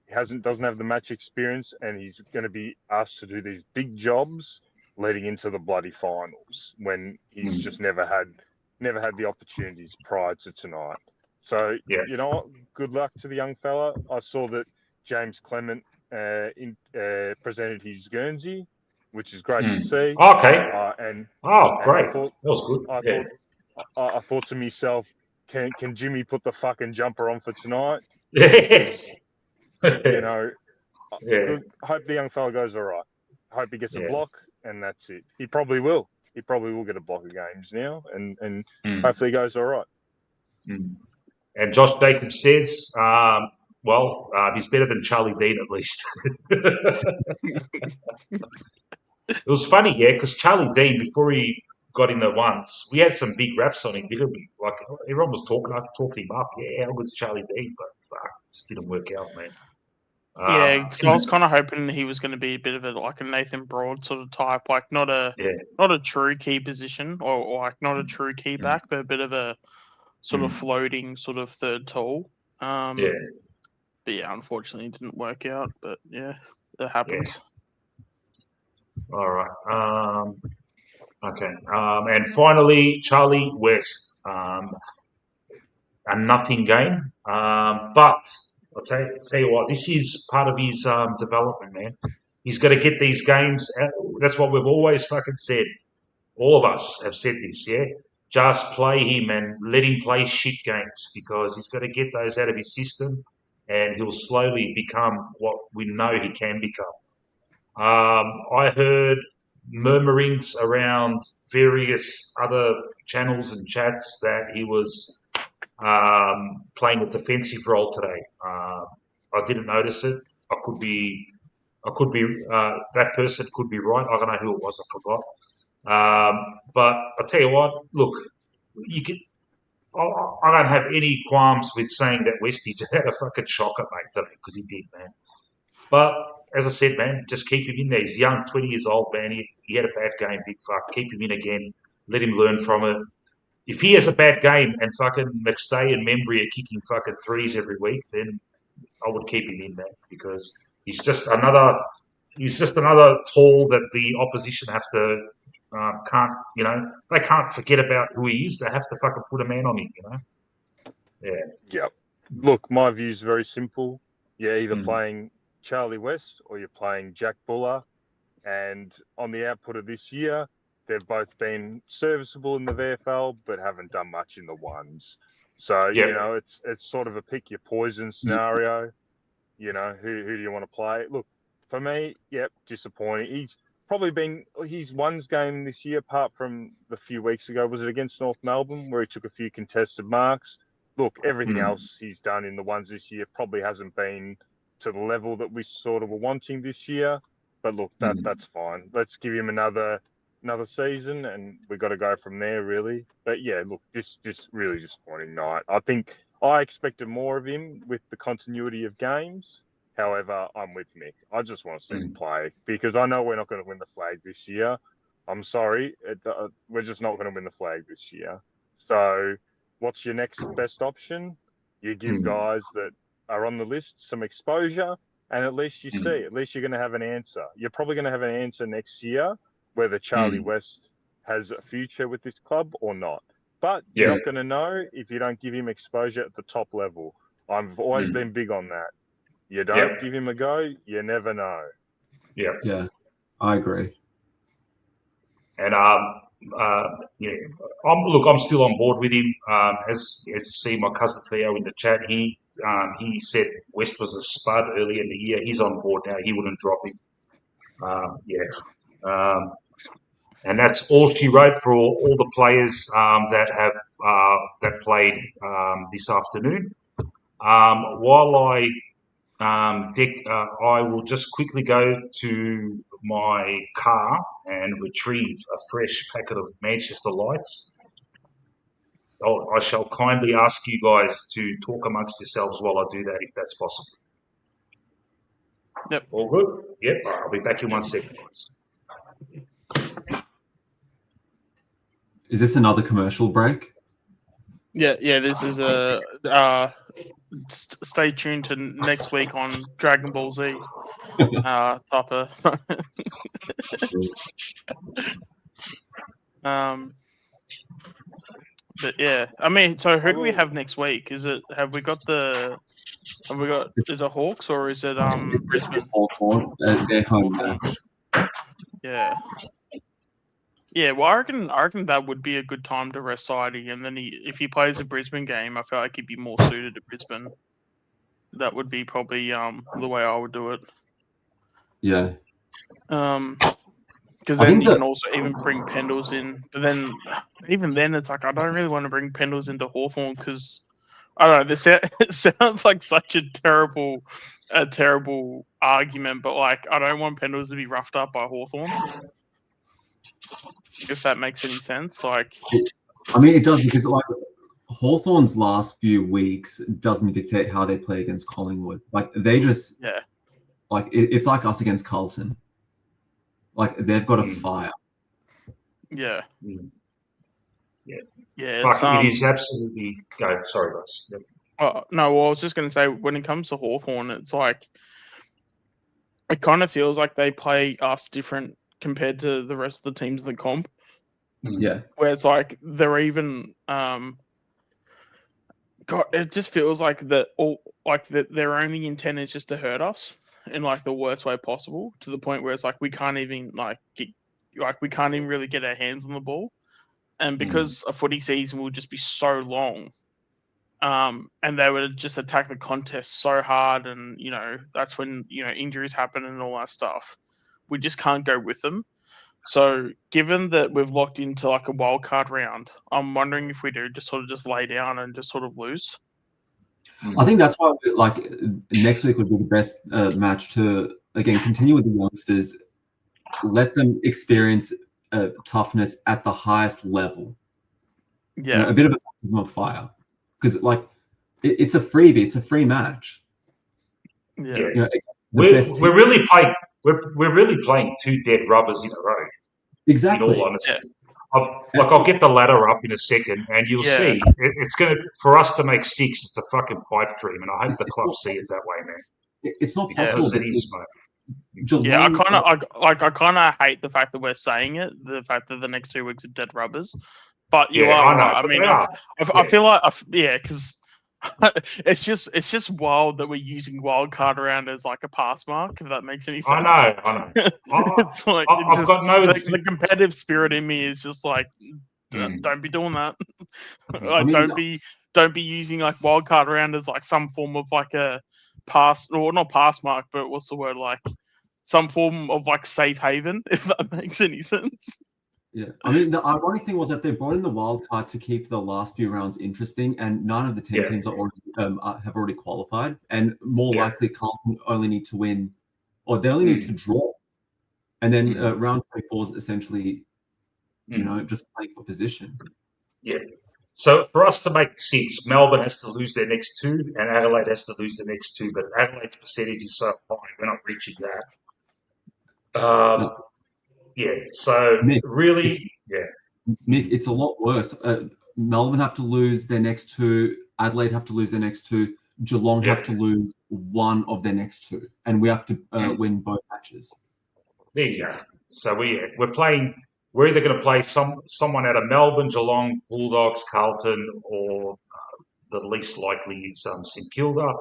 C: the match experience, and he's going to be asked to do these big jobs leading into the bloody finals when he's just never had the opportunities prior to tonight. So, you know what? Good luck to the young fella. I saw that James Clement presented his Guernsey, which is great to see.
A: Okay.
C: And
A: great.
C: I thought,
A: That was good.
C: I thought to myself, can Jimmy put the fucking jumper on for tonight?
A: Yeah.
C: You know,
A: Yeah.
C: hope the young fella goes all right. Hope he gets a block, and that's it. He probably will. He probably will get a block of games now, and hopefully he goes all right.
A: And Josh Jacobs says, he's better than Charlie Dean at least. It was funny, because Charlie Dean, before he got in the ones, we had some big raps on him, didn't we? Like, everyone was talking him up. Yeah, how good's Charlie Dean? But fuck, it just didn't work out, man.
B: Yeah, because I was kind of hoping he was going to be a bit of a Nathan Broad sort of type, like not a true key position or like not a true key back, but a bit of a sort of floating sort of third tall. But yeah, unfortunately, it didn't work out. But yeah, it happens.
A: Yeah. All right. Okay. And finally, Charlie West, a nothing game, but. I'll tell you what, this is part of his development, man. He's got to get these games out. That's what we've always fucking said. All of us have said this, yeah? Just play him and let him play shit games because he's got to get those out of his system and he'll slowly become what we know he can become. I heard murmurings around various other channels and chats that he was playing a defensive role today. I didn't notice it. I could be. That person could be right. I don't know who it was. I forgot. But I'll tell you what. Look, you can. I don't have any qualms with saying that Westy just had a fucking shocker, mate, today because he did, man. But as I said, man, just keep him in there. He's young, 20 years old, man. He had a bad game, big fuck. Keep him in again. Let him learn from it. If he has a bad game and fucking McStay and Membry are kicking fucking threes every week, then I would keep him in there because he's just another tool that the opposition have to they can't forget about who he is. They have to fucking put a man on him,
C: Yeah. Look, my view is very simple. You're either playing Charlie West or you're playing Jack Buller, and on the output of this year, they've both been serviceable in the VFL, but haven't done much in the ones. So, you know, it's sort of a pick your poison scenario. You know, who do you want to play? Look, for me, disappointing. He's probably been his ones game this year, apart from the few weeks ago. Was it against North Melbourne where he took a few contested marks? Look, everything else he's done in the ones this year probably hasn't been to the level that we sort of were wanting this year. But look, that's fine. Let's give him another season, and we've got to go from there, really. But yeah, look, this really disappointing night. I think I expected more of him with the continuity of games. However, I'm with Mick. I just want to see him play because I know we're not going to win the flag this year. I'm sorry, we're just not going to win the flag this year. So, what's your next best option? You give guys that are on the list some exposure, and at least you see. At least you're going to have an answer. You're probably going to have an answer next year whether Charlie West has a future with this club or not. But you're not going to know if you don't give him exposure at the top level. I've always been big on that. You don't give him a go, you never know.
D: Yeah, I agree.
A: And I'm still on board with him. As you see, my cousin Theo in the chat, he said West was a spud early in the year. He's on board now. He wouldn't drop him. And that's all she wrote for all the players that have that played this afternoon. While I will just quickly go to my car and retrieve a fresh packet of Manchester Lights. I shall kindly ask you guys to talk amongst yourselves while I do that, if that's possible.
B: Yep.
A: All good? Yep. I'll be back in 1 second, guys.
D: Is this another commercial break?
B: Yeah. This is a. Stay tuned to next week on Dragon Ball Z. Topper. But yeah, I mean, so who do we have next week? Is it is it Hawks or is it Brisbane?
D: Their home match.
B: Yeah. Yeah, well, I reckon that would be a good time to rest Sidey, and then if he plays a Brisbane game, I feel like he'd be more suited to Brisbane. That would be probably the way I would do it.
D: Yeah.
B: Because then you can also even bring Pendles in, but then even then it's like I don't really want to bring Pendles into Hawthorn because I don't know. It sounds like such a terrible argument, but like I don't want Pendles to be roughed up by Hawthorn. If that makes any sense, like
D: I mean, it does because like Hawthorn's last few weeks doesn't dictate how they play against Collingwood. Like they just like it's like us against Carlton. Like they've got a fire.
B: Yeah.
A: Fuck, it is absolutely. Go. Sorry, guys. Yep.
B: No, well, I was just going to say when it comes to Hawthorn, it's like it kind of feels like they play us different compared to the rest of the teams in the comp.
D: Yeah.
B: Where it's like they're even it just feels like that their only intent is just to hurt us in like the worst way possible, to the point where it's like we can't even we can't even really get our hands on the ball. And because a footy season will just be so long, and they would just attack the contest so hard, and that's when injuries happen and all that stuff. We just can't go with them. So, given that we've locked into like a wild card round, I'm wondering if we do just lay down and just sort of lose.
D: I think that's why like next week would be the best match to again continue with the youngsters, let them experience toughness at the highest level.
B: Yeah,
D: a bit of a baptism of fire, because like it's a freebie, it's a free match.
B: Yeah,
A: we're really playing. We're really playing two dead rubbers in a row.
D: Exactly.
A: In all honesty. I'll get the ladder up in a second, and you'll see it's going to for us to make 6. It's a fucking pipe dream, and I hope the club see it that way, man.
D: It's not possible.
A: It is, mate.
B: I kind of hate the fact that we're saying it. The fact that the next 2 weeks are dead rubbers, but you are right. I mean, I feel like because. It's just wild that we're using wild card around as like a pass mark, if that makes any sense.
A: I know.
B: It's like
A: I've got no.
B: The competitive spirit in me is just like, don't be doing that. Don't be using like wild card around as like some form of like a pass, or not pass mark, but what's the word, like some form of like safe haven, if that makes any sense.
D: Yeah, I mean, the ironic thing was that they brought in the wild card to keep the last few rounds interesting, and none of the 10 teams are already, have already qualified, and more likely Carlton only need to win, or they only need to draw, and then round 24 is essentially, just playing for position.
A: Yeah. So for us to make 6, Melbourne has to lose their next 2, and Adelaide has to lose the next 2. But Adelaide's percentage is so high, we're not reaching that. Yeah. So
D: Mick,
A: really,
D: Mick, it's a lot worse. Melbourne have to lose their next 2. Adelaide have to lose their next 2. Geelong have to lose one of their next 2, and we have to win both matches.
A: there you go. So we're playing. We're either going to play someone out of Melbourne, Geelong, Bulldogs, Carlton, or the least likely is St Kilda,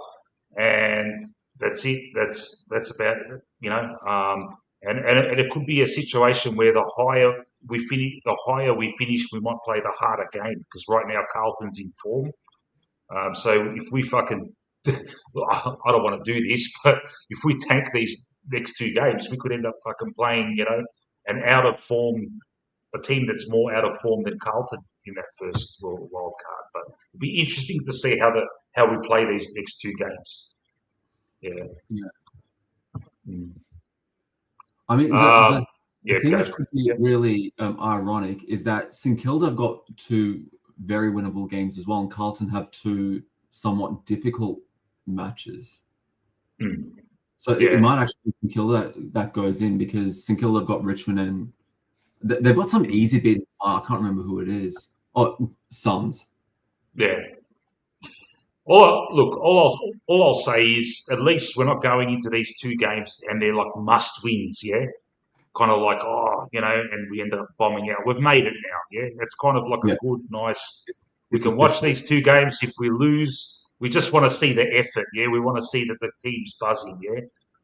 A: and that's it. That's about it. You know, and it could be a situation where the higher we finish, we might play the harder game because right now Carlton's in form. So if we fucking, I don't want to do this, but if we tank these next 2 games, we could end up fucking playing, an out of form, a team that's more out of form than Carlton in that first wild card. But it'd be interesting to see how we play these next 2 games. Yeah.
D: I mean, the thing
A: go.
D: which could be really ironic is that St Kilda have got 2 very winnable games as well, and Carlton have 2 somewhat difficult matches. So it might actually be St Kilda that goes in because St Kilda have got Richmond and they've got some easy bid. I can't remember who it is. Oh, Suns.
A: Yeah. All I'll say is at least we're not going into these 2 games and they're like must wins. Yeah. Kind of like, and we end up bombing out. We've made it now, yeah? It's kind of like a good, nice... We can watch these 2 games. If we lose, we just want to see the effort, yeah? We want to see that the team's buzzing, yeah?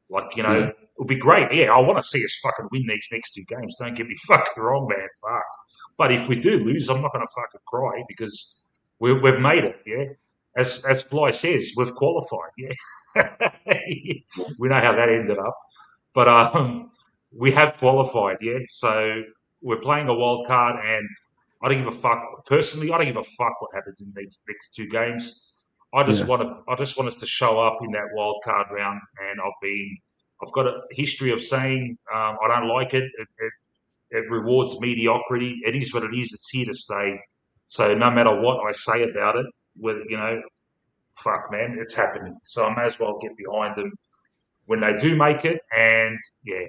A: Like, it would be great, yeah. I want to see us fucking win these next 2 games. Don't get me fucking wrong, man. Fuck. But if we do lose, I'm not going to fucking cry because we've made it, yeah? As Bly says, we've qualified, yeah? We know how that ended up. But... we have qualified, yeah. So we're playing a wild card, and I don't give a fuck. Personally, I don't give a fuck what happens in these next 2 games. I just want us to show up in that wild card round, and I've got a history of saying I don't like it. It rewards mediocrity. It is what it is. It's here to stay. So no matter what I say about it, whether fuck man, it's happening. So I may as well get behind them when they do make it, and yeah.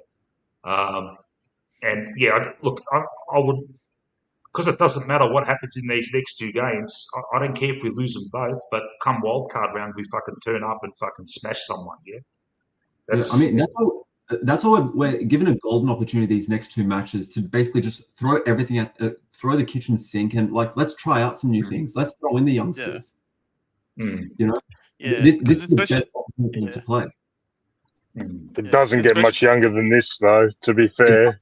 A: I would, because it doesn't matter what happens in these next 2 games. I don't care if we lose them both, but come wildcard round, we fucking turn up and fucking smash someone. Yeah,
D: that's why we're given a golden opportunity these next 2 matches to basically just throw everything at, throw the kitchen sink and let's try out some new things. Let's throw in the youngsters. This is the best opportunity to play.
C: It doesn't get much younger than this, though, to be fair.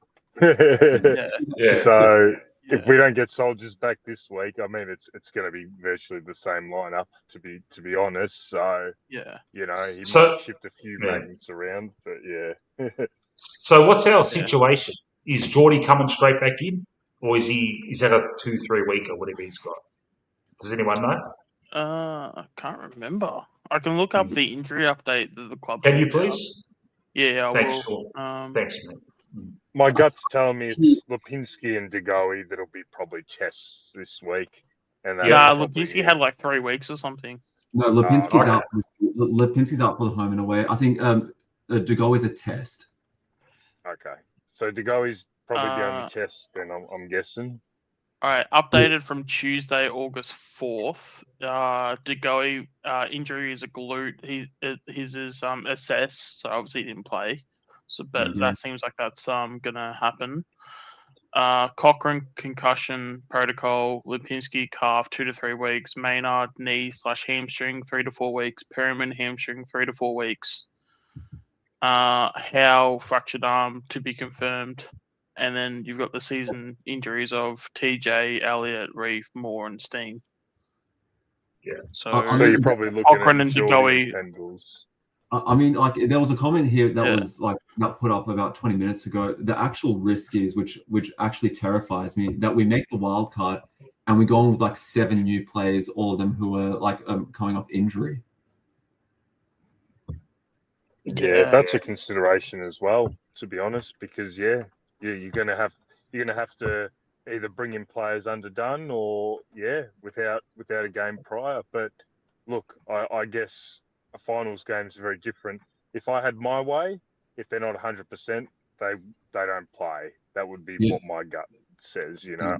C: So if we don't get Soldiers back this week, I mean, it's going to be virtually the same lineup, to be honest. So he might shift a few names around, but yeah.
A: So what's our situation? Is Geordie coming straight back in, or is that a 2-3 week or whatever he's got? Does anyone know?
B: I can't remember. I can look up the injury update that the club.
A: Can you please?
B: Yeah, I
A: Thanks,
B: will.
A: Thanks, man.
C: My gut's telling me it's Lipinski and Degoe that'll be probably tests this week. And
B: Lipinski had like 3 weeks or something.
D: No, Lipinski's out. Lipinski's out for the home and away. I think Degoe is a test.
C: Okay, so Degoe is probably the only test. Then I'm guessing.
B: All right, updated from Tuesday, August 4th. Degoe injury is a glute. His is assessed, so obviously he didn't play. So, but that seems like that's gonna happen. Cochrane concussion protocol. Lipinski calf 2 to 3 weeks. Maynard knee/hamstring 3 to 4 weeks. Perryman hamstring 3 to 4 weeks. Howe fractured arm to be confirmed. And then you've got the season injuries of TJ, Elliott, Reef, Moore, and Steen.
A: Yeah.
C: So you're probably looking
B: Cochrane
C: at
B: and
C: Geordie
B: Degoe.
D: I mean, like there was a comment here that was like that put up about 20 minutes ago. The actual risk is, which actually terrifies me, that we make the wild card and we go on with like 7 new players, all of them who are like coming off injury.
C: Yeah, that's a consideration as well, to be honest, because you're gonna have to either bring in players underdone or without a game prior. But look, I guess a finals game is very different. If I had my way, if they're not 100%, they don't play. That would be what my gut says. You know,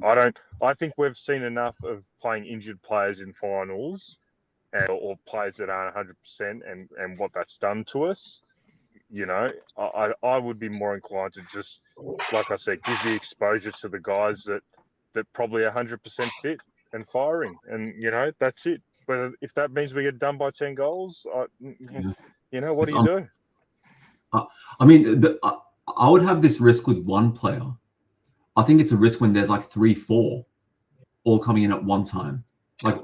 C: I think we've seen enough of playing injured players in finals, or players that aren't 100%, and what that's done to us. You know, I would be more inclined to just, like I said, give the exposure to the guys that probably 100% fit and firing, and you know that's it. Whether if that means we get done by 10 goals, you know, what do you do?
D: I mean, I would have this risk with one player. I think it's a risk when there's like 3-4 all coming in at one time. Like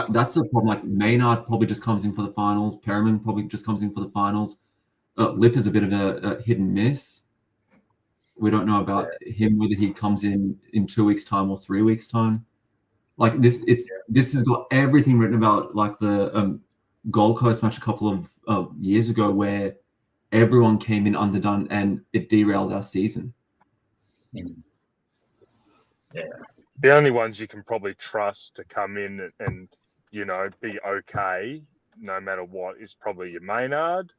D: that's a problem. Like Maynard probably just comes in for the finals. Perriman probably just comes in for the finals. Lip is a bit of a hit and miss. We don't know about him, whether he comes in 2 weeks' time or 3 weeks' time. Like this has got everything written about, like the Gold Coast match a couple of years ago, where everyone came in underdone and it derailed our season.
A: Yeah.
C: The only ones you can probably trust to come in and you know be okay no matter what is probably your Maynard.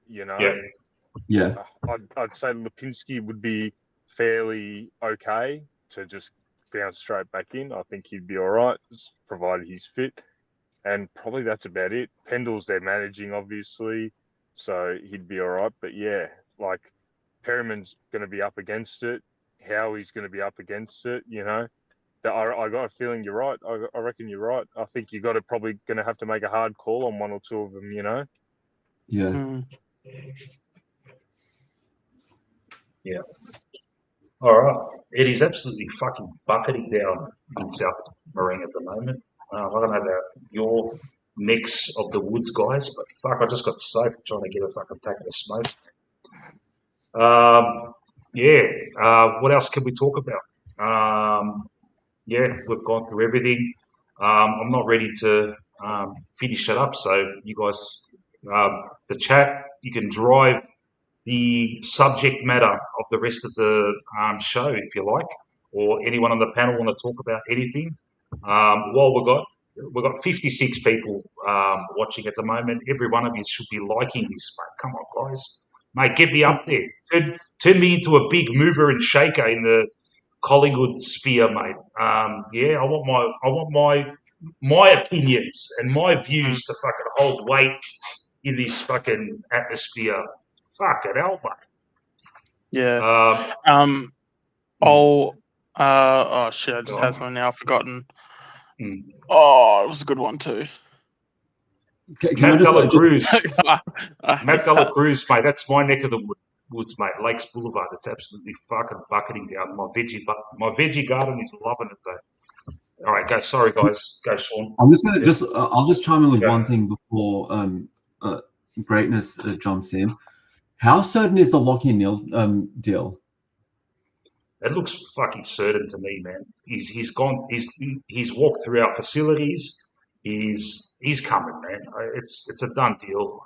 C: You know, I'd say Lipinski would be fairly okay to just bounce straight back in. I think he'd be all right, provided he's fit. And probably that's about it. Pendle's they're managing, obviously, so he'd be all right. But yeah, like Perriman's going to be up against it. Howie's going to be up against it. You know, I got a feeling you're right. I reckon you're right. I think you got to probably going to have to make a hard call on one or two of them. You know.
D: Yeah.
A: Yeah. All right. It is absolutely fucking bucketing down in South Marine at the moment. I don't know about your necks of the woods, guys, but fuck, I just got soaked trying to get a fucking packet of smokes. What else can we talk about? We've gone through everything. I'm not ready to finish it up, so you guys, the chat, you can drive the subject matter of the rest of the show if you like, or anyone on the panel want to talk about anything. While we've got 56 people watching at the moment. Every one of you should be liking this, mate. Come on, guys. Mate, get me up there. Turn me into a big mover and shaker in the Collingwood sphere, mate. I want my opinions and my views to fucking hold weight in this fucking atmosphere. Fuck it, hell, mate.
B: Yeah. Oh shit! I just had something now. I've forgotten. Oh, it was a good one too.
A: Matt Dela Cruz. Matt Dela Cruz, mate. That's my neck of the woods, mate. Lakes Boulevard. It's absolutely fucking bucketing down. My veggie garden is loving it though. All right, go. Sorry, guys. Go, Sean.
D: I'm just gonna I'll just chime in with one thing before Greatness jumps in. How certain is the Lockie Neal deal?
A: It looks fucking certain to me, man. He's gone. He's walked through our facilities. He's coming, man. It's a done deal.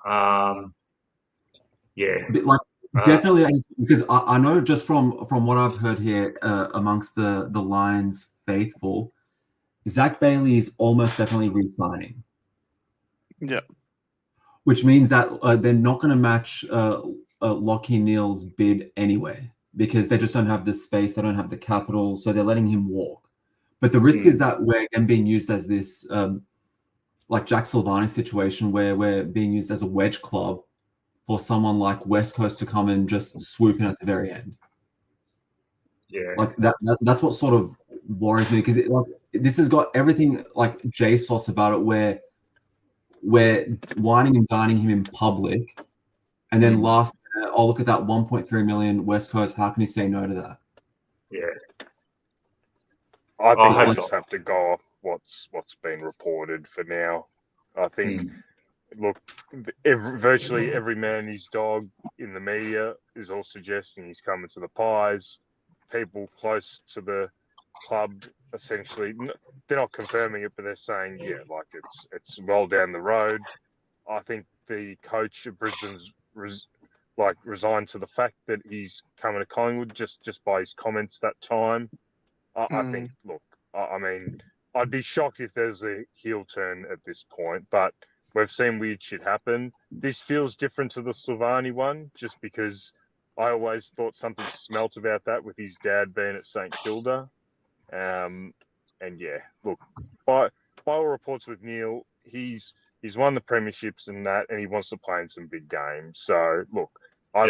D: Definitely, because I know just from what I've heard here amongst the Lions faithful, Zach Bailey is almost definitely re-signing.
B: Yeah.
D: Which means that they're not going to match Lockie Neal's bid anyway, because they just don't have the space, they don't have the capital, so they're letting him walk. But the risk is that we're being used as this, like Jack Silvani situation, where we're being used as a wedge club for someone like West Coast to come and just swoop in at the very end.
A: Yeah,
D: like that's what sort of worries me, because this has got everything like J-Sauce about it, where we're whining and dining him in public, and then last minute, oh, look at that 1.3 million West Coast. How can he say no to that?
A: Yeah,
C: I think we just have to go off what's been reported for now. I think, look, virtually every man and his dog in the media is all suggesting he's coming to the Pies. People close to the club essentially, they're not confirming it, but they're saying, like it's well down the road. I think the coach of Brisbane's like resigned to the fact that he's coming to Collingwood just by his comments that time. I think, look, I mean, I'd be shocked if there's a heel turn at this point, but we've seen weird shit happen. This feels different to the Silvani one, just because I always thought something smelt about that with his dad being at St Kilda. And yeah, look, by all reports with Neil, he's won the premierships and that, and he wants to play in some big games. So look, I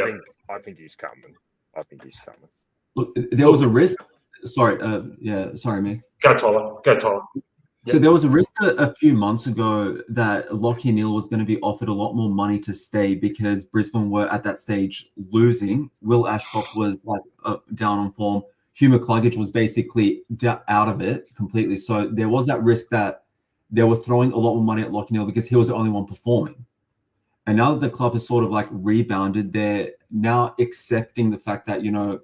C: think he's coming. I think he's coming.
D: Look, there was a risk. Sorry, sorry, Mick.
A: Go, Tyler.
D: So there was a risk a few months ago that Lachie Neale was going to be offered a lot more money to stay because Brisbane were at that stage losing. Will Ashcroft was like down on form. Hugh McCluggage was basically out of it completely. So there was that risk that they were throwing a lot more money at Lachie Neale because he was the only one performing. And now that the club has sort of like rebounded, they're now accepting the fact that, you know,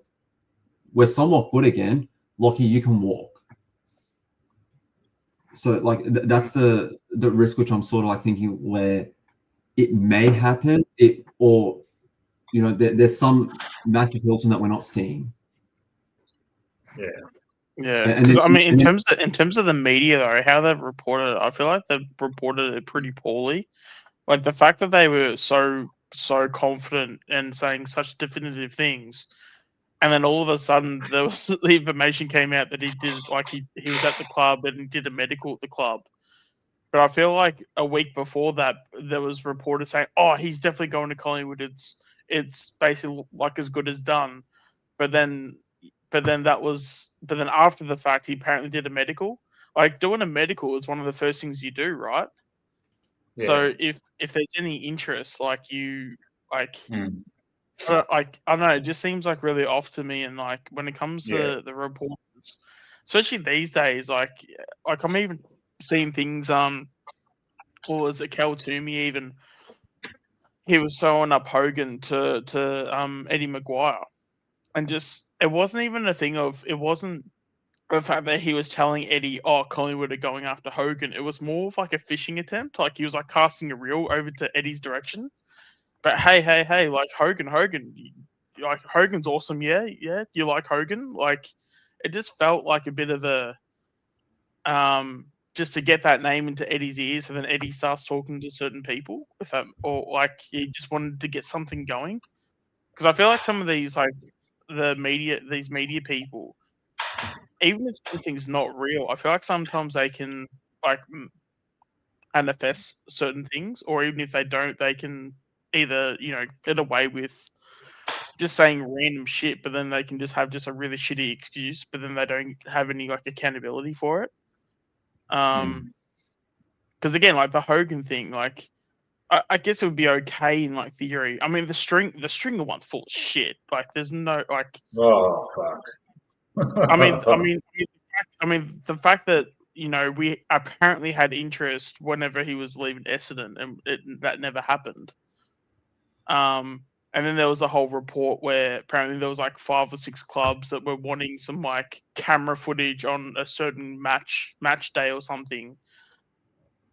D: we're somewhat good again. Lachie, you can walk. So like that's the risk which I'm sort of like thinking where it may happen, or you know there's some massive Hilton that we're not seeing.
B: Yeah, because I mean, in terms of the media though, how they've reported it, I feel like they've reported it pretty poorly. Like the fact that they were so confident and saying such definitive things. And then all of a sudden, there was the information came out that he did, like he was at the club and he did a medical at the club. But I feel like a week before that, there was reporters saying, "Oh, he's definitely going to Collingwood. It's basically like as good as done." But then after the fact, he apparently did a medical. Like doing a medical is one of the first things you do, right? Yeah. So if there's any interest, like you like. Like I don't know, it just seems like really off to me. And like when it comes to the reporters, especially these days, like I'm even seeing things. Or was it Kel Toomey? Even he was throwing up Hogan to Eddie Maguire, and just it wasn't even a thing of it wasn't the fact that he was telling Eddie, "Oh, Collingwood are going after Hogan." It was more of like a fishing attempt. Like he was like casting a reel over to Eddie's direction. But hey, like Hogan, like Hogan's awesome, yeah. You like Hogan? Like, it just felt like a bit of a, just to get that name into Eddie's ears, and then Eddie starts talking to certain people, or like he just wanted to get something going. Because I feel like some of these, like these media people, even if something's not real, I feel like sometimes they can like manifest certain things, or even if they don't, they can either, you know, get away with just saying random shit, but then they can just have just a really shitty excuse, but then they don't have any like accountability for it. Because again, like the Hogan thing, like I guess it would be okay in like theory. I mean, the stringer one's full of shit. Like, there's no like.
A: Oh fuck.
B: I mean, the fact that you know we apparently had interest whenever he was leaving Essendon, and that never happened. And then there was a whole report where apparently there was like 5 or 6 clubs that were wanting some like camera footage on a certain match day or something.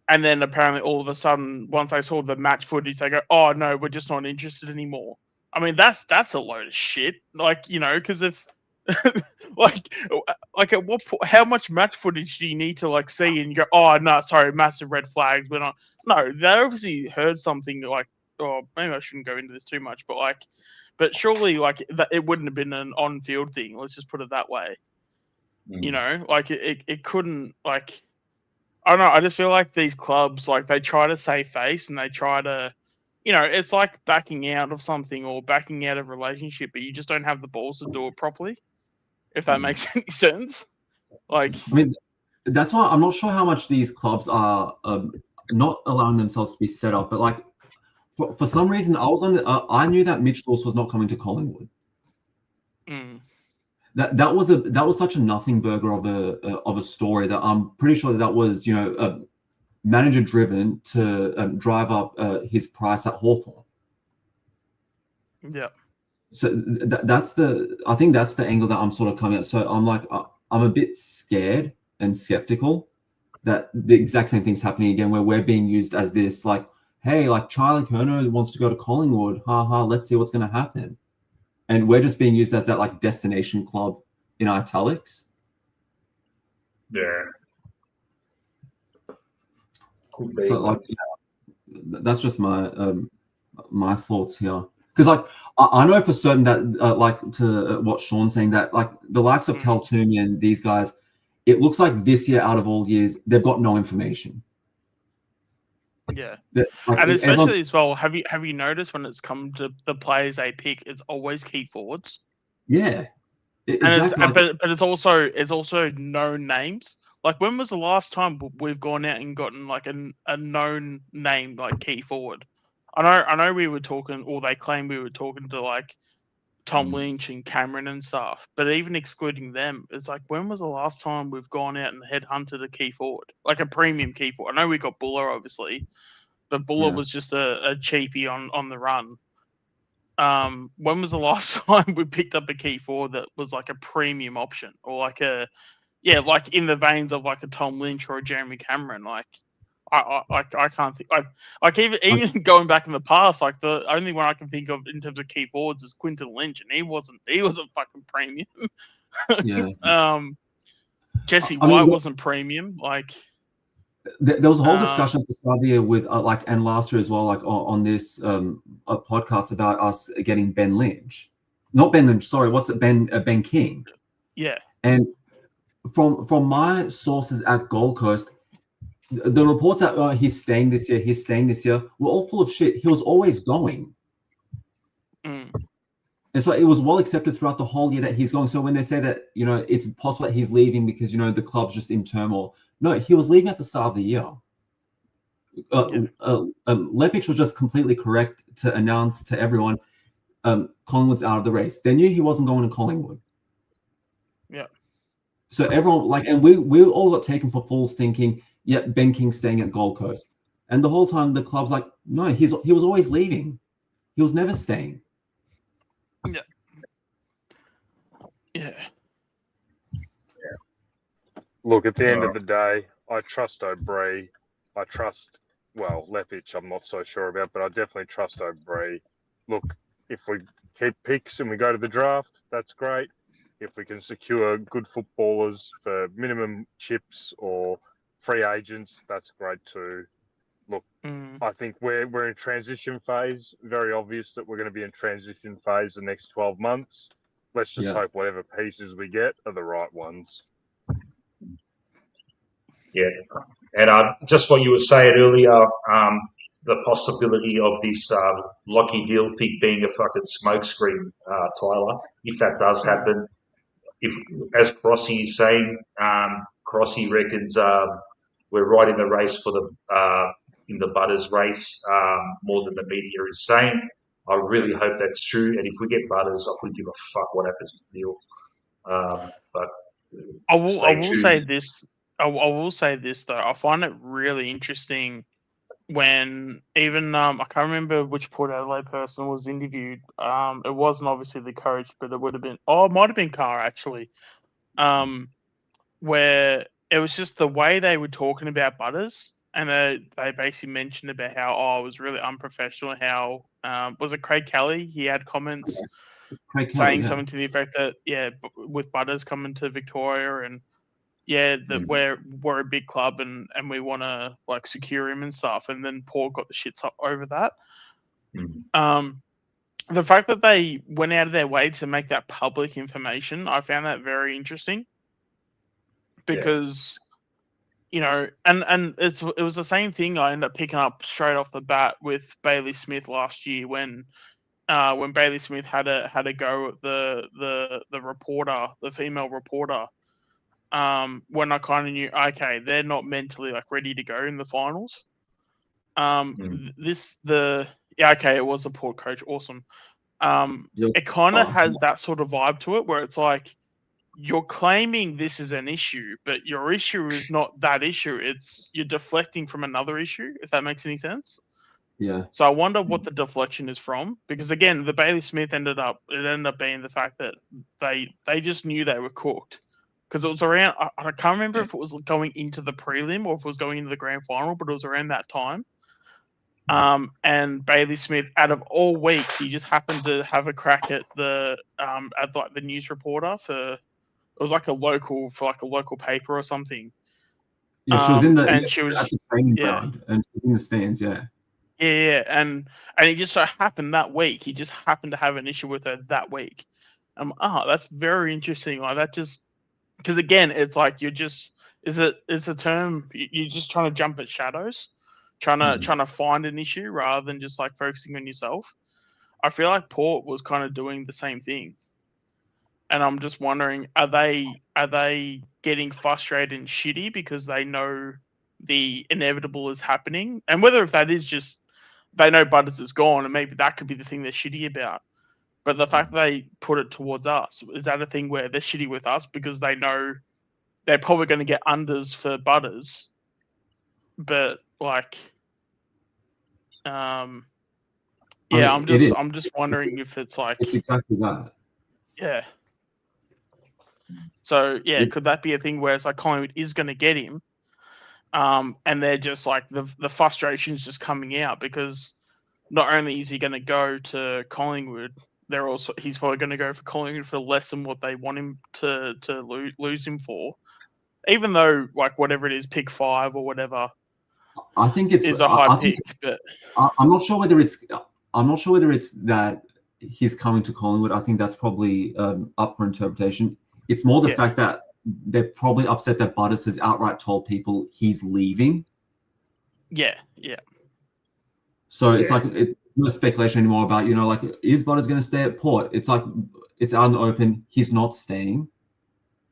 B: And then apparently all of a sudden, once I saw the match footage, they go, "Oh no, we're just not interested anymore." I mean, that's a load of shit. Like, you know, because if like at what point, how much match footage do you need to like see and you go, "Oh no, sorry, massive red flags." We're not. No, they obviously heard something like. Or maybe I shouldn't go into this too much, but surely like it wouldn't have been an on-field thing. Let's just put it that way. You know, like it couldn't like. I don't know. I just feel like these clubs like they try to save face and they try to, you know, it's like backing out of something or backing out of a relationship, but you just don't have the balls to do it properly. If that makes any sense. Like,
D: I mean, that's why I'm not sure how much these clubs are not allowing themselves to be set up, but like. For some reason, I knew that Mitch Dawes was not coming to Collingwood. That was such a nothing burger of a story that I'm pretty sure that was, you know, manager driven to drive up his price at Hawthorn.
B: Yeah.
D: So I think that's the angle that I'm sort of coming at. So I'm like, I'm a bit scared and skeptical that the exact same thing's happening again, where we're being used as this like, hey, like Charlie Kerner wants to go to Collingwood. Ha ha, let's see what's going to happen. And we're just being used as that like destination club in italics.
A: Yeah. Could be.
D: So like, that's just my my thoughts here. Because like I know for certain that like to what Sean's saying, that like the likes of Cal Toomey and these guys, it looks like this year out of all years they've got no information.
B: Yeah,
D: Like,
B: and especially as well, have you noticed when it's come to the players they pick, it's always key forwards.
D: Yeah,
B: and
D: exactly.
B: but it's also known names. Like, when was the last time we've gone out and gotten like a known name like key forward? I know we were talking, or they claim we were talking to like Tom Lynch and Cameron and stuff, but even excluding them, it's like, when was the last time we've gone out and headhunted a key forward, like a premium key forward? I know we got Buller, obviously, but Buller was just a cheapie on the run. When was the last time we picked up a key forward that was like a premium option, or like like in the veins of like a Tom Lynch or a Jeremy Cameron? Like, I can't think. Like even going back in the past, like the only one I can think of in terms of key forwards is Quinton Lynch, and he wasn't fucking premium.
D: Yeah.
B: Jesse White wasn't premium. Like,
D: there was a whole discussion at the start of the year with and last year as well, like on this a podcast about us getting Ben Lynch, not Ben Lynch. Sorry, what's it? Ben King.
B: Yeah.
D: And from my sources at Gold Coast, the reports that he's staying this year were all full of shit. He was always going. And so it was well accepted throughout the whole year that he's going. So when they say that, it's possible that he's leaving because, the club's just in turmoil. No, he was leaving at the start of the year. Lepic was just completely correct to announce to everyone Collingwood's out of the race. They knew he wasn't going to Collingwood.
B: Yeah.
D: So everyone, and we all got taken for fools thinking, yeah, Ben King's staying at Gold Coast. And the whole time the club's like, no, he was always leaving. He was never staying.
B: Yeah. Yeah.
C: Look, at the end of the day, I trust O'Brien. I trust, Lepic, I'm not so sure about, but I definitely trust O'Brien. Look, if we keep picks and we go to the draft, that's great. If we can secure good footballers for minimum chips or free agents, that's great too. Look, I think we're in transition phase. Very obvious that we're going to be in transition phase the next 12 months. Let's just hope whatever pieces we get are the right ones.
A: Yeah, and just what you were saying earlier, the possibility of this Lockie Deal thing being a fucking smokescreen, Tyler, if that does happen, if, as Crossy is saying, Crossy reckons we're right in the race for in the Butters race, more than the media is saying. I really hope that's true, and if we get Butters, I couldn't give a fuck what happens with Neil. But
B: I will say this. I will say this though. I find it really interesting when even I can't remember which Port Adelaide person was interviewed. It wasn't obviously the coach, but it would have been. Oh, it might have been Carr actually. Where it was just the way they were talking about Butters, and they basically mentioned about how it was really unprofessional. How was it Craig Kelly? He had comments saying something to the effect that with Butters coming to Victoria and. Yeah, that we're a big club and we want to like secure him and stuff, and then Port got the shits up over that. The fact that they went out of their way to make that public information, I found that very interesting because and it was the same thing I ended up picking up straight off the bat with Bailey Smith last year when Bailey Smith had a go at the reporter, the female reporter. When I kind of knew, okay, they're not mentally like ready to go in the finals. It was a Port coach, awesome. It kind of has that sort of vibe to it where it's like you're claiming this is an issue, but your issue is not that issue. It's you're deflecting from another issue, if that makes any sense.
D: Yeah.
B: So I wonder what the deflection is from, because again, the Bailey Smith ended up being the fact that they just knew they were cooked. Because it was around, I can't remember if it was going into the prelim or if it was going into the grand final, but it was around that time. And Bailey Smith, out of all weeks, he just happened to have a crack at the news reporter for it was like a local paper or something.
D: Yeah, she was in the
B: and she was
D: at the training
B: yeah.
D: ground, and she was in the stands. Yeah,
B: Yeah, and it just so happened that week. He just happened to have an issue with her that week. That's very interesting. Like that just because again, it's like you're just is the term you're just trying to jump at shadows, trying to find an issue rather than just like focusing on yourself. I feel like Port was kind of doing the same thing, and I'm just wondering, are they getting frustrated and shitty because they know the inevitable is happening, and whether if that is just they know Butters is gone, and maybe that could be the thing they're shitty about. But the fact that they put it towards us, is that a thing where they're shitty with us because they know they're probably going to get unders for Butters, but like, I'm just wondering if it's like
D: it's exactly that.
B: yeah. So yeah, could that be a thing where it's like Collingwood is going to get him, and they're just like the frustration's just coming out because not only is he going to go to Collingwood, he's probably going to go for Collingwood for less than what they want him to lose him for, even though like whatever it is, pick 5 or whatever.
D: I think it's
B: a high pick, but
D: I'm not sure whether it's that he's coming to Collingwood. I think that's probably up for interpretation. It's more the fact that they're probably upset that Butters has outright told people he's leaving.
B: Yeah.
D: So it's like it's no speculation anymore about, like, is Butters going to stay at Port? It's like it's out in the open. He's not staying.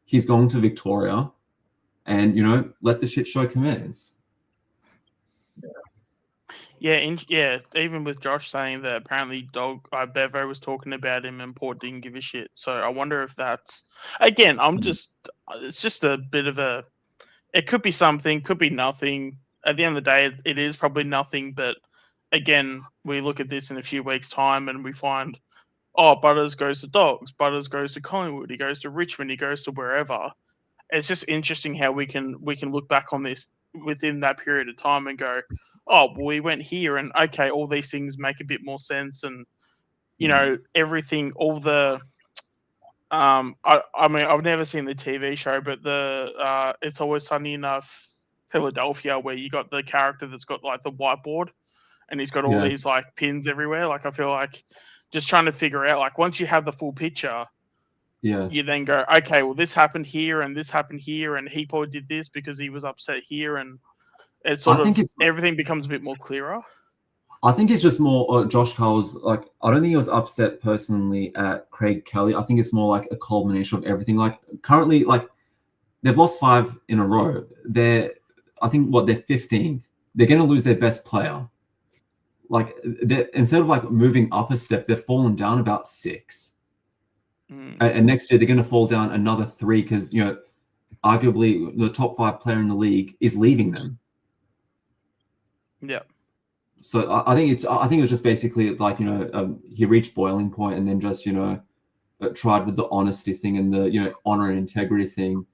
D: He's going to Victoria, and let the shit show commence.
B: Yeah, even with Josh saying that apparently Bevo was talking about him and Port didn't give a shit. So I wonder if that's again. It's just a bit of a. It could be something, could be nothing. At the end of the day, it is probably nothing. But again, we look at this in a few weeks' time and we find, Butters goes to Dogs, Butters goes to Collingwood, he goes to Richmond, he goes to wherever. It's just interesting how we can look back on this within that period of time and go, we went here, and okay, all these things make a bit more sense, and everything, all the I mean, I've never seen the TV show, but the It's Always Sunny Enough Philadelphia, where you got the character that's got like the whiteboard, and he's got all these like pins everywhere. Like I feel like just trying to figure out, like, once you have the full picture, you then go, okay, well, this happened here, and this happened here, and he probably did this because he was upset here, and it's everything becomes a bit more clearer.
D: I think it's just more Josh Carl's, like, I don't think he was upset personally at Craig Kelly. I think it's more like a culmination of everything. Like, currently, like, they've lost 5 in a row. They're 15th. They're going to lose their best player. Like, instead of like moving up a step, they've fallen down about 6. And next year they're going to fall down another 3 because, arguably the top 5 player in the league is leaving them.
B: Yeah.
D: So I think it was just basically like, he reached boiling point and then just, tried with the honesty thing and the, honor and integrity thing.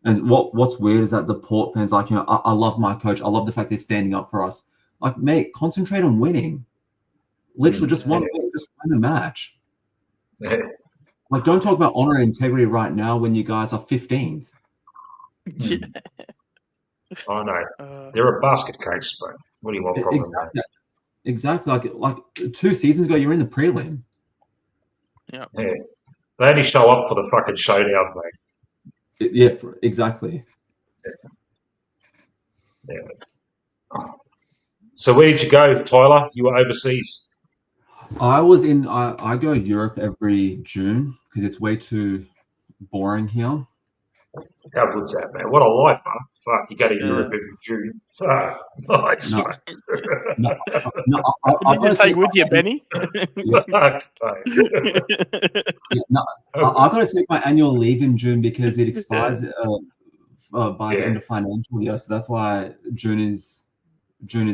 D: And what's weird is that the Port fans, like, I love my coach. I love the fact they're standing up for us. Like, mate, concentrate on winning. Literally just win a match. Like, don't talk about honor and integrity right now when you guys are 15th.
A: Oh, no. They're a basket case, but what do you want from them?
D: Exactly. Like 2 seasons ago, you were in the prelim.
B: Yeah.
A: They only show up for the fucking showdown, mate.
D: Yeah, exactly.
A: Yeah. So where did you go, Tyler? You were overseas.
D: I was in. I go Europe every June because it's way too boring here.
A: How good's that, man? What a life, huh? Fuck, you go to Europe every June. Fuck, nice.
D: No,
B: What did you take with you, Benny?
A: Fuck,
D: I've got to take my annual leave in June because it expires by the end of financial year. So that's why June is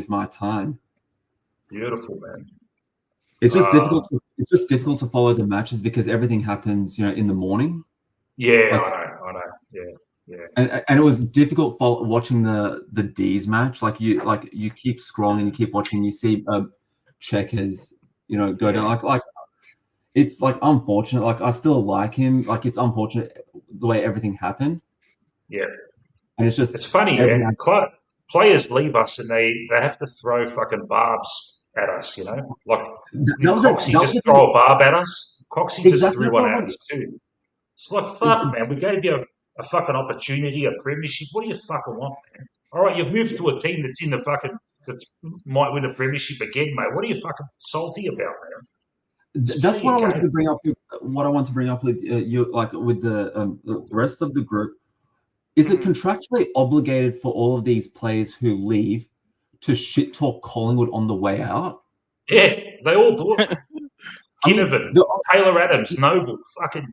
D: my time.
A: Beautiful, man.
D: It's just difficult. It's just difficult to follow the matches because everything happens, in the morning.
A: Yeah, I know. Yeah.
D: And it was difficult for watching the D's match. Like you keep scrolling, you keep watching, you see Checkers, go down. Like it's like unfortunate. Like I still like him. Like it's unfortunate the way everything happened.
A: Yeah.
D: And it's just
A: It's funny, man. Players leave us and they have to throw fucking barbs at us, Like Coxie just throw a barb at us. Coxie just threw one at us too. It's like, fuck, man. We gave you a fucking opportunity, a premiership. What do you fucking want, man? All right, you've moved to a team that's in the fucking that might win a premiership again, mate. What are you fucking salty about, man?
D: That's what I wanted to bring up. What I want to bring up with you, like with the rest of the group, is it contractually obligated for all of these players who leave to shit talk Collingwood on the way out?
A: Yeah, they all do it. Ginnivan, Taylor Adams, Noble, fucking,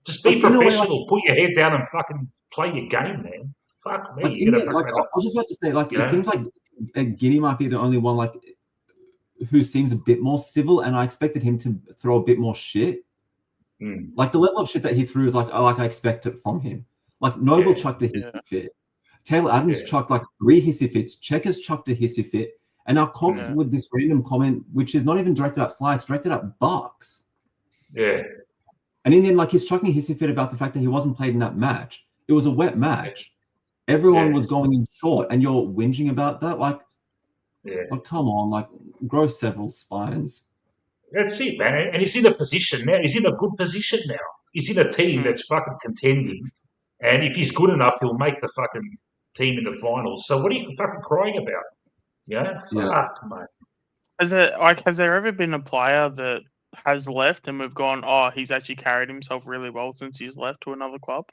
A: just be professional. Put your head down and fucking play your game, man. Fuck me.
D: I was just about to say, it seems like Guinea might be the only one, who seems a bit more civil, and I expected him to throw a bit more shit. Like the level of shit that he threw is like I expect it from him. Like Noble chucked a hissy fit. Taylor Adams chucked 3 hissy fits. Checkers chucked a hissy fit. And now Cox with this random comment, which is not even directed at Fly, it's directed at Bucks.
A: Yeah.
D: And in the end, he's chucking a hissy fit about the fact that he wasn't played in that match. It was a wet match. Everyone was going in short, and you're whinging about that? Come on, grow several spines.
A: That's it, man. And he's in a position now. He's in a good position now. He's in a team that's fucking contending. And if he's good enough, he'll make the fucking team in the finals. So what are you fucking crying about? Fuck, mate.
B: Has there ever been a player that has left and we've gone, he's actually carried himself really well since he's left to another club?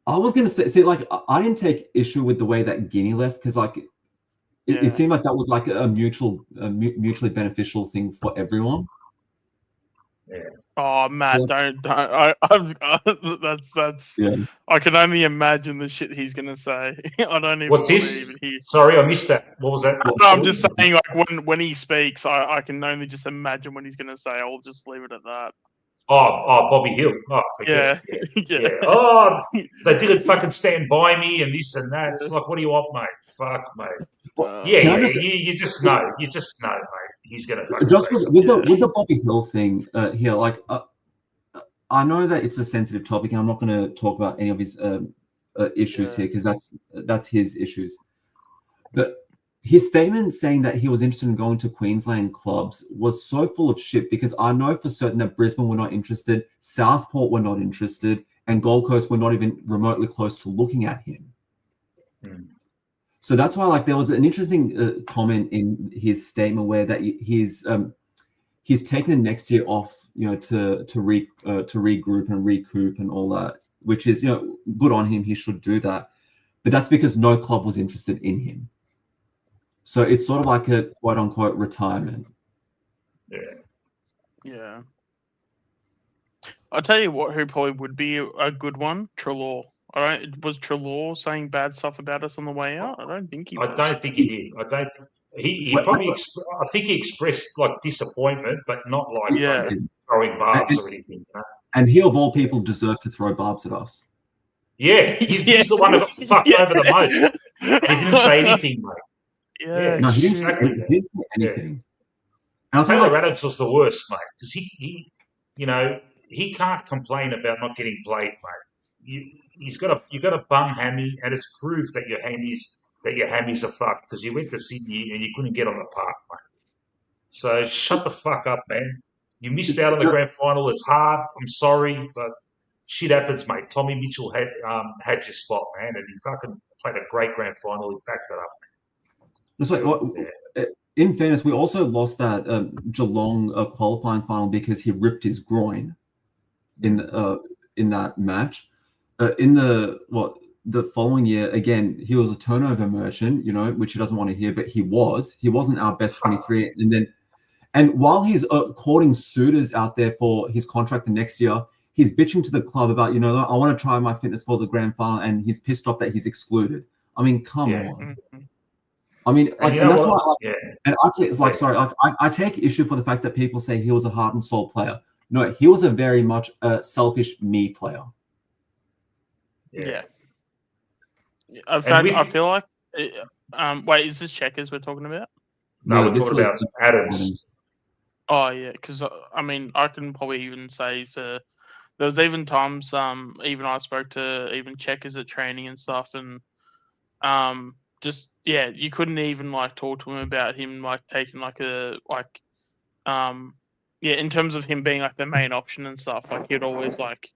D: I was going to say, I didn't take issue with the way that Guinea left because, it seemed like that was a mutually beneficial thing for everyone.
A: Yeah.
B: Oh, Matt, don't. That's.
D: Yeah.
B: I can only imagine the shit he's gonna say. I don't even.
A: What's this? Sorry, I missed that. What was that?
B: No, I'm just saying, when he speaks, I can only just imagine what he's gonna say. I'll just leave it at that.
A: Oh, Bobby Hill. Oh, forget it. Yeah. Oh, they didn't fucking stand by me and this and that. It's like, what do you want, mate? Fuck, mate. You just know. You just know, mate. He's going to fucking
D: just with the Bobby Hill thing here, I know that it's a sensitive topic and I'm not going to talk about any of his issues here because that's his issues. But his statement saying that he was interested in going to Queensland clubs was so full of shit because I know for certain that Brisbane were not interested, Southport were not interested, and Gold Coast were not even remotely close to looking at him. So that's why, there was an interesting comment in his statement where that he's taken the next year off, to regroup and recoup and all that, which is good on him. He should do that, but that's because no club was interested in him. So it's sort of like a quote unquote retirement.
B: Yeah. I'll tell you who probably would be a good one, Treloar. Was Treloar saying bad stuff about us on the way out? I don't think he was.
A: I don't think he did. I don't think he probably. I think he expressed disappointment, but not throwing barbs or anything.
D: And he of all people deserved to throw barbs at us.
A: Yeah, he's the one that got fucked over the most. And he didn't say anything, mate.
B: Yeah,
D: no, he didn't say anything.
A: And Taylor Adams was the worst, mate, because he can't complain about not getting played, mate. You've got a bum hammy, and it's proved that your hammies are fucked because you went to Sydney and you couldn't get on the park, mate. So shut the fuck up, man. You missed out on the grand final. It's hard. I'm sorry, but shit happens, mate. Tommy Mitchell had your spot, man, and he fucking played a great grand final. He backed it up.
D: That's right. In fairness, we also lost that Geelong qualifying final because he ripped his groin in that match. In the following year, again, he was a turnover merchant, which he doesn't want to hear, but he wasn't our best 23. And while he's courting suitors out there for his contract the next year, he's bitching to the club about, I want to try my fitness for the grand final, and he's pissed off that he's excluded. I mean, come on. I mean, and that's why. And I take issue for the fact that people say he was a heart and soul player. No, he was a very much selfish me player.
B: Yeah. In
A: And
B: fact,
A: with,
B: I feel like. Wait, is this Checkers we're talking about?
A: no, we're
D: this
A: talking
D: was
A: about Adams.
B: Oh yeah, because I mean, I can probably even say there was even times even I spoke to even Checkers at training and stuff, and just yeah, you couldn't even like talk to him about him like taking like yeah, in terms of him being like the main option and stuff. Like he'd always like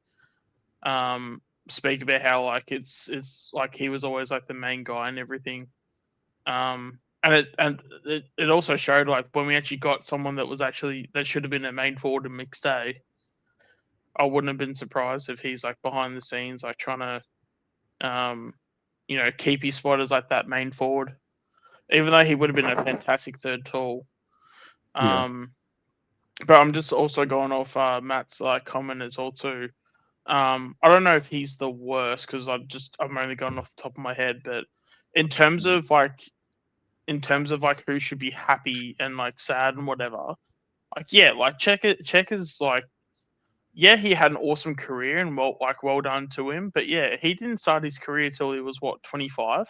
B: speak about how like it's like he was always like the main guy and everything. And it also showed like when we actually got someone that was actually that should have been a main forward in mixed day. I wouldn't have been surprised if he's like behind the scenes, like trying to, keep his spot as like that main forward, even though he would have been a fantastic third tall.
D: Yeah.
B: But I'm just also going off Matt's like comment as well too. I don't know if he's the worst because I'm only going off the top of my head, but in terms of like who should be happy and like sad and whatever, like yeah, like Checkers like yeah, he had an awesome career and well done to him, but yeah, he didn't start his career till he was 25.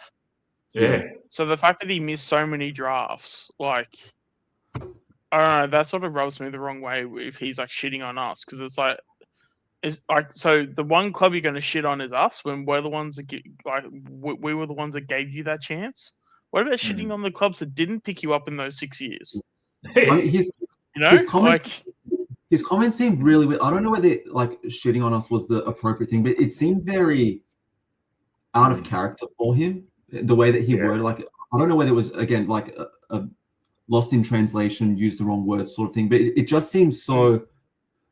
A: Yeah.
B: So the fact that he missed so many drafts, like I don't know, that sort of rubs me the wrong way if he's like shitting on us because it's like so the one club you're going to shit on is us when we're the ones that we were the ones that gave you that chance. What about shitting on the clubs that didn't pick you up in those 6 years?
D: I mean, his comments seemed really weird. I don't know whether like shitting on us was the appropriate thing, but it seemed very out of character for him. The way that he worded, like I don't know whether it was again like a lost in translation, used the wrong word sort of thing, but it just seems so.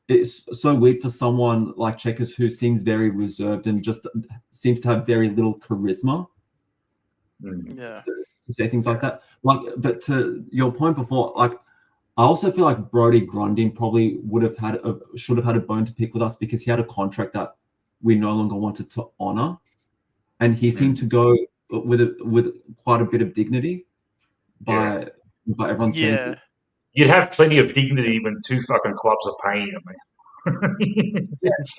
D: It's so weird for someone like Checkers who seems very reserved and just seems to have very little charisma.
B: Yeah.
D: To say things like that. Like, but to your point before, like I also feel like Brody Grunding probably should have had a bone to pick with us because he had a contract that we no longer wanted to honor, and he seemed to go with quite a bit of dignity by everyone's standards.
A: You'd have plenty of dignity when two fucking clubs are paying you, man.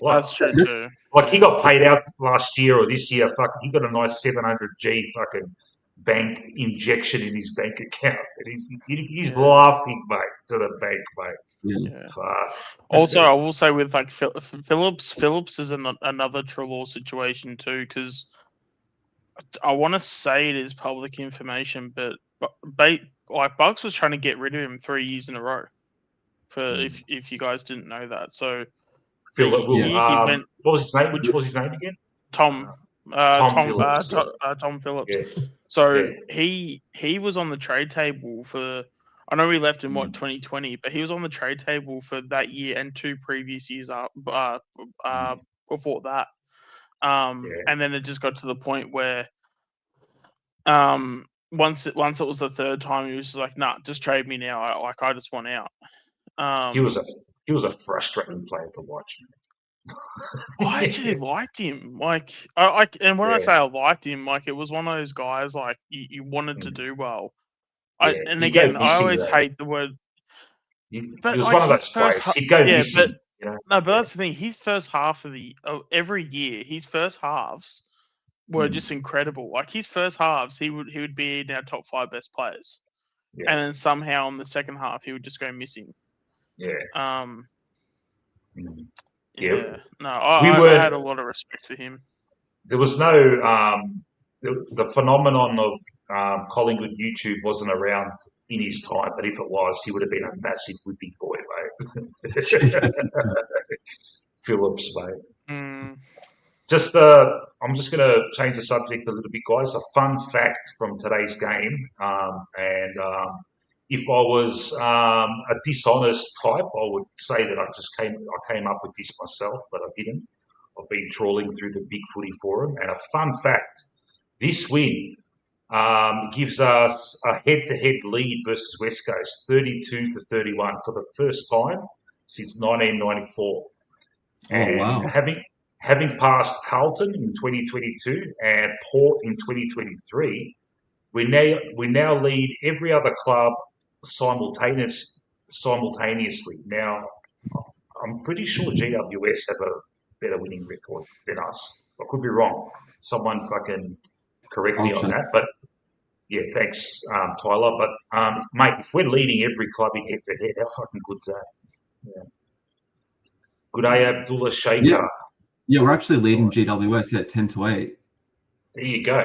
B: That's true too.
A: Like he got paid out last year or this year. Fucking, he got a nice 700G fucking bank injection in his bank account, and he's laughing, mate, to the bank, mate.
B: Yeah. Also, I will say with like Phillips is another Trelaw situation too, because I want to say it is public information, but like Bucks was trying to get rid of him 3 years in a row. If you guys didn't know that, so
A: Philip, what was his name? Which was his name again?
B: Tom Phillips. Tom Phillips.
A: Yeah.
B: So he was on the trade table for. I know we left in 2020, but he was on the trade table for that year and 2 previous years before that. And then it just got to the point where once it was the third time, he was just like, "Nah, just trade me now. I just want out."
A: He was a frustrating player to watch.
B: I actually liked him. Like I say I liked him, like it was one of those guys like you wanted to do well. I always hate the word.
A: He was one of those players. He'd go missing.
B: No, but that's the thing. His first half of every year, his first halves were just incredible. Like his first halves, he would be in our top 5 best players, and then somehow in the second half he would just go missing.
A: Yeah.
B: Yeah. No, I had a lot of respect for him.
A: There was no the phenomenon of Collingwood YouTube wasn't around in his time, but if it was, he would have been a massive whipping boy, mate. Phillips, mate. Just I'm just going to change the subject a little bit, guys. A fun fact from today's game, and if I was a dishonest type, I would say that I came up with this myself, but I didn't. I've been trawling through the Big Footy Forum, and a fun fact: this win gives us a head-to-head lead versus West Coast, 32-31, for the first time since 1994. And
D: wow!
A: Having passed Carlton in 2022 and Port in 2023, we now lead every other club simultaneously. Now, I'm pretty sure GWS have a better winning record than us. I could be wrong. Someone fucking correct me
D: I'll
A: on
D: check.
A: that. But yeah, thanks, Tyler. But mate, if we're leading every club in head to head, how fucking good's that? Yeah. Good day, Abdullah Shaker.
D: Yeah. Yeah, we're actually leading GWS at 10-8.
A: There you go.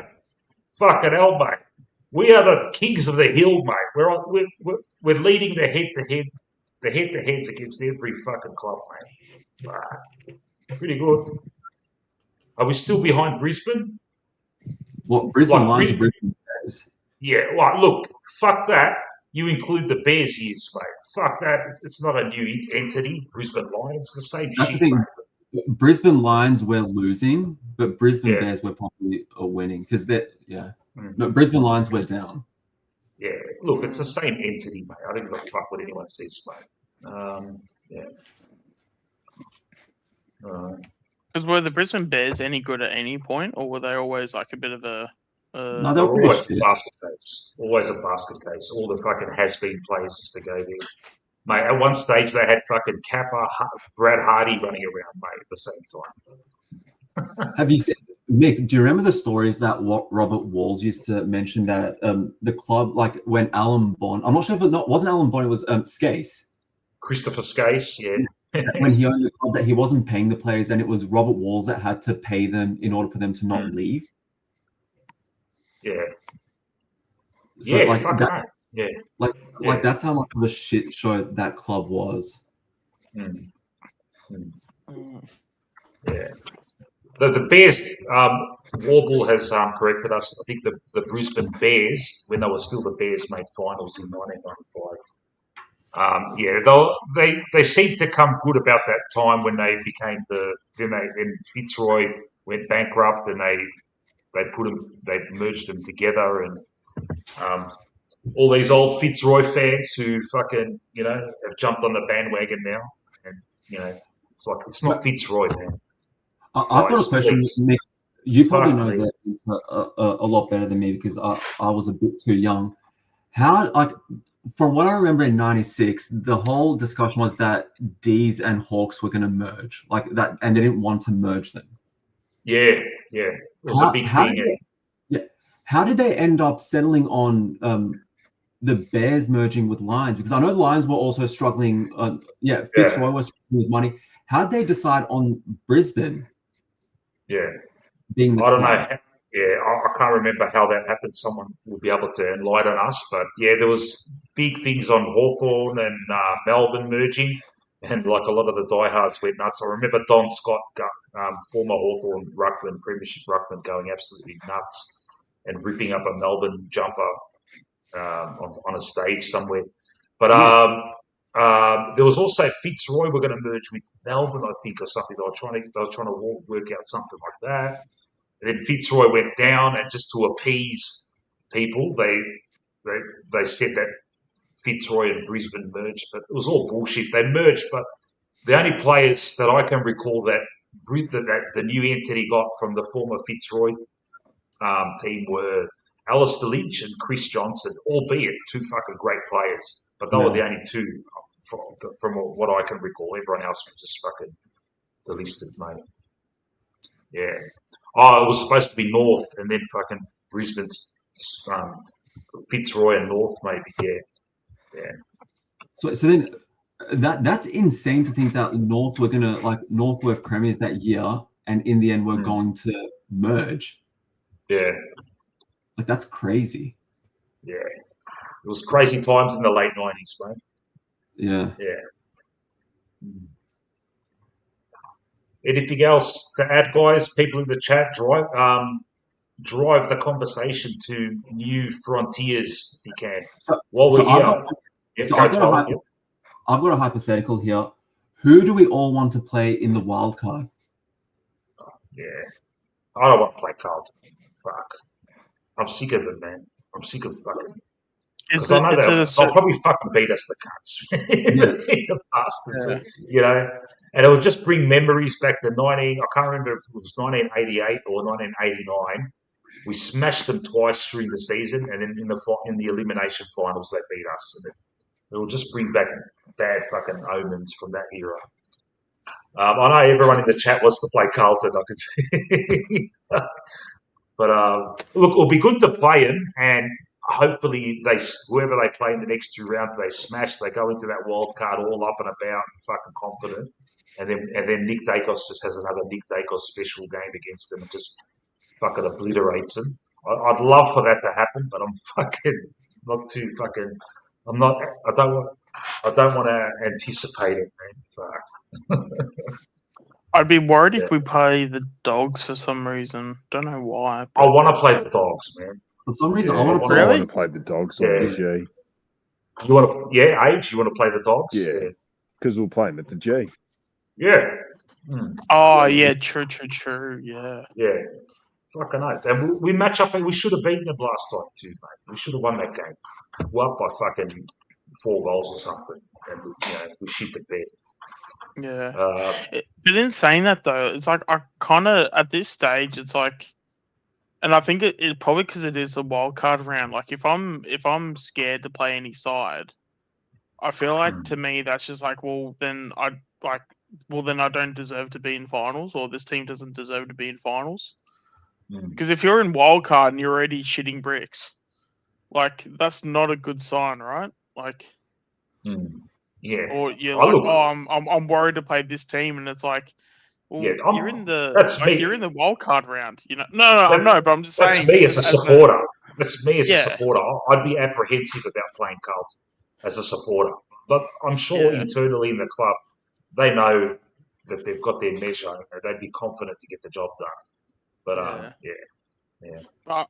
A: Fucking hell, mate. We are the kings of the hill, mate. We're leading the head to heads against every fucking club, mate. Pretty good. Are we still behind Brisbane?
D: What, Brisbane
A: Like,
D: Lions or Brisbane Bears?
A: Yeah, well, look, fuck that. You include the Bears years, mate. Fuck that. It's not a new entity, Brisbane Lions. It's the same
D: That's the
A: shit,
D: thing.
A: mate.
D: Brisbane Lions we're losing, but Brisbane
A: Yeah.
D: Bears we're probably winning because they're
A: Mm.
D: No, Brisbane Lions we're down.
A: Yeah, look, it's the same entity, mate. I don't give a fuck what anyone says, mate. Yeah.
B: Because were the Brisbane Bears any good at any point, or were they always like a bit of a?
D: No,
A: They're
D: they're pretty
A: always a
D: shit.
A: basket case. Always a basket case. All the fucking has-been players used to go there. Mate, at one stage they had fucking Kappa, Brad Hardy running around, mate, at the same time.
D: Have you seen, Mick, do you remember the stories that what Robert Walls used to mention that the club, like when Alan Bond, I'm not sure if it wasn't Alan Bond, it was Skase.
A: Christopher Skase, yeah.
D: When he owned the club, that he wasn't paying the players and it was Robert Walls that had to pay them in order for them to not leave.
A: Yeah.
D: So
A: yeah,
D: like
A: fuck
D: that,
A: yeah.
D: like that's how much of a shit show that club was.
A: Mm. Yeah. The Bears, Warble has corrected us. I think the Brisbane Bears, when they were still the Bears, made finals in 1995. They seemed to come good about that time when they became then Fitzroy went bankrupt and they merged them together, and all these old Fitzroy fans who fucking have jumped on the bandwagon now, and it's like it's not Fitzroy, man.
D: I've got a question,
A: please.
D: Mick. You probably
A: Fuck
D: know
A: me.
D: that a lot better than me because I was a bit too young. How, like, from what I remember in '96, the whole discussion was that D's and Hawks were going to merge, like that, and they didn't want to merge them.
A: Yeah. It was a big thing.
D: How did they end up settling on the Bears merging with Lions? Because I know the Lions were also struggling. Fitzroy was struggling with money. How did they decide on Brisbane?
A: Yeah.
D: Being the
A: I don't
D: club?
A: know. I can't remember how that happened. Someone will be able to enlighten us. But yeah, there was big things on Hawthorn and Melbourne merging, and like a lot of the diehards went nuts. I remember Don Scott, former Hawthorn ruckman, premiership ruckman, going absolutely nuts and ripping up a Melbourne jumper on a stage somewhere. But there was also Fitzroy were going to merge with Melbourne, I think, or something. They were trying to work out something like that. And then Fitzroy went down, and just to appease people, they said that Fitzroy and Brisbane merged, but it was all bullshit. They merged, but the only players that I can recall that the new entity got from the former Fitzroy team were Alistair Lynch and Chris Johnson, albeit two fucking great players, but they were the only two from what I can recall. Everyone else was just fucking delisted, mate. Yeah. Oh, it was supposed to be North, and then fucking Brisbane's Fitzroy and North, maybe. Yeah.
D: So then that's insane to think that North were premiers that year, and in the end we're going to merge.
A: Yeah.
D: Like, that's crazy.
A: Yeah. It was crazy times in the late 90s, mate.
D: Yeah.
A: Anything else to add, guys? People in the chat, drive the conversation to new frontiers if you can. While we're here,
D: I've got a hypothetical here. Who do we all want to play in the wild card?
A: Yeah. I don't want to play Carlton. Fuck. I'm sick of it, man. I'm sick of fucking. Because I know they'll probably fucking beat us, the cunts. The bastards, And it will just bring memories back to I can't remember if it was 1988 or 1989. We smashed them twice during the season, and then in the elimination finals, they beat us. And it will just bring back bad fucking omens from that era. I know everyone in the chat wants to play Carlton. I could see, but look, it'll be good to play him, and hopefully whoever they play in the next 2 rounds, they smash. They go into that wild card all up and about and fucking confident, and then Nick Dacos just has another Nick Dacos special game against them and just fucking obliterates them. I'd love for that to happen, but I'm fucking not too fucking. I'm not. I don't want. I don't want to anticipate it, man. Fuck.
B: I'd be worried
A: Yeah.
B: if we play the Dogs for some reason. Don't know why.
A: I
B: But
A: want to play the Dogs, man.
D: For some reason,
C: Yeah,
D: I want to
A: I
D: play.
B: Really?
C: want to play the Dogs on
A: Yeah.
C: the G
A: You want to? Yeah, Age. You want to play the Dogs?
C: Yeah. because we'll play them at the G.
A: Yeah. Hmm.
B: oh yeah, true. Yeah.
A: Yeah. Fucking oath. And we match up, and we should have beaten them last time too, mate. We should have won that game. We're up by fucking 4 goals or something, and we shit the bed.
B: Yeah.
A: Uh,
B: But in saying that though, it's like I kind of at this stage, it's like, and I think it probably because it is a wild card round. Like if I'm scared to play any side, I feel like to me that's just like, well then I don't deserve to be in finals, or this team doesn't deserve to be in finals.
A: mm,
B: Because if you're in wild card and you're already shitting bricks, like that's not a good sign, right? Like,
A: yeah.
B: or you're
A: I
B: like,
A: look-
B: oh, I'm worried to play this team, and it's like, well,
A: Yeah,
B: you're in the
A: that's me.
B: you're in the wild card round, you know. No, no, but I'm just
A: That's
B: saying.
A: me as a supporter. That's me as
B: Yeah.
A: a supporter. I'd be apprehensive about playing Carlton as a supporter. But I'm sure
B: Yeah.
A: internally in the club, they know that they've got their measure and they'd be confident to get the job done. But yeah.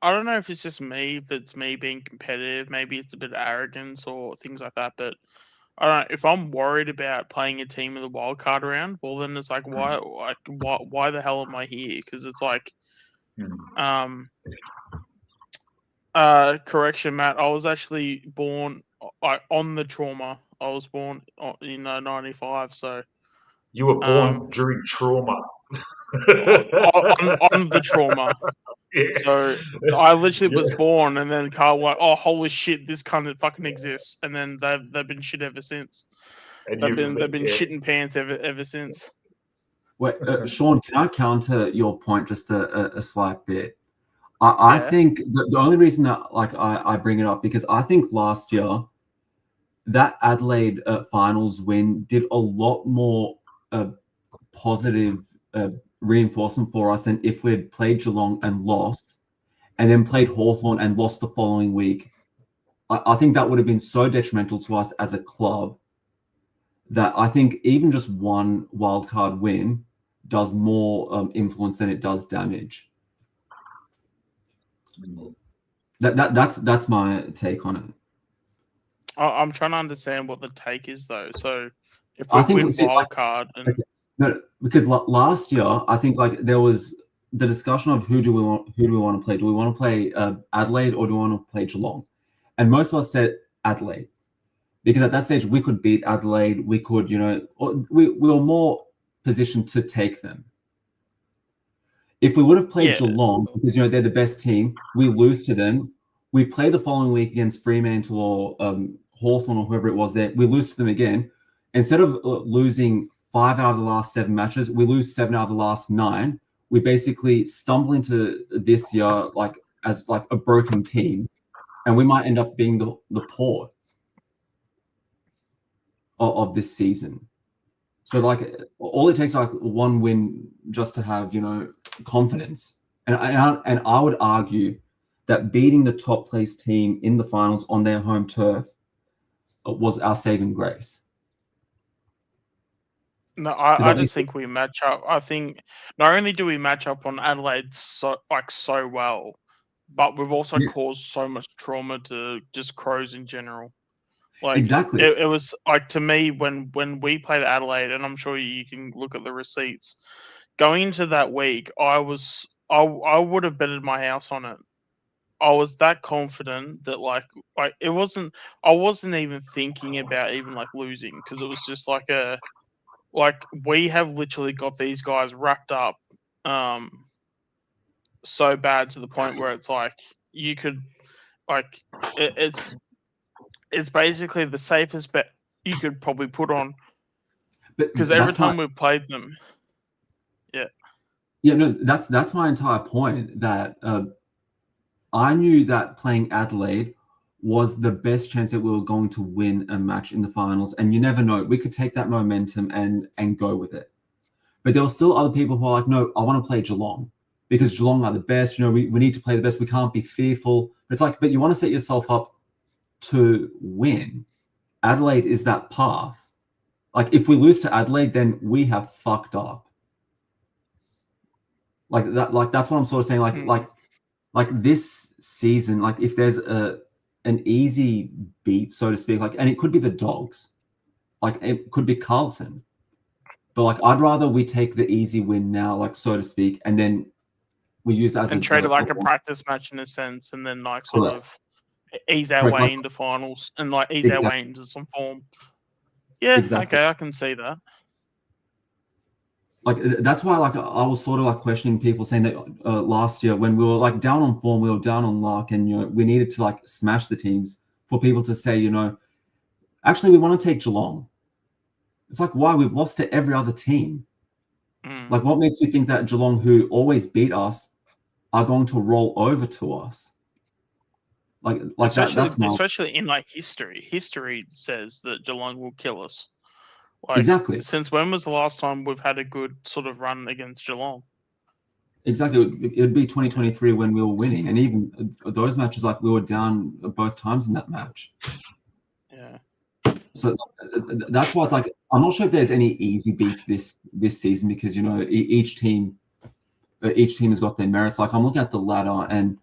B: I don't know if it's just me, if it's me being competitive, maybe it's a bit of arrogance or things like that. But I don't know if I'm worried about playing a team in the wild card round. Well, then it's like, why the hell am I here? Because it's like, correction, Matt. I was actually born on the trauma. I was born in '95, so
A: You were born during trauma.
B: on the trauma.
A: Yeah.
B: So I literally was
A: Yeah.
B: born, and then Carl was like, "Oh, holy shit, this kind of fucking exists." And then they've been shit ever since.
A: And
B: They've been
A: yeah.
B: shitting pants ever since.
D: Wait, Sean, can I counter your point just a slight bit? I
B: Yeah.
D: think the only reason that I bring it up because I think last year that Adelaide finals win did a lot more positive reinforcement for us than if we'd played Geelong and lost, and then played Hawthorn and lost the following week. I think that would have been so detrimental to us as a club that I think even just one wildcard win does more influence than it does damage. That's my take on it.
B: I'm trying to understand what the take is though. So if
D: I
B: we
D: think
B: win
D: it's-
B: wild card, and
D: No, because last year I think there was the discussion of who do we want to play? Do we want to play Adelaide or do we want to play Geelong? And most of us said Adelaide because at that stage we could beat Adelaide. We could, we were more positioned to take them. If we would have played Geelong, because they're the best team, we lose to them. We play the following week against Fremantle or Hawthorn or whoever it was there. We lose to them again. Instead of losing 5 out of the last 7 matches, we lose 7 out of the last 9. We basically stumble into this year as a broken team, and we might end up being the Port of this season. So all it takes is one win just to have confidence, and I would argue that beating the top place team in the finals on their home turf was our saving grace.
B: No, I just think we match up. I think not only do we match up on Adelaide so well, but we've also caused so much trauma to just Crows in general.
D: Exactly.
B: It was to me when we played Adelaide, and I'm sure you can look at the receipts. Going into that week, I would have betted my house on it. I was that confident that it wasn't. I wasn't even thinking about even losing because it was just we have literally got these guys wrapped up so bad to the point where it's you could it's basically the safest bet you could probably put on.
D: But
B: because every
D: that's my
B: time we've played them,
D: yeah, no, that's my entire point. That I knew that playing Adelaide was the best chance that we were going to win a match in the finals, and you never know. We could take that momentum and go with it. But there were still other people who are like, no, I want to play Geelong because Geelong are the best. You know, we need to play the best. We can't be fearful. It's like, but you want to set yourself up to win. Adelaide is that path. Like, if we lose to Adelaide, then we have fucked up. Like that. Like that's what I'm sort of saying. Like this season. Like if there's an easy beat, so to speak. Like, and it could be the Dogs. Like it could be Carlton. But like, I'd rather we take the easy win now, like so to speak, and then we use that as
B: and treat it like a practice match in a sense, and then like sort
D: Correct.
B: of ease our
D: Correct,
B: way
D: like-
B: into finals and like ease our
D: Exactly.
B: way into some form. Yeah,
D: Exactly.
B: okay, I can see that.
D: Like that's why like I was sort of like questioning people saying that last year when we were like down on form, we were down on luck, and you know we needed to like smash the teams for people to say, you know, actually we want to take Geelong. It's like, why? We've lost to every other team.
B: Mm.
D: Like, what makes you think that Geelong, who always beat us, are going to roll over to us? Like that's not
B: especially in like history. History says that Geelong will kill us. Like,
D: exactly.
B: Since when was the last time we've had a good sort of run against Geelong?
D: Exactly. It'd be 2023 when we were winning, and even those matches, like we were down both times in that match.
B: Yeah.
D: So that's why it's like I'm not sure if there's any easy beats this season because you know each team has got their merits. Like I'm looking at the ladder, and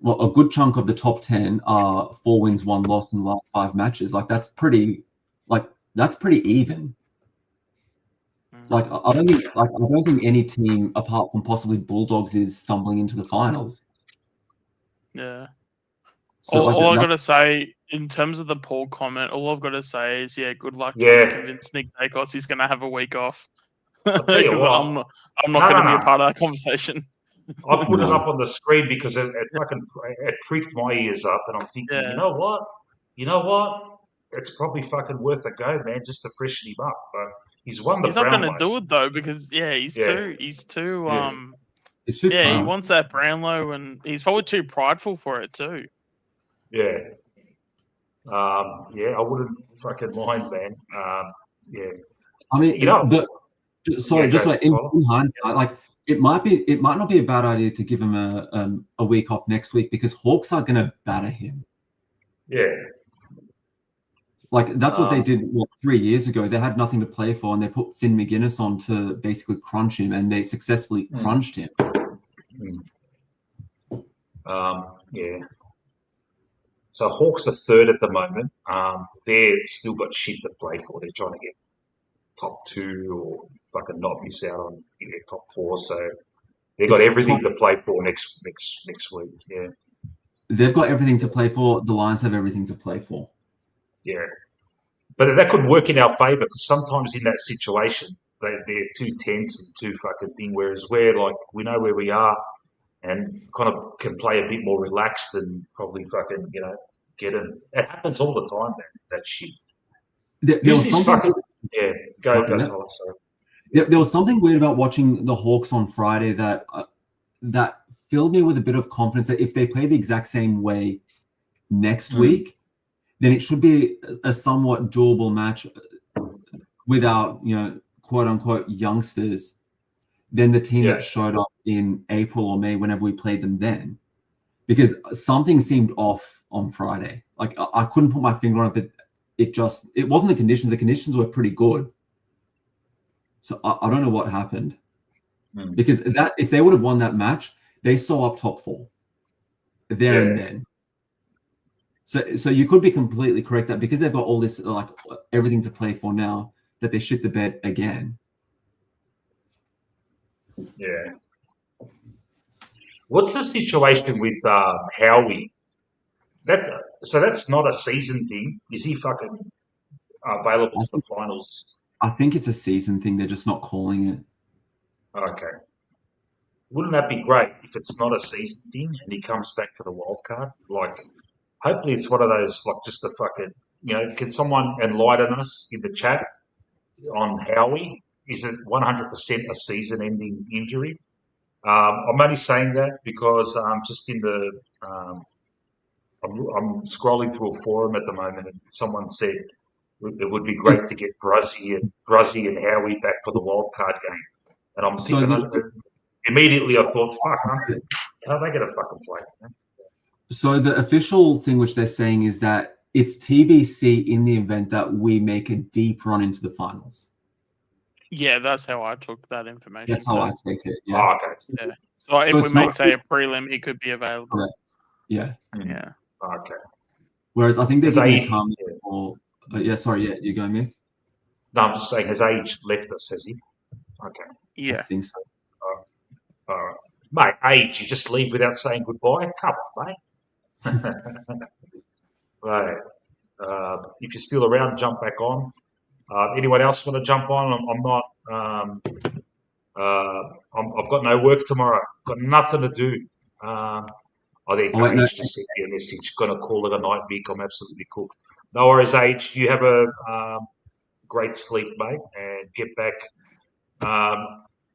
D: well, a good chunk of the top 10 are 4 wins, 1 loss in the last 5 matches. Like that's pretty even. Like I don't think any team apart from possibly Bulldogs is stumbling into the finals.
B: Yeah.
D: So
B: all I've got
D: that's-
B: to say, in terms of the Paul comment, all I've got to say is, yeah, good luck
A: Yeah.
B: trying to convince Nick Dacos he's going to have a week off.
A: I'll tell you
B: 'Cause
A: what.
B: I'm not
A: No,
B: going to
A: no,
B: be a
A: no.
B: part of that conversation.
A: I put it
D: No.
A: up on the screen because it pricked my ears up, and I'm thinking,
B: Yeah.
A: you know what? It's probably fucking worth a go, man, just to freshen him up. But he's won the
B: He's not going to
A: Brownlow.
B: do it though because he's
A: Yeah.
B: too
A: Yeah.
D: it's too
B: he
D: proud.
B: wants that Brownlow and he's probably too prideful for it too.
A: Yeah. I wouldn't fucking mind, man. Yeah.
D: I mean,
A: You know-
D: just
A: Yeah,
D: like
A: go,
D: in
A: Tyler.
D: hindsight, like it might not be a bad idea to give him a week off next week because Hawks are going to batter him.
A: Yeah.
D: Like that's what they did 3 years ago. They had nothing to play for, and they put Finn McGuinness on to basically crunch him, and they successfully crunched him.
A: Yeah. So Hawks are third at the moment. They're still got shit to play for. They're trying to get top 2 or fucking not miss out on top 4. So they've got
D: It's
A: everything
D: top-
A: to play for next week. Yeah.
D: They've got everything to play for. The Lions have everything to play for.
A: Yeah. But that could work in our favour because sometimes in that situation, they're too tense and too fucking thing, whereas we're like, we know where we are and kind of can play a bit more relaxed and probably fucking, get in. It happens all the time, man, that shit.
D: There
A: Who's
D: was
A: this
D: something.
A: fucking... Yeah, go,
D: Yeah.
A: Tyler, sorry.
D: There was something weird about watching the Hawks on Friday that filled me with a bit of confidence that if they play the exact same way next week, then it should be a somewhat doable match without, quote unquote youngsters than the team
A: Yeah.
D: that showed up in April or May whenever we played them then. Because something seemed off on Friday. Like I couldn't put my finger on it, but it wasn't the conditions. The conditions were pretty good. So I don't know what happened. Because if they would have won that match, they saw up top 4 there and then. So you could be completely correct that because they've got all this like everything to play for now, that they shit the bed again.
A: Yeah. What's the situation with Howie? That's not a season thing. Is he fucking available for the finals?
D: I think it's a season thing. They're just not calling it.
A: Okay. Wouldn't that be great if it's not a season thing and he comes back for the wild card? Like, hopefully it's one of those, like, just a fucking, can someone enlighten us in the chat? on Howie. Is it 100% a season-ending injury? I'm only saying that because just in the I'm scrolling through a forum at the moment, and someone said it would be great to get Bruzzy and Howie back for the wild card game. And I'm
D: So
A: thinking immediately I thought, fuck, how are they going to fucking play?
D: So the official thing which they're saying is that it's TBC in the event that we make a deep run into the finals.
B: Yeah, that's how I took that information.
D: That's how I take it. Yeah.
A: Oh, okay.
B: Yeah. So if
D: So
B: we
D: it's
B: make,
D: not-
B: say, a prelim, he could be available.
D: Correct. Yeah.
B: Yeah.
A: Okay.
D: Whereas I think they're
A: Has
D: giving
A: age-
D: time for. Sorry. Yeah, you go, Mick.
A: No, I'm just saying, has age left us, has he? Okay.
D: I
B: Yeah.
D: think so.
A: All right. Mate, age, you just leave without saying goodbye? Come on, mate. Right. If you're still around, jump back on. Anyone else want to jump on? I'm not. I've got no work tomorrow. Got nothing to do. I think
D: Oh, wait, no.
A: Age just sent me a message. Gonna call it a night, Mick. I'm absolutely cooked. No worries, Age. You have a great sleep, mate, and get back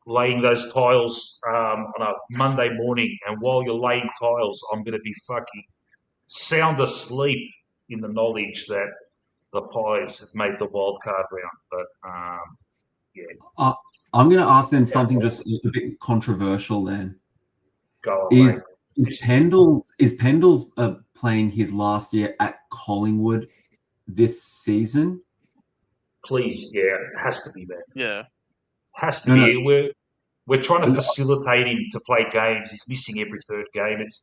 A: laying those tiles on a Monday morning. And while you're laying tiles, I'm going to be fucking sound asleep in the knowledge that the Pies have made the wild card round. But yeah,
D: I'm going to ask them something just a bit controversial. Then
A: go away.
D: is Pendles playing his last year at Collingwood this season?
A: Please, yeah, it has to be that.
B: Yeah.
A: Has to be. We're trying to facilitate him to play games. He's missing every third game. It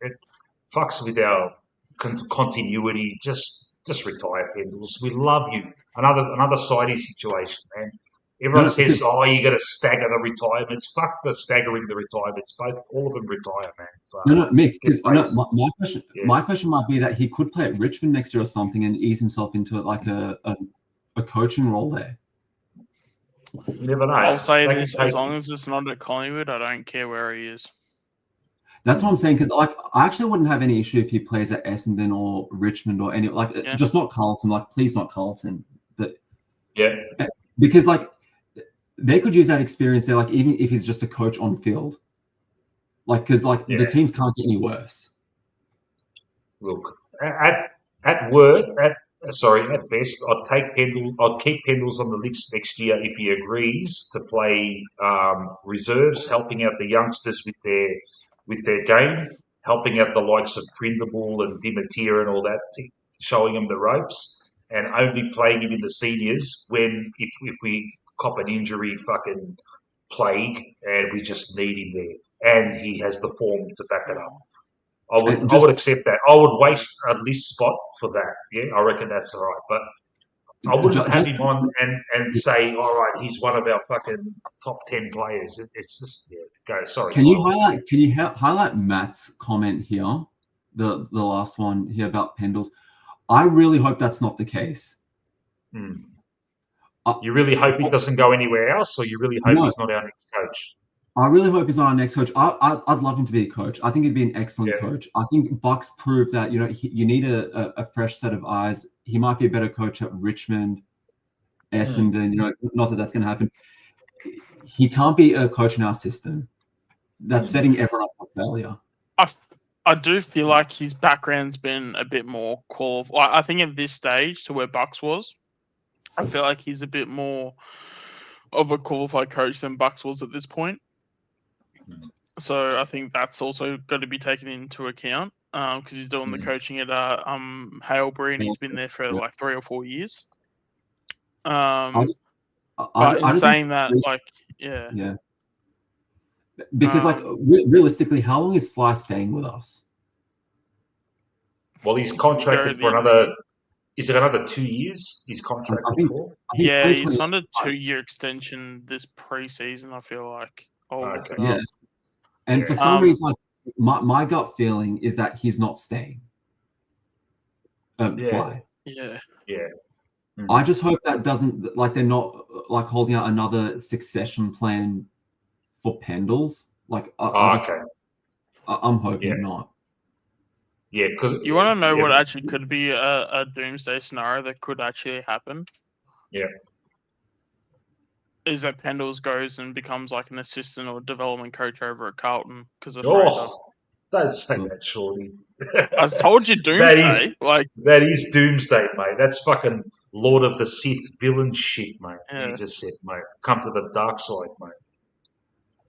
A: fucks with our continuity. Just retire, Pendles. We love you. Another sidey situation, man. Everyone says, "Oh, you got to stagger the retirements." Fuck the staggering the retirements. All of them retire, man.
D: No, Mick. My question might be that he could play at Richmond next year or something and ease himself into like a coaching role there.
A: You never know.
B: I'll say this: as long as it's not at Collingwood, I don't care where he is.
D: That's what I'm saying, because I actually wouldn't have any issue if he plays at Essendon or Richmond or any just not Carlton. Please not Carlton, but
A: yeah,
D: because they could use that experience there. Even if he's just a coach on field, because the teams can't get any worse.
A: Look, at best, I'd keep Pendles on the list next year if he agrees to play reserves, helping out the youngsters with their game, helping out the likes of Prindable and Dimatir and all that, showing them the ropes, and only playing him in the seniors when if we cop an injury fucking plague and we just need him there, and he has the form to back it up. I would accept that. I would waste a list spot for that. Yeah, I reckon that's all right. But I wouldn't have him on and say, all right, he's one of our fucking top 10 players. It's just go. Sorry.
D: Can you highlight Matt's comment here, the last one here about Pendles? I really hope that's not the case.
A: You really hope he doesn't go anywhere else, or you really hope he's not our next coach?
D: I really hope he's not our next coach. I'd love him to be a coach. I think he'd be an excellent coach. I think Bucks proved that you need a fresh set of eyes. He might be a better coach at Richmond, Essendon. Not that that's going to happen. He can't be a coach in our system. That's setting everyone up for failure.
B: I do feel like his background's been a bit more qualified. I think at this stage, to where Bucks was, I feel like he's a bit more of a qualified coach than Bucks was at this point. So I think that's also got to be taken into account because he's doing the coaching at Hailbury and he's been there for 3 or 4 years. But in saying that,
D: because realistically, how long is Fly staying with us?
A: Well, he's contracted for another. Is it another 2 years? He's contracted for.
B: Yeah, he's on a 2-year extension this pre-season. I feel like.
A: Okay.
D: Yeah. And for some reason, my gut feeling is that he's not staying. Fly.
B: Yeah.
A: Yeah.
D: I just hope that doesn't they're not holding out another succession plan for Pendles. I'm hoping not.
A: Yeah, because
B: you want to know what actually could be a doomsday scenario that could actually happen.
A: Yeah.
B: is that Pendles goes and becomes like an assistant or development coach over at Carlton because of Fraser.
A: Oh, don't say that, Shorty.
B: I told you doomsday.
A: That is doomsday, mate. That's fucking Lord of the Sith villain shit, mate.
B: Yeah.
A: You just said, mate. Come to the dark side, mate.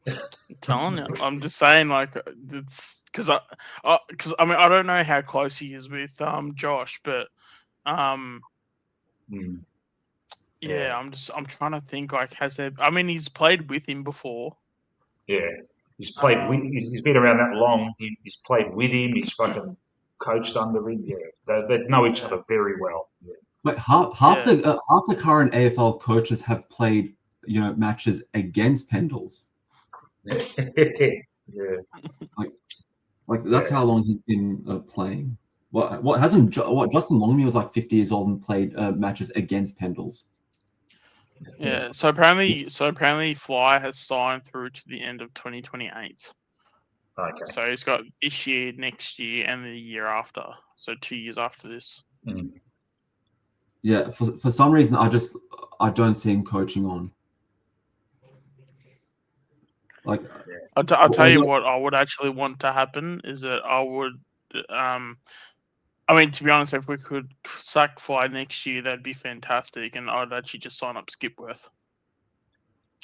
B: I'm telling you, I'm just saying, like, it's because I mean, I don't know how close he is with Josh, but
A: Mm.
B: yeah, I'm trying to think, like, has there? I mean, he's played with him before.
A: Yeah. He's played with. He's been around that long. He's played with him. He's fucking coached under him. Yeah, they know each other very well. Yeah.
D: But half the current AFL coaches have played, matches against Pendles.
A: Yeah.
D: Like that's how long he's been playing. What Justin Longmuir was like 50 years old and played matches against Pendles.
B: Yeah. So apparently, Fly has signed through to the end of 2028.
A: Okay.
B: So he's got this year, next year, and the year after. So 2 years after this.
A: Mm.
D: Yeah. For some reason, I don't see him coaching on. Like,
B: I'll tell you what I would actually want to happen is that I would, I mean, to be honest, if we could sack Fly next year, that'd be fantastic, and I'd actually just sign up Skipworth.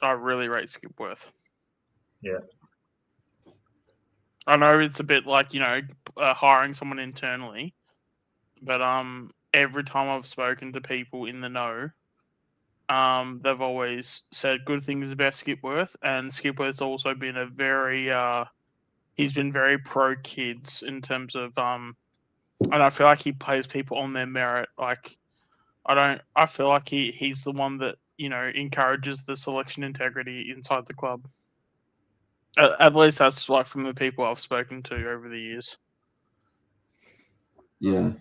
B: I really rate Skipworth.
A: Yeah.
B: I know it's a bit like, hiring someone internally, but every time I've spoken to people in the know, they've always said good things about Skipworth, and Skipworth's also been a very he's been very pro kids in terms of and I feel like he plays people on their merit. Like I feel like he's the one that encourages the selection integrity inside the club. At least that's like from the people I've spoken to over the years.
D: Yeah,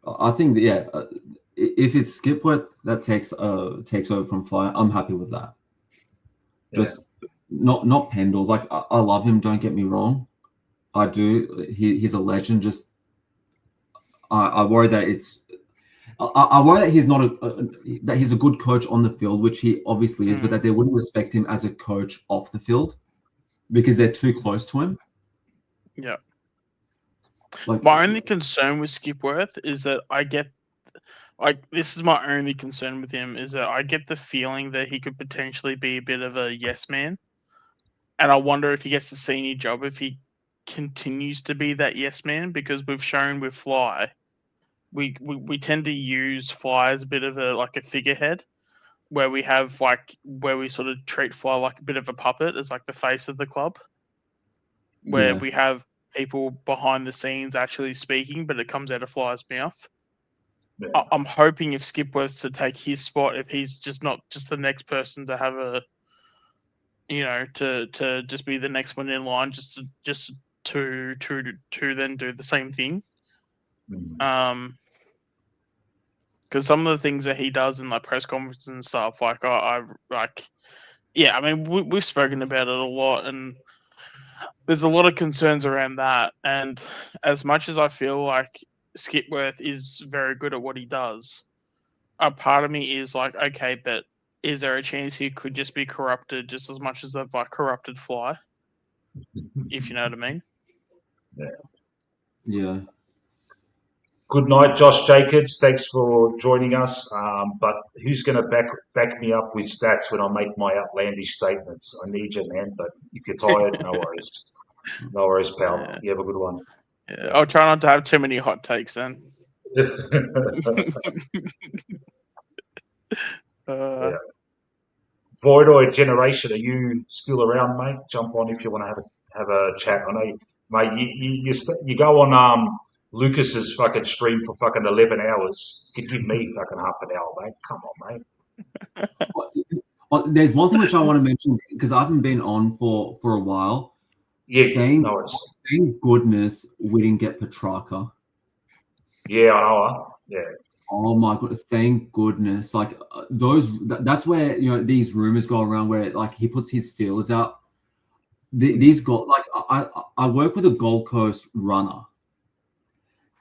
D: I think that, if it's Skipworth that takes over from Fly, I'm happy with that.
A: Yeah.
D: Just not Pendles. Like I love him. Don't get me wrong, I do. He's a legend. Just I worry that I worry that he's not that he's a good coach on the field, which he obviously is, but that they wouldn't respect him as a coach off the field because they're too close to him.
B: Yeah.
D: Like,
B: my only concern with Skipworth is that this is my only concern with him is that I get the feeling that he could potentially be a bit of a yes man. And I wonder if he gets a senior job, if he continues to be that yes man, because we've shown with Fly, we tend to use Fly as a bit of a figurehead, where we sort of treat Fly like a bit of a puppet, as like the face of the club, where we have people behind the scenes actually speaking, but it comes out of Fly's mouth. Yeah. I'm hoping if Skipworth's to take his spot, if he's just not just the next person to have a, to just be the next one in line, just to then do the same thing. Because some of the things that he does in like press conferences and stuff, like I mean we've spoken about it a lot, and there's a lot of concerns around that. And as much as I feel like Skipworth is very good at what he does, a part of me is like, okay, but is there a chance he could just be corrupted just as much as they've corrupted Fly? If you know what I mean.
D: Yeah.
A: Good night, Josh Jacobs. Thanks for joining us. But who's going to back me up with stats when I make my outlandish statements? I need you, man. But if you're tired, no worries. No worries, pal. Yeah. You have a good one.
B: Yeah, I'll try not to have too many hot takes then.
A: Voidoid Generation, are you still around, mate? Jump on if you want to have a chat. I know, mate. You go on Lucas's fucking stream for fucking 11 hours. You could give me fucking half an hour, mate. Come on, mate.
D: There's one thing which I want to mention because I haven't been on for a while.
A: Yeah,
D: thank goodness we didn't get Petrarca.
A: Yeah, I know. Yeah.
D: Oh my god! Thank goodness. Like that's where these rumors go around where like he puts his feelers out. These got like I work with a Gold Coast runner,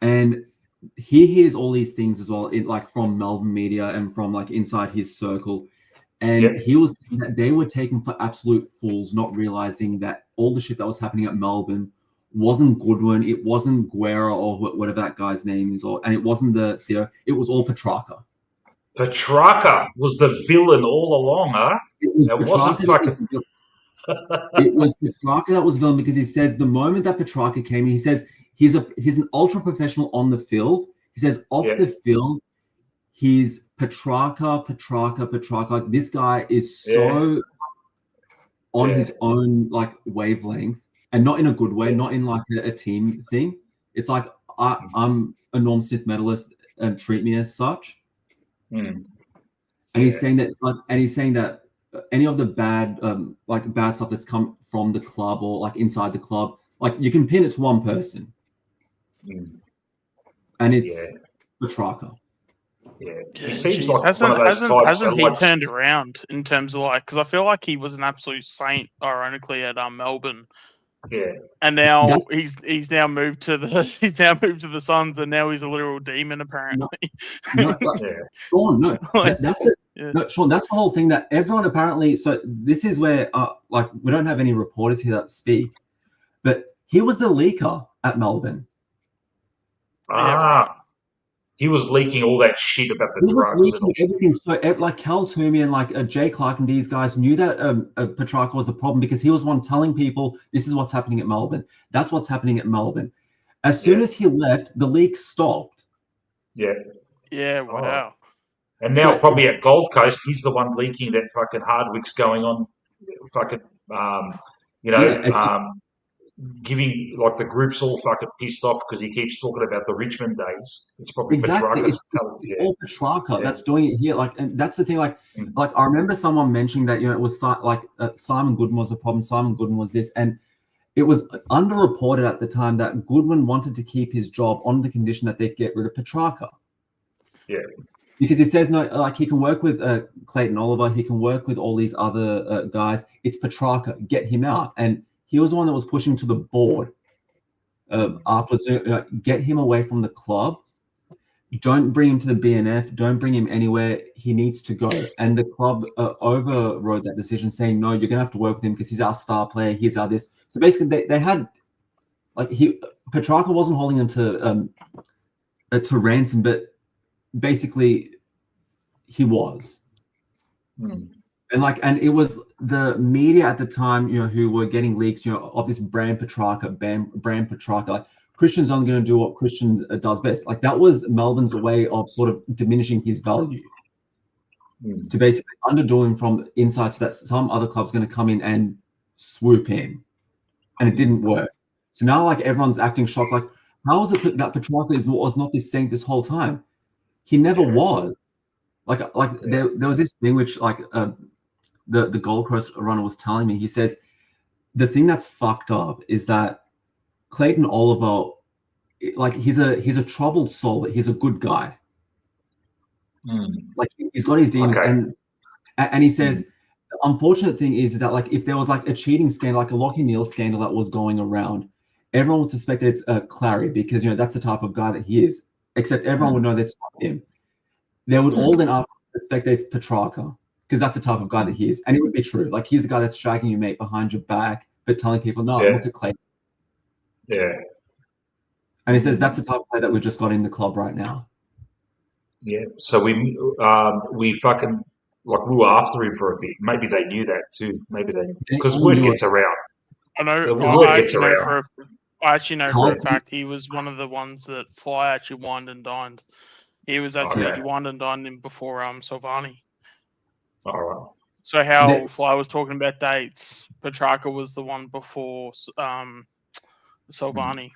D: and he hears all these things as well, like from Melbourne media and from like inside his circle. And
A: Yeah.
D: he was saying that they were taken for absolute fools, not realizing that all the shit that was happening at Melbourne wasn't Goodwin, it wasn't Guerra or whatever that guy's name is, and it wasn't the CEO, it was all Petrarca.
A: Petrarca was the villain all along, huh?
D: It was
A: It wasn't
D: Petrarca
A: fucking.
D: It was Petrarca that was villain because he says the moment that Petrarca came in, he says he's an ultra professional on the field. He says off
A: Yeah.
D: the field, he's Petrarca. Like, this guy is so on
A: Yeah.
D: his own like wavelength, and not in a good way, not in like a team thing. It's like I'm a Norm Smith medalist and treat me as such.
A: Mm.
D: And he's saying that any of the bad bad stuff that's come from the club or like inside the club, like you can pin it to one person, and it's Petrarca.
A: Yeah,
B: Yeah,
A: he seems
B: geez.
A: like
B: hasn't,
A: one of those
B: hasn't,
A: types
B: hasn't
A: that
B: he
A: likes.
B: turned around in terms of like, because I feel like he was an absolute saint, ironically, at Melbourne,
A: Yeah,
B: and now
D: That-
B: he's now moved to the Suns, and now he's a literal demon apparently.
D: No, like,
A: yeah,
D: Sean, no,
B: Like,
D: that's it.
B: yeah.
D: No, Sean, that's the whole thing that everyone apparently. So this is where, like, we don't have any reporters here that speak, but he was the leaker at Melbourne.
B: right.
A: He was leaking all that shit about the
D: He was
A: drugs and
D: leaking
A: all.
D: everything. So, like, Cal Toomey and like Jay Clark and these guys knew that Petrarca was the problem because he was one telling people this is what's happening at Melbourne. That's what's happening at Melbourne. As soon as he left, the leak stopped.
A: Yeah,
B: Yeah, wow.
A: and now
D: So-
A: probably at Gold Coast, he's the one leaking that fucking Hardwick's going on, fucking, giving like the group's all fucking pissed off because he keeps talking about the Richmond days. It's probably
D: Exactly.
A: Petrarca's
D: It's
A: telling. Yeah,
D: all Petrarca
A: Yeah.
D: that's doing it here. Like, and that's the thing. Like,
A: Mm.
D: like I remember someone mentioning that it was Simon Goodwin was the problem. Simon Goodwin was this, and it was underreported at the time that Goodwin wanted to keep his job on the condition that they get rid of Petrarca.
A: Yeah.
D: Because he says no, like he can work with Clayton Oliver, he can work with all these other guys. It's Petrarca, get him out, and he was the one that was pushing to the board afterwards. Get him away from the club. Don't bring him to the BNF. Don't bring him anywhere. He needs to go. And the club overrode that decision, saying, no, you're going to have to work with him because he's our star player. He's our this. So basically, they had, like, Petrarca wasn't holding them to ransom, but basically, he was.
A: Mm.
D: And it was the media at the time, who were getting leaks, of this brand Petrarca. Like, Christian's only going to do what Christian does best. Like, that was Melbourne's way of sort of diminishing his value, to basically underdo him from inside, so that some other club's going to come in and swoop in, and it didn't work. So now, like, everyone's acting shocked. Like, how is it that Petrarca was not this saint this whole time? He never was. Like there was this thing which, like, the Gold Coast runner was telling me. He says the thing that's fucked up is that Clayton Oliver, like, he's a troubled soul, but he's a good guy. Like, he's got his demons, and he says the unfortunate thing is that, like, if there was like a cheating scandal, like a Lachie Neale scandal that was going around, everyone would suspect that it's Clary because that's the type of guy that he is. Except everyone would know that's not him. They would all then suspect that it's Petrarca because that's the type of guy that he is, and it would be true. Like, he's the guy that's shagging your mate behind your back, but telling people, no, look at Clayton.
A: Yeah.
D: And he says that's the type of player that we've just got in the club right now.
A: Yeah. So we fucking, like, we were after him for a bit. Maybe they knew that too. Maybe because word gets around.
B: I know.
A: The word gets around.
B: I actually know for a fact he was one of the ones that Fly actually wined and dined. He was actually he wined and dined him before Silvani.
A: All right.
B: So how Fly was talking about dates, Petrarca was the one before Silvani.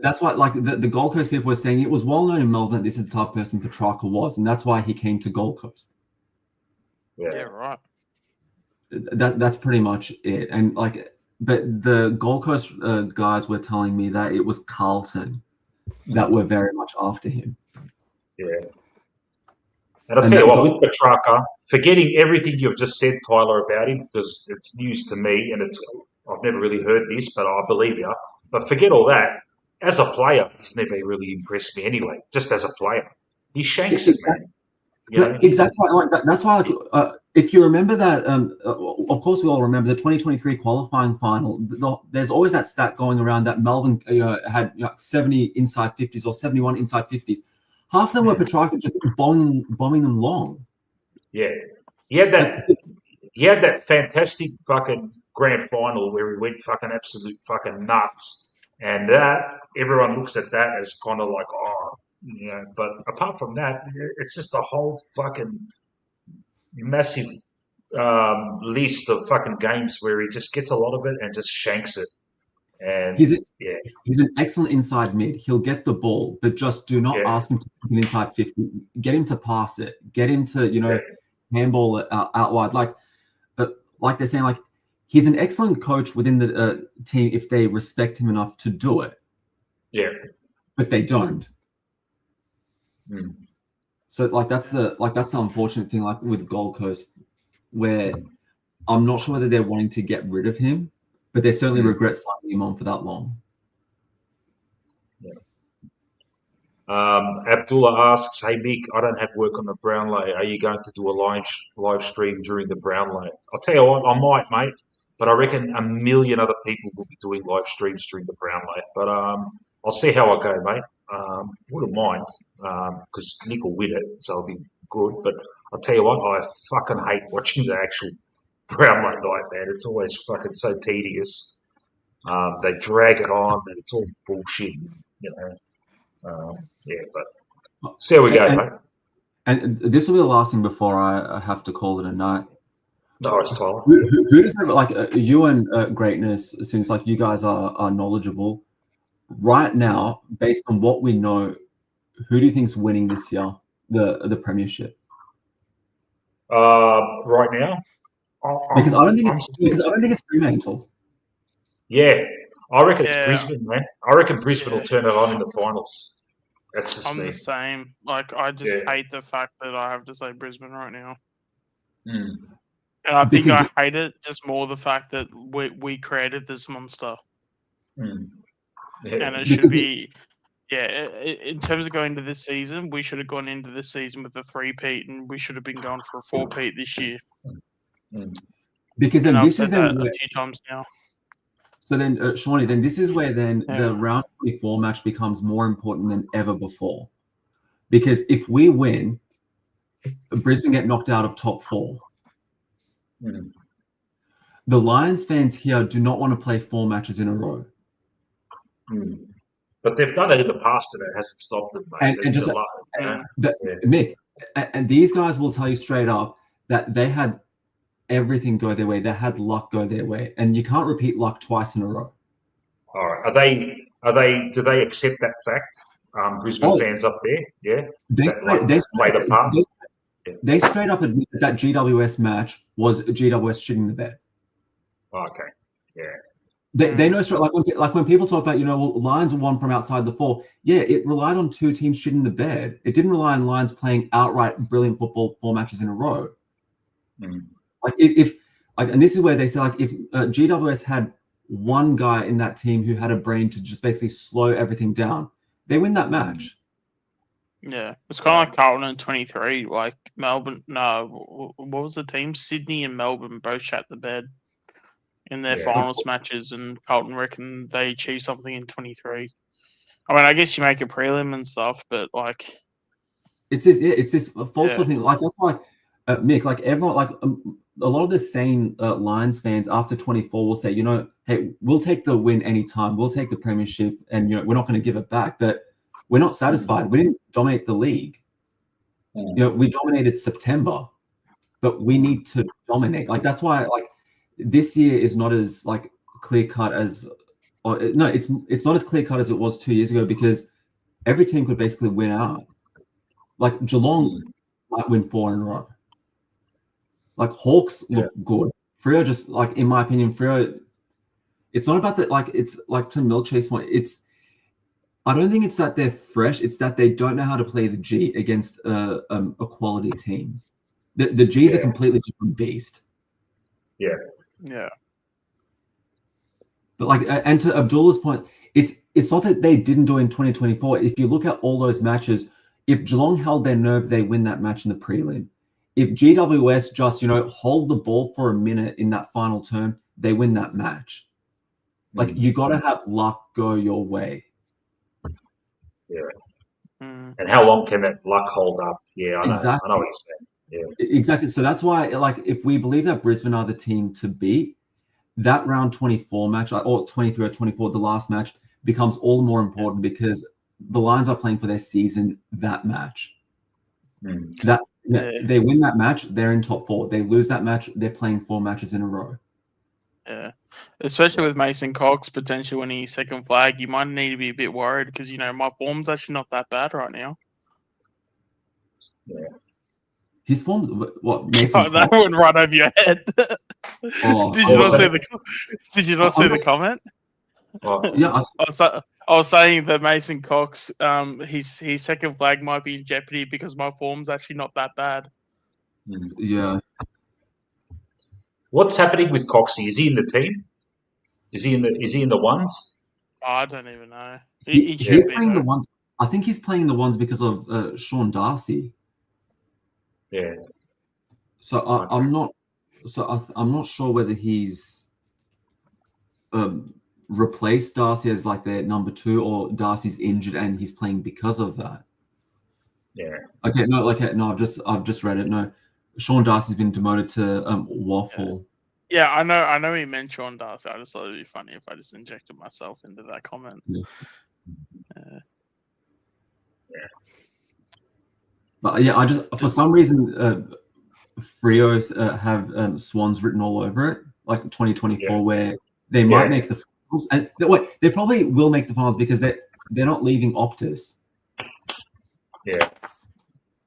D: That's why, like, the Gold Coast people were saying it was well known in Melbourne this is the type of person Petrarca was, and that's why he came to Gold Coast.
B: Yeah, right.
D: That's pretty much it. And, like, but the Gold Coast guys were telling me that it was Carlton that were very much after him.
A: Yeah. And I'll tell you what, with Petrarca, forgetting everything you've just said, Tyler, about him, because it's news to me, and I've never really heard this, but I believe you. But forget all that. As a player, he's never really impressed me anyway, just as a player. He shanks it, man. You know?
D: Exactly. Like that's why, if you remember that, of course, we all remember the 2023 qualifying final. There's always that stat going around that Melbourne had 70 inside 50s or 71 inside 50s. Half of them were Petrarca just bombing them long.
A: Yeah. He had that fantastic fucking grand final where he went fucking absolute fucking nuts. And that, everyone looks at that as kind of like, oh, you know, but apart from that, it's just a whole fucking massive list of fucking games where he just gets a lot of it and just shanks it. And
D: He's an excellent inside mid. He'll get the ball, but just do not ask him to put it inside 50. Get him to pass it. Get him to, handball it out wide. Like they're saying, like, he's an excellent coach within the team if they respect him enough to do it.
A: Yeah.
D: But they don't.
A: Mm.
D: So that's the unfortunate thing, like with Gold Coast, where I'm not sure whether they're wanting to get rid of him, but they certainly regret signing him on for that long.
A: Yeah. Abdullah asks, "Hey Mick, I don't have work on the Brownlow. Are you going to do a live stream during the Brownlow?" I'll tell you what, I might, mate, but I reckon a million other people will be doing live streams during the Brownlow. But I'll see how I go, mate. Wouldn't mind, because Nick will win it, so it'll be good. But I'll tell you what, I fucking hate watching the actual Brownlow night, man. It's always fucking so tedious. They drag it on, and it's all bullshit, you know. But see how we go, mate.
D: And this will be the last thing before I have to call it a night.
A: No, it's Tyler.
D: Who does have, like, you and Greatness, since like you guys are knowledgeable right now, based on what we know, who do you think's winning this year, the Premiership?
A: Right now,
D: Because I don't think it's Fremantle.
A: Yeah, I reckon it's Brisbane, man. I reckon Brisbane will turn it on in the finals. That's just
B: I'm
A: me.
B: the same. Like, I just hate the fact that I have to say Brisbane right now.
A: Mm.
B: And I think I hate it just more the fact that we created this monster.
A: Mm. Yeah.
B: And it should be, in terms of going to this season, we should have gone into this season with a 3-peat, and we should have been going for a 4-peat this year.
A: Mm.
D: Because then
B: I've said that a few times now.
D: So then, Shawnee, then this is where then the round 24 match becomes more important than ever before. Because if we win, Brisbane get knocked out of top 4.
A: Mm.
D: The Lions fans here do not want to play 4 matches in a row.
A: Mm. But they've done it in the past, and it hasn't stopped them, mate.
D: Mick, and these guys will tell you straight up that they had everything go their way. They had luck go their way, and you can't repeat luck twice in a row.
A: All right. Do they accept that fact? Brisbane fans up there, yeah?
D: They straight up admit that GWS match was GWS shitting the bed.
A: Okay. Yeah.
D: They know straight, like when people talk about, Lions won from outside the 4. Yeah, it relied on 2 teams shitting the bed. It didn't rely on Lions playing outright brilliant football 4 matches in a row.
A: Mm.
D: Like and this is where they say, like, if GWS had one guy in that team who had a brain to just basically slow everything down, they win that match.
B: Yeah, it's kind of like Carlton in 23. Like Melbourne, what was the team? Sydney and Melbourne both shat the bed in their finals matches, and Carlton reckon they achieved something in 23. I mean, I guess you make a prelim and stuff, but like,
D: it's this false thing. Like, that's why Mick, like everyone, like a lot of the sane Lions fans after 24 will say, hey, we'll take the win anytime. We'll take the premiership, and we're not going to give it back. But we're not satisfied. We didn't dominate the league. We dominated September, but we need to dominate. Like, that's why, like, this year is not as like clear cut as, it's not as clear cut as it was 2 years ago, because every team could basically win out. Like Geelong might win 4 in a row. Like Hawks look good. Freo just, like, in my opinion, it's not about that. Like, it's like to Milkchase's point. I don't think it's that they're fresh. It's that they don't know how to play the G against a quality team. The G's a completely different beast.
A: Yeah.
B: Yeah.
D: But like, and to Abdullah's point, it's not that they didn't do it in 2024. If you look at all those matches, If Geelong held their nerve, they win that match in the prelim. If GWS just, hold the ball for a minute in that final term, they win that match. Like, you got to have luck go your way.
B: Mm.
A: And how long can that luck hold up? Yeah, I know.
D: Exactly.
A: I know what you're saying. Yeah.
D: Exactly. So that's why, like, if we believe that Brisbane are the team to beat, that round 24 match, or 23 or 24, the last match, becomes all the more important because the Lions are playing for their season that match. They win that match, they're in top 4. They lose that match, they're playing 4 matches in a row.
B: Yeah, especially with Mason Cox potentially winning his second flag, you might need to be a bit worried because my form's actually not that bad right now.
A: Yeah.
D: His form, what Mason?
B: That went right over your head.
D: Oh,
B: Did you not see the comment?
A: Oh,
D: yeah,
B: I was saying that Mason Cox, his second flag might be in jeopardy because my form's actually not that bad.
D: yeah.
A: what's happening with Coxie? Is he in the team? Is he in the ones?
B: Oh, I don't even know.
D: He's
B: should be,
D: playing the
B: though.
D: ones. I think he's playing the ones because of Sean Darcy.
A: Yeah.
D: So I'm not. So I'm not sure whether he's replaced Darcy as like their number 2, or Darcy's injured and he's playing because of that.
A: Yeah.
D: Okay, no. I've just read it. No, Sean Darcy's been demoted to Waffle.
B: Yeah, I know he meant Sean Darcy. I just thought it'd be funny if I just injected myself into that comment.
D: Yeah. But yeah, I just for some reason Freo have Swans written all over it, like 2024, where they might make the finals, and they probably will make the finals because they're not leaving Optus.
A: Yeah,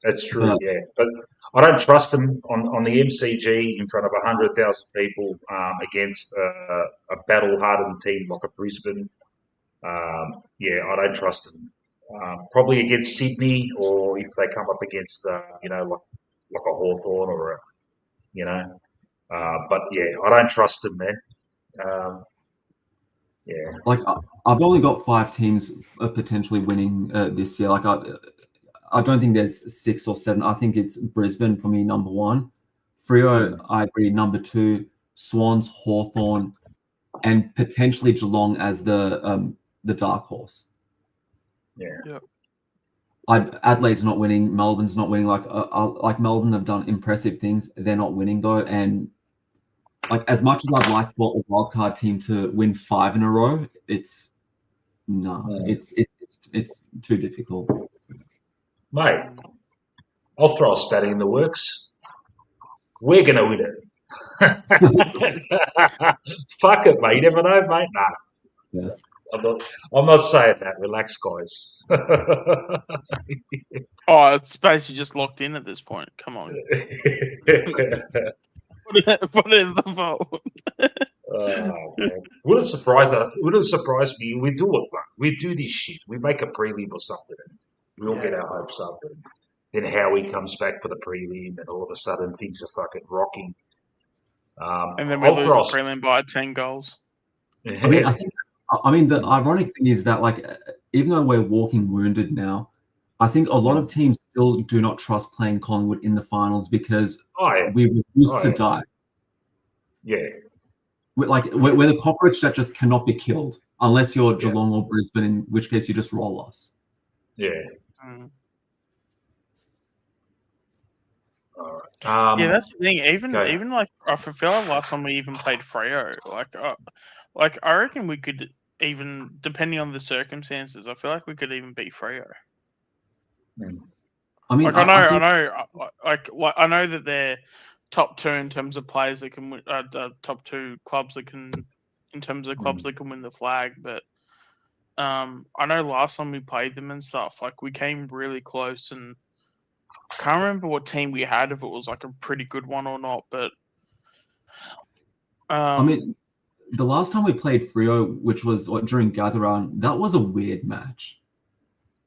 A: that's true. But I don't trust them on the MCG in front of 100,000 people against a battle-hardened team like a Brisbane. I don't trust them. Probably against Sydney, or if they come up against like a Hawthorn or but I don't trust them, man.
D: Like I've only got 5 teams potentially winning this year. Like I don't think there's 6 or 7. I think it's Brisbane for me, number 1. Freo, I agree, number 2. Swans, Hawthorn, and potentially Geelong as the dark horse.
A: Yeah.
D: Adelaide's not winning. Melbourne's not winning. Like Melbourne have done impressive things. They're not winning though. And like as much as I'd like for a wildcard team to win 5 in a row, it's too difficult.
A: Mate, I'll throw a spat in the works. We're gonna win it. Fuck it, mate. You never know, mate. Nah.
D: Yeah.
A: I'm not saying that. Relax, guys.
B: Oh, it's basically just locked in at this point. Come on. Put it in the vote.
A: Wouldn't surprise me. We do it, man. We do this shit. We make a prelim or something. And we all get our hopes up. And then Howie comes back for the prelim, and all of a sudden things are fucking rocking.
B: And then we lose the prelim by 10 goals.
D: I mean, the ironic thing is that, like, even though we're walking wounded now, I think a lot of teams still do not trust playing Collingwood in the finals because we refuse to die.
A: Yeah.
D: We're the cockroach that just cannot be killed unless you're Geelong or Brisbane, in which case you just roll us.
A: Yeah.
B: All right. That's the thing. Even like I feel like last time we even played Freo, like I reckon we could even, depending on the circumstances, I feel like we could even beat Freo.
D: I mean,
B: I know that they're top 2 in terms of players that can win, top 2 clubs that can, in terms of clubs that can win the flag. But I know last time we played them and stuff, like we came really close, and I can't remember what team we had, if it was like a pretty good one or not. But
D: I mean, the last time we played Freo, which was during Gather Round, that was a weird match.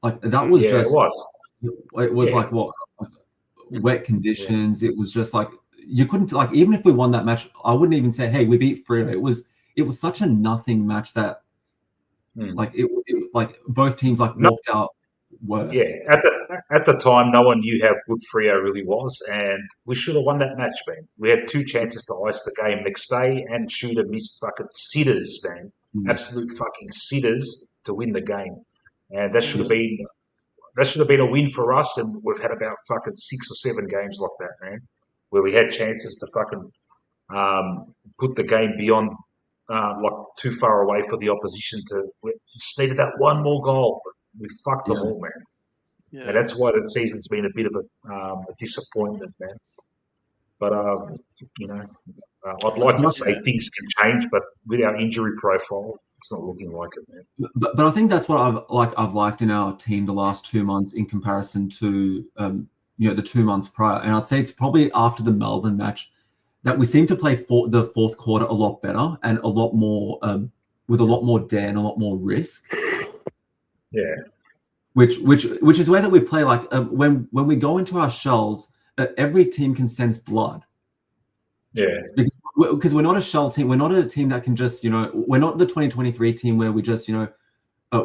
D: Like that was just. It was like wet conditions. It was just like you couldn't, like, even if we won that match, I wouldn't even say, "Hey, we beat Freo." It was such a nothing match that like it like both teams like walked out worse.
A: Yeah, at the time, no one knew how good Freo really was, and we should have won that match, man. We had 2 chances to ice the game next day, and Shooter missed fucking sitters, man.
D: Mm.
A: Absolute fucking sitters to win the game, and that should have
B: Mm.
A: been a win for us. And we've had about fucking 6 or 7 games like that, man, where we had chances to fucking put the game beyond like too far away for the opposition to. We just needed that one more goal. We fucked them
D: Yeah.
A: all, man.
B: Yeah.
A: And that's why the season's been a bit of a disappointment, man. But I'd like to say things can change, but with our injury profile, it's not looking like it, man.
D: But I think that's what I've liked in our team the last 2 months in comparison to the 2 months prior. And I'd say it's probably after the Melbourne match that we seem to play the fourth quarter a lot better and a lot more with a lot more dare and a lot more risk.
A: Yeah.
D: Which is where that we play like when we go into our shells, every team can sense blood.
A: Yeah.
D: Because we're not a shell team. We're not a team that can just, we're not the 2023 team where we just,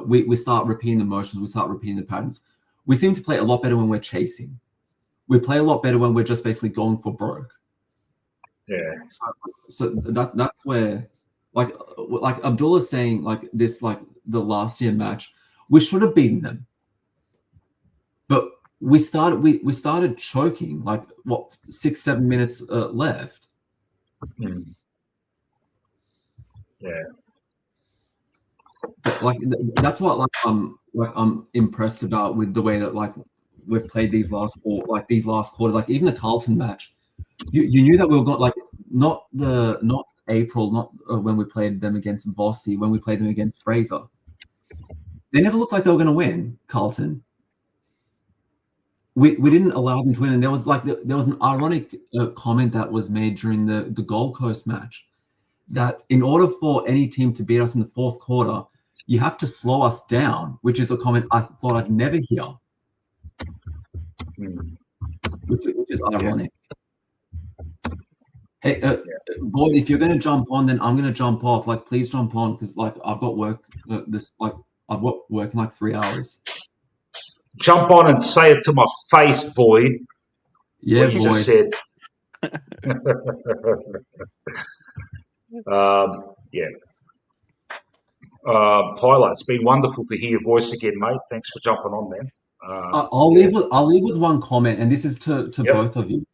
D: we start repeating the motions, we start repeating the patterns. We seem to play a lot better when we're chasing. We play a lot better when we're just basically going for broke.
A: Yeah.
D: So that's where, like Abdullah's saying, like this, like the last year match, we should have beaten them. But we started choking, like what, 6-7 minutes left.
A: Mm. Yeah.
D: Like that's what I'm impressed about with the way that like we've played these last quarters. Like even the Carlton match, you knew that we were going like not April, not when we played them against Vossi, when we played them against Fraser. They never looked like they were going to win, Carlton. We didn't allow them to win, and there was an ironic comment that was made during the Gold Coast match that in order for any team to beat us in the fourth quarter, you have to slow us down, which is a comment I thought I'd never hear, which is ironic. Hey, Boyd, if you're going to jump on, then I'm going to jump off. Like, please jump on because like I've got work. I've got work in like 3 hours.
A: Jump on and say it to my face, Boyd.
D: Yeah,
A: what you
D: Boyd.
A: just said. Yeah. Tyler, it's been wonderful to hear your voice again, mate. Thanks for jumping on, man.
D: I'll leave with one comment, and this is to
A: Yep.
D: both of you.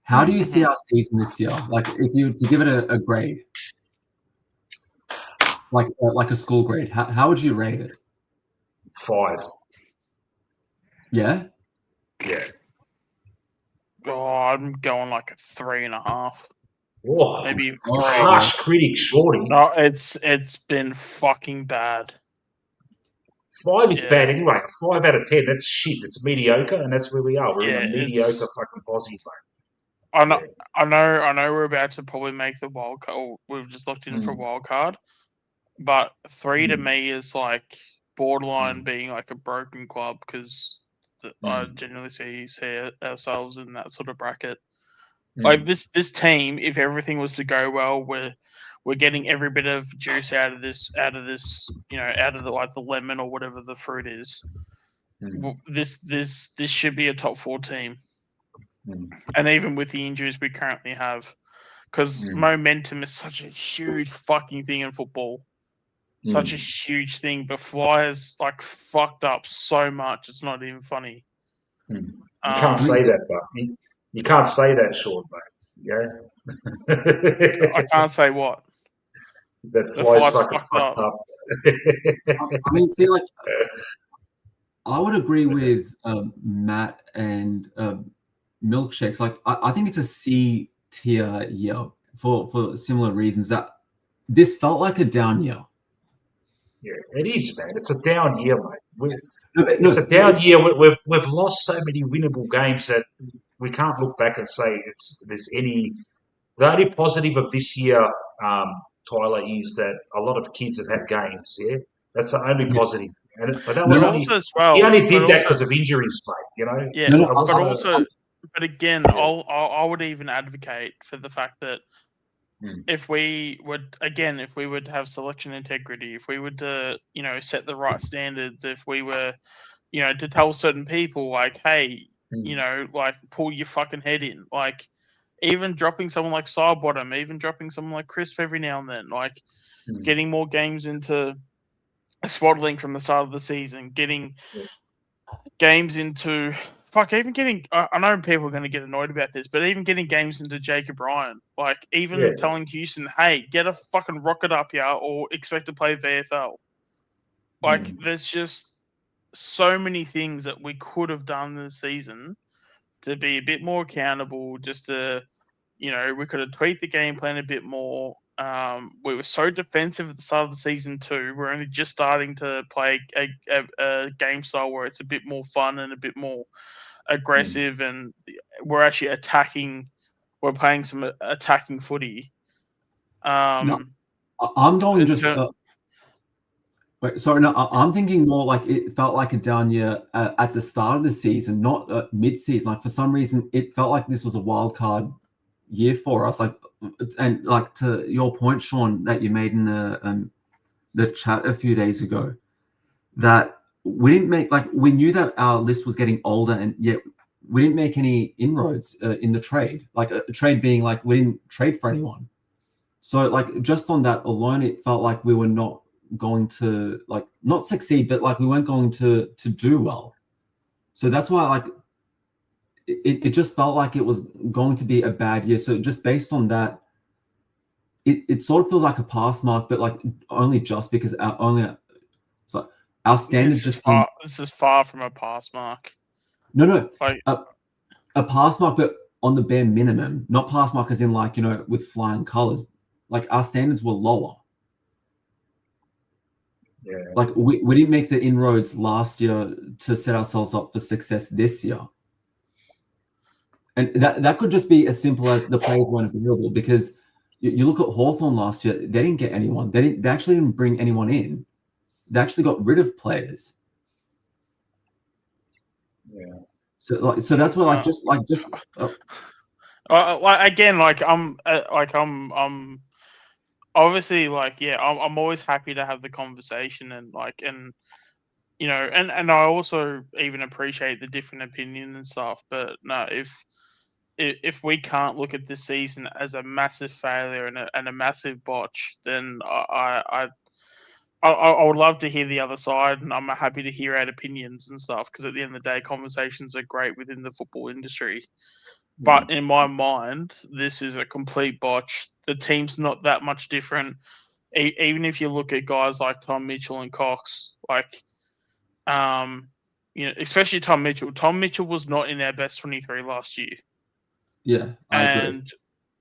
D: How do you see our season this year? Like, if you to give it a grade, like a school grade, how would you rate it?
A: 5.
D: Yeah.
A: Yeah.
B: Oh, I'm going like a 3.5.
A: Oh,
B: Maybe
A: harsh critic, Shorty.
B: No, it's been fucking bad.
A: 5 is
B: Yeah.
A: bad anyway. 5 out of 10, that's shit. It's mediocre, and that's where we are. We're in a mediocre fucking posse, mate.
B: I know we're about to probably make the wild card. Or we've just looked in for a wild card, but 3 to me is like borderline being like a broken club because I generally see ourselves in that sort of bracket. Like this team, if everything was to go well, we're getting every bit of juice out of this, out of the lemon or whatever the fruit is. This should be a top 4 team. And even with the injuries we currently have, because momentum is such a huge fucking thing in football, such a huge thing. But Flyers like fucked up so much, it's not even funny.
A: You can't say that, but you can't say that, Sean, mate. Yeah.
B: I can't say what.
A: That
B: The
A: Flyers
B: Flyers
A: fucking
B: fucked
A: fucked
B: up.
A: up.
D: I mean, see, like, I would agree with Matt and Milkshakes. Like, I think it's a C tier year for similar reasons. That this felt like a down year.
A: Yeah, it is, man. It's a down year, mate. It's a down year. We've lost so many winnable games that we can't look back and say there's any. The only positive of this year, Tyler, is that a lot of kids have had games. Yeah, that's the only positive. But that was only.
B: As well,
A: he only did that because of injuries, mate. You know.
B: Yeah, but again, I would even advocate for the fact that if we would to have selection integrity, if we were to set the right standards, if we were you know, to tell certain people like, hey,
A: Mm.
B: you know, like pull your fucking head in. Like even dropping someone like Sidebottom, even dropping someone like Crisp every now and then, like
A: Mm.
B: getting more games into Swaddling from the start of the season, getting
A: Yeah.
B: games into even getting. I know people are going to get annoyed about this, but even getting games into Jacob Ryan, like even
A: Yeah.
B: telling Houston, hey, get a fucking rocket up here or expect to play VFL. Like there's just so many things that we could have done this season to be a bit more accountable, just to, you know, we could have tweaked the game plan a bit more. We were so defensive at the start of the season too. We're only just starting to play a game style where it's a bit more fun and a bit more aggressive, and we're actually attacking. We're playing some attacking footy.
D: No, I'm going
B: in
D: just.
B: term-
D: Wait, sorry, no, I'm thinking more like it felt like a down year at the start of the season, not mid-season. Like for some reason, it felt like this was a wild card year for us. Like, and like to your point, Sean, that you made in the chat a few days ago, that we didn't make, like, we knew that our list was getting older, and yet we didn't make any inroads in the trade. Like a trade being like we didn't trade for anyone. So like just on that alone, it felt like we were not going to, like, not succeed, but like we weren't going to do well. So that's why, like, it just felt like it was going to be a bad year. So just based on that, it sort of feels like a pass mark, but like only just because our standards just seem.
B: This is far from a pass mark.
D: No,
B: Like
D: a pass mark, but on the bare minimum, not pass mark as in like, you know, with flying colors. Like our standards were lower.
A: Yeah.
D: Like we didn't make the inroads last year to set ourselves up for success this year. And that could just be as simple as the players weren't available, because you look at Hawthorn last year, they didn't get anyone. They actually didn't bring anyone in. They actually got rid of players.
A: Yeah.
D: So that's why
B: I'm obviously, like, yeah, I'm always happy to have the conversation, and like, and you know, and I also even appreciate the different opinion and stuff. But no, if we can't look at this season as a massive failure and a massive botch, then I would love to hear the other side, and I'm happy to hear out opinions and stuff, because at the end of the day, conversations are great within the football industry. But in my mind, this is a complete botch. The team's not that much different. Even if you look at guys like Tom Mitchell and Cox, like, you know, especially Tom Mitchell. Tom Mitchell was not in our best 23 last year.
D: Yeah, I agree.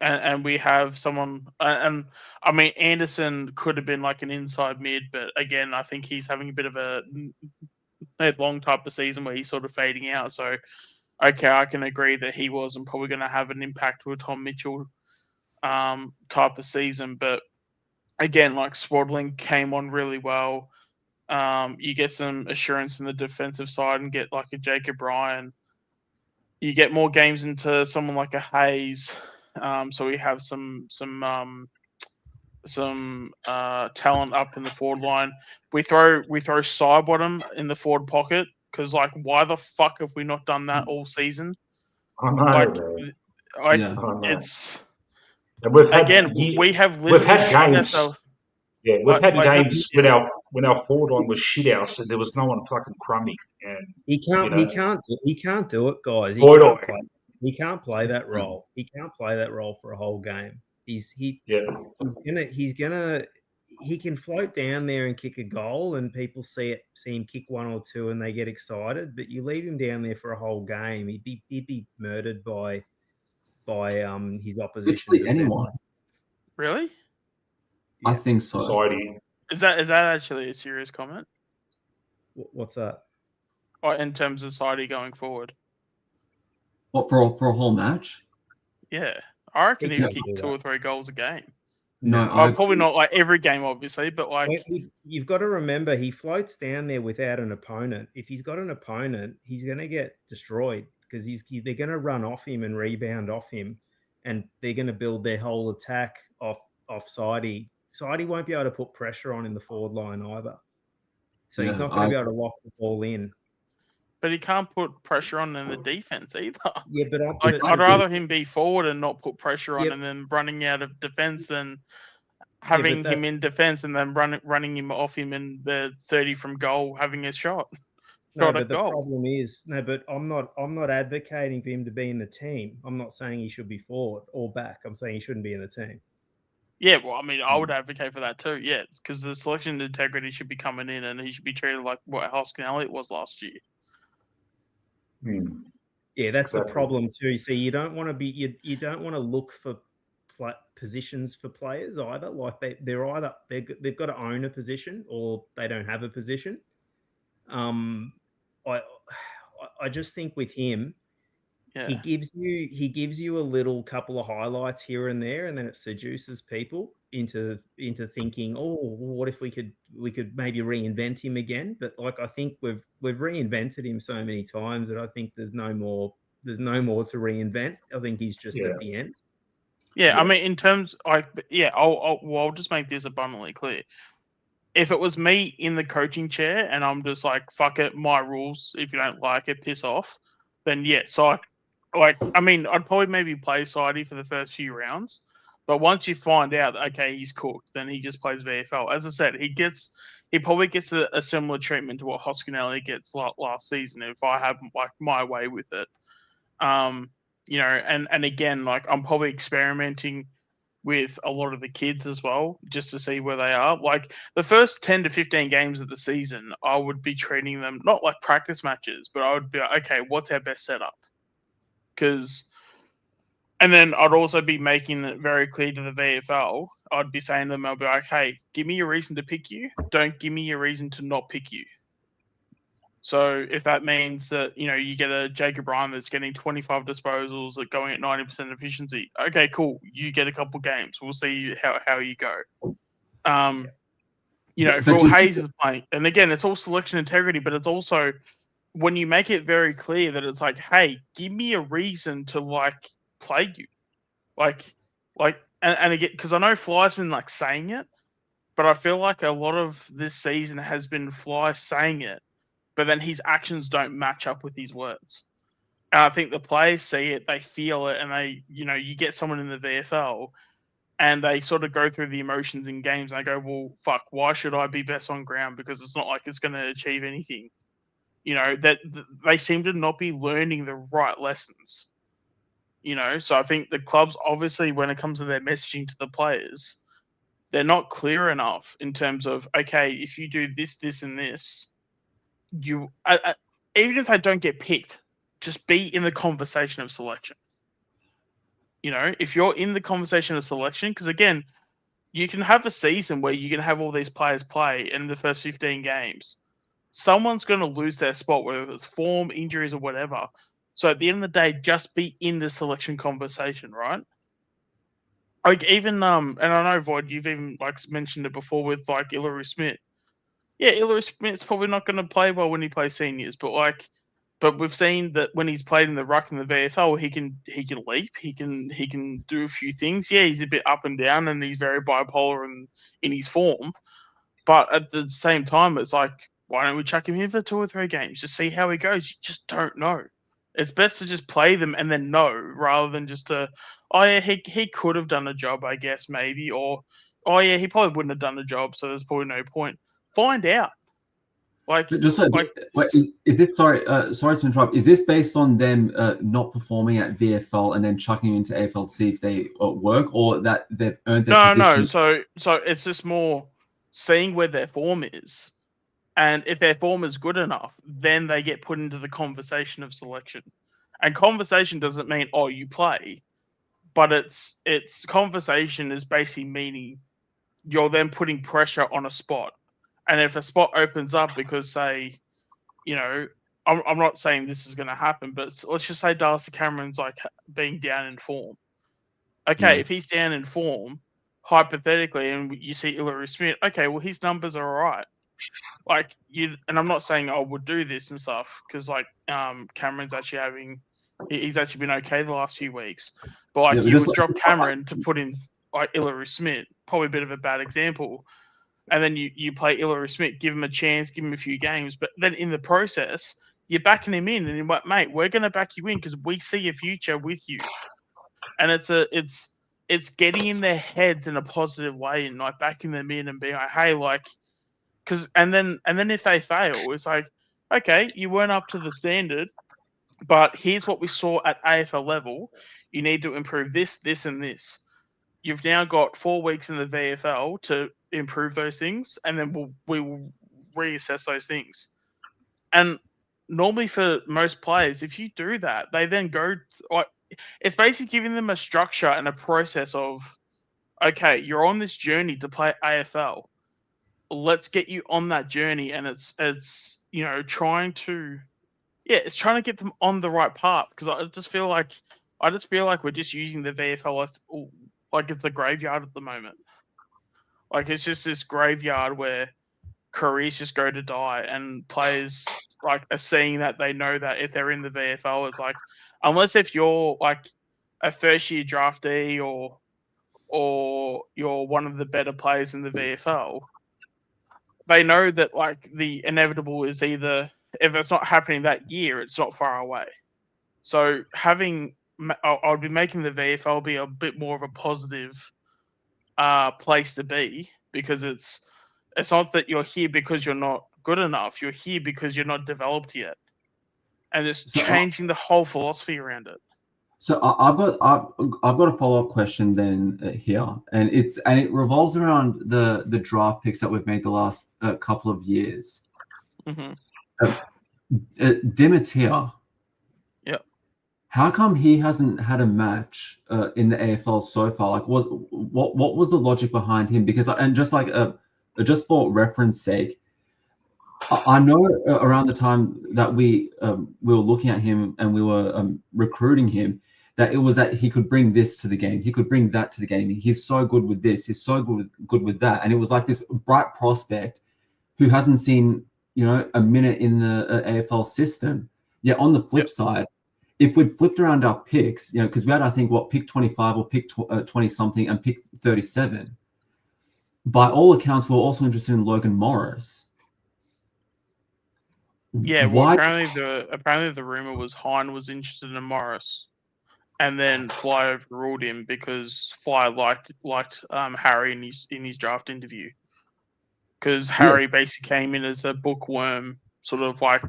B: And we have someone, and I mean, Anderson could have been like an inside mid, but again, I think he's having a bit of a long type of season where he's sort of fading out. So, okay, I can agree that he wasn't probably going to have an impact with Tom Mitchell type of season. But again, like, Swaddling came on really well. You get some assurance in the defensive side and get like a Jacob Ryan. You get more games into someone like a Hayes. So we have some talent up in the forward line. We throw Sidebottom in the forward pocket, because, like, why the fuck have we not done that all season?
A: I know.
B: Like,
A: man.
D: Yeah.
A: I know.
B: it's
A: And we've had
B: again, we have literally
A: had
B: shot
A: games.
B: ourselves.
A: Yeah, we've had
B: like,
A: games when our forward line was shit house and there was no one fucking crummy. And
F: He can't do it, guys.
A: Boydell.
F: He can't play that role. He can't play that role for a whole game. He can float down there and kick a goal, and people see him kick one or two and they get excited. But you leave him down there for a whole game, he'd be murdered by his opposition.
D: Literally anyone.
B: Really?
D: I think so.
A: Society.
B: Is that actually a serious comment?
F: What's that?
B: In terms of Sidey going forward?
D: What, for a whole match?
B: Yeah, I reckon
F: He
B: he'd
F: can't
B: kick
F: do
B: 2
F: that.
B: or 3 goals a game.
D: No,
B: Probably not like every game, obviously, but like,
F: You've got to remember, he floats down there without an opponent. If he's got an opponent, he's going to get destroyed, because they're going to run off him and rebound off him, and they're going to build their whole attack off Sidey. Sidey won't be able to put pressure on in the forward line either. So he's not going to be able to lock the ball in.
B: But he can't put pressure on in the defense either.
F: Yeah, but
B: Like,
F: but-
B: I'd rather him be forward and not put pressure on
F: Yep.
B: and then running out of defense than having him
F: that's-
B: in defense and then running him off him in the 30 from goal, having a shot.
F: No,
B: Shot at
F: but the
B: goal.
F: problem is but I'm not advocating for him to be in the team. I'm not saying he should be forward or back. I'm saying he shouldn't be in the team.
B: Yeah, well, I mean, I
F: Hmm.
B: would advocate for that too. Yeah, because the selection integrity should be coming in, and he should be treated like what Hoskin Elliott was last year.
F: Yeah, that's the
A: Exactly.
F: problem too. See, you don't want to be you don't want to look for positions for players either. Like they're either they've got to own a position or they don't have a position. I just think with him,
B: Yeah,
F: he gives you a little couple of highlights here and there, and then it seduces people into thinking, oh, what if we could maybe reinvent him again? But like I think we've reinvented him so many times that I think there's no more to reinvent. I think he's just
A: Yeah.
F: at the end.
B: yeah.
A: Yeah.
B: I mean, in terms, I'll just make this abundantly clear. If it was me in the coaching chair and I'm just like, fuck it, my rules. If you don't like it, piss off. Then yeah, so I'd probably maybe play Sidey for the first few rounds. But once you find out, okay, he's cooked, then he just plays VFL. As I said, he probably gets a similar treatment to what Hoskin Elliott gets last season if I have like my way with it. And again, like I'm probably experimenting with a lot of the kids as well, just to see where they are. Like the first 10 to 15 games of the season, I would be treating them not like practice matches, but I would be like, okay, what's our best setup? And then I'd also be making it very clear to the VFL. I'd be saying to them, I'll be like, hey, give me a reason to pick you. Don't give me a reason to not pick you. So if that means that, you get a Jacob Ryan that's getting 25 disposals that going at 90% efficiency, okay, cool. You get a couple games. We'll see how you go. Phil Hayes is playing. And again, it's all selection integrity, but it's also when you make it very clear that it's like, hey, give me a reason to like play you. And again, because I know Fly's been like saying it, but I feel like a lot of this season has been Fly saying it, but then his actions don't match up with his words. And I think the players see it, they feel it, and they, you get someone in the VFL and they sort of go through the emotions in games and they go, well, fuck, why should I be best on ground? Because it's not like it's going to achieve anything. That they seem to not be learning the right lessons. So I think the clubs, obviously, when it comes to their messaging to the players, they're not clear enough in terms of, okay, if you do this, this, and this, even if they don't get picked, just be in the conversation of selection. If you're in the conversation of selection, because again, you can have a season where you can have all these players play in the first 15 games. Someone's going to lose their spot, whether it's form, injuries, or whatever. So at the end of the day, just be in the selection conversation, right? Like even and I know Void, you've even like mentioned it before with like Ilary Smith. Yeah, Ilary Smith's probably not going to play well when he plays seniors, but we've seen that when he's played in the ruck in the VFL, he can leap, he can do a few things. Yeah, he's a bit up and down, and he's very bipolar in his form. But at the same time, it's like, why don't we chuck him in for 2 or 3 games? Just see how he goes. You just don't know. It's best to just play them and then know, rather than just he could have done a job, I guess, maybe, or he probably wouldn't have done a job, so there's probably no point. Find out.
D: Is this sorry to interrupt? Is this based on them not performing at VFL and then chucking you into AFL to see if they work, or that they've earned their position?
B: No. So it's just more seeing where their form is, and if their form is good enough, then they get put into the conversation of selection. And conversation doesn't mean you play, but it's conversation is basically meaning you're then putting pressure on a spot. And if a spot opens up because, say, I'm not saying this is going to happen, but let's just say Darcy Cameron's like being down in form. Okay, if he's down in form, hypothetically, and you see Ilary Smith, okay, well, his numbers are all right. And I'm not saying I would do this and stuff, because Cameron's actually he's actually been okay the last few weeks. But you would drop Cameron to put in Ilary Smith, probably a bit of a bad example. And then you play Ilary Smith, give him a chance, give him a few games. But then in the process, you're backing him in, and you're like, mate, we're going to back you in because we see a future with you. And it's getting in their heads in a positive way and like backing them in and being like, hey, like, because and then if they fail, it's like, okay, you weren't up to the standard, but here's what we saw at AFL level. You need to improve this, this, and this. You've now got 4 weeks in the VFL to improve those things, and then we will reassess those things. And normally for most players, if you do that, they then go like it's basically giving them a structure and a process of, okay, you're on this journey to play AFL. Let's get you on that journey, and it's trying to get them on the right path, because I just feel like we're just using the VFL as like it's a graveyard at the moment. Like it's just this graveyard where careers just go to die, and players like are seeing that. They know that if they're in the VFL, it's like, unless if you're like a first year draftee or you're one of the better players in the VFL, they know that like the inevitable is either, if it's not happening that year, it's not far away. So I'll be making the VFL be a bit more of a positive place to be, because it's not that you're here because you're not good enough. You're here because you're not developed yet, and it's changing the whole philosophy around it.
D: So I've got a follow-up question then here, and it revolves around the draft picks that we've made the last couple of years.
B: Mm-hmm.
D: Dimatier.
B: Yep.
D: How come he hasn't had a match in the AFL so far? Like, what was the logic behind him? Because just for reference sake, I know around the time that we were looking at him and we were recruiting him, that it was that he could bring this to the game, he could bring that to the game. He's so good with this, he's so good with that, and it was like this bright prospect who hasn't seen a minute in the AFL system. Yeah. On the flip side, if we'd flipped around our picks, because we had, I think, pick 25 or pick 20 something and pick 37. By all accounts, we're also interested in Logan Morris.
B: Yeah, well, apparently the rumor was Hine was interested in Morris, and then Fly overruled him because Fly liked Harry in his draft interview, because Harry basically came in as a bookworm, sort of like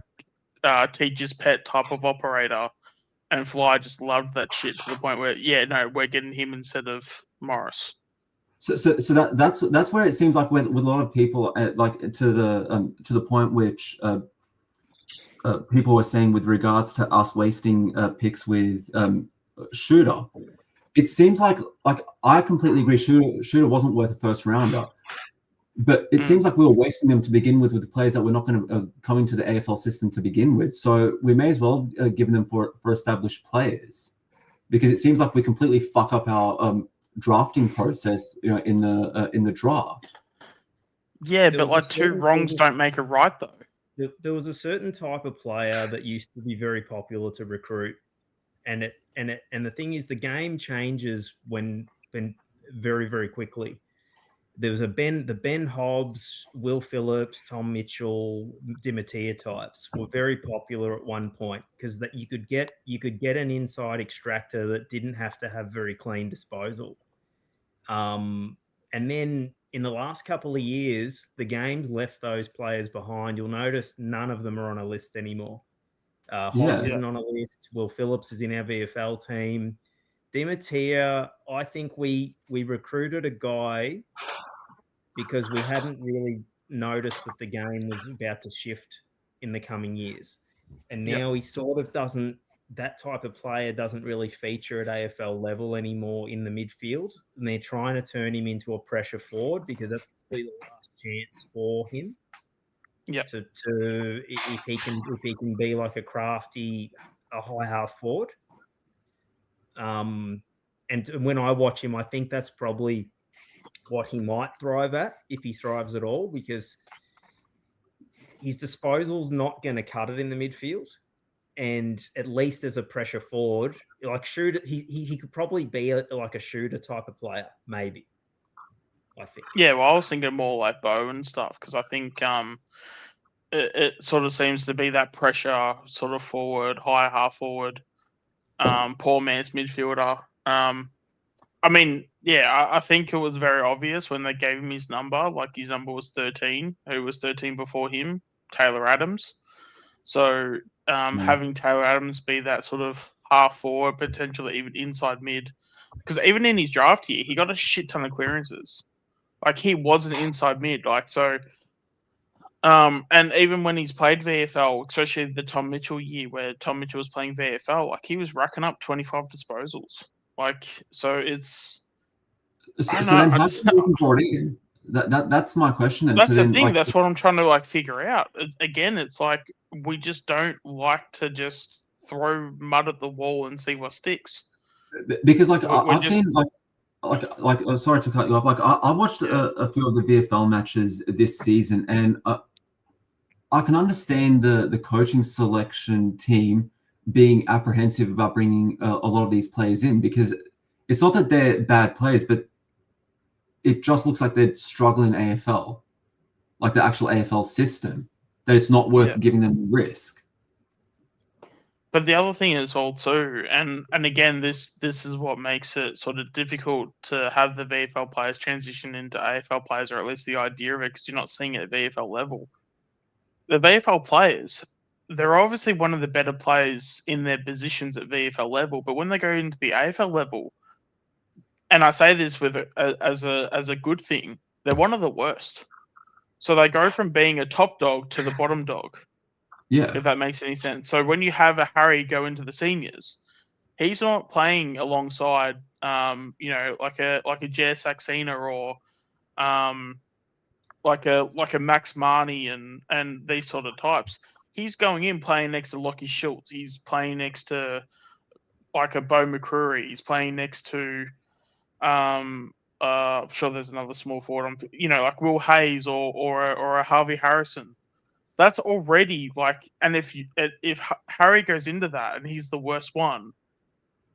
B: teacher's pet type of operator, and Fly just loved that shit to the point where we're getting him instead of Morris.
D: So that's where it seems like with a lot of people, like to the point which people were saying with regards to us wasting picks with Shooter. It seems like I completely agree. Shooter wasn't worth a first rounder, but it seems like we were wasting them to begin with the players that were not going to come into the AFL system to begin with. So we may as well give them for established players, because it seems like we completely fuck up our drafting process in the draft.
B: Yeah, but like two wrongs don't make a right, though.
F: There was a certain type of player that used to be very popular to recruit, and the thing is, the game changes when very, very quickly. There was the Ben Hobbs, Will Phillips, Tom Mitchell, Dimatier types were very popular at one point, because that you could get an inside extractor that didn't have to have very clean disposal. And then in the last couple of years, the game's left those players behind. You'll notice none of them are on a list anymore. Hobbs isn't on a list. Will Phillips is in our VFL team. Dimatier, I think we recruited a guy because we hadn't really noticed that the game was about to shift in the coming years. And now he sort of doesn't, that type of player doesn't really feature at AFL level anymore in the midfield. And they're trying to turn him into a pressure forward, because that's probably the last chance for him.
B: Yeah.
F: To if he can be like a high half forward. And when I watch him, I think that's probably what he might thrive at, if he thrives at all, because his disposal's not going to cut it in the midfield. And at least as a pressure forward, like Shooter, he could probably be like a Shooter type of player, maybe. I think.
B: Yeah, well, I was thinking more like Bo and stuff, because I think it sort of seems to be that pressure sort of forward, high half forward, poor man's midfielder. I mean, yeah, I think it was very obvious when they gave him his number. Like his number was 13. Who was 13 before him? Taylor Adams. So having Taylor Adams be that sort of half forward, potentially even inside mid, because even in his draft year, he got a shit ton of clearances. Like he was an inside mid. Like so. And even when he's played VFL, especially the Tom Mitchell year where Tom Mitchell was playing VFL, like he was racking up 25 disposals. Like, so it's.
D: So,
B: I don't
D: so then
B: know, I
D: how
B: just-
D: come he wasn't brought in? That's my question. Then.
B: That's
D: so
B: the
D: then,
B: thing.
D: like,
B: That's what I'm trying to like figure out. Again, it's like we just don't like to just throw mud at the wall and see what sticks.
D: because like
B: We're
D: I've
B: just-
D: seen like sorry to cut you off. Like I've watched a few of the VFL matches this season, and I can understand the coaching selection team being apprehensive about bringing a lot of these players in, because it's not that they're bad players, but it just looks like they're struggling AFL, like the actual AFL system, that it's not worth giving them risk.
B: But the other thing is well too, and again, this is what makes it sort of difficult to have the VFL players transition into AFL players, or at least the idea of it, because you're not seeing it at VFL level. The VFL players, they're obviously one of the better players in their positions at VFL level, but when they go into the AFL level, and I say this with as a good thing, they're one of the worst. So they go from being a top dog to the bottom dog.
D: Yeah.
B: If that makes any sense. So when you have a Harry go into the seniors, he's not playing alongside, like a Jer Saxena or, like a Max Marnie and these sort of types. He's going in playing next to Lockie Schultz. He's playing next to like a Bo McCrory. He's playing next to, I'm sure there's another small forward. Like Will Hayes or a Harvey Harrison. That's already like, and if Harry goes into that and he's the worst one,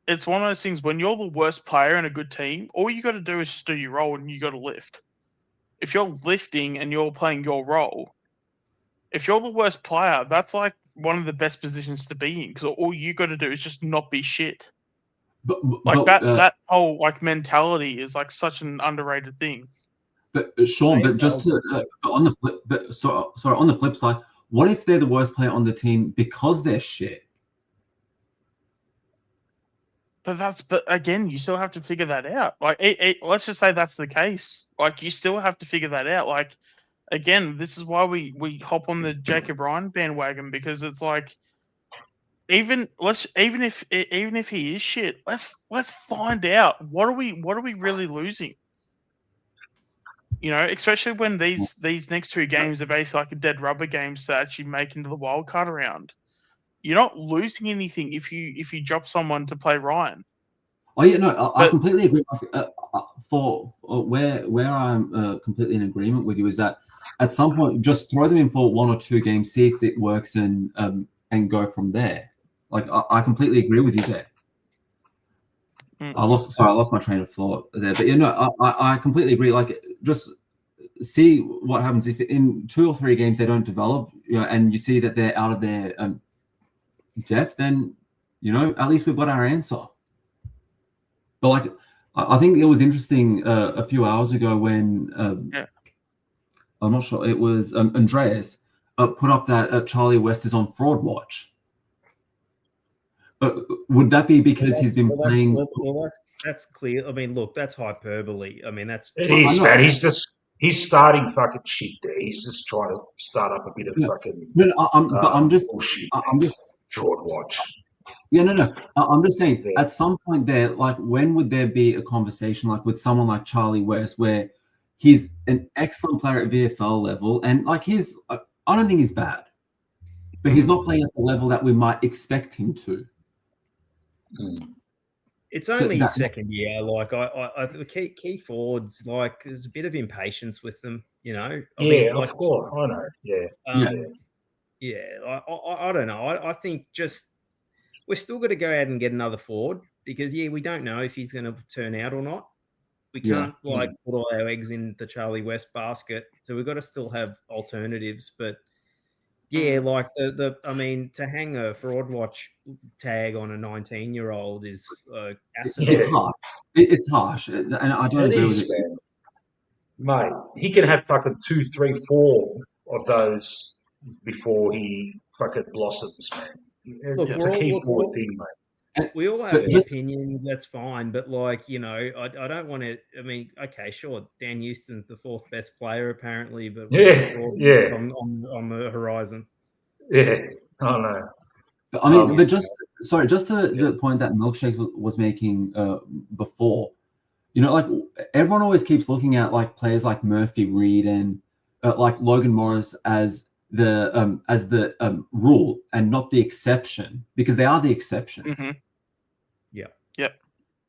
B: it's one of those things when you're the worst player in a good team, all you got to do is just do your role and you got to lift. If you're lifting and you're playing your role, if you're the worst player, that's like one of the best positions to be in, because all you got to do is just not be shit. That whole like mentality is like such an underrated thing.
D: But Sean, but just to on the flip, sorry, on the flip side, what if they're the worst player on the team because they're shit?
B: But again, you still have to figure that out. Like, let's just say that's the case. Like, you still have to figure that out. Like, again, this is why we hop on the Jacob Ryan bandwagon, because it's like, even if he is shit, let's find out what are we really losing. Especially when these next two games are basically like a dead rubber games to actually make into the wild card round. You're not losing anything if you drop someone to play Ryan.
D: Oh yeah, no, I completely agree. For where I'm completely in agreement with you is that at some point just throw them in for 1 or 2 games, see if it works, and go from there. Like I completely agree with you there. I lost my train of thought there, but I completely agree. Like, just see what happens if in 2 or 3 games they don't develop, and you see that they're out of their depth. Then at least we've got our answer. But like, I think it was interesting a few hours ago when I'm not sure, it was Andreas put up that Charlie West is on fraud watch. Would that be because he's been playing?
F: Well, that's clear. I mean, look, that's hyperbole. I mean, that's
A: it is, man. He's starting fucking shit there. He's just trying to start up a bit of fucking.
D: No, I'm just
A: fraud watch.
D: Yeah, no. I'm just saying, at some point there, like, when would there be a conversation like with someone like Charlie West, where he's an excellent player at VFL level, and like I don't think he's bad, but he's not playing at the level that we might expect him to.
F: It's only his second year. Like I key forwards, like there's a bit of impatience with them, I mean,
A: of course, I know.
F: I don't know. I think just we're still going to go out and get another forward, because we don't know if he's going to turn out or not. We can't put all our eggs in the Charlie West basket, so we've got to still have alternatives. But Yeah, like I mean, to hang a fraud watch tag on a 19-year-old is acid.
D: It's harsh. It's harsh, and I don't
A: It
D: agree with
A: is,
D: it.
A: man. Mate, he can have fucking 2, 3, 4 of those before he fucking blossoms, man.
F: Look,
A: It's a key forward thing, mate.
F: we all have
D: But
F: our
D: just-
F: opinions. That's fine, but like I don't want to. I mean, okay, sure, Dan Houston's the 4th best player apparently, but
A: Yeah, yeah.
F: on the horizon.
A: Yeah, I know.
D: But I mean,
A: Um,
D: but just to the point that Milkshake was making before, you know, like everyone always keeps looking at like players like Murphy Reed and like Logan Morris as the rule and not the exception, because they are the exceptions.
B: Mhm.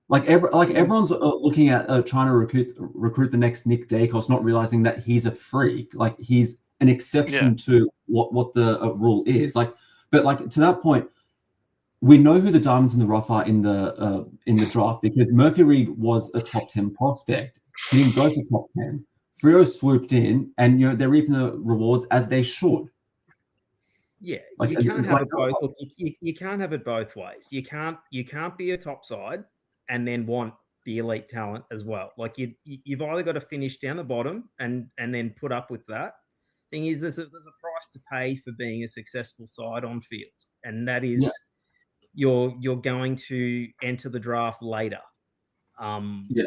D: Like everyone's looking at trying to recruit the next Nick Dacos, not realizing that he's a freak. Like he's an exception to what the rule is. Like, but like to that point, we know who the diamonds in the rough are in the draft, because Murphy Reed was a top 10 prospect. He didn't go for top 10. Freo swooped in, and you know they're reaping the rewards as they should.
F: Yeah,
D: Like,
F: you can't have
D: like-
F: it both. Look, you can't have it both ways. You can't be a top side and then want the elite talent as well. Like you've either got to finish down the bottom and then put up with that. Thing is, there's a price to pay for being a successful side on field, and that is you're going to enter the draft later.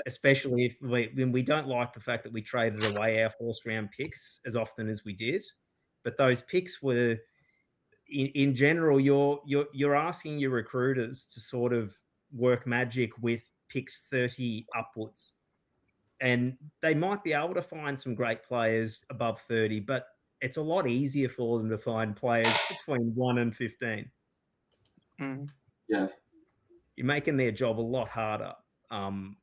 F: Especially if we don't like the fact that we traded away our 1st round picks as often as we did, but those picks were in general, you're asking your recruiters to sort of work magic with picks 30 upwards, and they might be able to find some great players above 30, but it's a lot easier for them to find players between 1 and 15.
D: Yeah.
F: You're making their job a lot harder. And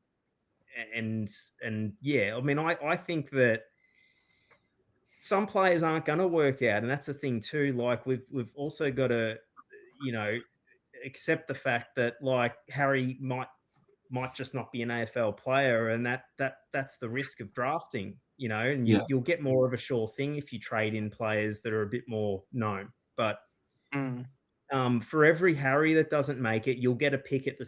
F: yeah, I mean, I think that some players aren't going to work out, and that's the thing too. Like we've also got to, you know, accept the fact that like Harry might just not be an AFL player, and that's the risk of drafting, you know. And you'll get more of a sure thing if you trade in players that are a bit more known. But for every Harry that doesn't make it, you'll get a pick at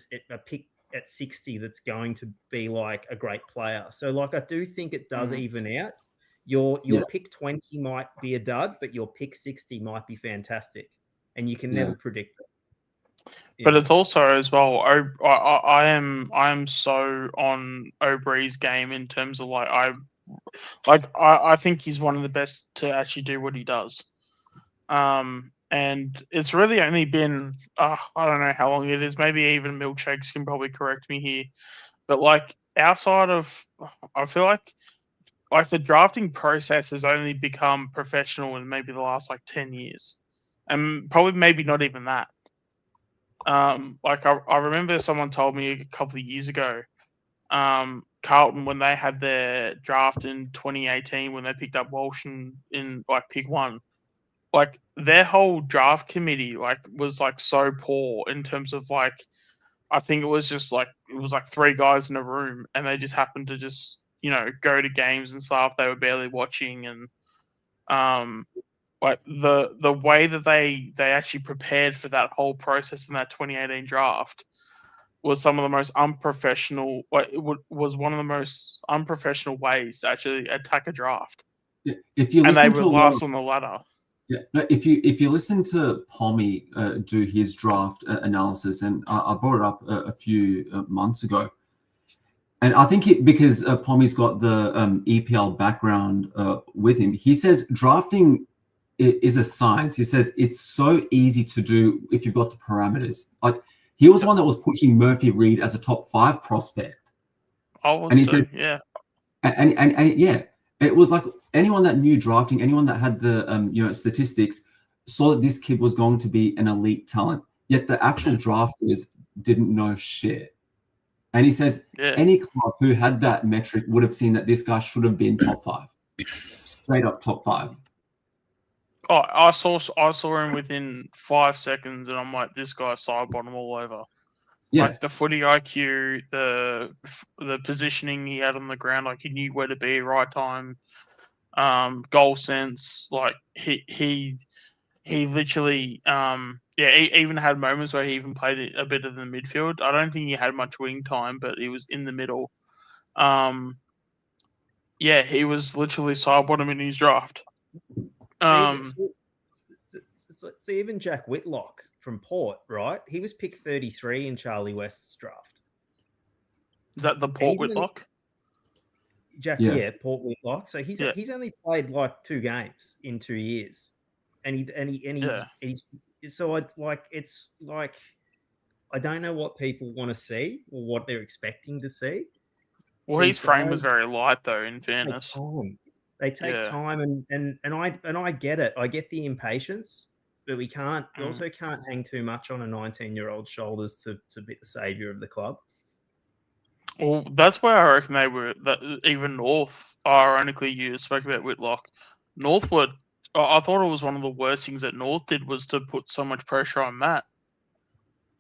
F: 60 that's going to be like a great player. So like I do think it does even out. Your pick 20 might be a dud, but your pick 60 might be fantastic, and you can never predict it.
B: But it's also as well. I am so on O'Brien's game in terms of I think he's one of the best to actually do what he does. And it's really only been I don't know how long it is. Maybe even Milkshakes can probably correct me here, but like outside of, I feel like the drafting process has only become professional in maybe the last 10 years, and probably maybe not even that. Like I remember someone told me a couple of years ago, Carlton, when they had their draft in 2018, when they picked up Walsh in pick 1, like their whole draft committee was so poor in terms of I think it was just 3 guys in a room, and they just happened to just go to games and stuff. They were barely watching, and the way that they actually prepared for that whole process in that 2018 draft was some of the most unprofessional. It was one of the most unprofessional ways to actually attack a draft.
D: If you
B: and they
D: listen
B: were
D: to
B: last on the ladder.
D: Yeah, no, if you listen to Pommy do his draft analysis, and I brought it up a few months ago, and I think because Pommy's got the EPL background with him, he says drafting is a science. He says it's so easy to do if you've got the parameters. Like he was one that was pushing Murphy Reed as a top 5 prospect.
B: And he said, yeah,
D: and yeah. It was like anyone that knew drafting, anyone that had the statistics, saw that this kid was going to be an elite talent. Yet the actual drafters didn't know shit. And he says any club who had that metric would have seen that this guy should have been top 5, straight up top 5.
B: Oh, I saw him within 5 seconds, and I'm like, this guy's side bottom all over.
D: Yeah,
B: like the footy IQ, the positioning he had on the ground, he knew where to be, right time, goal sense. Like he he literally, he even had moments where he even played it a bit in the midfield. I don't think he had much wing time, but he was in the middle. He was literally side bottom in his draft.
F: See, even Jack Whitlock from Port, right? He was picked 33 in Charlie West's draft.
B: Is that the Port Whitlock?
F: Port Whitlock. So he's only played like 2 games in 2 years, he's so it's like I don't know what people want to see or what they're expecting to see.
B: Well, his frame was very light, though. In fairness,
F: they take time, and I get it. I get the impatience, but we also can't hang too much on a 19-year-old's shoulders to be the savior of the club.
B: Well, that's where I reckon they were. That even North, ironically, you spoke about Whitlock. Northwood, I thought it was one of the worst things that North did was to put so much pressure on Matt.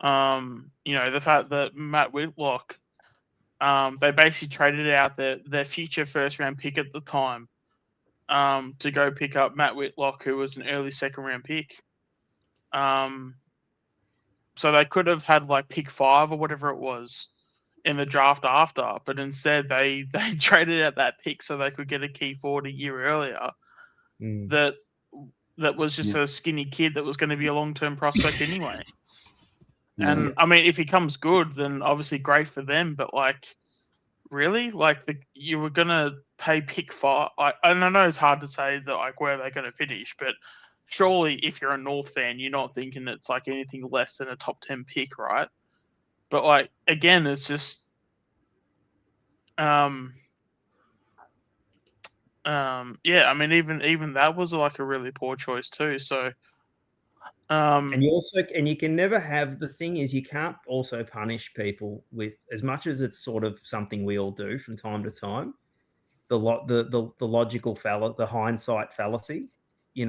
B: The fact that Matt Whitlock, they basically traded out their future first-round pick at the time to go pick up Matt Whitlock, who was an early second-round pick. So they could have had like pick 5 or whatever it was in the draft after, but instead they traded out that pick so they could get a key forward a year earlier. That was just a skinny kid that was going to be a long-term prospect anyway. And I mean, if he comes good, then obviously great for them. But like, really, like you were gonna pay pick 5. And I know it's hard to say that like where they're going to finish, but surely if you're a North fan, you're not thinking it's like anything less than a top 10 pick, right? But like again, it's just, I mean, even that was like a really poor choice too. So,
F: and you can never have, the thing is, you can't also punish people with, as much as it's sort of something we all do from time to time, the logical the hindsight fallacy. You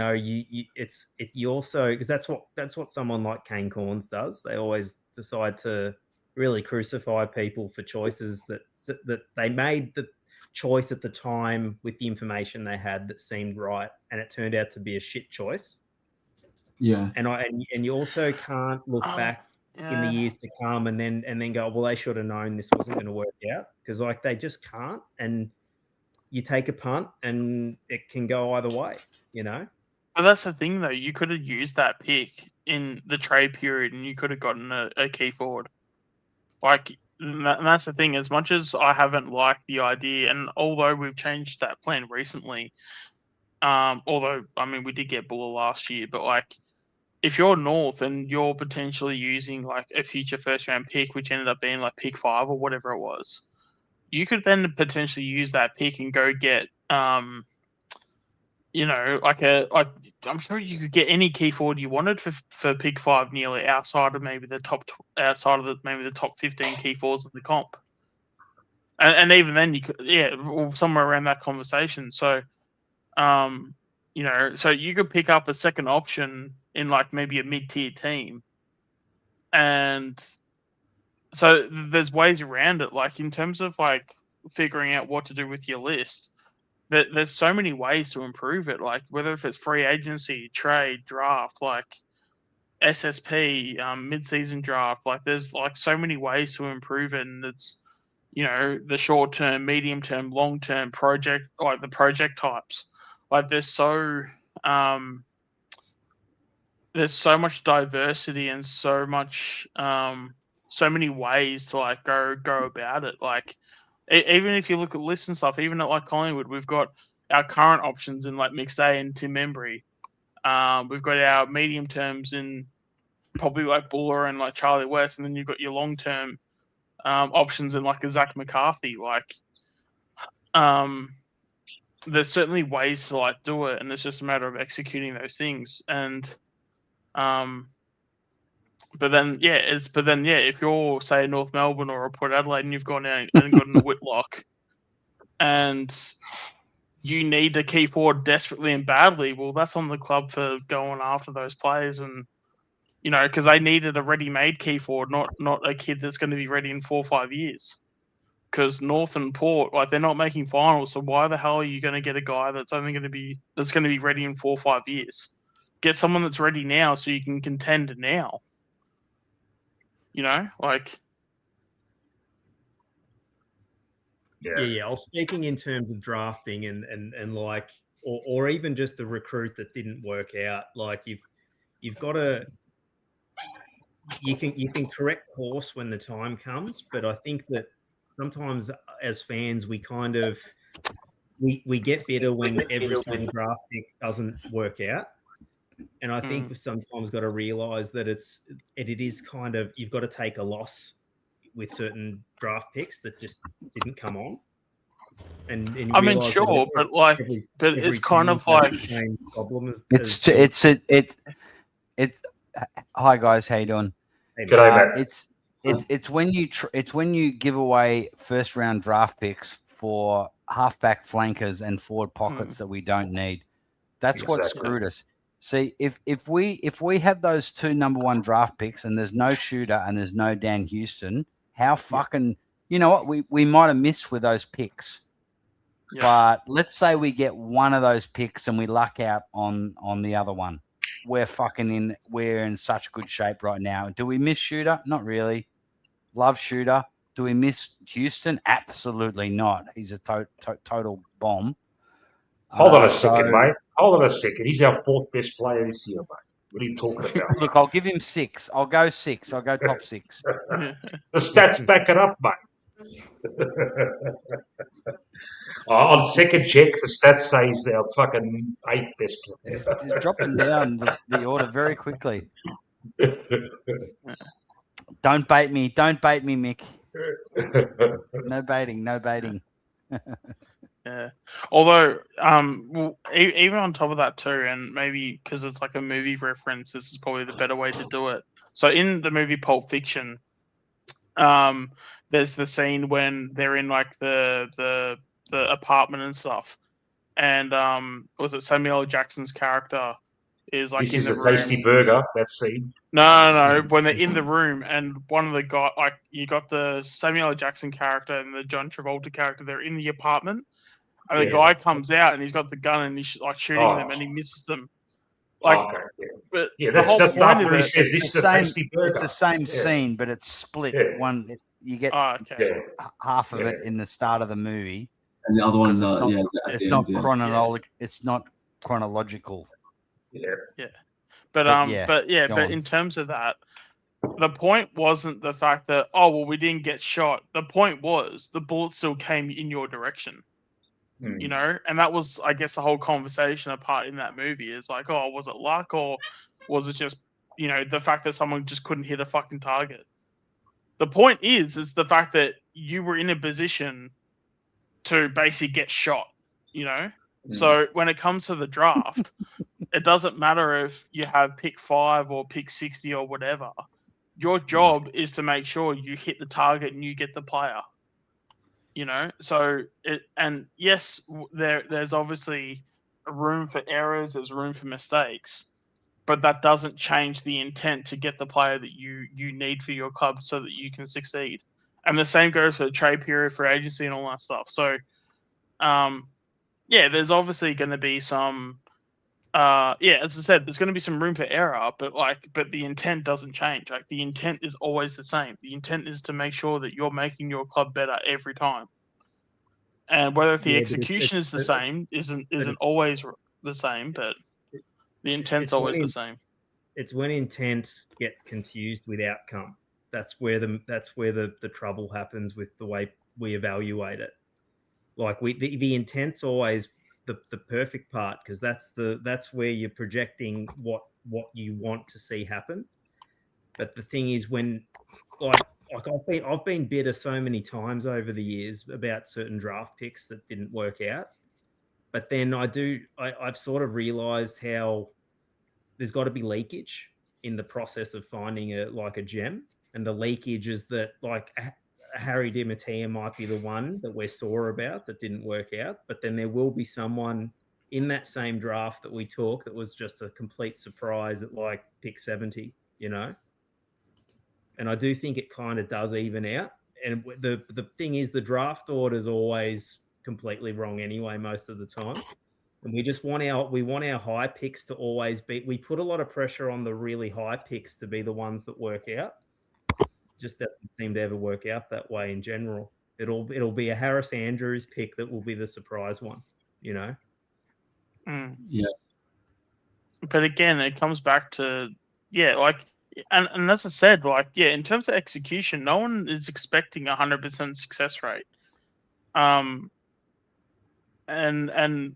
F: also, because that's what someone like Kane Cornes does. They always decide to really crucify people for choices that they made the choice at the time with the information they had that seemed right, and it turned out to be a shit choice.
D: Yeah.
F: And you also can't look back in the years to come and then go, well, they should have known this wasn't going to work out, because like they just can't. And you take a punt and it can go either way,
B: But that's the thing, though. You could have used that pick in the trade period, and you could have gotten a key forward. Like, and that's the thing. As much as I haven't liked the idea, and although we've changed that plan recently, although I mean we did get Buller last year, but like, if you're North and you're potentially using like a future first-round pick, which ended up being like pick 5 or whatever it was, you could then potentially use that pick and go get, I'm sure you could get any key forward you wanted for pick 5 nearly outside of maybe the top 15 key forwards in the comp. And even then you could, somewhere around that conversation. So, so you could pick up a second option in like maybe a mid-tier team. And so there's ways around it. Like in terms of like figuring out what to do with your list, there's so many ways to improve it. Like whether if it's free agency, trade, draft, like SSP, mid-season draft, like there's like so many ways to improve it. And it's, the short-term, medium-term, long-term project, like the project types. Like there's so much diversity and so much, so many ways to like go about it. Like even if you look at lists and stuff, even at like Collingwood, we've got our current options in like McStay and Tim Embry. We've got our medium terms in probably like Buller and like Charlie West, and then you've got your long term options in like a Zach McCarthy. Like, there's certainly ways to like do it, and it's just a matter of executing those things. And but then if you're say North Melbourne or a Port Adelaide and you've gone out and gotten a Whitlock, and you need a key forward desperately and badly, well, that's on the club for going after those players, and because they needed a ready-made key forward, not a kid that's going to be ready in 4 or 5 years. Because North and Port, like, they're not making finals, so why the hell are you going to get a guy that's going to be ready in 4 or 5 years? get someone that's ready now so you can contend now. You know, like.
F: Yeah. I was speaking in terms of drafting and like, or even just the recruit that didn't work out. Like you've got to, you can correct course when the time comes, but I think that sometimes as fans we kind of we get bitter when every single draft pick doesn't work out. And I think we've sometimes got to realize that it is kind of, you've got to take a loss with certain draft picks that just didn't come on. And you
B: I mean,
F: realise
B: sure,
F: that
B: but
F: every
B: it's kind
F: team
B: of
F: has
B: like
F: the same problem as
G: it's. Hi guys, how you doing?
F: Hey,
A: G'day, Matt.
G: It's when you give away first round draft picks for halfback flankers and forward pockets that we don't need. That's what
A: Exactly.
G: screwed us. See, if we have those 2 number 1 draft picks and there's no Shooter and there's no Dan Houston, how fucking, you know what, we might have missed with those picks.
B: Yeah.
G: But let's say we get one of those picks and we luck out on the other one. We're in such good shape right now. Do we miss Shooter? Not really. Love Shooter. Do we miss Houston? Absolutely not. He's a total bomb.
A: Hold on a second, mate. Hold on a second. He's our 4th best player this year, mate. What are you talking about?
G: Look, I'll give him 6. I'll go 6. I'll go top 6.
A: The stats back it up, mate. On second check, the stats say he's our fucking 8th best player.
G: He's dropping down the order very quickly. Don't bait me. Don't bait me, Mick. No baiting. No baiting.
B: Yeah. Although, even on top of that too, and maybe because it's like a movie reference, this is probably the better way to do it. So in the movie Pulp Fiction, there's the scene when they're in like the apartment and stuff, and was it Samuel L. Jackson's character is like
A: This
B: in
A: is
B: the
A: a
B: room.
A: tasty burger, that scene.
B: No. When they're in the room and one of the guys, like you got the Samuel L. Jackson character and the John Travolta character, they're in the apartment. And the guy comes out and he's got the gun and he's like shooting them and he misses them. Like,
A: okay,
B: but
A: that's
B: the whole point
A: where
B: of
A: he
B: it,
A: says this is a tasty burger.
G: It's the same scene, but it's split.
A: Yeah.
G: You get half of it in the start of the movie,
D: And the other one,
G: it's not chronological.
A: Yeah.
B: But
G: on.
B: in terms of that, the point wasn't the fact that we didn't get shot. The point was the bullet still came in your direction. You know, and that was, I guess, the whole conversation apart in that movie is like, was it luck or was it just, you know, the fact that someone just couldn't hit a fucking target? The point is the fact that you were in a position to basically get shot, you know? So when it comes to the draft, it doesn't matter if you have pick 5 or pick 60 or whatever. Your job is to make sure you hit the target and you get the player. You know, so yes, there's obviously room for errors, there's room for mistakes, but that doesn't change the intent to get the player that you need for your club so that you can succeed. And the same goes for the trade period, for agency, and all that stuff. So, there's obviously going to be some, as I said, there's going to be some room for error, but the intent doesn't change. Like the intent is always the same. The intent is to make sure that you're making your club better every time. And whether the execution is the same isn't always the same, but the intent's always the same.
F: It's when intent gets confused with outcome. That's where the trouble happens with the way we evaluate it. Like the intent's always the perfect part because that's where you're projecting what you want to see happen. But the thing is when I've been bitter so many times over the years about certain draft picks that didn't work out. But then I've sort of realized how there's got to be leakage in the process of finding a gem. And the leakage is that like Harry DiMattia might be the one that we're sore about that didn't work out. But then there will be someone in that same draft that we took that was just a complete surprise at like pick 70, you know? And I do think it kind of does even out. And the thing is, the draft order is always completely wrong anyway, most of the time. And we just want our high picks to always be. We put a lot of pressure on the really high picks to be the ones that work out. Just doesn't seem to ever work out that way in general. It'll be a Harris Andrews pick that will be the surprise one, you know.
D: Yeah.
B: But again, it comes back to like, and as I said, like, in terms of execution, no one is expecting 100% success rate. And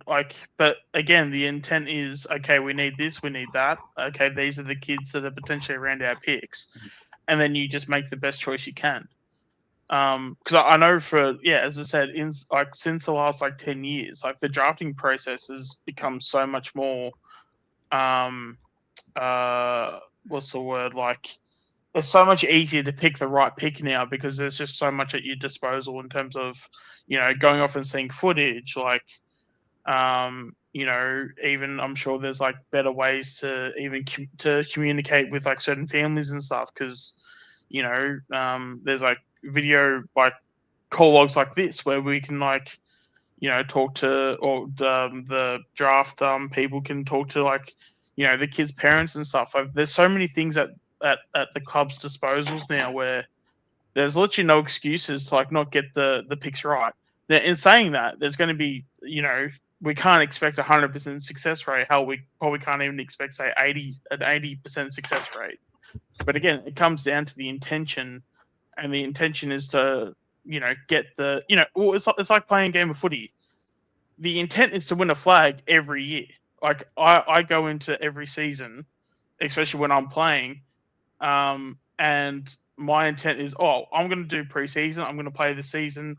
B: like, but again, the intent is, okay, we need this, we need that. Okay, these are the kids that are potentially around our picks, and then you just make the best choice you can. Because I know as I said, since the last 10 years, like the drafting process has become so much more, what's the word? Like, it's so much easier to pick the right pick now because there's just so much at your disposal in terms of, going off and seeing footage, like, even I'm sure there's like better ways to even to communicate with like certain families and stuff because, there's like video like call logs like this where we can like, talk to, or the draft people can talk to like, the kids' parents and stuff. Like, there's so many things at the club's disposals now where there's literally no excuses to like not get the picks right. Now, in saying that, there's going to be, we can't expect 100% success rate. Hell, we probably can't even expect, say, an 80% success rate. But again, it comes down to the intention, and the intention is to, get the, it's like playing a game of footy. The intent is to win a flag every year. Like, I go into every season, especially when I'm playing, and my intent is, I'm going to do preseason. I'm going to play the season,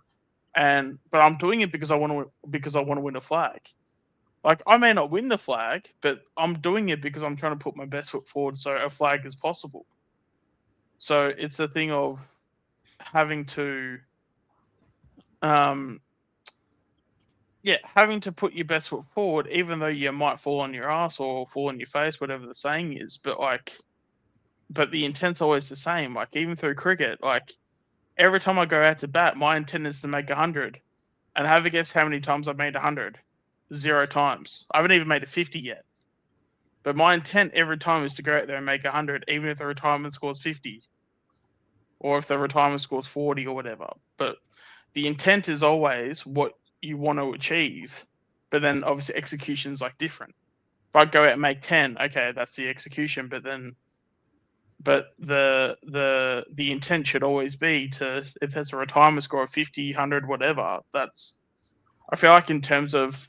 B: but I'm doing it because I want to win a flag. Like, I may not win the flag, but I'm doing it because I'm trying to put my best foot forward so a flag is possible. So it's a thing of having to, having to put your best foot forward, even though you might fall on your ass or fall on your face, whatever the saying is. But the intent's always the same. Like, even through cricket, like, every time I go out to bat, my intent is to make 100. And have a guess how many times I've made 100? 0 times. I haven't even made a 50 yet. But my intent every time is to go out there and make 100, even if the retirement scores 50. Or if the retirement scores 40 or whatever. But the intent is always what you want to achieve. But then obviously execution's like different. If I go out and make 10, okay, that's the execution. But the intent should always be to, if there's a retirement score of 50, 100, whatever, that's, I feel like in terms of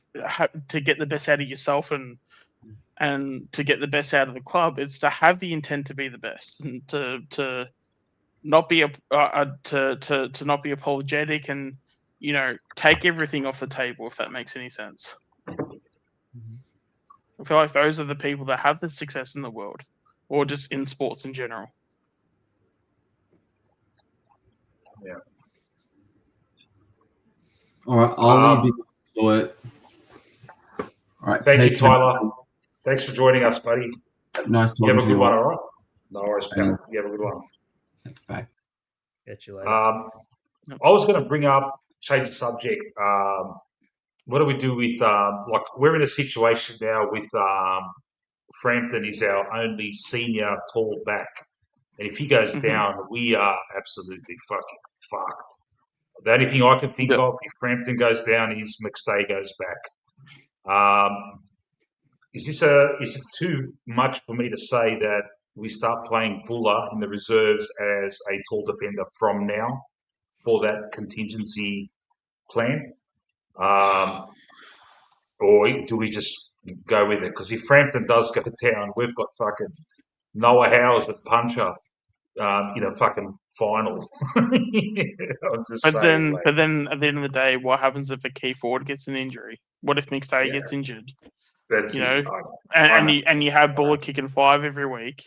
B: to get the best out of yourself and to get the best out of the club, it's to have the intent to be the best and to not be to not be apologetic and take everything off the table, if that makes any sense. I feel like those are the people that have the success in the world, or just in sports in general.
A: Yeah.
D: All right, I'll leave you to it. All right,
A: thank you, Tyler. Thanks for joining us, buddy.
D: Nice talking to you.
A: You have a good one, all right? No worries, pal. You have a good one.
D: Thanks, bye.
F: Catch you later.
A: I was going to bring up, change the subject. What do we do with, like, we're in a situation now with Frampton is our only senior tall back. And if he goes down, we are absolutely fucking fucked. The only thing I can think of, if Frampton goes down, is McStay goes back. Is it too much for me to say that we start playing Buller in the reserves as a tall defender from now for that contingency plan? Or do we just go with it? Because if Frampton does go down, we've got fucking Noah Howes at puncher in a fucking final. I'm just saying.
B: But then at the end of the day, what happens if a key forward gets an injury? What if McStay gets injured?
A: That's
B: and you have Buller kicking 5 every week.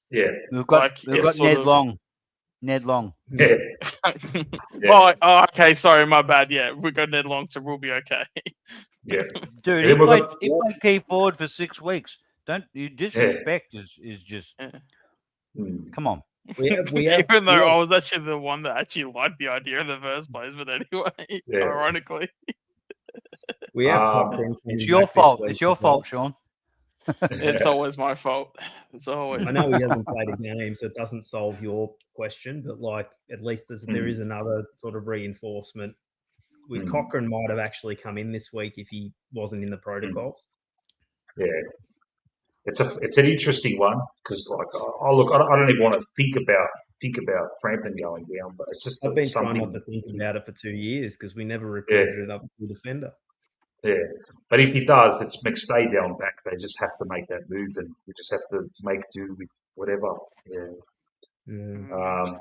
A: Yeah,
G: we've got Ned Long. Ned Long.
A: Yeah.
B: Well, okay, sorry, my bad. Yeah, we got Ned Long, so we'll be okay.
A: Yeah,
G: dude, he played key forward for 6 weeks. Don't you disrespect is just come on.
B: Even though I was actually the one that actually liked the idea in the first place, but anyway, ironically.
F: We have
A: Um,
F: Cochrane
G: It's
F: coming
G: your
F: back this
G: fault.
F: week
G: It's your
F: as well.
G: fault, Sean.
B: It's always my fault. It's always.
F: I know he hasn't played a game, so it doesn't solve your question, but like at least there is another sort of reinforcement. Cochrane might have actually come in this week if he wasn't in the protocols.
A: Yeah, it's an interesting one because like I don't even want to think about Frampton going down, but it's just
F: I've been trying
A: something.
F: not to think about it for 2 years because we never recruited another defender.
A: Yeah, but if he does, it's McStay down back. They just have to make that move, and we just have to make do with whatever. Yeah.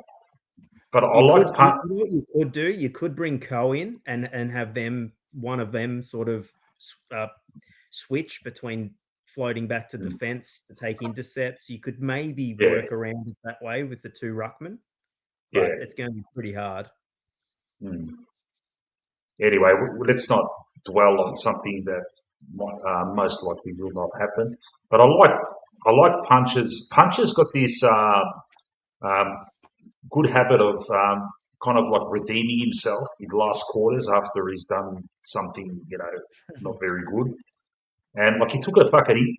A: But I like
F: You know what you could do? You could bring Coe in and have one of them sort of switch between floating back to defense to take intercepts. You could maybe work around it that way with the 2 ruckmen, but it's going to be pretty hard.
A: Anyway, let's not dwell on something that most likely will not happen. But I like Punches. Punches got this good habit of kind of like redeeming himself in the last quarters after he's done something, not very good. And like he took a fucking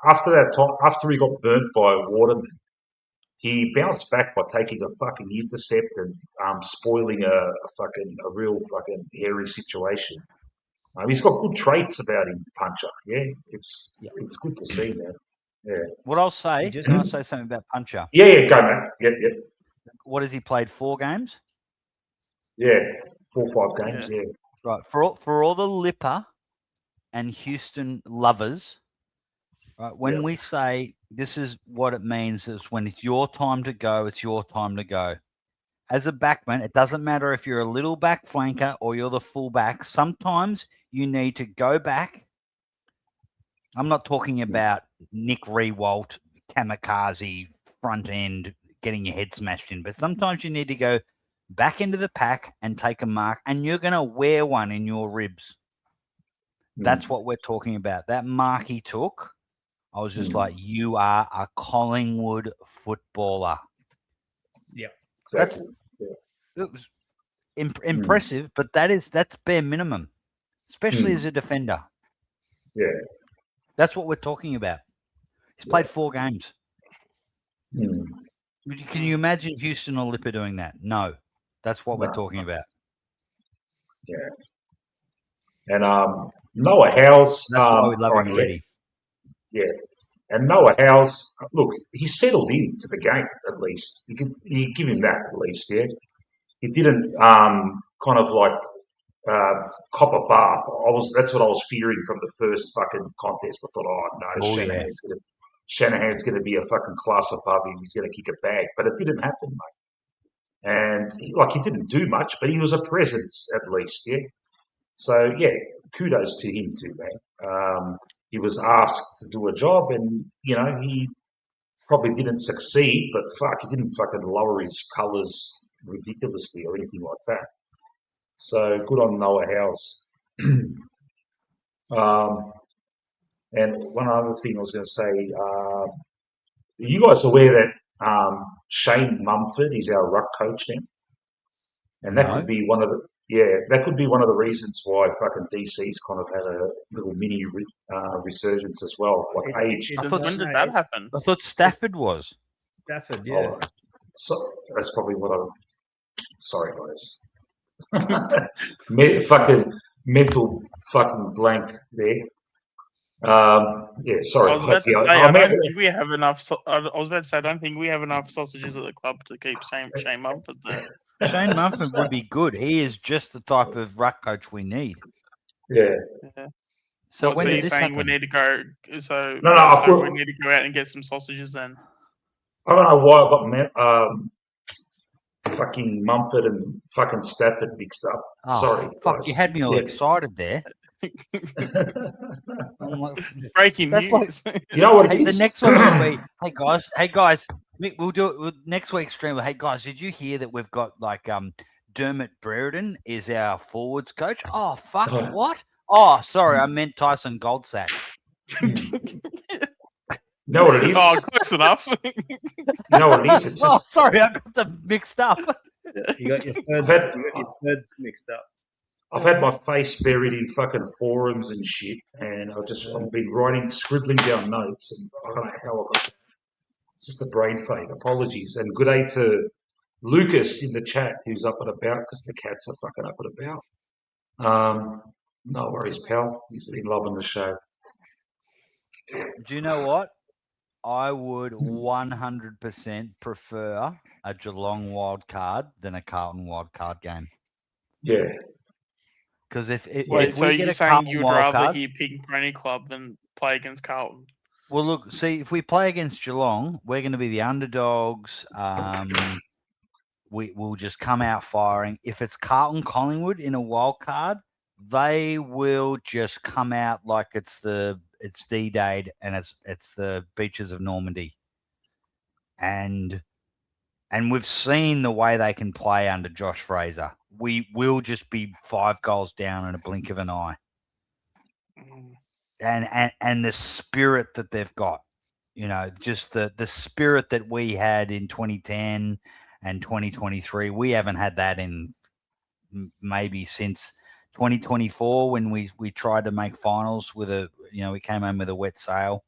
A: after that time, after he got burnt by Waterman, he bounced back by taking a fucking intercept and spoiling a real fucking hairy situation. He's got good traits about him, Puncher. Yeah, it's good to see, man. Yeah.
G: What I'll say, can I say something about Puncher?
A: Yeah, go, man. Yep.
G: What has he played? 4 games?
A: Yeah, 4 or 5 games, yeah.
G: Right. For all the Lipper and Houston lovers, right, when we say this is what it means is when it's your time to go, it's your time to go. As a backman, it doesn't matter if you're a little back flanker or you're the full back. Sometimes you need to go back. I'm not talking about Nick Rewalt, kamikaze, front end, getting your head smashed in, but sometimes you need to go back into the pack and take a mark, and you're going to wear one in your ribs. That's what we're talking about. That mark he took, I was just like, you are a Collingwood footballer.
F: Yeah.
A: Exactly.
G: It was impressive, but that's bare minimum, especially as a defender.
A: Yeah.
G: That's what we're talking about. He's played 4 games. Can you imagine Houston or Lipper doing that? No. That's what we're talking about.
A: Yeah. And Noah House.
G: That's why we love him already.
A: Yeah. And Noah House, look, he's settled into the game at least. You give him that at least, yeah. He didn't kind of like cop a bath. That's what I was fearing from the first fucking contest. I thought, Shanahan's going to be a fucking class above him. He's going to kick a bag, but it didn't happen, mate. And he didn't do much, but he was a presence at least, yeah. So yeah, kudos to him too, man. He was asked to do a job, and he probably didn't succeed, but he didn't fucking lower his colours ridiculously or anything like that. So good on Noah House. And one other thing I was going to say, are you guys aware that Shane Mumford is our ruck coach now? And that could be one of the reasons why fucking DC's kind of had a little mini resurgence as well. Like age.
B: When did that happen?
G: I thought Stafford was.
F: Stafford, yeah.
A: Oh, so that's probably what sorry, guys. Fucking mental fucking blank there. Yeah, sorry.
B: I was about to say, I don't think we have enough. I was about to say, I don't think we have enough sausages at the club to keep Shane Mumford there.
G: Shane Mumford would be good. He is just the type of ruck coach we need.
A: Yeah.
G: So when did this
B: saying
G: happen?
B: we need to go? So we need to go out and get some sausages then.
A: I don't know why I got fucking Mumford and fucking Stafford mixed up.
G: Oh,
A: sorry,
G: fuck!
A: guys.
G: You had me all excited there.
B: Breaking news.
G: Like,
A: you know what it is?
G: The next one will be, hey guys, Mick, we'll do it with next week's stream. Hey guys, did you hear that we've got Dermot Brereton is our forwards coach? Oh fuck, what? Oh, sorry, I meant Tyson Goldsack.
A: You know what it is?
B: Oh, close enough.
A: You know what it is? It's just...
G: sorry, I got them mixed up.
F: You got your thirds mixed up.
A: I've had my face buried in fucking forums and shit, and I've been scribbling down notes, and I don't know how I got that. It's just a brain fade. Apologies, and good day to Lucas in the chat who's up and about because the cats are fucking up and about. No worries, pal. He's been loving the show.
G: Do you know what? I would 100% prefer a Geelong wild card than a Carlton wild card game.
A: Yeah.
G: Because if
B: Wait, so
G: we get
B: you're
G: a
B: saying
G: Carlton
B: you'd
G: wild
B: rather
G: card,
B: hear Pig Pony Club than play against Carlton?
G: well, look, see, if we play against Geelong, we're going to be the underdogs. We'll just come out firing. If it's Carlton Collingwood in a wild card, they will just come out like it's D-Day and it's the beaches of Normandy. And we've seen the way they can play under Josh Fraser. We will just be 5 goals down in a blink of an eye. And the spirit that they've got, just the spirit that we had in 2010 and 2023, we haven't had that in maybe since 2024 when we tried to make finals with we came home with a wet sail.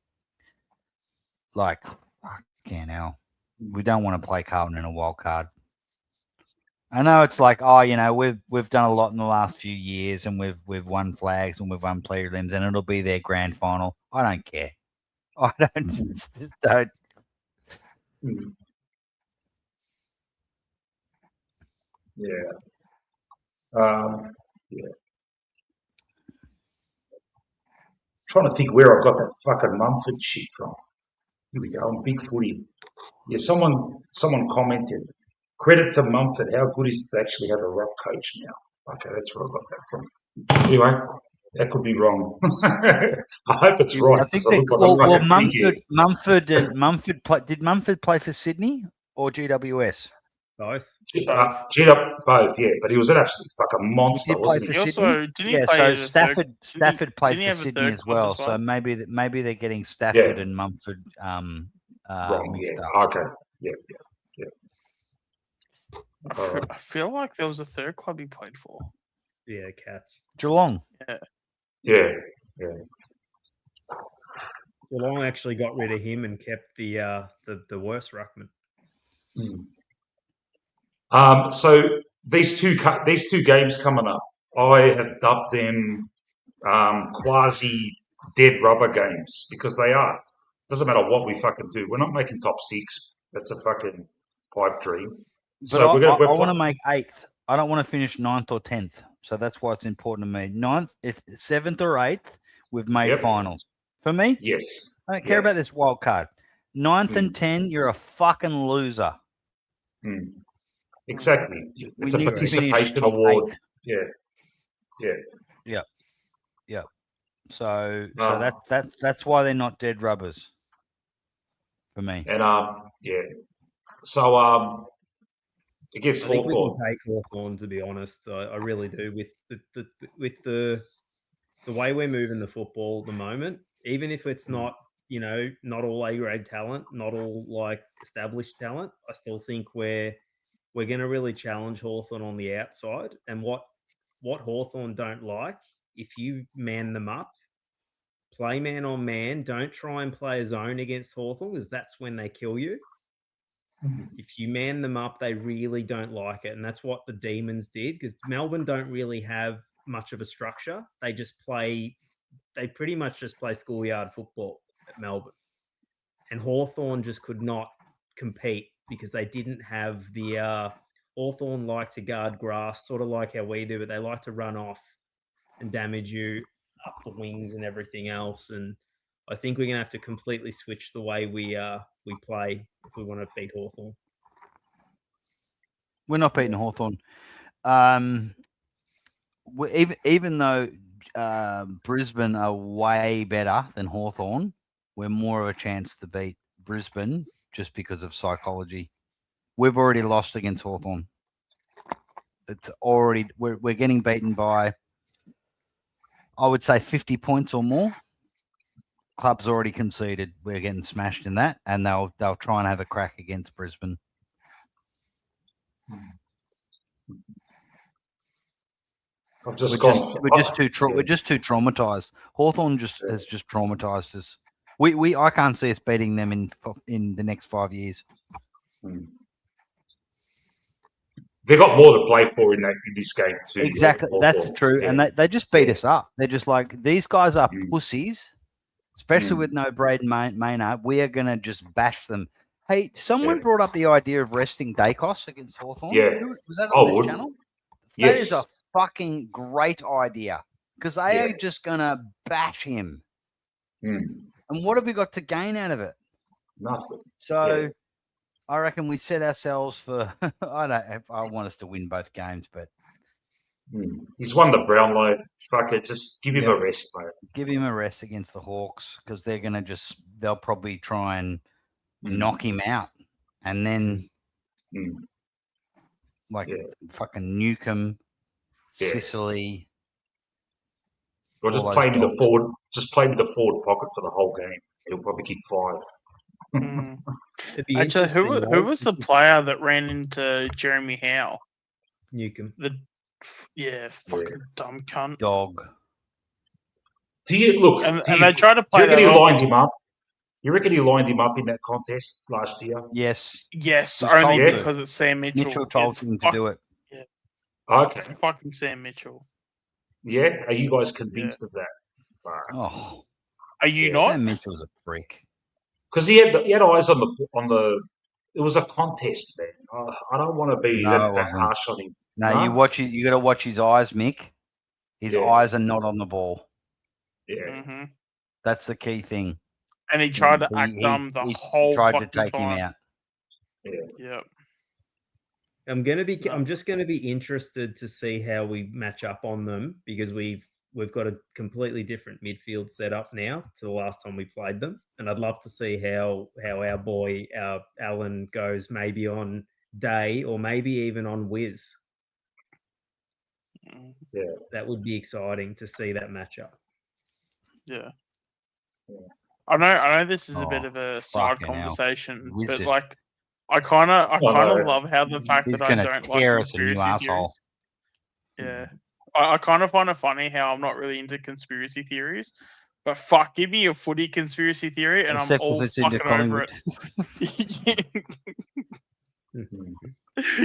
G: Like, fucking hell. We don't want to play Carlton in a wild card. I know it's like, we've done a lot in the last few years and we've won flags and we've won prelims and it'll be their grand final. I don't care. I don't.
A: Yeah. Trying to think where I got that fucking Mumford shit from. Here we go. On Big Footy. Yeah, someone commented. Credit to Mumford. How good is it to actually have a rock coach now? Okay, that's where I got that from. Anyway, that could be wrong. I hope it's right.
G: I think did Mumford play for Sydney or GWS?
F: Both.
A: Both, yeah. But he was an absolute fucking monster, wasn't he?
B: He also didn't he play
G: so Stafford played
B: didn't he
G: for
B: have a
G: Sydney
B: third
G: as
B: club
G: well.
B: as well?
G: So maybe they're getting Stafford and Mumford
A: wrong,
G: mixed
A: yeah.
G: up.
A: Okay. Yeah.
B: I feel like there was a third club he played for.
F: Yeah, Cats.
G: Geelong.
A: Yeah.
F: Geelong actually got rid of him and kept the worst ruckman.
A: So these two games coming up, I have dubbed them quasi dead rubber games because they are. Doesn't matter what we fucking do. We're not making top 6. That's a fucking pipe dream.
G: But
A: So
G: I want to make 8th. I don't want to finish 9th or 10th. So that's why it's important to me. 9th, if 7th or 8th, we've made finals. For me,
A: yes.
G: I don't care about this wild card. 9th and 10, you're a fucking loser.
A: Exactly. It's a participation award. 8th. Yeah.
G: So that's why they're not dead rubbers for me.
A: And so I guess
F: I think we
A: Hawthorn.
F: can take Hawthorn, to be honest. I really do. With the way we're moving the football at the moment, even if it's not not all A-grade talent, not all like established talent, I still think we're going to really challenge Hawthorn on the outside. And what Hawthorn don't like, if you man them up, play man on man, don't try and play a zone against Hawthorn because that's when they kill you. If you man them up, they really don't like it. And that's what the Demons did because Melbourne don't really have much of a structure. They pretty much just play schoolyard football at Melbourne. And Hawthorn just could not compete because they didn't have the Hawthorn like to guard grass, sort of like how we do, but they like to run off and damage you up the wings and everything else. And I think we're going to have to completely switch the way we play if we want to beat Hawthorn.
G: We're not beating Hawthorn. Even though Brisbane are way better than Hawthorn, we're more of a chance to beat Brisbane just because of psychology. We've already lost against Hawthorn. It's already we're getting beaten by, I would say, 50 points or more. Club's already conceded. We're getting smashed in that, and they'll try and have a crack against Brisbane.
A: I've just
G: We're
A: gone.
G: just too traumatized. Hawthorn has just traumatized us. I can't see us beating them in the next 5 years.
A: They got more to play for in this game too.
G: Exactly, that's true.
A: Yeah.
G: And they just beat us up. They're just like, these guys are pussies, especially
A: Mm.
G: with no Braden Maynard. We are gonna just bash them. Hey, someone
A: Yeah.
G: brought up the idea of resting Dacos against Hawthorn.
A: Yeah.
G: Was that
A: Oh,
G: on this
A: would-
G: channel?
A: Yes.
G: That is a fucking great idea, because they
A: Yeah.
G: are just gonna bash him.
A: Mm.
G: And what have we got to gain out of it?
A: Nothing.
G: So
A: Yeah.
G: I reckon we set ourselves for I want us to win both games, but
A: He's won the Brownlow. Fuck it, just give him
G: Yep.
A: a rest, mate.
G: give him a rest against the Hawks, because they'll probably try and
A: Mm.
G: knock him out, and then
A: Mm.
G: like fucking nuke him,
A: Yeah.
G: Sicily.
A: Or just
G: all
A: play
G: those
A: him in the
G: dogs.
A: forward. Just play him in the forward pocket for the whole game. He'll probably kick 5.
B: Mm.
F: It'd be
B: Actually,
F: interesting,
B: who
F: though,
B: was the
F: if
B: player that ran into Jeremy Howe?
F: Newcomb.
B: Fucking dumb cunt.
G: Dog.
A: Do you look?
B: And
A: do you,
B: they tried to
A: do you
B: play
A: reckon
B: that
A: he
B: off
A: lined
B: as-
A: him up? You reckon he lined him up in that contest last year?
G: Yes,
B: Yes,
G: Was
B: only
A: told to.
B: because it's Sam Mitchell.
G: Mitchell told
B: It's
G: him to do it.
A: Okay.
B: Fucking Sam Mitchell.
A: Yeah. Are you guys convinced of that?
G: Oh,
B: Are you
A: Yeah,
B: not?
G: Sam Mitchell's a prick.
A: Because he had eyes on the. It was a contest, man. I don't want to be
G: No,
A: that
G: it wasn't.
A: harsh on him.
G: No,
A: No?
G: you got to watch his eyes, Mick. His
A: Yeah.
G: eyes are not on the ball.
A: Yeah.
B: hmm
G: That's the key thing.
B: And he tried to
G: He-
B: act dumb the
G: he
B: whole
G: tried to
B: fucking
G: take
B: time.
G: him out.
B: Yep.
F: I'm just gonna be interested to see how we match up on them, because we've got a completely different midfield setup now to the last time we played them, and I'd love to see how our boy Alan goes, maybe on Day or maybe even on Wiz.
B: Mm,
F: That would be exciting to see that matchup.
B: Yeah. I know this is a bit
G: Oh,
B: of a side
G: fucking hell.
B: conversation, but
G: Wizard.
B: like I kind of
A: no.
B: love how the fact
G: He's
B: that I
G: gonna
B: don't like
G: tear us a new
B: conspiracy
G: asshole.
B: theories. Yeah. I kind of find it funny how I'm not really into conspiracy theories, but fuck, give me a footy conspiracy theory and
G: Except
B: I'm all
G: if it's into
B: fucking over
G: Collingwood.
B: it.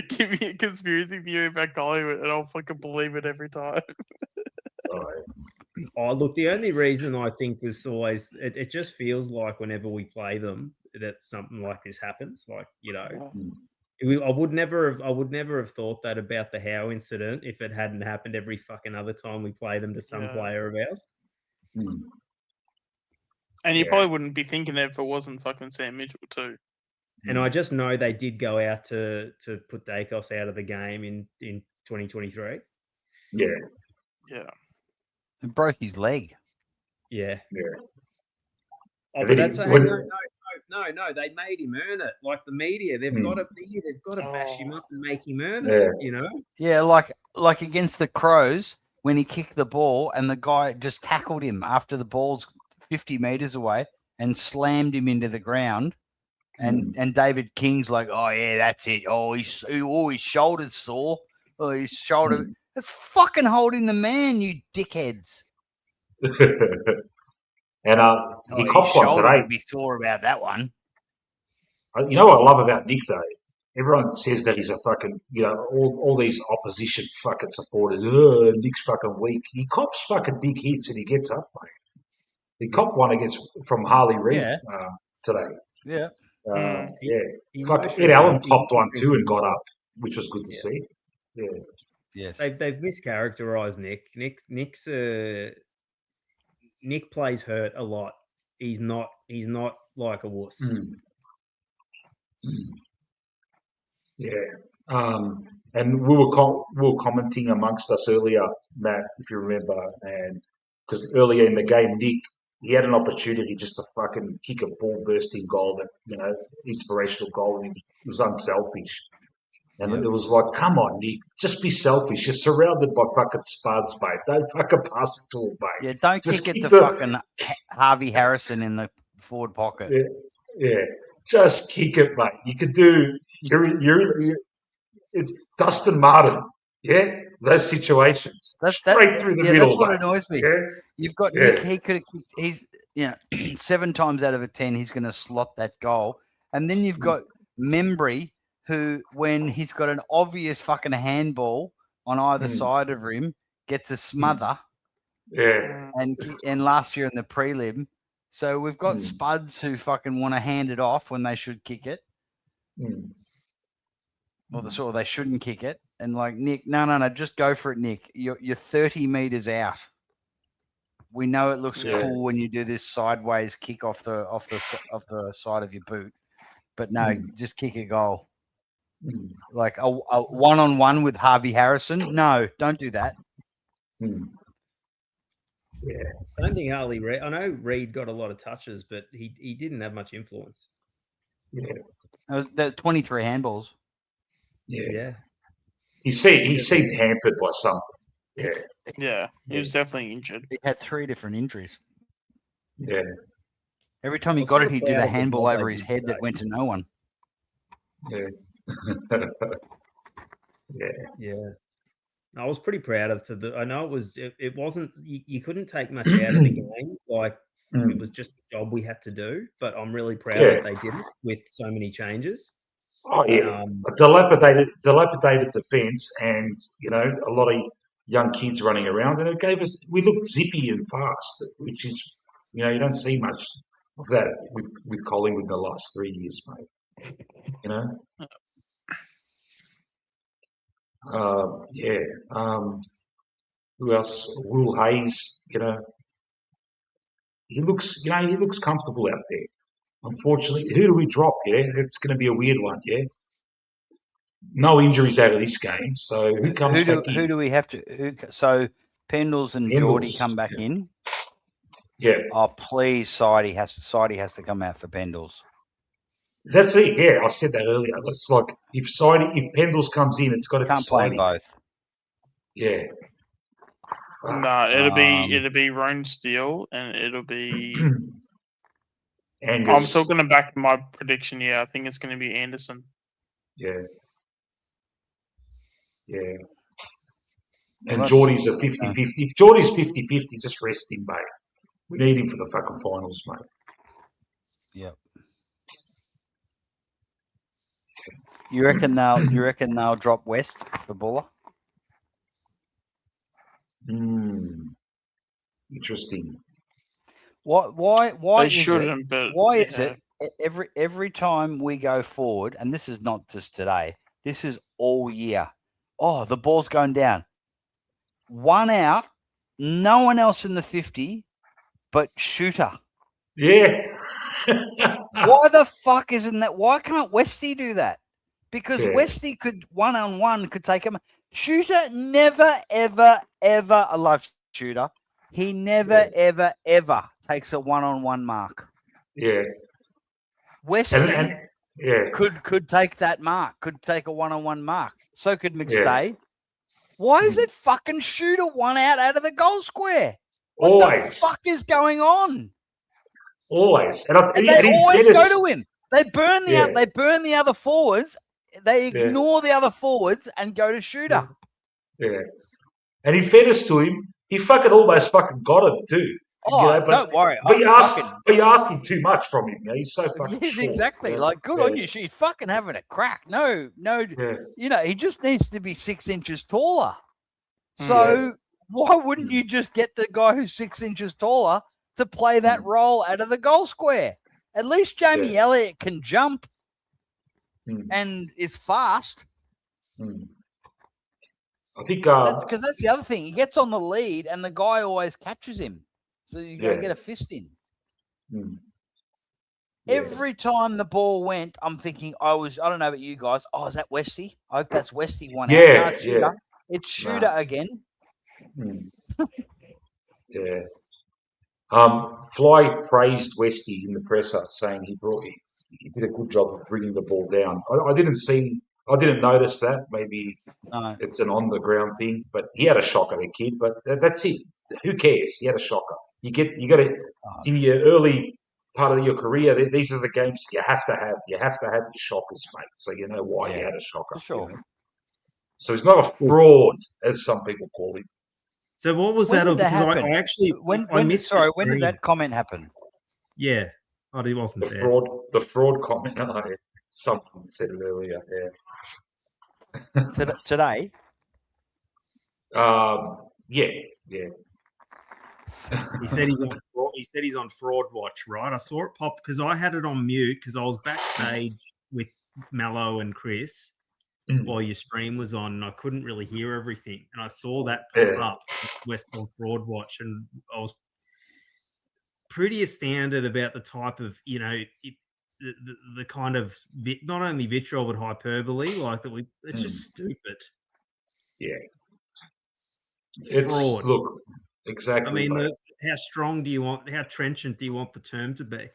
B: Give me a conspiracy theory about Collingwood and I'll fucking believe it every time.
F: Oh, look, the only reason I think this always, it just feels like whenever we play them, that something like this happens. Like, I would never have thought that about the Howe incident if it hadn't happened every fucking other time we play them to some
B: Yeah.
F: player of ours.
B: And you
A: Yeah.
B: probably wouldn't be thinking that if it wasn't fucking Sam Mitchell too.
F: And I just know they did go out to put Dacos out of the game in 2023.
A: Yeah.
B: Yeah.
G: It broke his leg.
F: Yeah.
A: Yeah.
F: Oh,
A: And
F: but
A: then
F: that's
A: he- when-
F: no. They made him earn it. Like the media, they've got to bash him up and make him earn
A: Yeah.
F: it. You know.
G: Yeah, like against the Crows when he kicked the ball and the guy just tackled him after the ball's 50 meters away and slammed him into the ground. And David King's like, oh yeah, that's it. Oh, his shoulder's sore. Oh, his shoulder. That's fucking holding the man, you dickheads.
A: And he
G: Oh, his
A: copped one
G: shoulder
A: today.
G: would be sore about that one.
A: You know what I love about Nick though? Everyone says that he's a fucking, all these opposition fucking supporters. Oh, Nick's fucking weak. He cops fucking big hits and he gets up, mate. He copped one from Harley Reid today.
G: Yeah.
F: He
A: Fuck,
F: emotionally-
A: Ed Allen
F: he-
A: copped
F: he-
A: one too and got up, which was good to
F: Yeah.
A: see. Yeah.
G: Yes.
F: They've mischaracterized Nick. Nick plays hurt a lot. He's not like a wuss.
A: Yeah. And we were commenting amongst us earlier, Matt, if you remember, and because earlier in the game, Nick, he had an opportunity just to fucking kick a ball bursting goal, that inspirational goal, and he was unselfish. And it was like, come on, Nick, just be selfish. You're surrounded by fucking spuds, mate. Don't fucking pass it to him, mate.
G: Yeah, don't
A: Just
G: kick it
A: keep
G: to
A: the-
G: fucking Harvey Harrison in the forward pocket.
A: Yeah, just kick it, mate. You could do. You're it's Dustin Martin. Yeah, those situations.
G: That's
A: Straight through the
G: yeah,
A: middle,
G: that's what
A: mate.
G: annoys me.
A: Yeah,
G: You've got
A: Yeah.
G: Nick. He could have. He's 7 times out of 10, he's going to slot that goal. And then you've got Membry, who, when he's got an obvious fucking handball on either side of him, gets a smother.
A: yeah.
G: And last year in the prelim, so we've got spuds who fucking want to hand it off when they should kick it, or they shouldn't kick it. And like Nick, no, just go for it, Nick. You're 30 meters out. We know it looks cool when you do this sideways kick off the side of your boot, but no, just kick a goal. Like a one-on-one with Harvey Harrison. No, don't do that.
F: I don't think Harley Reid. I know Reid got a lot of touches, but he didn't have much influence.
A: Yeah.
G: That was the 23 handballs.
F: Yeah.
A: He seemed hampered by something. Yeah.
B: Yeah, he was definitely injured.
G: He had 3 different injuries.
A: Yeah.
G: Every time he
F: Well,
G: got
F: sort
G: it,
F: of
G: he did
F: proud
G: a
F: of the
G: handball
F: job
G: over
F: they
G: his
F: did
G: head that
F: today.
G: went to no one.
A: Yeah. Yeah.
F: Yeah. I was pretty proud of I know it wasn't you couldn't take much out of the game. Like it was just a job we had to do, but I'm really proud that they did it with so many changes.
A: Oh yeah, a dilapidated defence, and a lot of young kids running around, and it gave us. We looked zippy and fast, which is you don't see much of that with Collingwood in the last 3 years, mate. Yeah. Who else? Will Hayes. He looks comfortable out there. Unfortunately, who do we drop? Yeah, it's going to be a weird one. Yeah, no injuries out of this game, so who comes back in?
G: Who do we have to? So Pendles and Geordie come back in.
A: Yeah.
G: Oh please, Sidey has to come out for Pendles.
A: That's it. Yeah, I said that earlier. It's like if Pendles comes in, it's got to be
G: Can't play
A: Sidey.
G: both.
A: Yeah.
B: No, it'll be Roan Steele, and it'll be.
A: Angus.
B: I'm still going to back my prediction. Yeah, I think it's going to be Anderson.
A: Yeah. Yeah.
G: Well,
A: And Geordie's a 50-50. If Geordie's 50-50, just rest him, mate. We need him for the fucking finals, mate.
G: Yep. You reckon they'll drop West for Buller?
A: Interesting.
G: Why
B: They
G: is
B: shouldn't,
G: it?
B: but
G: Why is it every time we go forward, and this is not just today, this is all year. Oh, the ball's going down. 1 out, no one else in the 50 but Shooter.
A: Yeah.
G: Why the fuck isn't that? Why can't Westy do that? Because Westy could 1-on-1 could take him. Shooter never, ever, ever. I love Shooter. He never, ever, ever takes a 1-on-1 mark.
A: Yeah.
G: Westy
A: yeah.
G: could take that mark. Could take a 1-on-1 mark. So could McStay. Why is it fucking Shooter 1 out of the goal square? What the fuck is going on?
A: Always.
G: And they always go to him. They burn the other forwards. They ignore the other forwards and go to Shooter.
A: Yeah. And in fairness to him, he fucking almost fucking got him too.
G: Oh, don't worry.
A: But you're asking too much from him. He's so fucking
G: Yes,
A: short.
G: exactly. Like, good on you. She's fucking having a crack. No. He just needs to be 6 inches taller. So why wouldn't you just get the guy who's 6 inches taller to play that role out of the goal square? At least Jamie Elliott can jump and is fast.
A: I think
G: because that's the other thing. He gets on the lead and the guy always catches him. So you got to get a fist in. Every time the ball went, I'm thinking, I don't know about you guys. Oh, is that Westy? I hope that's Westy 1 out. No, it's Shooter. It's Shooter again.
A: Yeah. Fly praised Westy in the presser, saying he did a good job of bringing the ball down. I didn't notice that. Maybe it's an on the ground thing, but he had a shocker, the kid. But that's it. Who cares? He had a shocker. You got to in your early part of your career. These are the games you have to have. You have to have your shockers, mate. So you know why he had a shocker.
G: For sure.
A: So he's not a fraud, as some people call him.
F: So what was
G: When
F: that?
G: did that
F: Because
G: happen?
F: I actually I
G: When
F: missed.
G: sorry,
F: the
G: when did
F: stream.
G: that comment happen?
F: Yeah, he wasn't
A: The
F: there.
A: fraud comment. Someone said it earlier. Yeah.
G: Today?
A: Yeah.
F: He said he's on. He said he's on Fraud Watch, right? I saw it pop because I had it on mute because I was backstage with Mallow and Chris while your stream was on, and I couldn't really hear everything. And I saw that pop up, West on Fraud Watch, and I was pretty astounded about the type of the kind of not only vitriol but hyperbole, like that. It's just stupid.
A: Yeah. It's
F: Fraud.
A: Look, exactly.
F: I mean, how strong do you want? How trenchant do you want the term to be?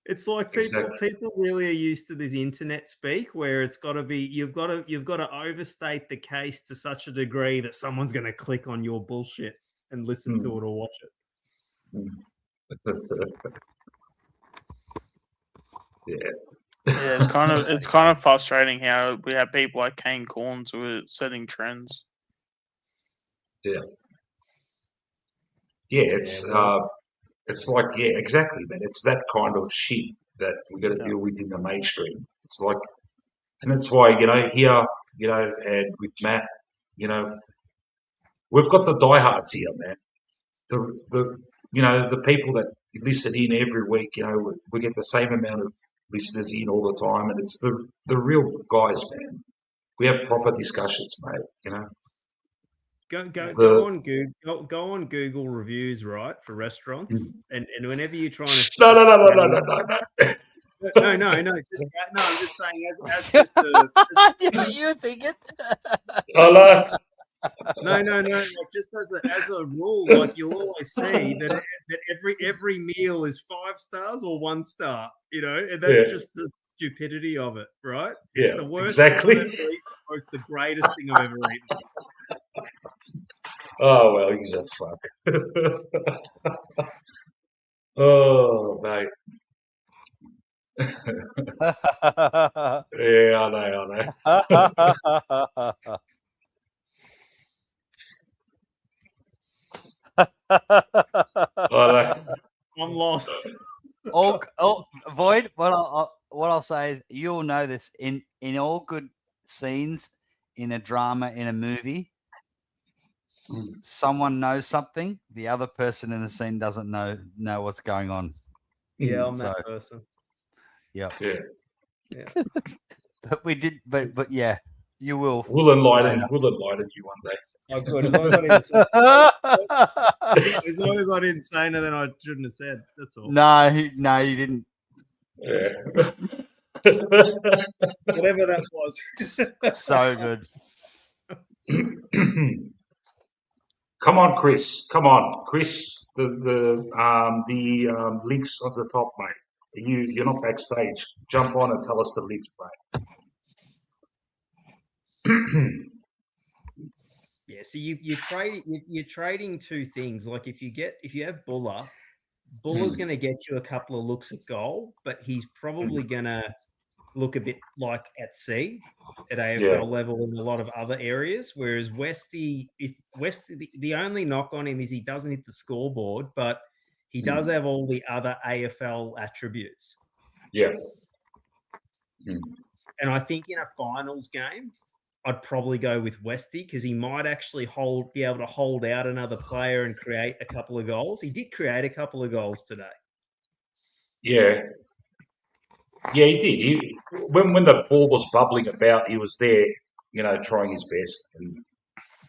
F: It's like people really are used to this internet speak where it's got to be you've got to overstate the case to such a degree that someone's going to click on your bullshit and listen to it or watch it.
A: Yeah.
B: Yeah, it's kind of frustrating how we have people like Kane Corns who are setting trends.
A: Yeah. Yeah, it's like, yeah, exactly, man. It's that kind of shit that we got to deal with in the mainstream. It's like, and that's why, here, and with Matt, we've got the diehards here, man. The people that listen in every week, we get the same amount of listeners in all the time, and it's the real guys, man. We have proper discussions, mate,
F: Go on Google. Go on Google reviews, right, for restaurants, and whenever you're trying to
A: No.
F: No. I'm just saying, as just
G: you were thinking.
A: Hello.
F: No. Like just as a rule, like you'll always see that every meal is 5 stars or 1 star. And that's just the stupidity of it, right?
A: Yeah,
F: it's the worst
A: exactly.
F: thing I've ever eaten, or it's the greatest thing I've ever eaten.
A: Oh well, he's a fuck. Oh mate. Yeah, I know.
F: I'm lost.
G: Void. What I'll say is, you'll know this in all good scenes in a drama, in a movie. Someone knows something, the other person in the scene doesn't know what's going on.
F: Yeah, I'm that person.
G: Yeah. But yeah, you will.
A: We'll enlighten you one day.
F: Oh, good. As long as I didn't say anything I shouldn't have said. That's all.
G: No, you didn't.
A: Yeah.
F: Whatever that was.
G: So good.
A: Come on, Chris. The link's on the top, mate. You're not backstage. Jump on and tell us the lift, mate.
F: Yeah, so you're trading two things. Like if you have Buller's going to get you a couple of looks at goal, but he's probably going to look a bit like at sea at AFL level in a lot of other areas. Whereas Westy, the only knock on him is he doesn't hit the scoreboard, but he does have all the other AFL attributes.
A: Yeah.
F: And I think in a finals game, I'd probably go with Westy because he might actually be able to hold out another player and create a couple of goals. He did create a couple of goals today.
A: Yeah. Yeah, he did. When the ball was bubbling about, he was there, trying his best. And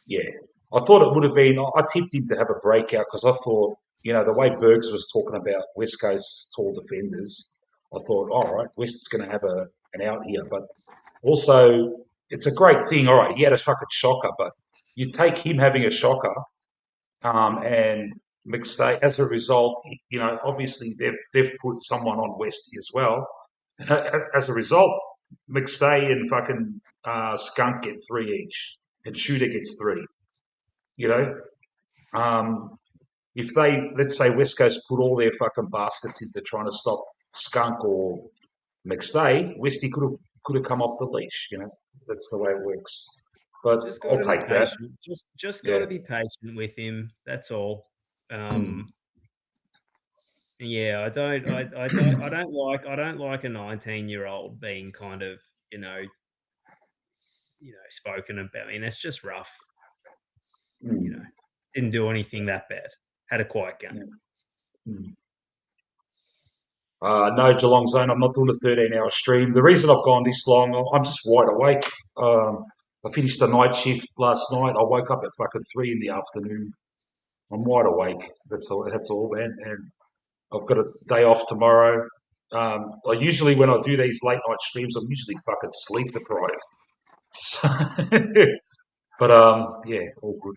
A: yeah, I thought it would have been. I tipped him to have a breakout because I thought, the way Bergs was talking about West Coast tall defenders, I thought, all right, West's going to have an out here. But also, it's a great thing. All right, he had a fucking shocker, but you take him having a shocker, and McStay as a result, obviously they've put someone on Westy as well. As a result, McStay and fucking Skunk get 3 each, and Shooter gets 3. If they, let's say West Coast put all their fucking baskets into trying to stop Skunk or McStay, Westy could have come off the leash. That's the way it works. But
F: Just
A: I'll
F: got to be
A: take that.
F: patient. Just
A: Yeah.
F: got to be patient with him. That's all. Yeah, I don't like a 19-year-old being kind of spoken about. I mean, it's just rough. Didn't do anything that bad. Had a quiet game.
A: No, Geelong Zone. I'm not doing a 13-hour stream. The reason I've gone this long, I'm just wide awake. I finished a night shift last night. I woke up at fucking 3 in the afternoon. I'm wide awake. That's all, man. And I've got a day off tomorrow. I usually, when I do these late night streams, I'm usually fucking sleep deprived. So, but yeah, all good.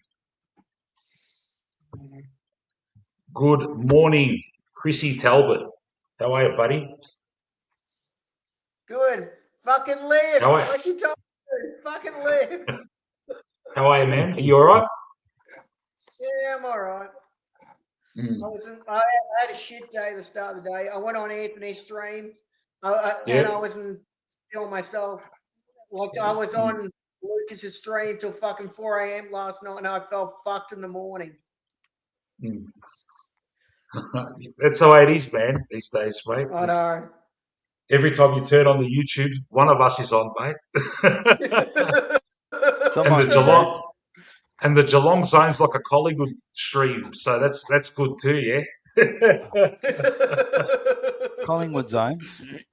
A: Good morning, Chrissy Talbot. How are you, buddy?
H: Good. Fucking lived.
A: How are you?
H: Like you told me. Fucking lived.
A: How are you, man? Are you all right?
H: Yeah, I'm all right. I had a shit day at the start of the day. I went on Anthony's stream, and I wasn't feeling myself. Like I was on Lucas's stream till fucking 4 a.m. last night, and I felt fucked in the morning.
A: That's the way it is, man, these days, mate.
H: I know.
A: Every time you turn on the YouTube, one of us is on, mate. And the Geelong Zone's like a Collingwood stream, so that's good too, yeah.
G: Collingwood Zone.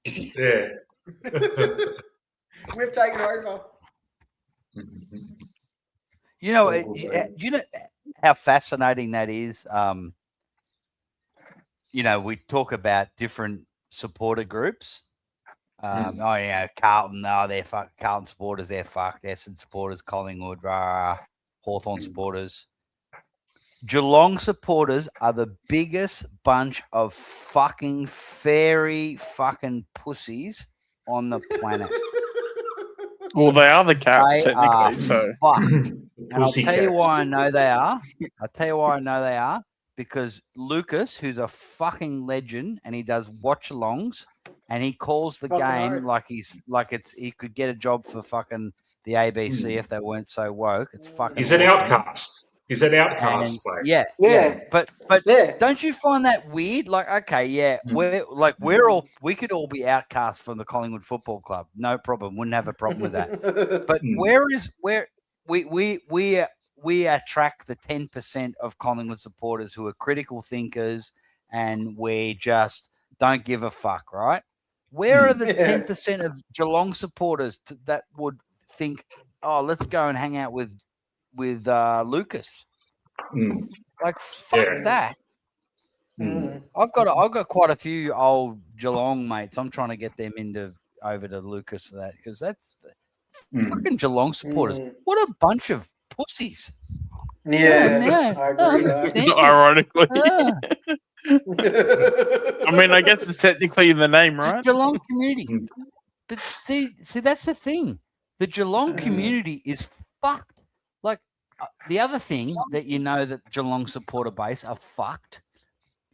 A: Yeah.
H: We've taken over.
G: You know, do you know how fascinating that is? We talk about different supporter groups. Carlton, they're fucked. Carlton supporters, they're fucked. Essendon supporters, Collingwood, Hawthorn supporters. Geelong supporters are the biggest bunch of fucking fairy fucking pussies on the planet.
B: Well, they are the Cats,
G: They
B: technically.
G: are
B: So
G: fucked. And I'll
A: Pussy
G: tell you
A: cats.
G: why I know they are. Because Lucas, who's a fucking legend, and he does watch-alongs, and he calls the
H: Fucking
G: game
H: right.
G: he could get a job for fucking the ABC if they weren't so woke. It's fucking.
A: He's an
G: awesome.
A: outcast. He's an outcast, mate.
G: Yeah. But
H: Yeah.
G: don't you find that weird? Like, okay, yeah, we could all be outcast from the Collingwood Football Club, no problem. Wouldn't have a problem with that. But where we attract the 10% of Collingwood supporters who are critical thinkers, and we just don't give a fuck, right? Where are the 10% of Geelong supporters that would think, oh, let's go and hang out with Lucas? Like, fuck that. I've got quite a few old Geelong mates. I'm trying to get them over to Lucas for that, because that's the fucking Geelong supporters. What a bunch of pussies.
H: Yeah, I agree with that.
B: ironically,
H: I
B: I mean, I guess it's technically in the name, right?
G: Geelong community. But see, that's the thing. The Geelong community is fucked. Like, the other thing that that Geelong supporter base are fucked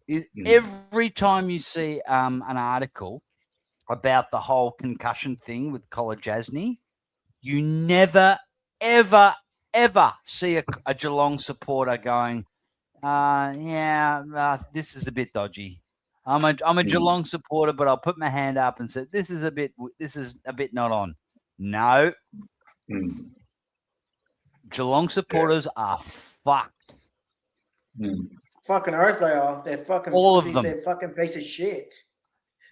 G: is every time you see an article about the whole concussion thing with Kolajasny, you never, ever, ever see a Geelong supporter going, this is a bit dodgy. I'm a Geelong supporter, but I'll put my hand up and say this is a bit not on. No. Geelong supporters are fucked.
H: fucking oath they are. They're fucking
G: All of
H: pussies.
G: them.
H: They're fucking piece of shit.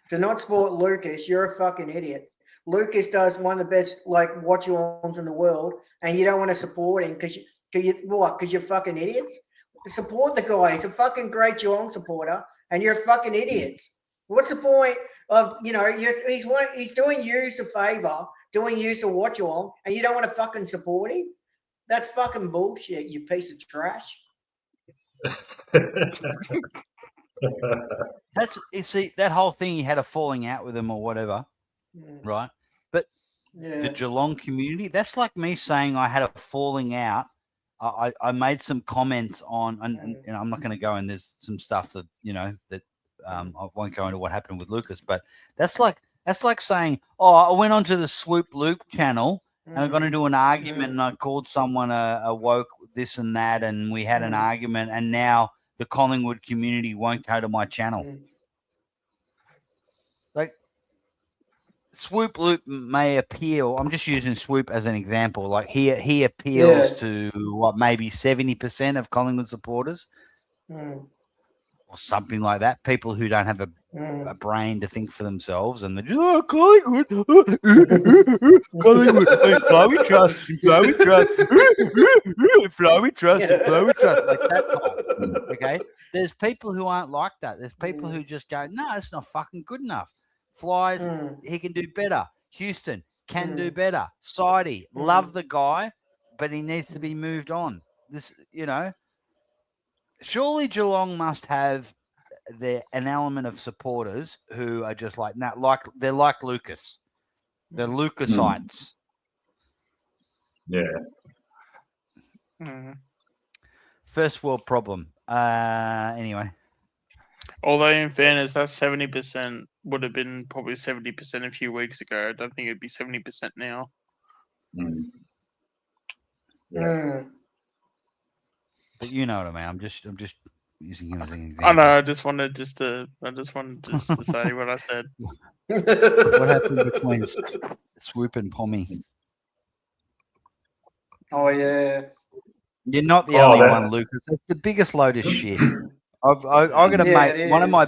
H: To not support Lucas, you're a fucking idiot. Lucas does one of the best watch-alongs in the world, and you don't want to support him because you're fucking idiots. Support the guy. He's a fucking great Geelong supporter, and you're fucking idiots. What's the point of he's doing you a favor, doing you a watch-along, and you don't want to fucking support him? That's fucking bullshit, you piece of trash.
G: That whole thing, he had a falling out with him or whatever, right? But the Geelong community, that's like me saying I had a falling out. I made some comments on, and I'm not going to go in. There's some stuff that I won't go into what happened with Lucas, but that's like That's like saying, "Oh, I went onto the Swoop Luke channel and I got
H: Mm,
G: into an argument and I called someone a woke this and that, and we had an argument, and now the Collingwood community won't go to my channel." Like, Swoop Loop may appeal. I'm just using Swoop as an example. Like he appeals to what, maybe 70% of Collingwood supporters or something like that. People who don't have a brain to think for themselves, and they're just, oh, Collingwood, Collingwood, Flowey trust, Flowey trust, Flowey trust, Flowey trust, like that type. Okay, there's people who aren't like that. There's people who just go, no, it's not fucking good enough. Flies, he can do better. Houston can do better. Sidey, love the guy, but he needs to be moved on. This, surely Geelong must have an element of supporters who are just like, they're like Lucas. They're Lucasites.
A: Yeah.
G: First world problem. Anyway.
B: Although in fairness, that 70% would have been probably 70% a few weeks ago. I don't think it'd be 70% now.
G: But you know what I mean. I'm just using him as an example.
B: I know. I just wanted to say what I said.
G: What happened between Swoop and Pommy?
H: Oh yeah.
G: You're not the only one, Lucas. It's the biggest load of shit. I've got a mate. One of my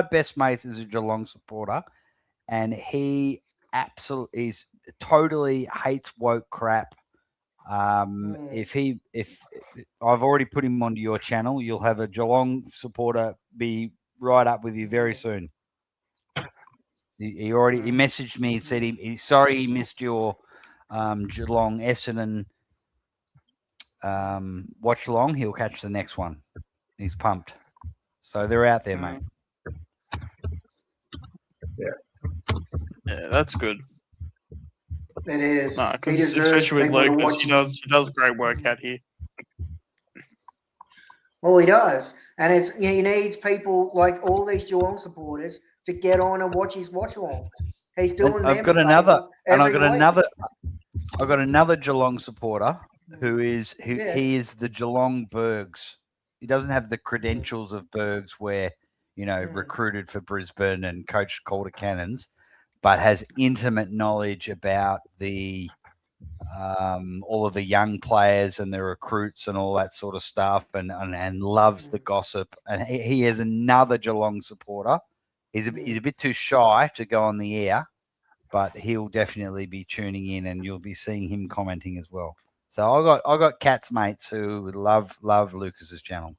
G: best mates is a Geelong supporter, and he absolutely totally hates woke crap. If I've already put him onto your channel, you'll have a Geelong supporter be right up with you very soon. He messaged me and said he's sorry he missed your Geelong Essendon watch along. He'll catch the next one. He's pumped. So they're out there, mate.
B: Yeah, that's good.
H: It is.
B: Nah, especially with Luke, he does great work out here.
H: Well, he does, and he needs people like all these Geelong supporters to get on and watch his watch-alongs. He's doing.
G: I've got another Geelong supporter he is the Geelong Bergs. He doesn't have the credentials of Bergs, where recruited for Brisbane and coached Calder Cannons, but has intimate knowledge about the all of the young players and the recruits and all that sort of stuff, and loves the gossip. And he is another Geelong supporter. He's a bit too shy to go on the air, but he'll definitely be tuning in, and you'll be seeing him commenting as well. So I got cats mates who would love Lucas's channel.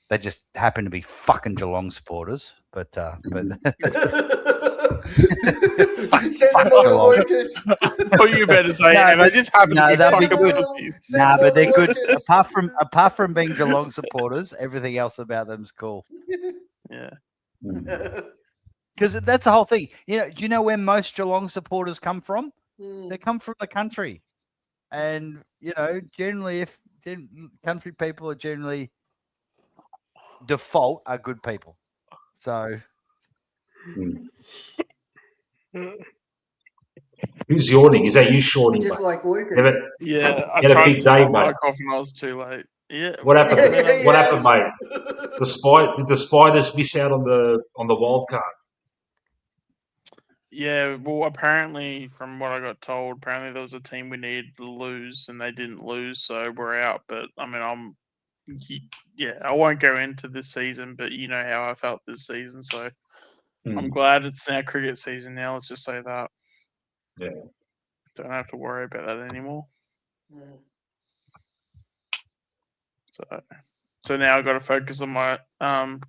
G: They just happen to be fucking Geelong supporters, but
H: Send them all to Lucas.
B: Oh, you better say, they just happen to be fucking pussies.
G: Nah, but they're good. Apart from being Geelong supporters, everything else about them's cool.
B: Yeah.
G: Because that's the whole thing. Do you know where most Geelong supporters come from? They come from the country. And, generally, country people are generally default are good people. So.
A: Who's yawning? Is that you yawning?
H: Just like Lucas.
B: I
A: had a
B: tried
A: big
B: to
A: day,
B: stop my
A: mate.
B: cough and I was too late. Yeah.
A: What happened? What happened, mate? Did the Spiders miss out on the wild card?
B: Yeah, well, apparently, from what I got told, apparently there was a team we needed to lose, and they didn't lose, so we're out. But I mean, I won't go into this season, but you know how I felt this season, so I'm glad it's now cricket season. Now, let's just say that.
A: Yeah.
B: Don't have to worry about that anymore. So now I've got to focus on my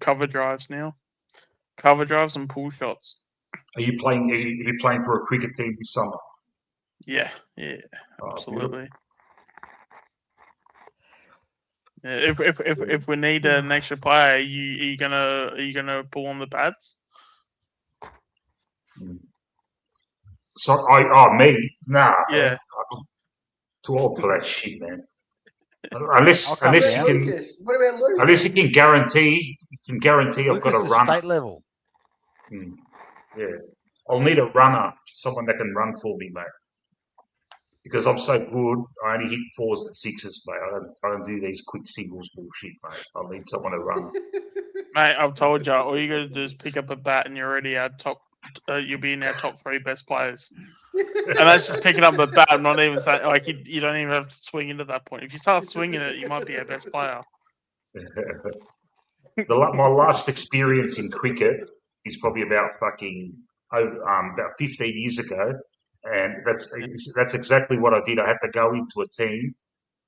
B: cover drives now, cover drives and pull shots.
A: Are you playing? Are you playing for a cricket team this summer?
B: Yeah, absolutely. Yeah, if we need an extra player, are you gonna pull on the pads?
A: So me? Nah.
B: Yeah.
A: I'm too old for that shit, man. Unless you can.
H: What about Lucas?
A: Unless you can guarantee, I've got to
G: Lucas is
A: run.
G: state level.
A: Yeah. I'll need a runner, someone that can run for me, mate. Because I'm so good, I only hit 4s and 6s, mate. I don't do these quick singles bullshit, mate. I need someone to run.
B: Mate, I've told you, all you got to do is pick up a bat and you're already our top. You'll be in our top 3 best players. And that's just picking up a bat. I'm not even saying like you don't even have to swing into that point. If you start swinging it, you might be our best player.
A: My last experience in cricket is probably about about 15 years ago, and that's exactly what I did. I had to go into a team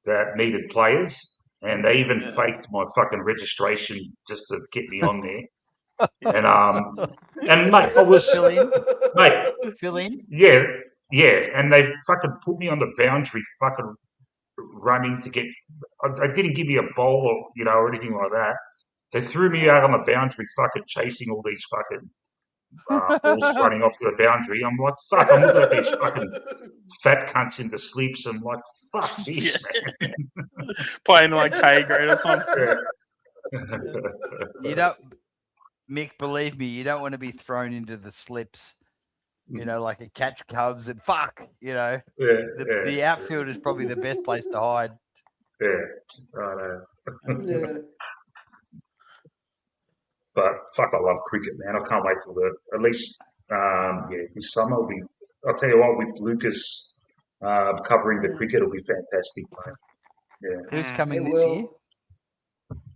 A: that needed players, and they even faked my fucking registration just to get me on there. And mate, I was
G: Fill in.
A: yeah, and they fucking put me on the boundary, fucking running to get. I didn't give me a bowl or anything like that. They threw me out on the boundary, fucking chasing all these fucking balls running off to the boundary. I'm like, fuck, I'm looking at these fucking fat cunts in the slips. I'm like, fuck this, man.
B: Playing like K grade or something.
G: You don't, Mick, believe me, you don't want to be thrown into the slips, like a catch Cubs and fuck, the outfield is probably the best place to hide.
A: Yeah, I know.
H: Yeah.
A: But fuck, I love cricket, man. I can't wait till at least this summer will be. I'll tell you what, with Lucas covering the cricket, it'll be fantastic, mate. Yeah.
G: Who's coming
H: It
G: this
H: will.
G: year?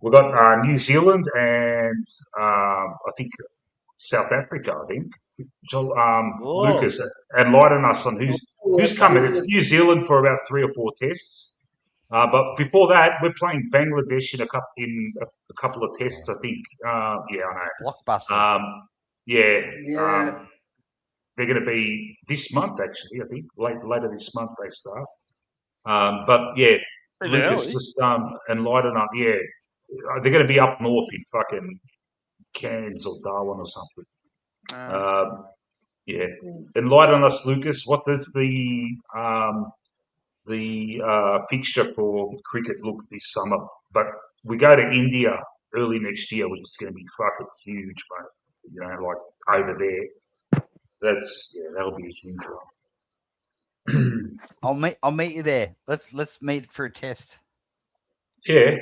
A: We've got New Zealand and I think South Africa. I think Lucas enlighten us on who's coming. It's New Zealand for about 3 or 4 tests. But before that, we're playing Bangladesh in a couple of tests, I think. I know.
G: Blockbusters.
H: Yeah.
A: They're going to be this month, actually. I think later this month they start. But yeah,
B: Pretty
A: Lucas,
B: early.
A: just enlighten up. Yeah, they're going to be up north in fucking Cairns or Darwin or something. Enlighten us, Lucas. What does the fixture for cricket look this summer? But we go to India early next year, which is going to be fucking huge, mate. Like over there, that'll be a huge one.
G: I'll meet you there. Let's meet for a test.
A: Yeah,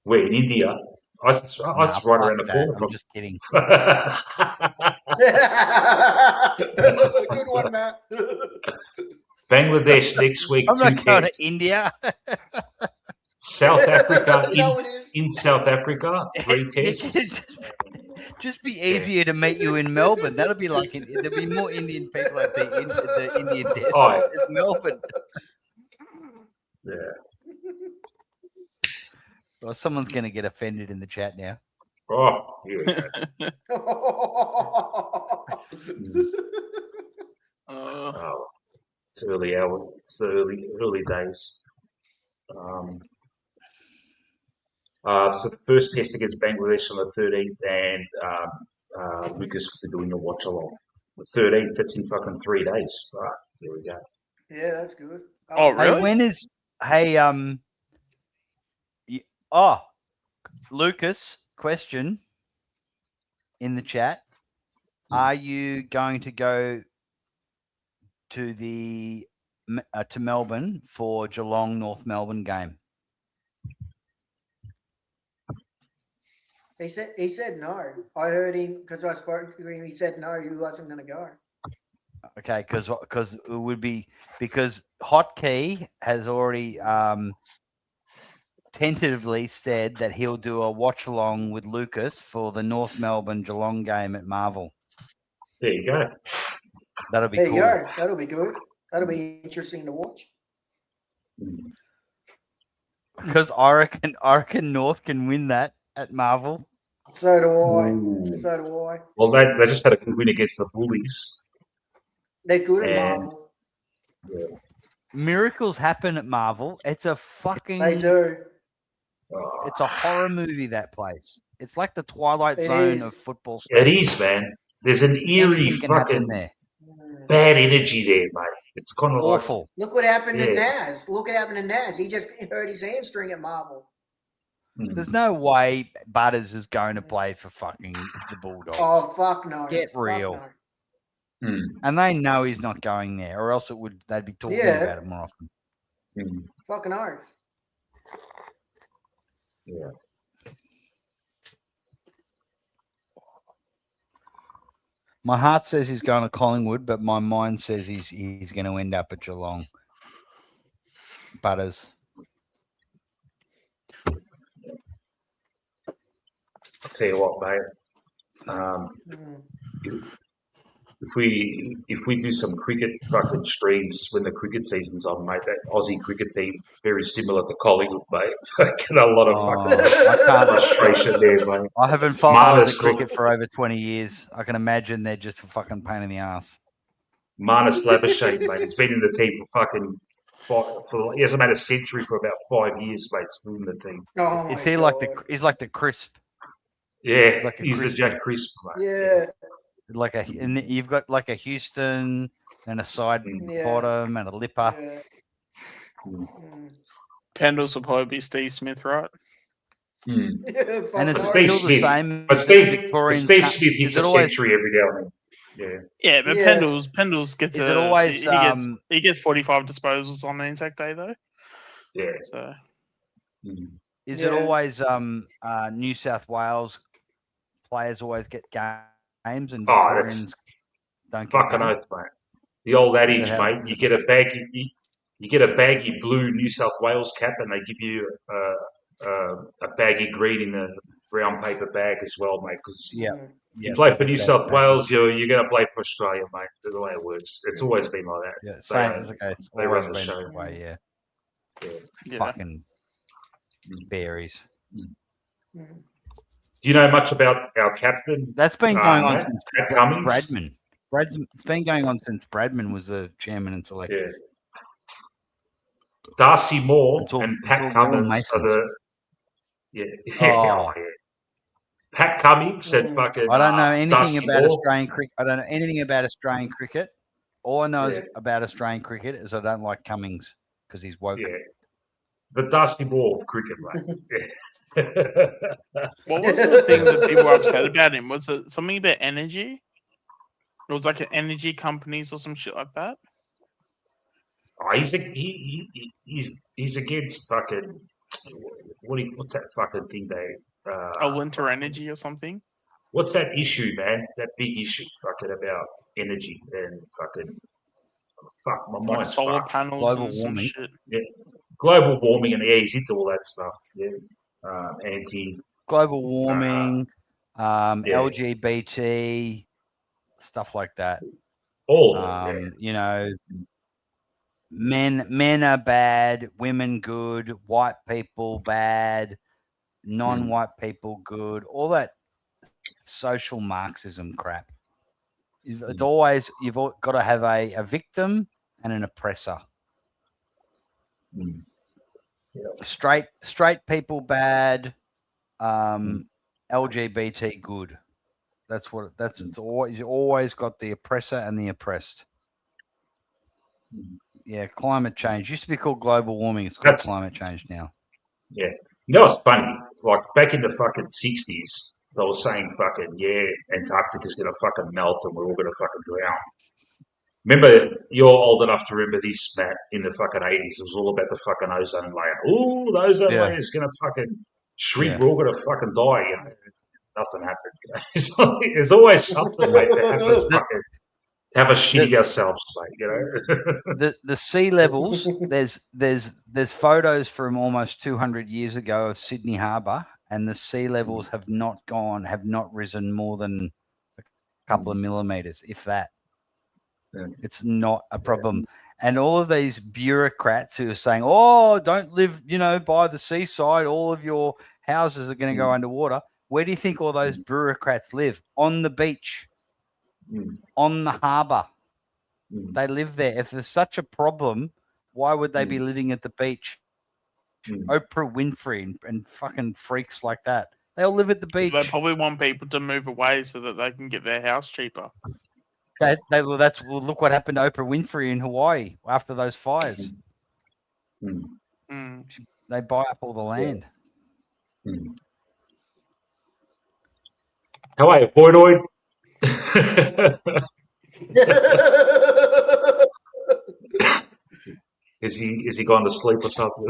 A: we're in India. That's right around the corner.
G: I'm just kidding.
H: Good one, Matt.
A: Bangladesh next week.
G: I'm
A: 2
G: not going to
A: tests.
G: India.
A: South Africa
H: No, it is.
A: in South Africa, 3 tests.
G: Just be easier to meet you in Melbourne. That'll be like there'll be more Indian people at the Indian test.
A: Oh,
G: It's Melbourne.
A: Yeah.
G: Well, someone's going to get offended in the chat now.
A: Oh, yeah. Oh, it's early hour. It's the early days. So the first test against Bangladesh on the 13th, and Lucas will be doing a watch along. The 13th, that's in fucking 3 days. Right, there we go.
H: Yeah, that's good.
B: Oh, really?
G: Lucas, question in the chat. Are you going to go to Melbourne for Geelong North Melbourne game?
H: He said no. I heard him because I spoke to him. He said no, he wasn't going to go.
G: Okay, because it would be because Hotkey has already tentatively said that he'll do a watch along with Lucas for the North Melbourne Geelong game at Marvel.
A: There you go.
G: That'll be
H: There
G: cool.
H: you go. That'll be good. That'll be interesting to watch.
G: Because I reckon North can win that at Marvel.
H: So do I.
A: Ooh.
H: So do I.
A: Well, they just had a good win against the Bullies.
H: They're good at
A: And-
H: Marvel.
A: Yeah.
G: Miracles happen at Marvel. It's a fucking.
H: They do.
A: Oh,
G: It's a horror movie. That place. It's like the Twilight
H: It
G: Zone
H: is.
G: of football.
A: it is, man. There's an eerie
G: Anything can happen
A: fucking
G: there.
A: bad energy there, mate. It's kind of like
G: Awful.
H: Look what happened to
A: Yeah.
H: Naz. Look what happened to Naz. He just hurt his hamstring at Marvel.
G: There's no way Butters is going to play for fucking the Bulldogs.
H: Oh fuck no!
G: Get
H: Fuck
G: real.
H: no.
G: And they know he's not going there, or else they'd be talking
H: Yeah.
G: about it more often.
H: Fucking oath.
A: Yeah.
G: My heart says he's going to Collingwood, but my mind says he's going to end up at Geelong. Butters.
A: I'll tell you what, mate. If we do some cricket fucking streams when the cricket season's on, mate, that Aussie cricket team very similar to Collingwood, mate. Fucking a lot of fucking
G: I can't.
A: frustration there, mate.
G: I haven't followed
A: Marnus
G: the cricket for over 20 years. I can imagine they're just a fucking pain in the ass.
A: Marnus Labuschagne, mate. He's been in the team he hasn't made a century for about 5 years, mate. Still in the team.
H: Oh
G: Is
H: my
G: he
H: God.
G: he's like the crisp,
A: Yeah,
G: like a
A: he's the
G: Crisp.
A: Jack Crisp, mate.
H: Yeah.
G: and you've got like a Houston and a side
H: Yeah.
G: bottom and a lipper.
H: Yeah.
B: Pendles will probably be Steve Smith, right?
G: And it's
H: Fuck
A: Steve
G: still
H: oath.
G: the
A: Smith.
G: same.
A: But
G: as
A: Steve
G: Victorian
A: Smith hits
G: is
A: a
G: it always,
A: century every now and then. Yeah.
B: Yeah, but
H: Yeah.
B: Pendles gets
G: Is it always,
B: he gets 45 disposals on an Anzac Day though.
A: Yeah.
B: So
G: is
H: Yeah.
G: it always New South Wales players always get games and
A: Oh,
G: Victorians don't get
A: Fucking
G: games?
A: oath, mate. The old adage,
G: Yeah.
A: mate. You get a baggy blue New South Wales cap, and they give you a baggy green in a brown paper bag as well, mate. Because
G: Yeah.
A: you play for New
G: That-
A: South
G: that-
A: Wales, you're going to play for Australia, mate. That's the way it works. It's always been like that.
G: Yeah,
A: They
G: same
A: run-
G: as okay. It's
A: they
G: always
A: run the
G: been
A: show.
G: that way, yeah.
B: yeah.
G: Fucking berries.
A: Do you know much about our captain?
G: That's been going on
A: Matt?
G: since
A: Pat Cummins?
G: Bradman. It's been going on since Bradman was the chairman and
A: Yeah.
G: selector.
A: Darcy Moore
G: It's all-
A: and
G: it's
A: Pat
G: all
A: Cummins
G: Masons.
A: are the yeah.
G: Oh.
A: Yeah. Pat Cummins said fucking.
G: I don't know anything
A: Darcy
G: about
A: Moore.
G: Australian cricket. I don't know anything about Australian cricket. All I know
A: Yeah.
G: about Australian cricket is I don't like Cummings because he's woke.
A: Yeah. The Darcy Moore of cricket, mate. Yeah.
B: What was the thing that people were upset about him? Was it something about energy? It was like an energy companies or some shit like that.
A: Oh, he's against fucking what's that fucking thing they
B: Winter Energy or something.
A: what's that issue, man? That big issue fucking about energy and fucking fuck my
B: Like
A: mind's
B: solar
A: fucked.
B: panels
G: Global
B: and some
G: warming.
B: shit.
A: Global warming and he's into all that stuff. Yeah. Anti
G: Global warming,
A: yeah.
G: LGBT, stuff like that.
A: all of it,
G: You know, men are bad, women good, white people bad, non-white people good. All that social Marxism crap. It's always you've got to have a victim and an oppressor.
A: Mm.
G: Straight people bad, LGBT good. That's what it's always. You always got the oppressor and the oppressed. Yeah, climate change used to be called global warming. It's called climate change now.
A: Yeah. You know what's funny? Like back in the fucking 60s, they were saying fucking, Antarctica's going to fucking melt and we're all going to fucking drown. Remember, you're old enough to remember this, Matt, in the fucking 80s. It was all about the fucking ozone layer. Ooh, the ozone layer is going to fucking shrink.
G: Yeah.
A: We're all going to fucking die. You know? Nothing happened. You know? It's like, there's always something, mate, to have us fucking have us shitting ourselves, mate. You know?
G: The sea levels. There's photos from almost 200 years ago of Sydney Harbour, and the sea levels have not risen more than a couple of millimeters, if that.
A: Yeah.
G: It's not a problem. And all of these bureaucrats who are saying, "Oh, don't live, by the seaside. All of your houses are going to go underwater." Where do you think all those bureaucrats live? On the beach, on the harbour. They live there. If there's such a problem, why would they be living at the beach? Oprah Winfrey and fucking freaks like that. They all live at the beach.
B: They probably want people to move away so that they can get their house cheaper.
G: Look what happened to Oprah Winfrey in Hawaii after those fires. They buy up all the land.
A: How are you, Boydoid? Is he gone to sleep or something?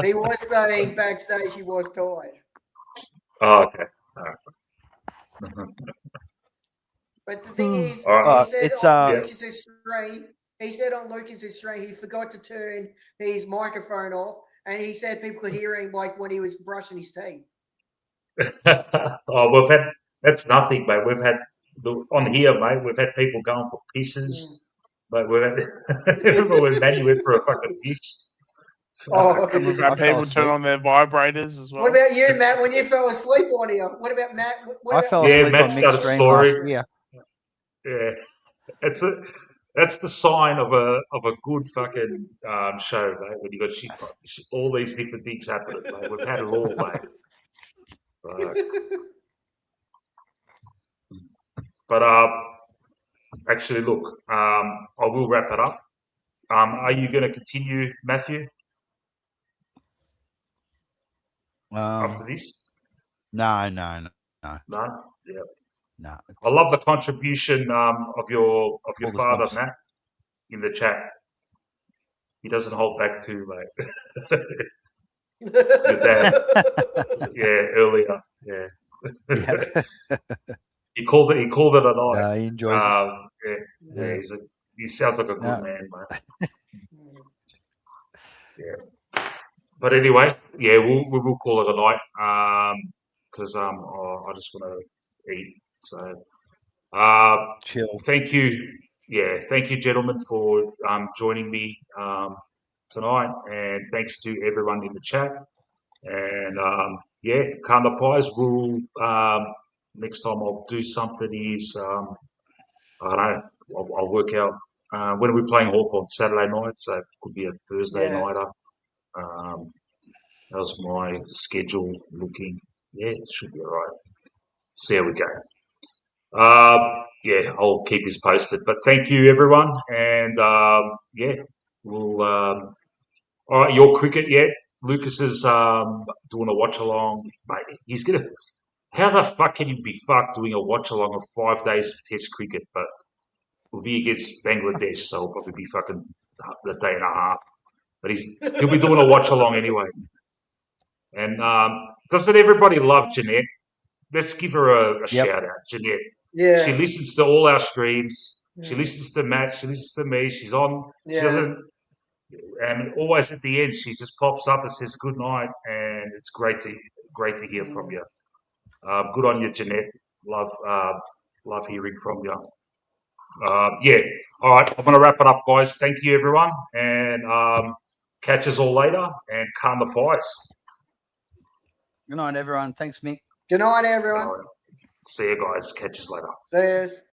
H: He was saying backstage he was tired.
A: Oh, okay. All right.
H: But the thing is,
A: All right.
H: he said
G: it's,
H: on
A: Yeah.
H: Lucas's stream, he forgot to turn his microphone off, and he said people could hear him like when he was brushing his teeth.
A: Oh, that's nothing, mate. We've had on here, mate. We've had people going for pisses, but we've had remember when Manny went for a fucking piss.
H: Oh,
B: And we've
G: I
B: had
G: fell
B: people
G: asleep.
B: turn on their vibrators as well.
H: what about you, Matt? When you fell asleep on here? What about Matt? What
G: I
H: about
G: fell
A: Yeah,
G: asleep
A: Matt's
G: on
A: got a
G: Mick's stream
A: story.
G: last year.
A: Yeah, that's the sign of a good fucking show, mate. When you got all these different things happening, mate. We've had it all, mate. Fuck. But actually, look, I will wrap it up. Are you going to continue, Matthew, after this?
G: No.
A: No. Yeah.
G: No.
A: I love the contribution of your
G: All the
A: father,
G: smokes.
A: Matt, in the chat. He doesn't hold back too, mate. Your dad, yeah, earlier, yeah.
G: Yeah.
A: He called it a night.
G: No, he enjoys it.
A: Yeah. He sounds like a good
G: No.
A: man, mate. Yeah. But anyway, yeah, we will call it a night because I just want to eat. So
G: Chill.
A: thank you, gentlemen, for joining me tonight, and thanks to everyone in the chat. And Kanda Pies will next time I'll do something is I don't know, I'll work out when are we playing Hawthorn? Saturday night, so it could be a Thursday
H: Yeah.
A: nighter. How's my schedule looking? Yeah, it should be all right. See how we go. I'll keep you posted. But thank you, everyone. And we'll. All right, your cricket, yeah. Lucas is doing a watch along, mate. He's gonna. How the fuck can you be fucked doing a watch along of 5 days of Test cricket? But we'll be against Bangladesh, so it'll probably be fucking a day and a half. But he'll be doing a watch along anyway. And doesn't everybody love Jeanette? Let's give her a shout out, Jeanette.
H: Yeah.
A: She listens to all our streams. She
H: Mm.
A: listens to Matt. She listens to me. She's on. She
H: Yeah.
A: doesn't. And always at the end, she just pops up and says good night, and it's great to hear from you. Good on you, Jeanette. Love hearing from you. All right. I'm going to wrap it up, guys. Thank you, everyone, and catch us all later. And calm the pies.
G: Good night, everyone. Thanks, Mick.
H: Good night, everyone.
A: See you guys. Catch us later.
H: See yous.